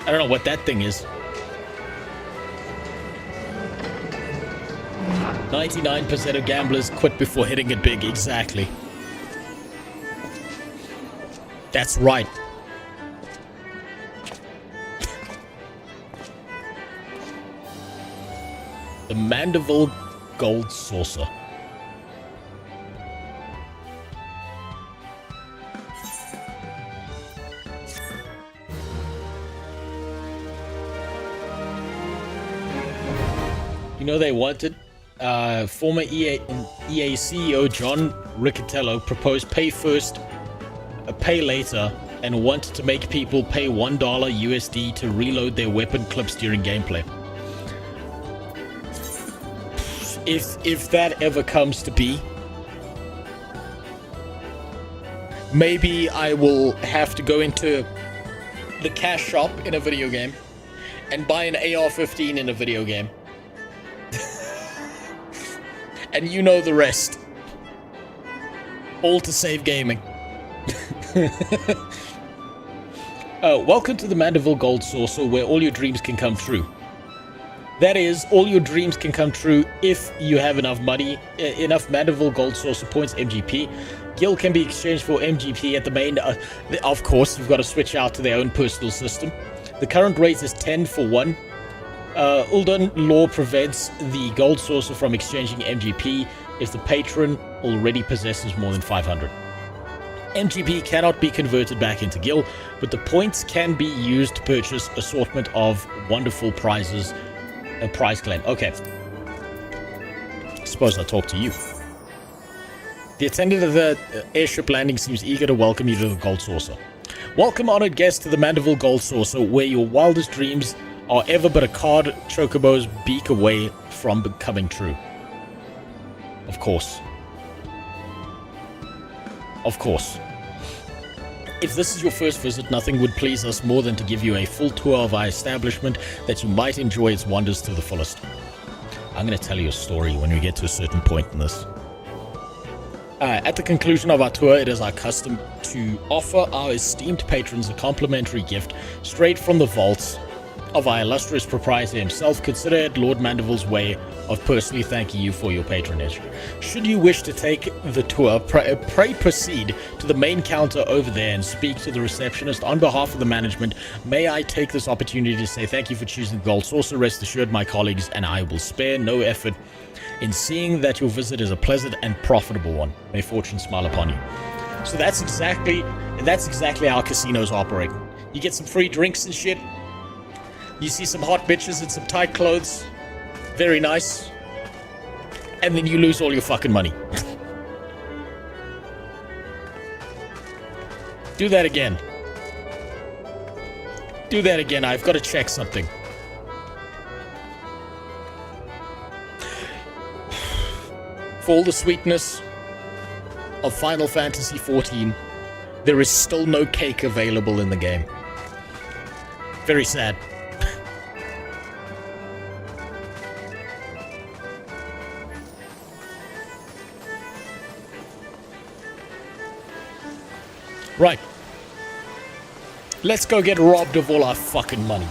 I don't know what that thing is. 99% of gamblers quit before hitting it big. Exactly. That's right. The Mandeville Gold Saucer. You know they wanted? Former EA CEO John Riccatello proposed pay first, pay later, and wanted to make people pay $1 USD to reload their weapon clips during gameplay. If that ever comes to be, maybe I will have to go into the cash shop in a video game and buy an AR-15 in a video game. And you know the rest. All to save gaming. Welcome to the Mandeville Gold Saucer, where all your dreams can come true. That is, all your dreams can come true if you have enough money, enough Mandeville Gold Saucer points, MGP. Gil can be exchanged for MGP at the main. Of course, you've got to switch out to their own personal system. The current rate is 10 for 1. Uldan law prevents the gold saucer from exchanging MGP if the patron already possesses more than 500. MGP cannot be converted back into gil, but the points can be used to purchase assortment of wonderful prizes. A prize claim. Okay. Suppose I'll talk to you. The attendant of the airship landing seems eager to welcome you to the gold saucer. Welcome, honored guest, to the Mandeville Gold Saucer, where your wildest dreams are ever but a card chocobo's beak away from becoming true. Of course. Of course. If this is your first visit, nothing would please us more than to give you a full tour of our establishment that you might enjoy its wonders to the fullest. I'm going to tell you a story when we get to a certain point in this. At the conclusion of our tour, it is our custom to offer our esteemed patrons a complimentary gift straight from the vaults of our illustrious proprietor himself. Consider it Lord Mandeville's way of personally thanking you for your patronage. Should you wish to take the tour, pray proceed to the main counter over there and speak to the receptionist. On behalf of the management, may I take this opportunity to say thank you for choosing the Gold Saucer. Rest assured, my colleagues and I will spare no effort in seeing that your visit is a pleasant and profitable one. May fortune smile upon you. So that's exactly how casinos operate. You get some free drinks and shit. You see some hot bitches in some tight clothes. Very nice. And then you lose all your fucking money. Do that again. Do that again. I've got to check something. For all the sweetness of Final Fantasy XIV, there is still no cake available in the game. Very sad. Right. Let's go get robbed of all our fucking money.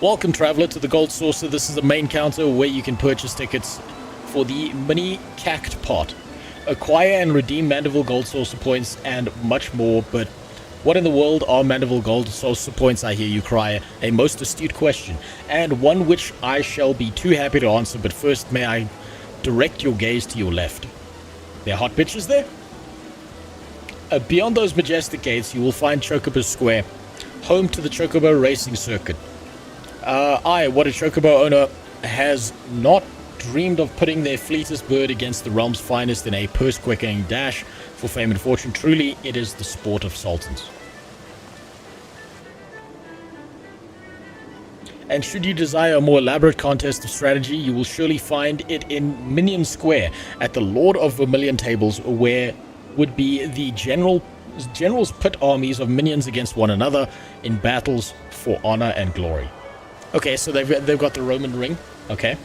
Welcome, traveler, to the Gold Saucer. This is the main counter where you can purchase tickets for the mini cact pot. Acquire and redeem Mandeville Gold Saucer points and much more, but what in the world are Mandeville Gold Saucer points, I hear you cry? A most astute question, and one which I shall be too happy to answer, but first may I direct your gaze to your left. There are hot bitches there? Beyond those majestic gates, you will find Chocobo Square, home to the Chocobo Racing Circuit. What a Chocobo owner has not dreamed of putting their fleetest bird against the realm's finest in a purse-quickening dash for fame and fortune. Truly, it is the sport of sultans. And should you desire a more elaborate contest of strategy, you will surely find it in Minion Square at the Lord of Vermilion tables, where would be the generals pit armies of minions against one another in battles for honor and glory. Okay, so they've got the Roman ring. Okay.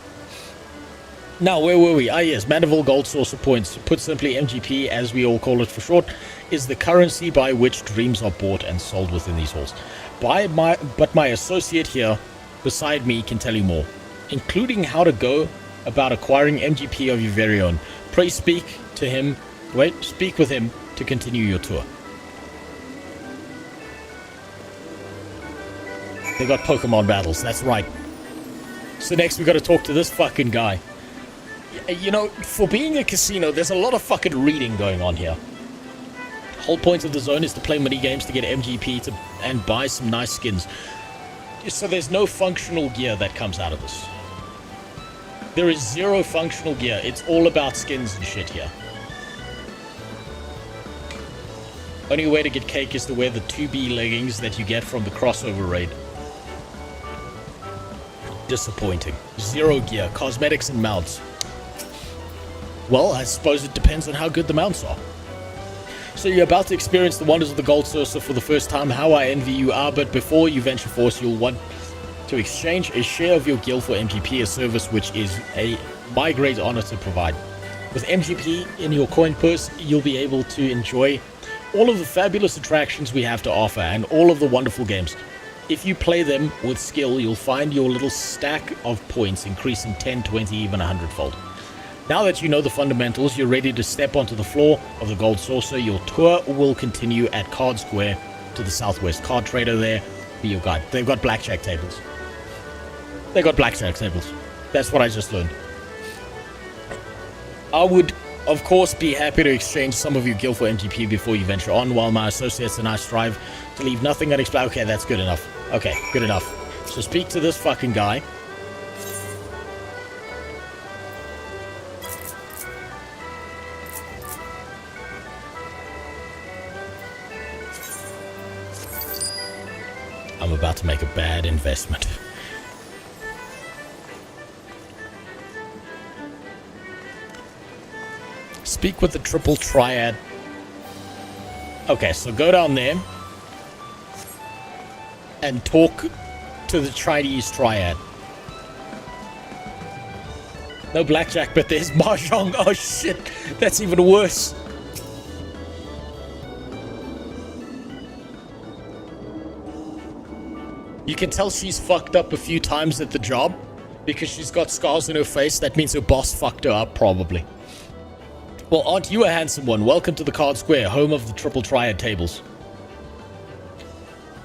Now, where were we? Yes, Mandeville Gold Saucer points. Put simply, MGP, as we all call it for short, is the currency by which dreams are bought and sold within these halls. But my associate here, beside me, can tell you more, including how to go about acquiring MGP of your very own. Pray speak with him to continue your tour. They got Pokemon battles, that's right. So next we got to talk to this fucking guy. You know, for being a casino, there's a lot of fucking reading going on here. Whole point of the zone is to play mini games to get MGP and buy some nice skins. So there's no functional gear that comes out of this. There is zero functional gear. It's all about skins and shit here. Only way to get cake is to wear the 2B leggings that you get from the crossover raid. Disappointing. Zero gear, cosmetics and mounts. Well, I suppose it depends on how good the mounts are. So you're about to experience the wonders of the Gold Saucer for the first time. How I envy you are, but before you venture forth, you'll want to exchange a share of your guild for MGP, a service which is my great honor to provide. With MGP in your coin purse, you'll be able to enjoy all of the fabulous attractions we have to offer and all of the wonderful games. If you play them with skill, you'll find your little stack of points increasing 10, 20, even 100-fold. Now that you know the fundamentals, you're ready to step onto the floor of the Gold Saucer. Your tour will continue at Card Square to the southwest. Card Trader there, be your guide. They've got blackjack tables. That's what I just learned. I would, of course, be happy to exchange some of your guild for MGP before you venture on, while my associates and I strive to leave nothing unexplained. Okay, that's good enough. Okay, good enough. So speak to this fucking guy. I'm about to make a bad investment. Speak with the Triple Triad. Okay, so go down there and talk to the Chinese Triad. No blackjack, but there's mahjong. Oh shit, that's even worse. You can tell she's fucked up a few times at the job because she's got scars on her face. That means her boss fucked her up, probably. Well, aren't you a handsome one? Welcome to the Card Square, home of the Triple Triad tables.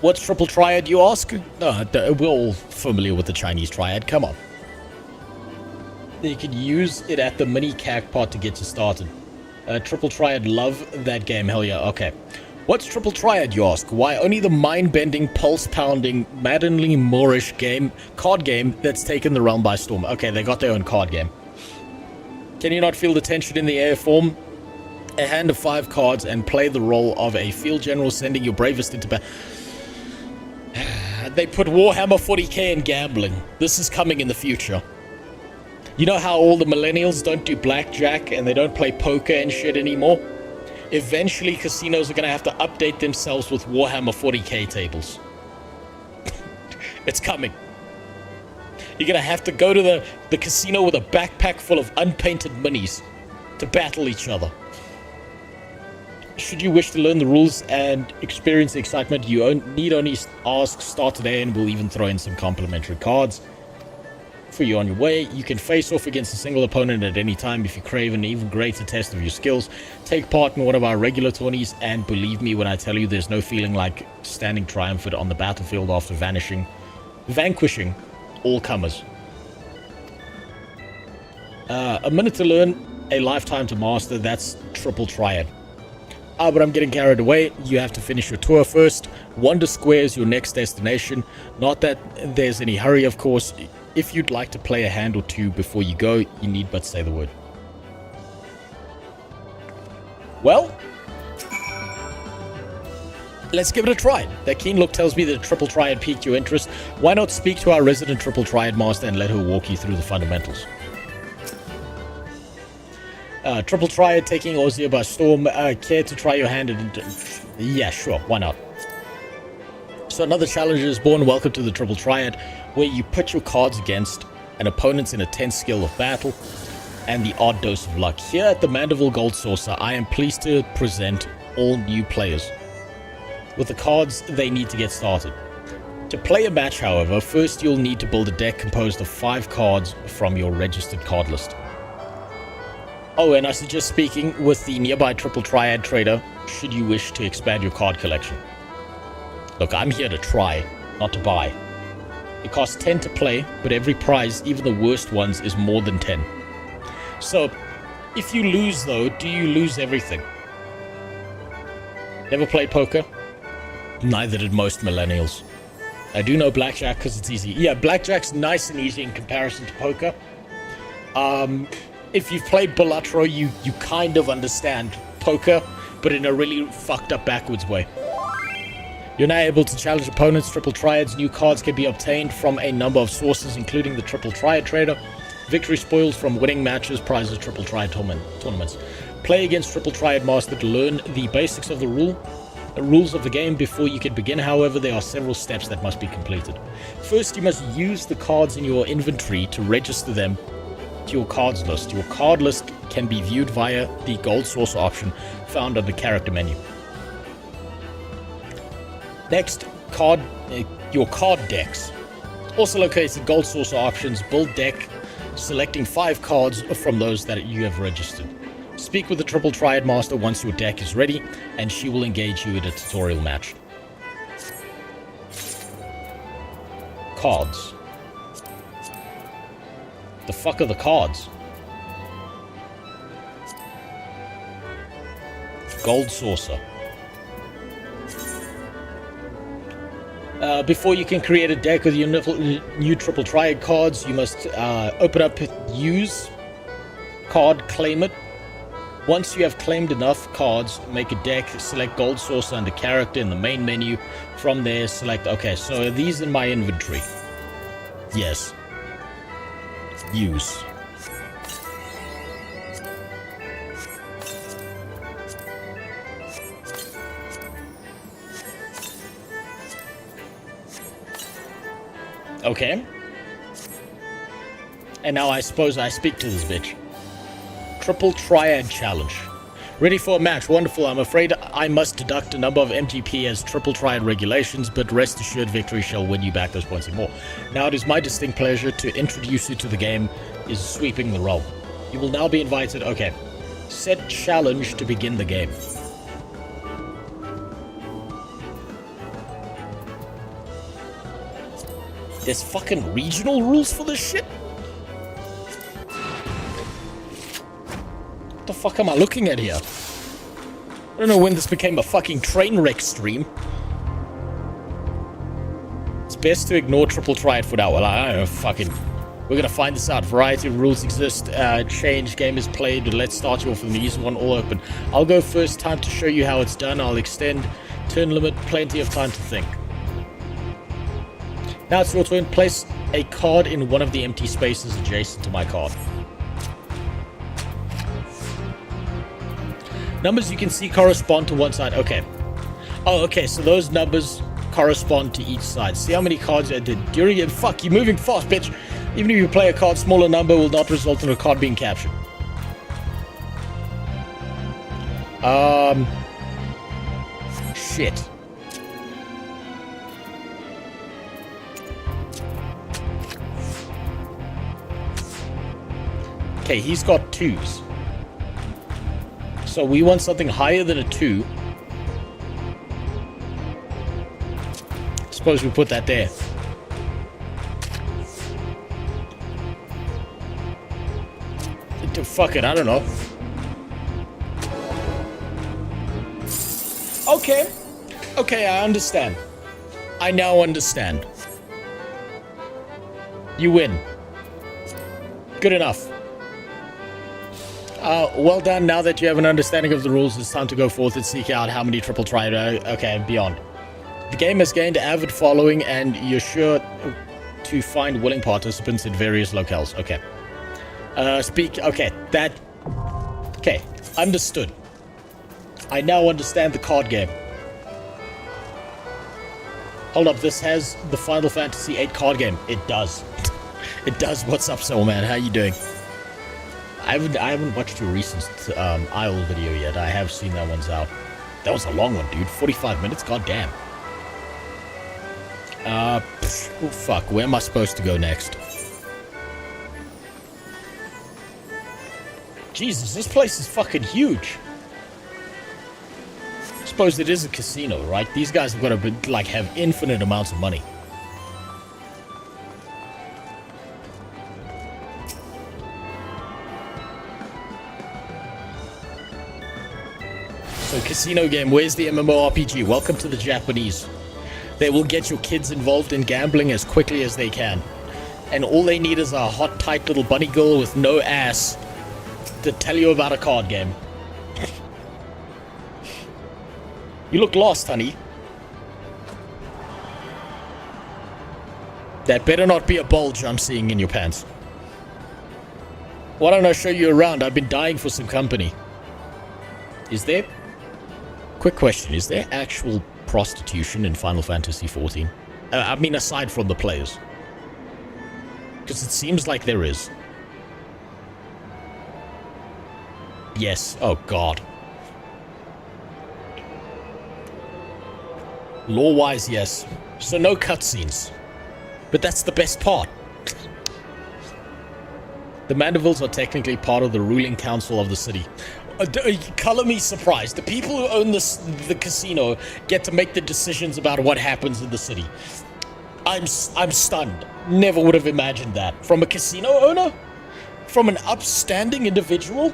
What's Triple Triad, you ask? No, we're all familiar with the Chinese Triad. Come on. You can use it at the mini CAC part to get you started. Triple Triad, love that game. Hell yeah. Okay. What's Triple Triad, you ask? Why, only the mind-bending, pulse-pounding, maddeningly Moorish card game that's taken the realm by storm. Okay, they got their own card game. Can you not feel the tension in the air? Form a hand of 5 cards and play the role of a field general sending your bravest into battle. They put Warhammer 40k in gambling. This is coming in the future. You know how all the millennials don't do blackjack and they don't play poker and shit anymore? Eventually, casinos are going to have to update themselves with Warhammer 40k tables. It's coming. You're going to have to go to the casino with a backpack full of unpainted minis to battle each other. Should you wish to learn the rules and experience the excitement, you need only ask, start today, and we'll even throw in some complimentary cards. for you on your way. You can face off against a single opponent at any time if you crave an even greater test of your skills. Take part in one of our regular tourneys, and believe me when I tell you there's no feeling like standing triumphant on the battlefield after vanquishing all comers. A minute to learn, a lifetime to master. That's triple triad. But I'm getting carried away. You have to finish your tour first. Wonder Square is your next destination. Not that there's any hurry, of course. If you'd like to play a hand or two before you go, you need but say the word. Well, let's give it a try. That keen look tells me that Triple Triad piqued your interest. Why not speak to our resident Triple Triad master and let her walk you through the fundamentals? Triple Triad taking Ozia by storm. Care to try your hand at... Yeah, sure, why not? So another challenger is born. Welcome to the Triple Triad, where you put your cards against an opponent's in a 10 skill of battle and the odd dose of luck. Here at the Mandeville Gold Saucer, I am pleased to present all new players with the cards they need to get started. To play a match, however, first you'll need to build a deck composed of 5 cards from your registered card list. Oh, and I suggest speaking with the nearby Triple Triad trader should you wish to expand your card collection. Look, I'm here to try, not to buy. It costs 10 to play, but every prize, even the worst ones, is more than 10. So, if you lose though, do you lose everything? Never played poker? Neither did most millennials. I do know blackjack because it's easy. Yeah, blackjack's nice and easy in comparison to poker. If you've played Balatro, you kind of understand poker, but in a really fucked up backwards way. You're now able to challenge opponents. Triple Triads new cards can be obtained from a number of sources, including the Triple Triad Trader. Victory spoils from winning matches, prizes, Triple Triad tournaments. Play against Triple Triad Master to learn the basics of the rules of the game before you can begin. However, there are several steps that must be completed. First, you must use the cards in your inventory to register them to your cards list. Your card list can be viewed via the Gold Source option found under Character menu. Next, your card decks. Also located Gold Source options, build deck, selecting 5 cards from those that you have registered. Speak with the Triple Triad Master once your deck is ready, and she will engage you in a tutorial match. Cards. The fuck are the cards? Gold Saucer. Before you can create a deck with your new Triple Triad cards, you must open up Use Card, claim it. Once you have claimed enough cards, make a deck, select Gold Saucer under Character in the main menu. From there, select, okay, so are these in my inventory? Yes. Use. Okay. And now I suppose I speak to this bitch. Triple Triad Challenge. Ready for a match. Wonderful. I'm afraid I must deduct a number of MGP as Triple Triad regulations, but rest assured victory shall win you back those points and more. Now it is my distinct pleasure to introduce you to the game is Sweeping the Realm. You will now be invited. Okay. Set challenge to begin the game. There's fucking regional rules for this shit? What the fuck am I looking at here? I don't know when this became a fucking train wreck stream. It's best to ignore Triple Triad for now. Well, I don't know, fucking... We're gonna find this out. Variety of rules exist. Change, game is played. Let's start you off with an easy one, all open. I'll go first. Time to show you how it's done. I'll extend. Turn limit. Plenty of time to think. Now it's your turn. Place a card in one of the empty spaces adjacent to my card. Numbers you can see correspond to one side. Okay. Oh, okay. So those numbers correspond to each side. See how many cards I did during it. Fuck, you're moving fast, bitch. Even if you play a card, smaller number will not result in a card being captured. Shit. Okay, he's got 2s. So we want something higher than a 2. Suppose we put that there. Fuck it, I don't know. Okay. Okay, I understand. I now understand. You win. Good enough. Well done. Now that you have an understanding of the rules, it's time to go forth and seek out how many triple try. Okay, and beyond. The game has gained an avid following, and you're sure to find willing participants in various locales. Okay. Okay, that... Okay, understood. I now understand the card game. Hold up, this has the Final Fantasy VIII card game. It does. It does. What's up, Soul Man? How you doing? I haven't watched your recent IOL video yet. I have seen that one's out. That was a long one, dude. 45 minutes? God damn. Oh, fuck. Where am I supposed to go next? Jesus, this place is fucking huge. I suppose it is a casino, right? These guys have got to, like, have infinite amounts of money. So, casino game, where's the MMORPG? Welcome to the Japanese. They will get your kids involved in gambling as quickly as they can. And all they need is a hot, tight little bunny girl with no ass to tell you about a card game. You look lost, honey. That better not be a bulge I'm seeing in your pants. Why don't I show you around? I've been dying for some company. Is there... Quick question, is there actual prostitution in Final Fantasy XIV? I mean, aside from the players. Because it seems like there is. Yes. Oh, God. Lore-wise, yes. So no cutscenes. But that's the best part. The Mandivilles are technically part of the ruling council of the city. Color me surprised. The people who own the casino get to make the decisions about what happens in the city. I'm stunned. Never would have imagined that. From a casino owner? From an upstanding individual?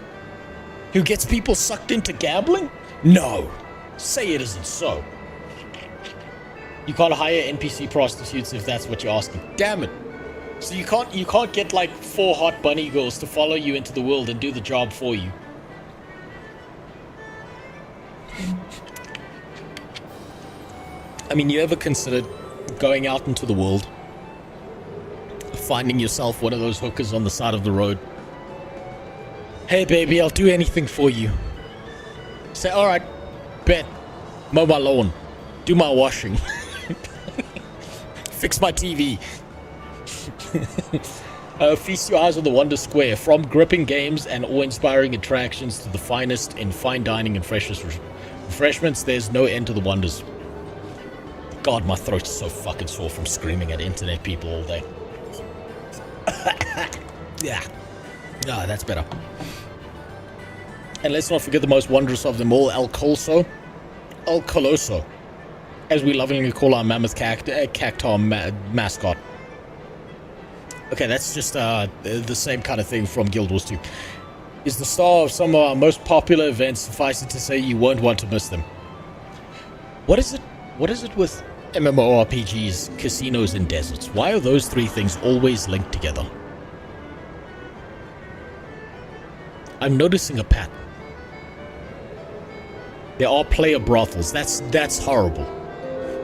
Who gets people sucked into gambling? No. Say it isn't so. You can't hire NPC prostitutes if that's what you're asking. Damn it. So you can't get like 4 hot bunny girls to follow you into the world and do the job for you. I mean, you ever considered going out into the world, finding yourself one of those hookers on the side of the road? Hey baby, I'll do anything for you. Say, alright, bet, mow my lawn, do my washing, fix my TV. Feast your eyes on the Wonder Square. From gripping games and awe-inspiring attractions to the finest in fine dining and freshest refreshments, there's no end to the wonders. God, my throat's so fucking sore from screaming at internet people all day. Yeah. Ah, that's better. And let's not forget the most wondrous of them all, El Coloso. El Coloso. As we lovingly call our mammoth cactar mascot. Okay, that's just the same kind of thing from Guild Wars 2. Is the star of some of our most popular events, suffice it to say you won't want to miss them. What is it with MMORPGs, casinos, and deserts? Why are those 3 things always linked together? I'm noticing a pattern. There are player brothels. That's horrible.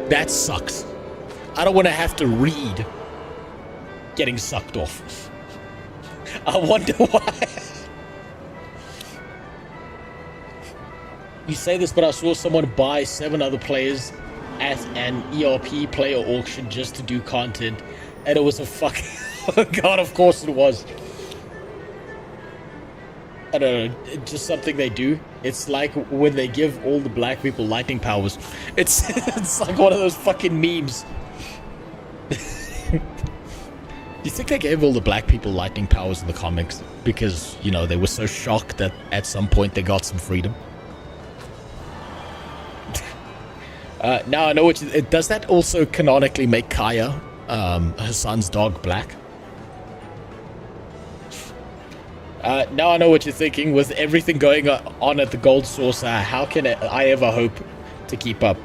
That sucks. I don't want to have to read getting sucked off. I wonder why. You say this, but I saw someone buy 7 other players at an ERP player auction just to do content, and it was a fucking... Oh God, of course it was. I don't know, it's just something they do. It's like when they give all the black people lightning powers. It's like one of those fucking memes. Do you think they gave all the black people lightning powers in the comics because, you know, they were so shocked that at some point they got some freedom? Now I know what you... Does that also canonically make Kaya, her son's dog, black? Now I know what you're thinking. With everything going on at the Gold Saucer, how can I ever hope to keep up?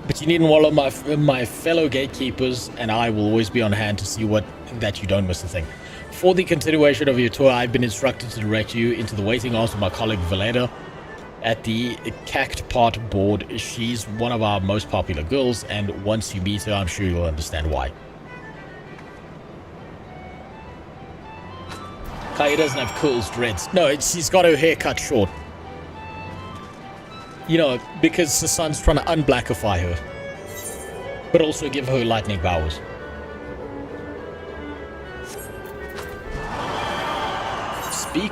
But you needn't wallow my fellow gatekeepers, and I will always be on hand to see that you don't miss a thing. For the continuation of your tour, I've been instructed to direct you into the waiting arms of my colleague Valeda at the Cact Part board. She's one of our most popular girls, and once you meet her, I'm sure you'll understand why. Kaya doesn't have curls, dreads. No, she's got her hair cut short. You know, because the sun's trying to unblackify her. But also give her lightning powers. Speak.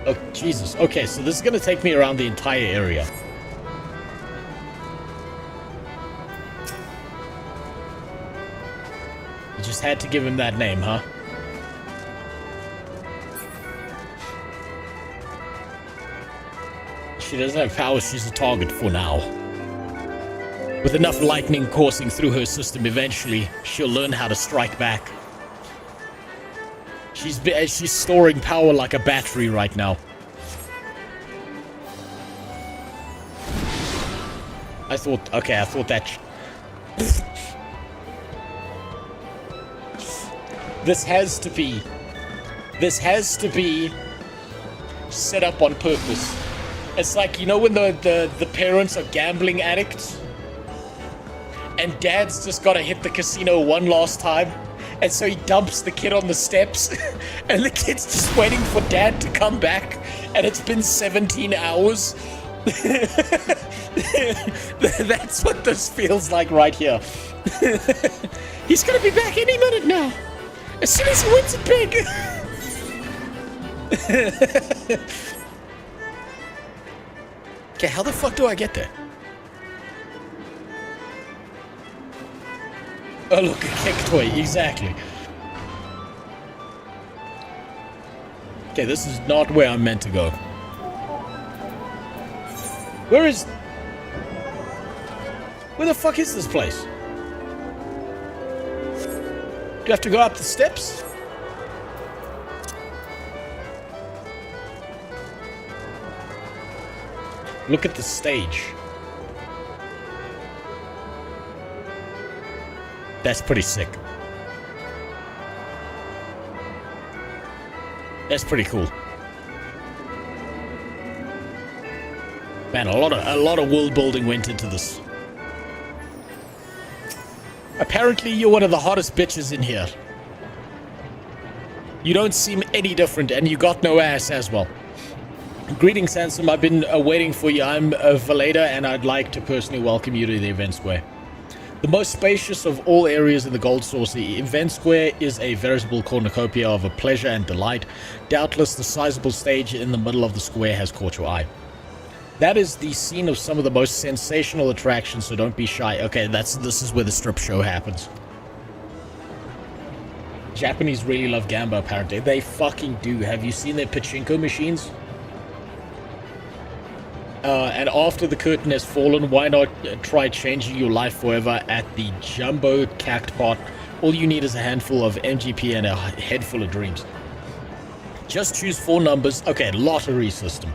Oh, Jesus. Okay, so this is going to take me around the entire area. You just had to give him that name, huh? She doesn't have powers, she's a target for now. With enough lightning coursing through her system, eventually she'll learn how to strike back. She's storing power like a battery right now. I thought that... This has to be set up on purpose. It's like, you know, when the parents are gambling addicts and dad's just got to hit the casino one last time, and so he dumps the kid on the steps and the kid's just waiting for dad to come back, and it's been 17 hours. That's what this feels like right here. He's gonna be back any minute now, as soon as he wins it big. Okay, how the fuck do I get there? Oh, look, a kick toy, exactly. Okay, this is not where I'm meant to go. Where the fuck is this place? Do you have to go up the steps? Look at the stage. That's pretty sick. That's pretty cool. Man, a lot of world building went into this. Apparently, you're one of the hottest bitches in here. You don't seem any different, and you got no ass as well. Greetings, handsome. I've been waiting for you. I'm Valeda, and I'd like to personally welcome you to the event square. The most spacious of all areas in the Gold Source, the event square is a veritable cornucopia of a pleasure and delight. Doubtless, the sizable stage in the middle of the square has caught your eye. That is the scene of some of the most sensational attractions, so don't be shy. Okay, this is where the strip show happens. Japanese really love gamba, apparently. They fucking do. Have you seen their pachinko machines? And after the curtain has fallen, why not try changing your life forever at the Jumbo Cact Pot? All you need is a handful of MGP and a head full of dreams. Just choose 4 numbers. Okay, lottery system.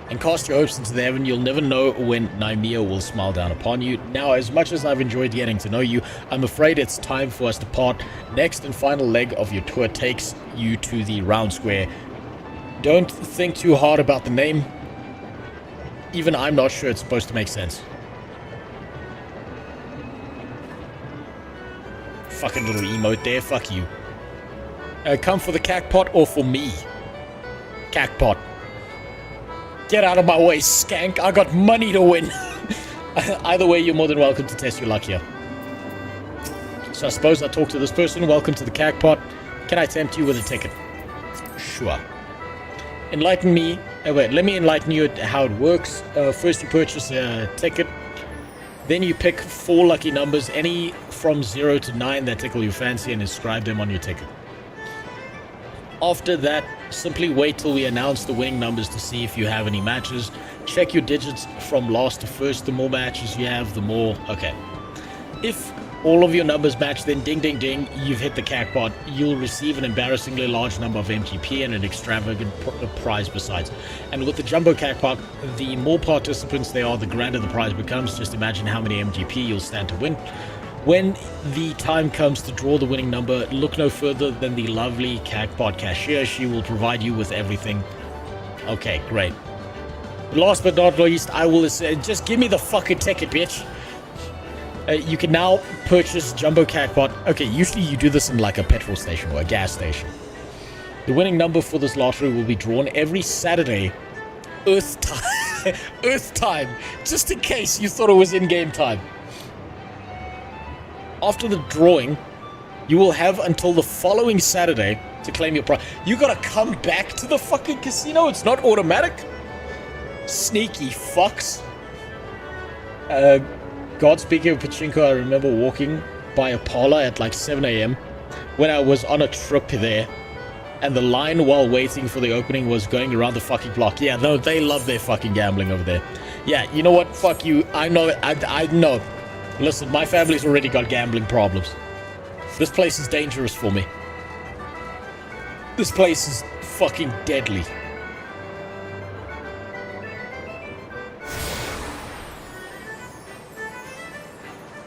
And cast your hopes into the heaven. You'll never know when Naimia will smile down upon you. Now, as much as I've enjoyed getting to know you, I'm afraid it's time for us to part. Next and final leg of your tour takes you to the round square. Don't think too hard about the name. Even I'm not sure it's supposed to make sense. Fucking little emote there, fuck you. Come for the cackpot or for me? Cackpot. Get out of my way, skank. I got money to win. Either way, you're more than welcome to test your luck here. So I suppose I talk to this person. Welcome to the cackpot. Can I tempt you with a ticket? Sure. Enlighten me. Wait, let me enlighten you how it works. First, you purchase a ticket. Then you pick 4 lucky numbers, any from 0 to 9 that tickle your fancy, and inscribe them on your ticket. After that, simply wait till we announce the winning numbers to see if you have any matches. Check your digits from last to first. The more matches you have, the more... Okay. If all of your numbers match, then ding ding ding, you've hit the jackpot. You'll receive an embarrassingly large number of MGP and an extravagant prize besides. And with the jumbo jackpot, the more participants there are, the grander the prize becomes. Just imagine how many MGP you'll stand to win. When the time comes to draw the winning number, look no further than the lovely jackpot cashier. She will provide you with everything. Okay, great. Last but not least, I will say, just give me the fucking ticket, bitch. You can now purchase Jumbo Jackpot. Okay, usually you do this in like a petrol station or a gas station. The winning number for this lottery will be drawn every Saturday, Earth time. Earth time, just in case you thought it was in-game time. After the drawing, you will have until the following Saturday to claim your prize. You gotta come back to the fucking casino? It's not automatic? Sneaky fucks. God, speaking of pachinko, I remember walking by a parlor at like 7 a.m. when I was on a trip there, and the line while waiting for the opening was going around the fucking block. Yeah, no, they love their fucking gambling over there. Yeah, you know what? Fuck you. I know. I know. Listen, my family's already got gambling problems. This place is dangerous for me. This place is fucking deadly.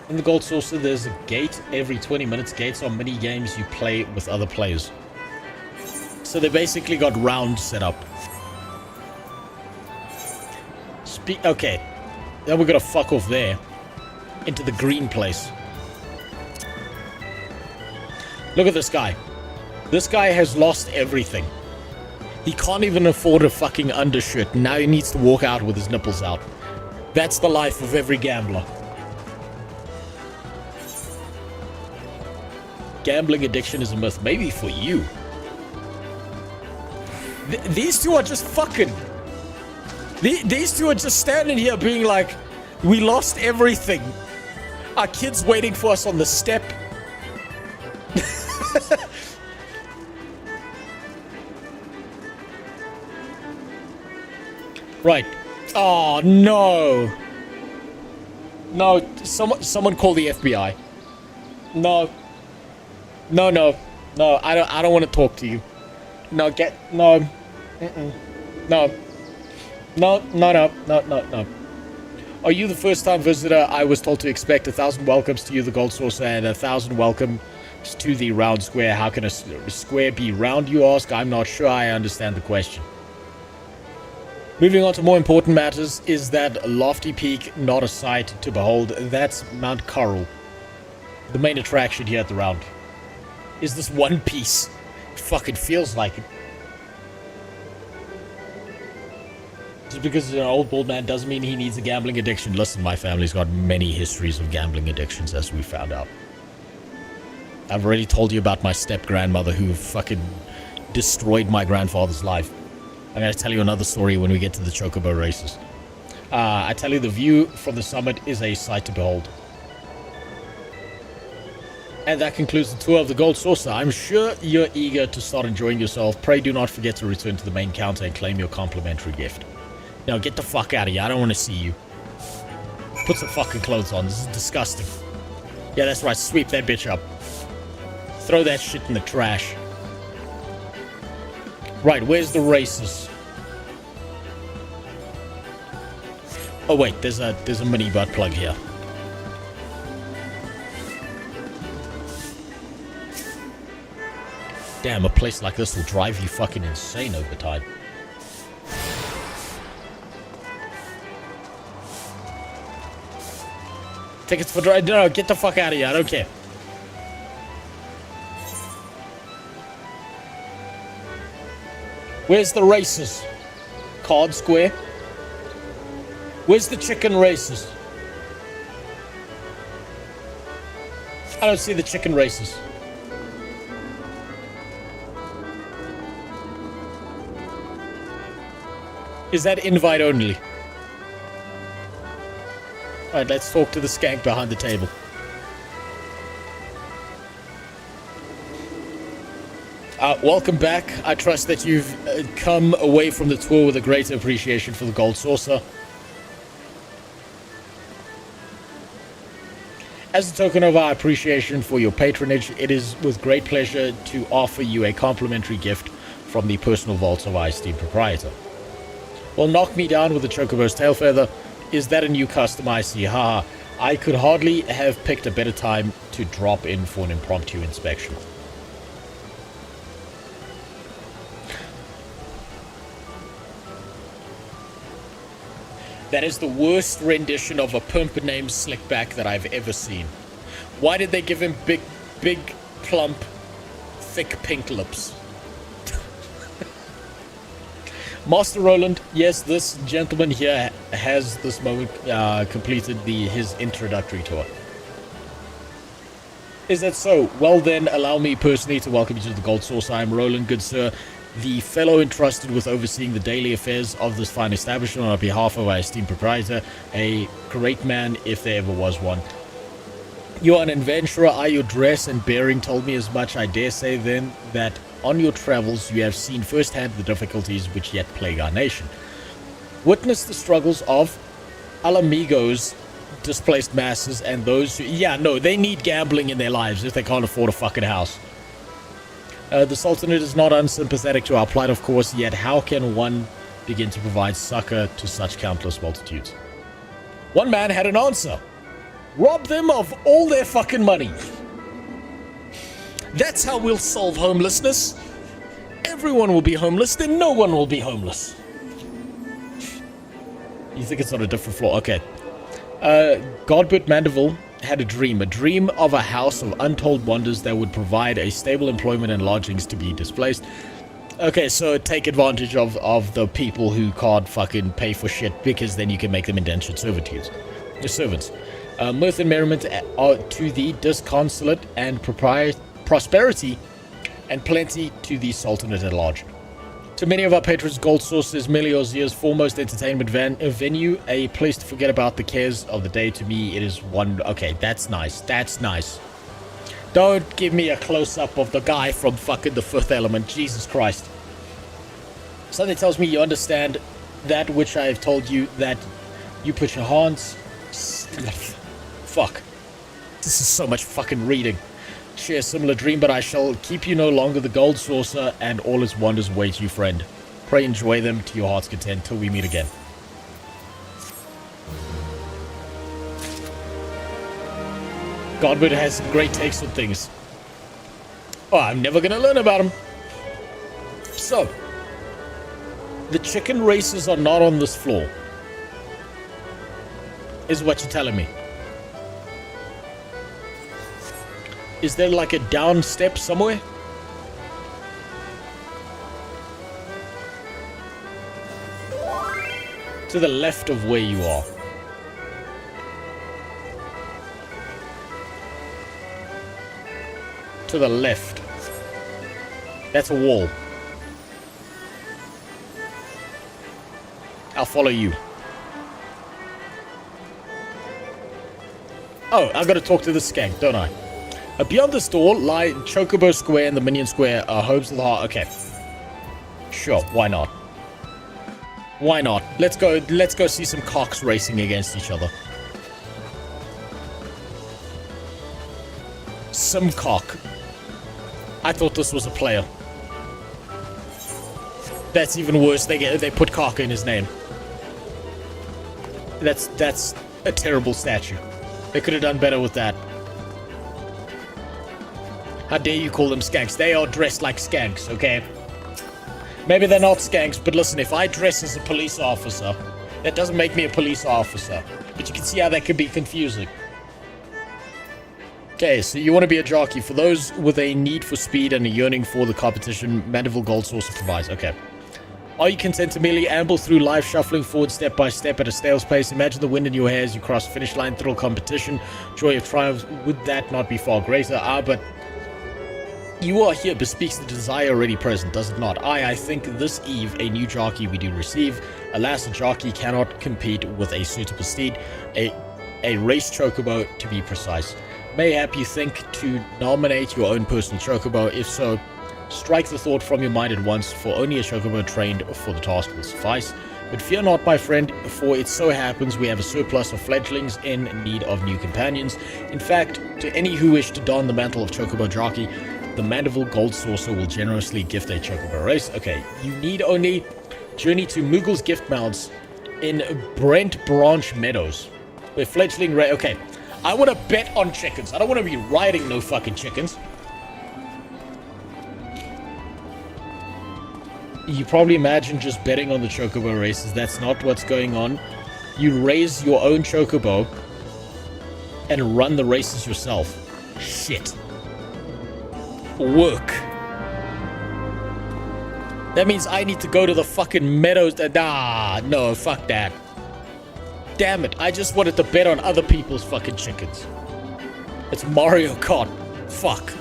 In the Gold Saucer, there's a gate every 20 minutes. Gates are mini games you play with other players. So they basically got rounds set up. Okay. Then we're gonna fuck off there. Into the green place. Look at this guy. This guy has lost everything. He can't even afford a fucking undershirt. Now he needs to walk out with his nipples out. That's the life of every gambler. Gambling addiction is a myth. Maybe for you. These two are just fucking... These two are just standing here being like, we lost everything. Our kid's waiting for us on the step. Right. Oh, no. No, someone call the FBI. No. No, no. No, I don't want to talk to you. No, no. No. No, no. Are you the first-time visitor? I was told to expect 1,000 welcomes to you, the Gold Saucer, and 1,000 welcomes to the round square. How can a square be round, you ask? I'm not sure I understand the question. Moving on to more important matters, is that lofty peak not a sight to behold? That's Mount Coral, the main attraction here at the round. Is this one piece? It fucking feels like it. Just because he's an old bald man doesn't mean he needs a gambling addiction. Listen, my family's got many histories of gambling addictions, as we found out. I've already told you about my step-grandmother who fucking destroyed my grandfather's life. I'm going to tell you another story when we get to the Chocobo races. I tell you, the view from the summit is a sight to behold. And that concludes the tour of the Gold Saucer. I'm sure you're eager to start enjoying yourself. Pray do not forget to return to the main counter and claim your complimentary gift. Now get the fuck out of here. I don't want to see you. Put some fucking clothes on. This is disgusting. Yeah, that's right. Sweep that bitch up. Throw that shit in the trash. Right, where's the races? Oh wait, there's a mini butt plug here. Damn, a place like this will drive you fucking insane over time. Tickets for drive. No, get the fuck out of here. I don't care. Where's the races? Card Square? Where's the chicken races? I don't see the chicken races. Is that invite only? Alright, let's talk to the skank behind the table. Welcome back. I trust that you've come away from the tour with a greater appreciation for the gold saucer. As a token of our appreciation for your patronage, it is with great pleasure to offer you a complimentary gift from the personal vaults of our esteemed proprietor. Well, knock me down with a chocobo's tail feather. Is that a new custom I see? Haha. I could hardly have picked a better time to drop in for an impromptu inspection. That is the worst rendition of a pimp named Slickback that I've ever seen. Why did they give him big, plump, thick pink lips? Master Roland, yes, this gentleman here has this moment completed his introductory tour. Is that so? Well then, allow me personally to welcome you to the Gold Source. I am Roland, good sir, the fellow entrusted with overseeing the daily affairs of this fine establishment on behalf of our esteemed proprietor, a great man if there ever was one. You are an adventurer, your dress and bearing told me as much. I dare say then that on your travels you have seen firsthand the difficulties which yet plague our nation. Witness the struggles of Alamigos, displaced masses, and those who... Yeah, no, they need gambling in their lives if they can't afford a fucking house. The Sultanate is not unsympathetic to our plight, of course, yet how can one begin to provide succor to such countless multitudes? One man had an answer. Rob them of all their fucking money. That's how we'll solve homelessness. Everyone will be homeless, then no one will be homeless. You think it's on a different floor? Okay. Godbert Mandeville had a dream of a house of untold wonders that would provide a stable employment and lodgings to be displaced. Okay, so take advantage of the people who can't fucking pay for shit, because then you can make them indentured servants. Mirth and merriment are to the disconsolate, and prosperity and plenty to the Sultanate at large. To many of our patrons, Gold Source is merely Aussia's foremost entertainment venue, a place to forget about the cares of the day. To me, it is one... Okay, that's nice. That's nice. Don't give me a close-up of the guy from fucking The Fifth Element. Jesus Christ. Something tells me you understand that which I have told you, that you put your hands... Fuck. This is so much fucking reading. Share a similar dream, but I shall keep you no longer. The gold saucer and all its wonders await you, friend. Pray enjoy them to your heart's content till we meet again. Godward has some great takes on things. Oh, I'm never gonna learn about him. So, the chicken races are not on this floor, is what you're telling me. Is there like a down step somewhere? To the left of where you are. To the left. That's a wall. I'll follow you. Oh, I've got to talk to the skank, don't I? Beyond this door lie Chocobo Square and the Minion Square, homes of the heart. Okay. Sure, why not? Why not? Let's go see some cocks racing against each other. Some cock. I thought this was a player. That's even worse. They put cock in his name. That's a terrible statue. They could have done better with that. How dare you call them skanks? They are dressed like skanks, okay? Maybe they're not skanks, but listen, if I dress as a police officer, that doesn't make me a police officer. But you can see how that could be confusing. Okay, so you want to be a jockey. For those with a need for speed and a yearning for the competition, Mandeville Gold Source provides. Okay. Are you content to merely amble through life, shuffling forward step by step at a snail's pace? Imagine the wind in your hair as you cross the finish line, thrill competition, joy of triumph. Would that not be far greater? But you are here bespeaks the desire already present, does it not? I think this eve a new jockey we do receive. Alas, a jockey cannot compete with a suitable steed. a race chocobo to be precise. Mayhap you think to nominate your own personal chocobo. If so, strike the thought from your mind at once, for only a chocobo trained for the task will suffice. But fear not, my friend, for it so happens we have a surplus of fledglings in need of new companions. In fact, to any who wish to don the mantle of chocobo jockey, the Mandeville Gold Saucer will generously gift a chocobo race. Okay, you need only journey to Moogle's Gift Mounts in Brent Branch Meadows, where fledgling okay, I want to bet on chickens. I don't want to be riding no fucking chickens. You probably imagine just betting on the chocobo races. That's not what's going on. You raise your own chocobo and run the races yourself. Shit. Work. That means I need to go to the fucking meadows. No, fuck that. Damn it, I just wanted to bet on other people's fucking chickens. It's Mario Kart. Fuck.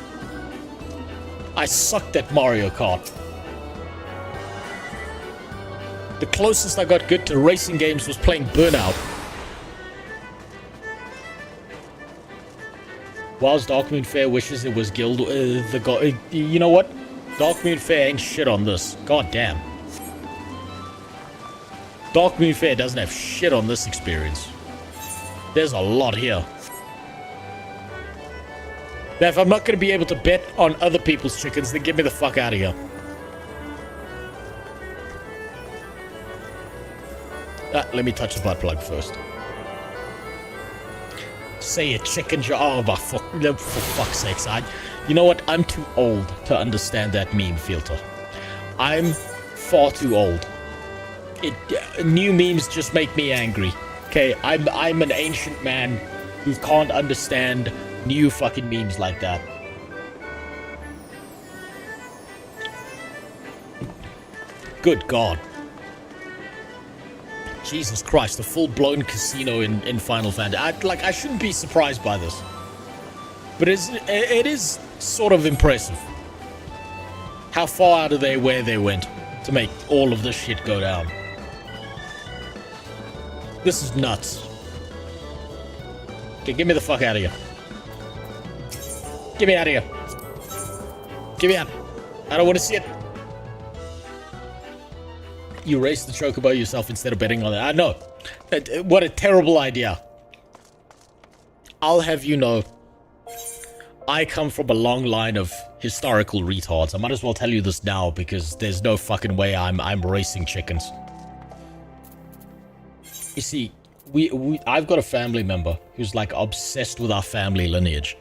I sucked at Mario Kart. The closest I got good to racing games was playing Burnout. Whilst Darkmoon Fair wishes it was Guild, you know what? Darkmoon Fair ain't shit on this. God damn. Darkmoon Fair doesn't have shit on this experience. There's a lot here. Now, if I'm not going to be able to bet on other people's chickens, then get me the fuck out of here. Let me touch the butt plug first. Say a chicken jar. Oh, for fuck's sakes. You know what? I'm too old to understand that meme filter. I'm far too old. New memes just make me angry. Okay, I'm an ancient man who can't understand new fucking memes like that. Good God. Jesus Christ, a full-blown casino in Final Fantasy. I shouldn't be surprised by this. But it is sort of impressive how far out of their way they went to make all of this shit go down. This is nuts. Okay, get me the fuck out of here. Get me out of here. Get me out. I don't want to see it. You race the chocobo yourself instead of betting on it. I know. What a terrible idea. I'll have you know, I come from a long line of historical retards. I might as well tell you this now because there's no fucking way I'm racing chickens. You see, I've got a family member who's like obsessed with our family lineage,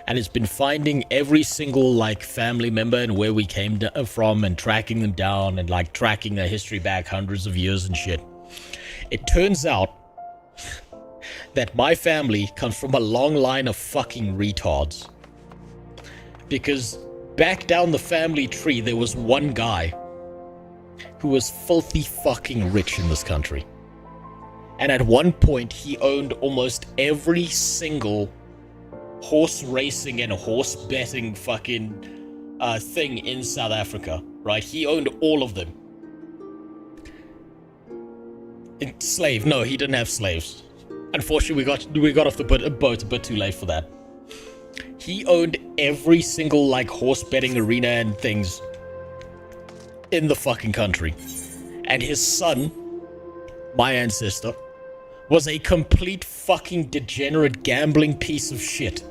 and has been finding every single like family member and where we came from and tracking them down and like tracking their history back hundreds of years and shit. It turns out that my family comes from a long line of fucking retards. Because back down the family tree, there was one guy who was filthy fucking rich in this country. And at one point, he owned almost every single horse racing and horse betting fucking thing in South Africa, right? He owned all of them. Slave? No, he didn't have slaves. Unfortunately, we got off the boat a bit too late for that. He owned every single like horse betting arena and things in the fucking country. And his son, my ancestor, was a complete fucking degenerate gambling piece of shit.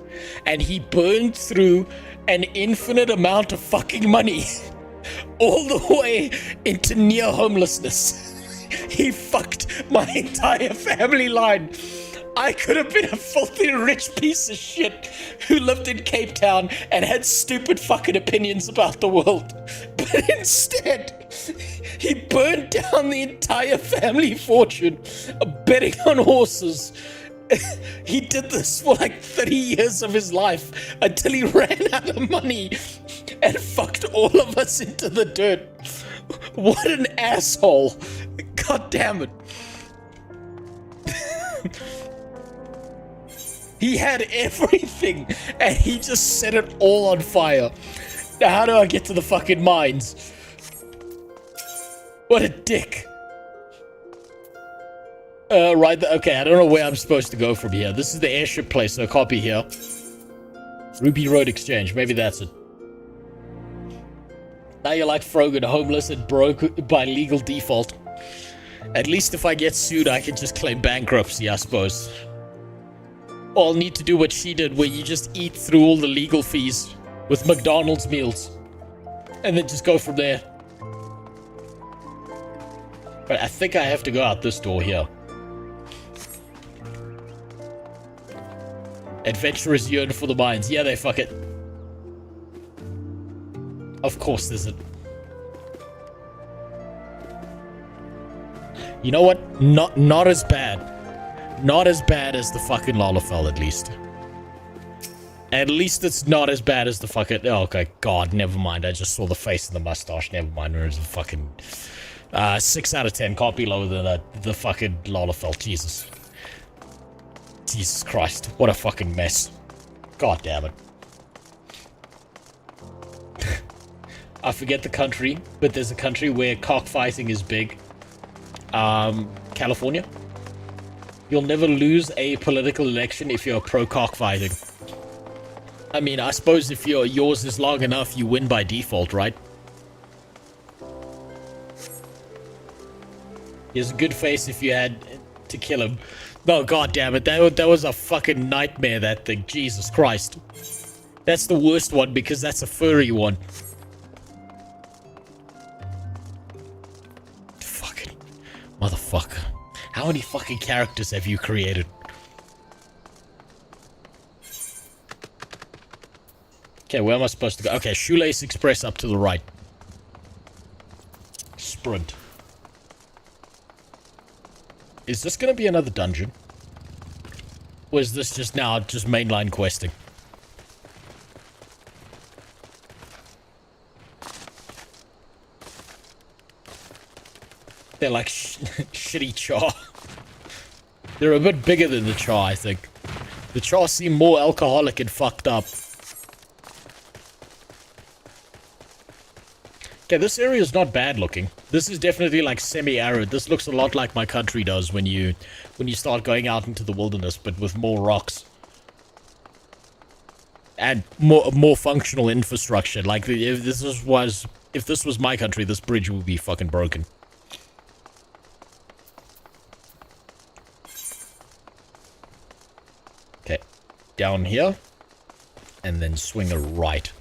And he burned through an infinite amount of fucking money all the way into near homelessness. He fucked my entire family line. I could have been a filthy rich piece of shit who lived in Cape Town and had stupid fucking opinions about the world. But instead, he burned down the entire family fortune betting on horses. He did this for like 30 years of his life until he ran out of money and fucked all of us into the dirt. What an asshole. God damn it. He had everything and he just set it all on fire. Now how do I get to the fucking mines? What a dick. Right, okay, I don't know where I'm supposed to go from here. This is the airship place, so I can't be here. Ruby Road Exchange, maybe that's it. Now you're like Frogan, homeless and broke by legal default. At least if I get sued, I can just claim bankruptcy, I suppose. Or I'll need to do what she did, where you just eat through all the legal fees with McDonald's meals. And then just go from there. But I think I have to go out this door here. Adventurers yearn for the mines. Yeah, they fuck it. Of course there's a... You know what? Not as bad. Not as bad as the fucking Lalafell, at least. At least it's not as bad as the fucking... Oh, okay, God, never mind. I just saw the face and the mustache. Never mind. There's a fucking... 6 out of 10. Can't be lower than the fucking Lalafell. Jesus. Jesus Christ. What a fucking mess. God damn it. I forget the country, but there's a country where cockfighting is big. California. You'll never lose a political election if you're pro-cockfighting. I mean, I suppose if yours is long enough, you win by default, right? He has a good face if you had to kill him. No, god damn it, that was a fucking nightmare, that thing. Jesus Christ. That's the worst one, because that's a furry one. Fucking motherfucker. How many fucking characters have you created? Okay, where am I supposed to go? Okay, Shoelace Express up to the right. Sprint. Is this gonna be another dungeon? Or is this just now just mainline questing? They're like shitty Char. They're a bit bigger than the Char, I think. The Char seem more alcoholic and fucked up. Okay, this area is not bad looking. This is definitely like semi-arid. This looks a lot like my country does when you start going out into the wilderness, but with more rocks. And more functional infrastructure. Like if this was my country, this bridge would be fucking broken. Okay, down here, and then swing a right.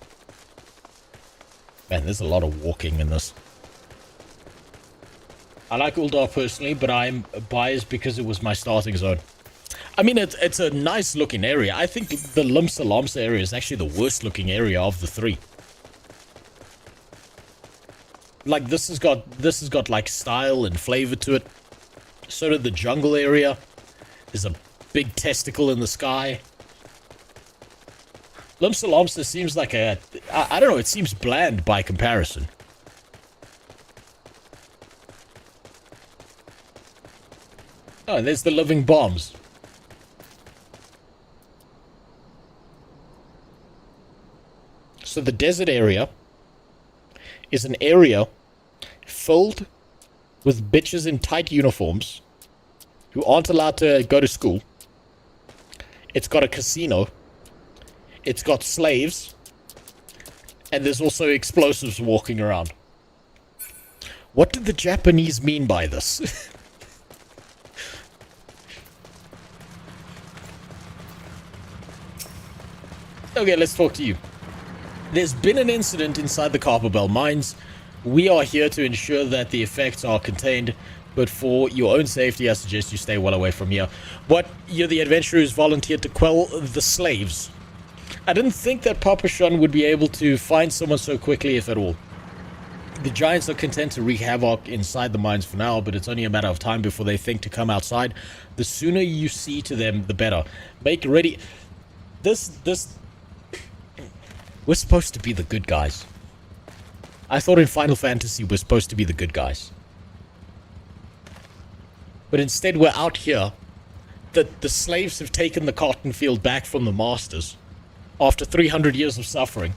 Man, there's a lot of walking in this. I like Uldar personally, but I'm biased because it was my starting zone. I mean, it's a nice looking area. I think the Limsa Lamsa area is actually the worst looking area of the three. Like, this has got like style and flavor to it. So did the jungle area. There's a big testicle in the sky. Limsa Lamsa seems like a... I don't know, it seems bland by comparison. Oh, there's the living bombs. So the desert area is an area filled with bitches in tight uniforms who aren't allowed to go to school. It's got a casino. It's got slaves. And there's also explosives walking around. What did the Japanese mean by this? Okay, let's talk to you. There's been an incident inside the Copperbell mines. We are here to ensure that the effects are contained, but for your own safety, I suggest you stay well away from here. But you're the adventurer who's volunteered to quell the slaves. I didn't think that Papa Shun would be able to find someone so quickly, if at all. The giants are content to wreak havoc inside the mines for now, but it's only a matter of time before they think to come outside. The sooner you see to them, the better. Make ready. We're supposed to be the good guys. I thought in Final Fantasy we're supposed to be the good guys. But instead we're out here. The slaves have taken the cotton field back from the masters. After 300 years of suffering.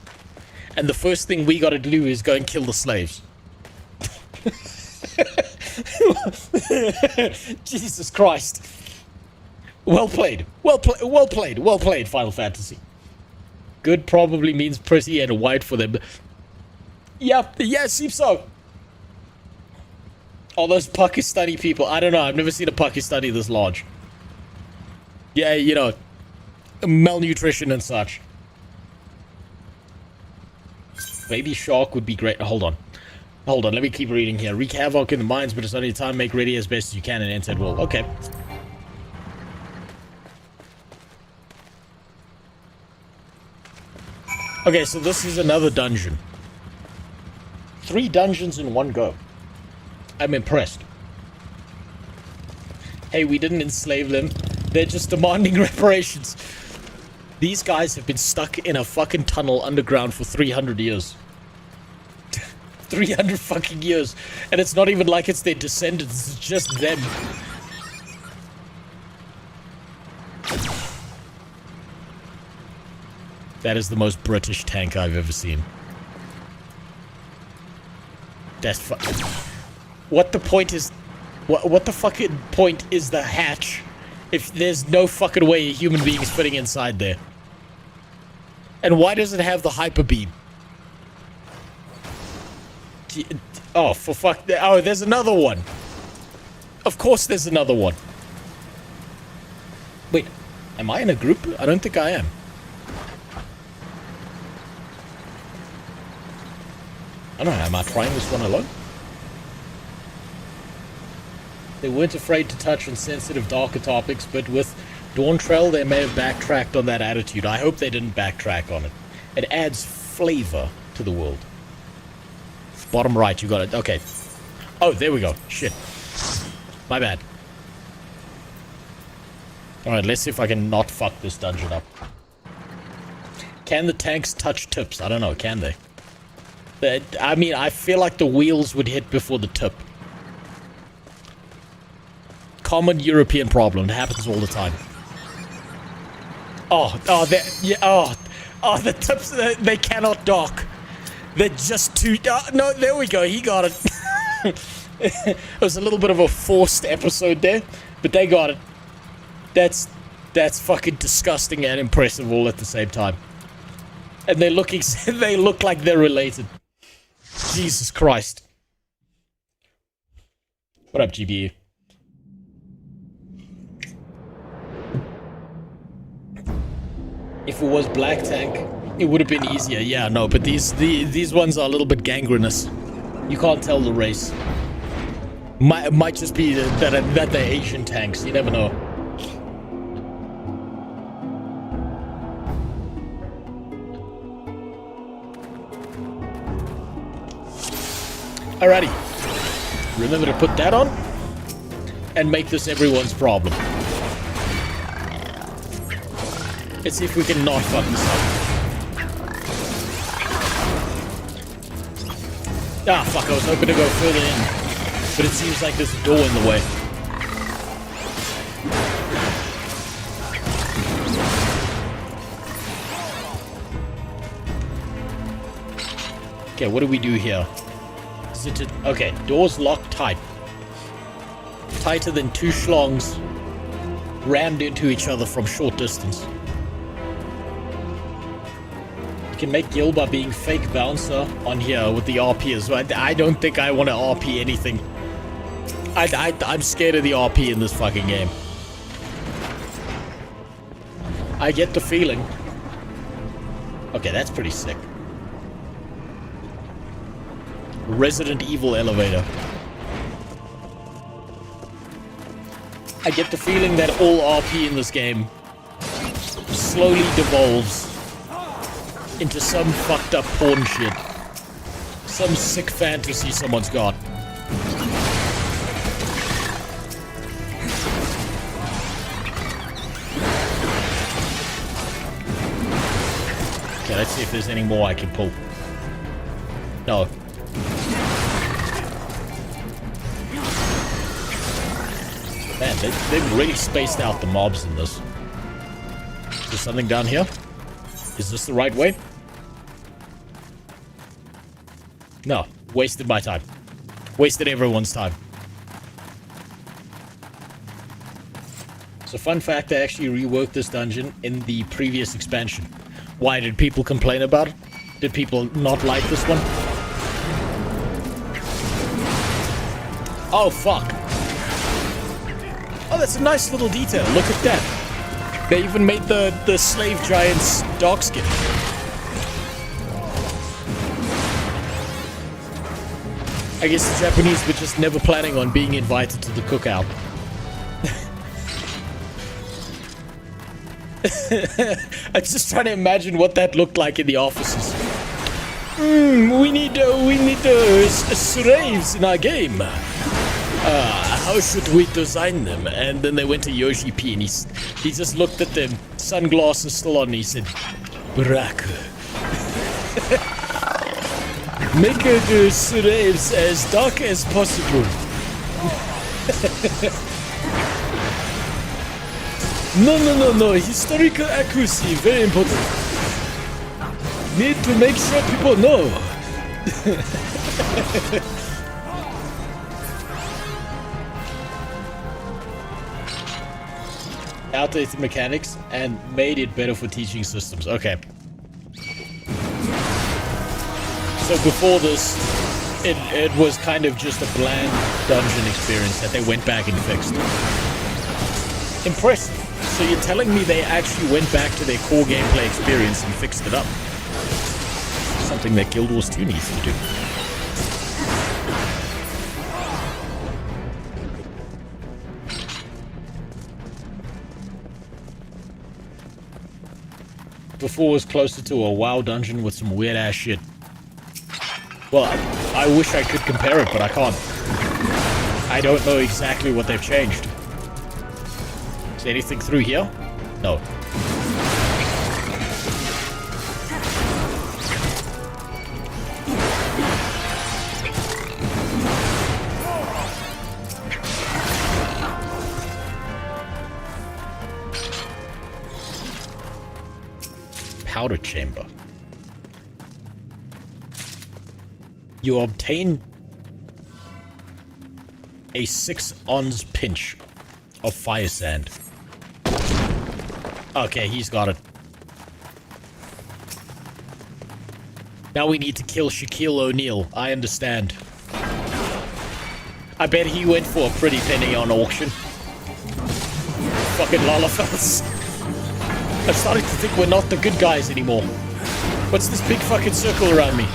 And the first thing we gotta do is go and kill the slaves. Jesus Christ. Well played. Well played. Well played, Final Fantasy. Good probably means pretty and white for them. Yep, yeah, seems so. All those Pakistani people. I don't know. I've never seen a Pakistani this large. Yeah, you know, malnutrition and such. Baby shark would be great. Hold on. Hold on. Let me keep reading here. Wreak havoc in the mines, but it's only time. Make ready as best as you can and enter it will. Okay. Okay, so this is another dungeon. 3 dungeons in one go. I'm impressed. Hey, we didn't enslave them. They're just demanding reparations. These guys have been stuck in a fucking tunnel underground for 300 years. 300 fucking years. And it's not even like it's their descendants, it's just them. That is the most British tank I've ever seen. That's what the point is... What the fucking point is the hatch if there's no fucking way a human being is fitting inside there? And why does it have the hyper beam? Oh, for fuck... Oh, there's another one. Of course there's another one. Wait, am I in a group? I don't think I am. I don't know, am I trying this one alone? They weren't afraid to touch on sensitive, darker topics, but with Dawntrail, they may have backtracked on that attitude. I hope they didn't backtrack on it. It adds flavor to the world. Bottom right, you got it. Okay. Oh, there we go. Shit. My bad. Alright, let's see if I can not fuck this dungeon up. Can the tanks touch tips? I don't know, can they? I mean, I feel like the wheels would hit before the tip. Common European problem. It happens all the time. Oh, the tips, they cannot dock. They're just too... no, there we go. He got it. It was a little bit of a forced episode there, but they got it. That's fucking disgusting and impressive all at the same time. And they look like they're related. Jesus Christ. What up, GBU? If it was Black Tank, it would have been easier. Yeah, no, but these ones are a little bit gangrenous. You can't tell the race. Might just be that they're Asian tanks. You never know. Alrighty. Remember to put that on and make this everyone's problem. Let's see if we can not fuck this up. Ah, fuck, I was hoping to go further in. But it seems like there's a door in the way. Okay, what do we do here? Is it okay, doors locked tight. Tighter than 2 schlongs rammed into each other from short distance. You can make gil by being fake bouncer on here with the RP as well. I don't think I want to RP anything. I'm scared of the RP in this fucking game. I get the feeling. Okay, that's pretty sick. Resident Evil elevator. I get the feeling that all RP in this game slowly devolves into some fucked up porn shit. Some sick fantasy someone's got. Okay, let's see if there's any more I can pull. No. Man, they've really spaced out the mobs in this. Is there something down here? Is this the right way? No. Wasted my time. Wasted everyone's time. So fun fact, I actually reworked this dungeon in the previous expansion. Why did people complain about it? Did people not like this one? Oh, fuck. Oh, that's a nice little detail. Look at that. They even made the slave giant's dog skin. I guess the Japanese were just never planning on being invited to the cookout. I'm just trying to imagine what that looked like in the offices. We need slaves in our game. How should we design them? And then they went to Yoshi P and he just looked at them, sunglasses still on, and he said, Baraka. Make the slaves as dark as possible. No. Historical accuracy, very important. Need to make sure people know. Outdated mechanics and made it better for teaching systems. Okay. So before this, it was kind of just a bland dungeon experience that they went back and fixed. Impressive. So you're telling me they actually went back to their core gameplay experience and fixed it up? Something that Guild Wars 2 needs to do. Before was closer to a WoW dungeon with some weird ass shit. Well, I wish I could compare it, but I can't. I don't know exactly what they've changed. Is there anything through here? No. Powder chamber. You obtain a 6 ons pinch of fire sand. Okay, he's got it. Now we need to kill Shaquille O'Neal. I understand. I bet he went for a pretty penny on auction. Fucking Lalafels. I'm starting to think we're not the good guys anymore. What's this big fucking circle around me?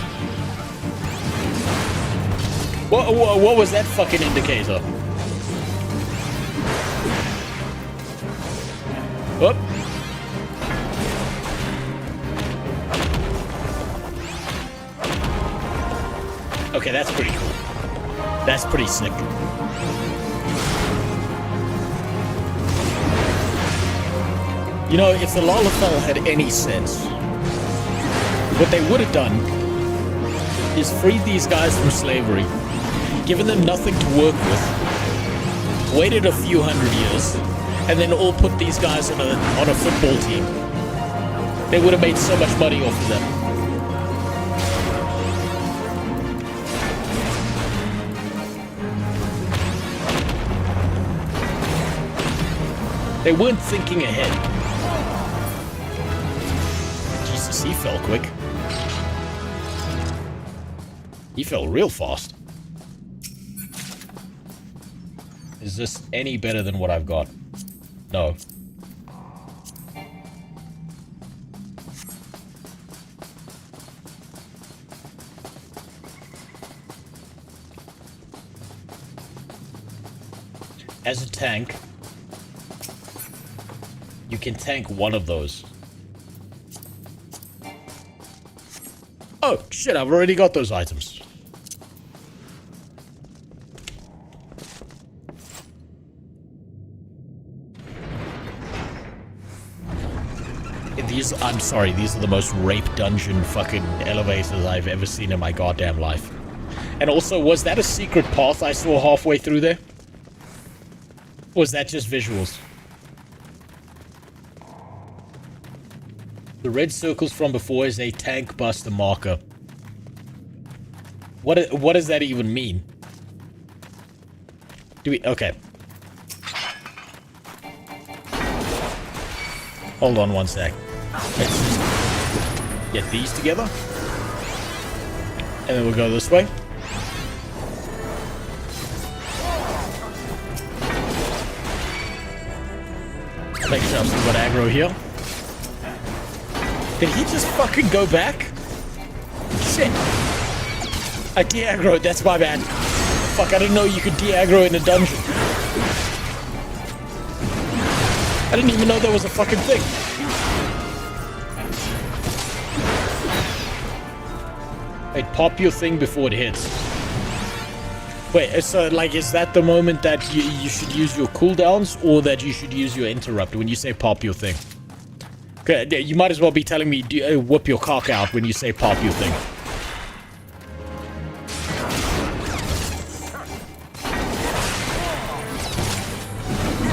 What was that fucking indicator? Whoop. Okay, that's pretty cool. That's pretty sick. You know, if the Lalafell had any sense, what they would have done is freed these guys from slavery, given them nothing to work with, waited a few hundred years, and then all put these guys on a football team. They would have made so much money off of them. They weren't thinking ahead. Jesus, he fell quick. He fell real fast. Is this any better than what I've got? No. As a tank, you can tank one of those. Oh, shit, I've already got those items. I'm sorry, these are the most rape dungeon fucking elevators I've ever seen in my goddamn life. And also, was that a secret path I saw halfway through there? Or was that just visuals? The red circles from before is a tank buster marker. What does that even mean? Do we... Okay. Hold on one sec. Let's just get these together. And then we'll go this way. Make sure I've still got aggro here. Did he just fucking go back? Shit. I de-aggroed, that's my bad. Fuck, I didn't know you could de-aggro in a dungeon. I didn't even know there was a fucking thing. Wait, pop your thing before it hits. Wait, so like, is that the moment that you should use your cooldowns, or that you should use your interrupt when you say pop your thing? Okay, you might as well be telling me whip your cock out when you say pop your thing.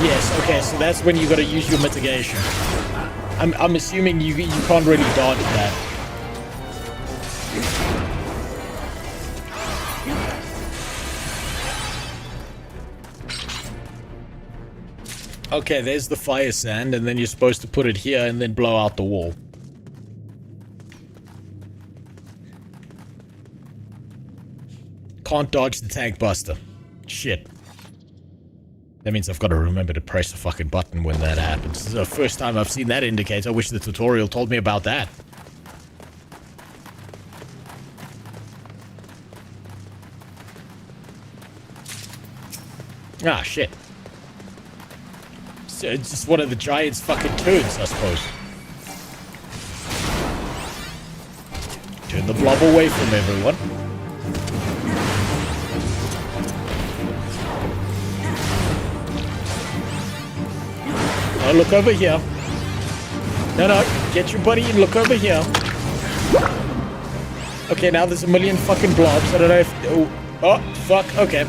Yes, okay, so that's when you gotta use your mitigation. I'm assuming you can't really dodge that. Okay, there's the fire sand, and then you're supposed to put it here and then blow out the wall. Can't dodge the tank buster. Shit. That means I've got to remember to press the fucking button when that happens. This is the first time I've seen that indicator. I wish the tutorial told me about that. Ah, shit. So it's just one of the giant's fucking turns, I suppose. Turn the blob away from everyone. Oh, look over here. No, get your buddy and look over here. Okay, now there's a million fucking blobs. I don't know if... Oh, fuck, okay.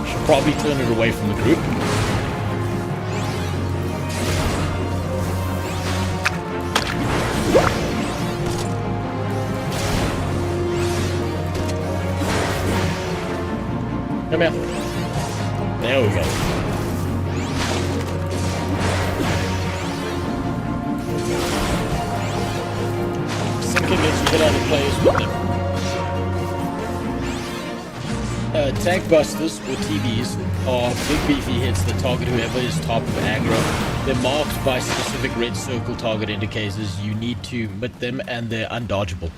Should probably turn it away from the group. Come here. There we go. Sinking as you hit other players with them. Tank busters, or TBs, are big beefy hits that target whoever is top of aggro. They're marked by specific red circle target indicators. You need to hit them, and they're undodgeable.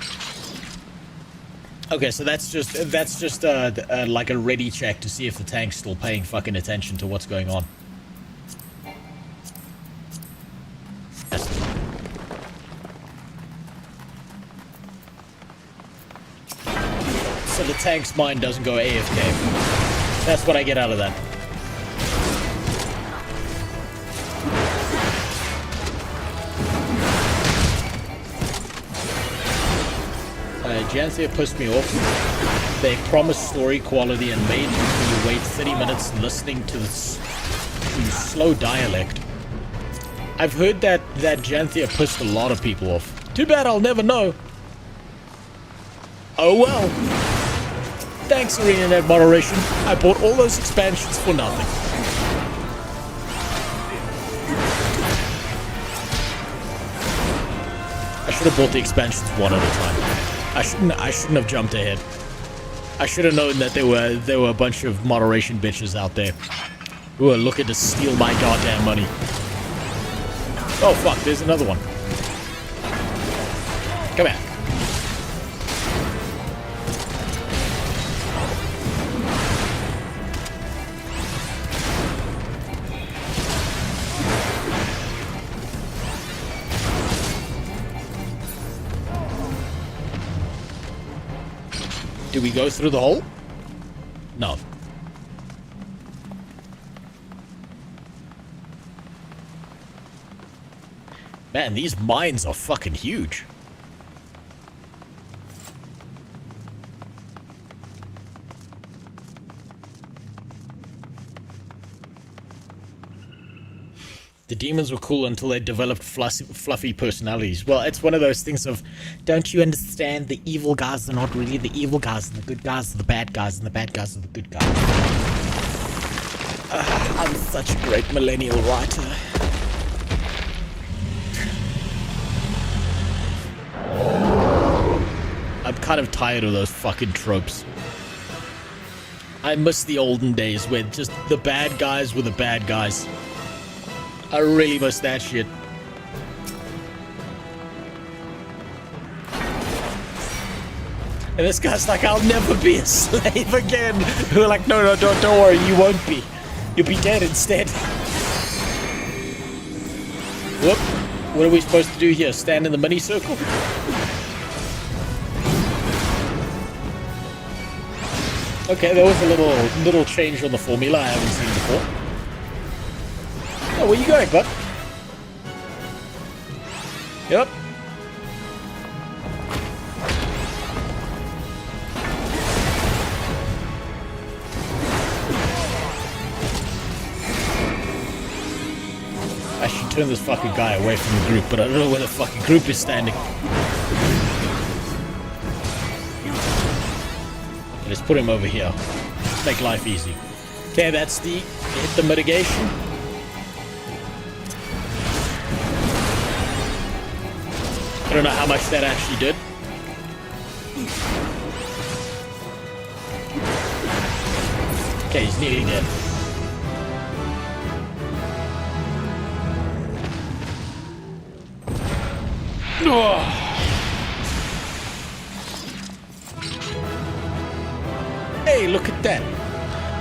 Okay, so that's just like a ready check to see if the tank's still paying fucking attention to what's going on. So the tank's mind doesn't go AFK. That's what I get out of that. Janthia pissed me off. They promised story quality and made you wait 30 minutes listening to slow dialect. I've heard that Janthia pissed a lot of people off. Too bad I'll never know. Oh well. Thanks, ArenaNet Moderation. I bought all those expansions for nothing. I should have bought the expansions one at a time. I shouldn't have jumped ahead. I should have known that there were a bunch of moderation bitches out there who were looking to steal my goddamn money. Oh fuck, there's another one. Come here. Do we go through the hole? No. Man, these mines are fucking huge. The demons were cool until they developed fluffy personalities. Well, it's one of those things of, don't you understand? The evil guys are not really the evil guys, and the good guys are the bad guys, and the bad guys are the good guys. I'm such a great millennial writer. I'm kind of tired of those fucking tropes. I miss the olden days where just the bad guys were the bad guys. I really miss that shit. And this guy's like, I'll never be a slave again. We're like, no, don't worry, you won't be. You'll be dead instead. Whoop. What are we supposed to do here? Stand in the mini circle? Okay, there was a little change on the formula I haven't seen before. Oh, where you going, bud? Yep. I should turn this fucking guy away from the group, but I don't know where the fucking group is standing. Let's put him over here. Let's make life easy. Okay, that's the hit the mitigation. I don't know how much that actually did. Okay, he's nearly dead. Oh. Hey, look at that.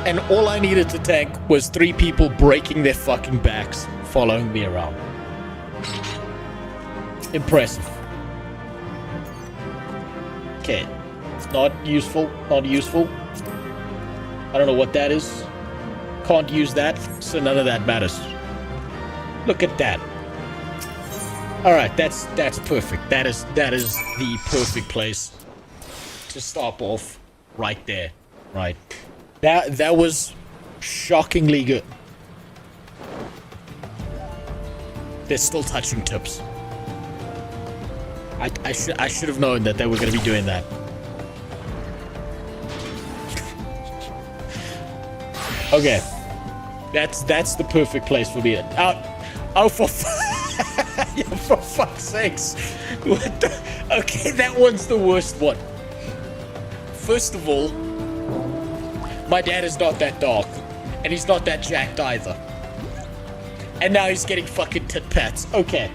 And all I needed to tank was 3 people breaking their fucking backs following me around. Impressive. Okay. It's not useful. Not useful. I don't know what that is. Can't use that, so none of that matters. Look at that. Alright, that's perfect. That is the perfect place to stop off right there. Right. That was shockingly good. They're still touching tips. I should have known that they were going to be doing that. Okay. That's the perfect place for me. Oh for yeah, for fuck's sakes. What the? Okay, that one's the worst one. First of all, my dad is not that dark, and he's not that jacked either. And now he's getting fucking tit pats. Okay,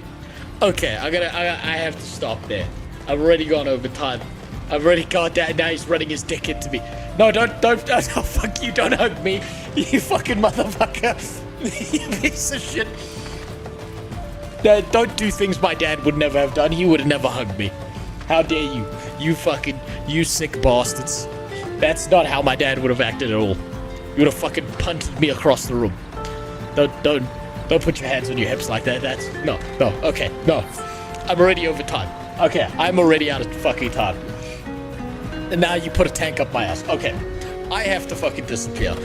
I have to stop there. I've already gone over time. I've already got that. Now he's running his dick into me. No, don't, oh, fuck you, don't hug me, you fucking motherfucker. You piece of shit. No, don't do things my dad would never have done. He would have never hugged me. How dare you? You sick bastards. That's not how my dad would have acted at all. You would have fucking punted me across the room. Don't put your hands on your hips like that. That's no, okay, no. I'm already over time. Okay, I'm already out of fucking time. And now you put a tank up my ass. Okay, I have to fucking disappear.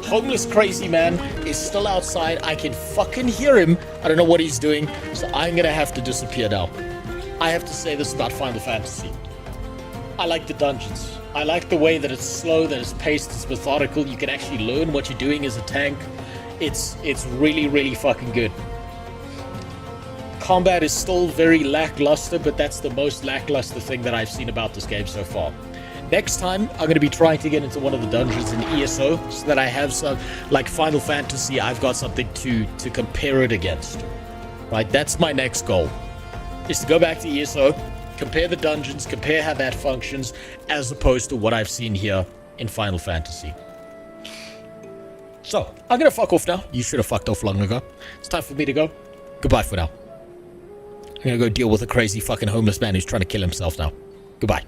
Homeless crazy man is still outside. I can fucking hear him. I don't know what he's doing, so I'm gonna have to disappear now. I have to say this about Final Fantasy. I like the dungeons. I like the way that it's slow, that it's paced, it's methodical. You can actually learn what you're doing as a tank. It's really, really fucking good. Combat is still very lackluster, but that's the most lackluster thing that I've seen about this game so far. Next time, I'm going to be trying to get into one of the dungeons in ESO, so that I have some, like Final Fantasy, I've got something to compare it against. Right, that's my next goal. Is to go back to ESO, compare the dungeons, compare how that functions, as opposed to what I've seen here in Final Fantasy. So, I'm going to fuck off now. You should have fucked off long ago. It's time for me to go. Goodbye for now. I'm going to go deal with a crazy fucking homeless man who's trying to kill himself now. Goodbye.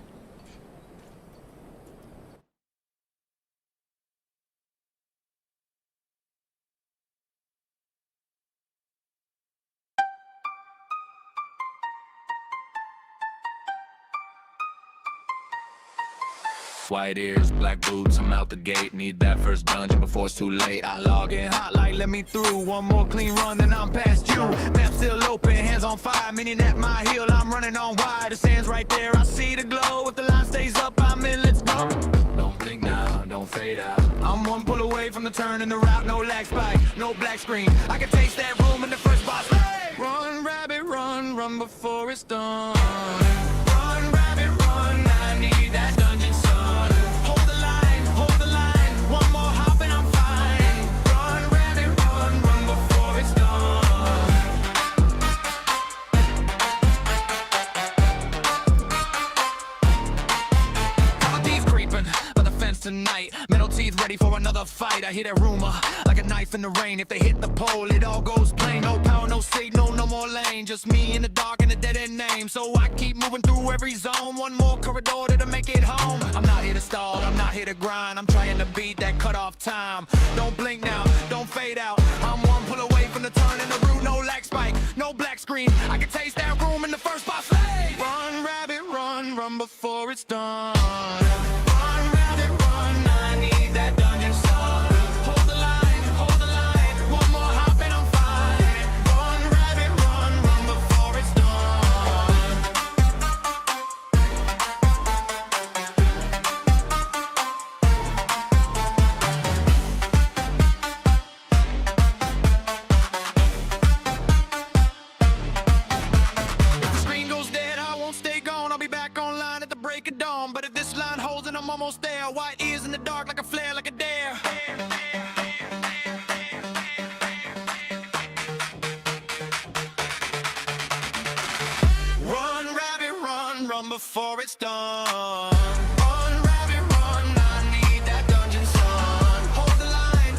White ears, black boots, I'm out the gate. Need that first dungeon before it's too late. I log in hot like let me through. One more clean run, then I'm past you. Map still open, hands on fire. Meaning at my heel, I'm running on wide. The sand's right there, I see the glow. If the line stays up, I'm in, let's go. Don't blink now, don't fade out. I'm one pull away from the turn in the route. No lag spike, no black screen. I can taste that room in the first boss. Hey! Run, rabbit, run before it's done. Run, rabbit, run, I need that dungeon sun. Hold the line, one more hop and I'm fine. Run, rabbit, run before it's done. Couple thieves creeping by the fence tonight. Metal teeth ready for another fight. I hear that rumor like a knife in the rain. If they hit the pole, it all goes plain. No power, no signal, no more lane. Just me in the dark and a dead end name. So I keep moving through every zone. One more corridor to make it home. I'm not here to stall, I'm not here to grind. I'm trying to beat that cutoff time. Don't blink now, don't fade out. I'm one pull away from the turn in the route. No lag spike, no black screen. I can taste that room in the first boss. Hey! Run, rabbit, run before it's done. Run, rabbit, run, I need that dungeon sun. Hold the line, one more hop and I'm fine. Run, rabbit, run before it's done. If the screen goes dead, I won't stay gone. I'll be back online at the break of dawn. But if this line holds and I'm almost there, white ears in the dark like a flare, like a dare. Run, rabbit, run before it's done. Run, rabbit, run, I need that dungeon sun. Hold the line,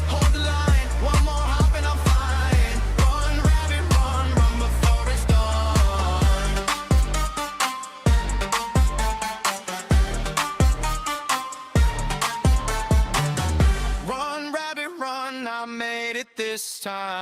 one more hop and I'm fine. Run, rabbit, run before it's done. Run, rabbit, run, I made it this time.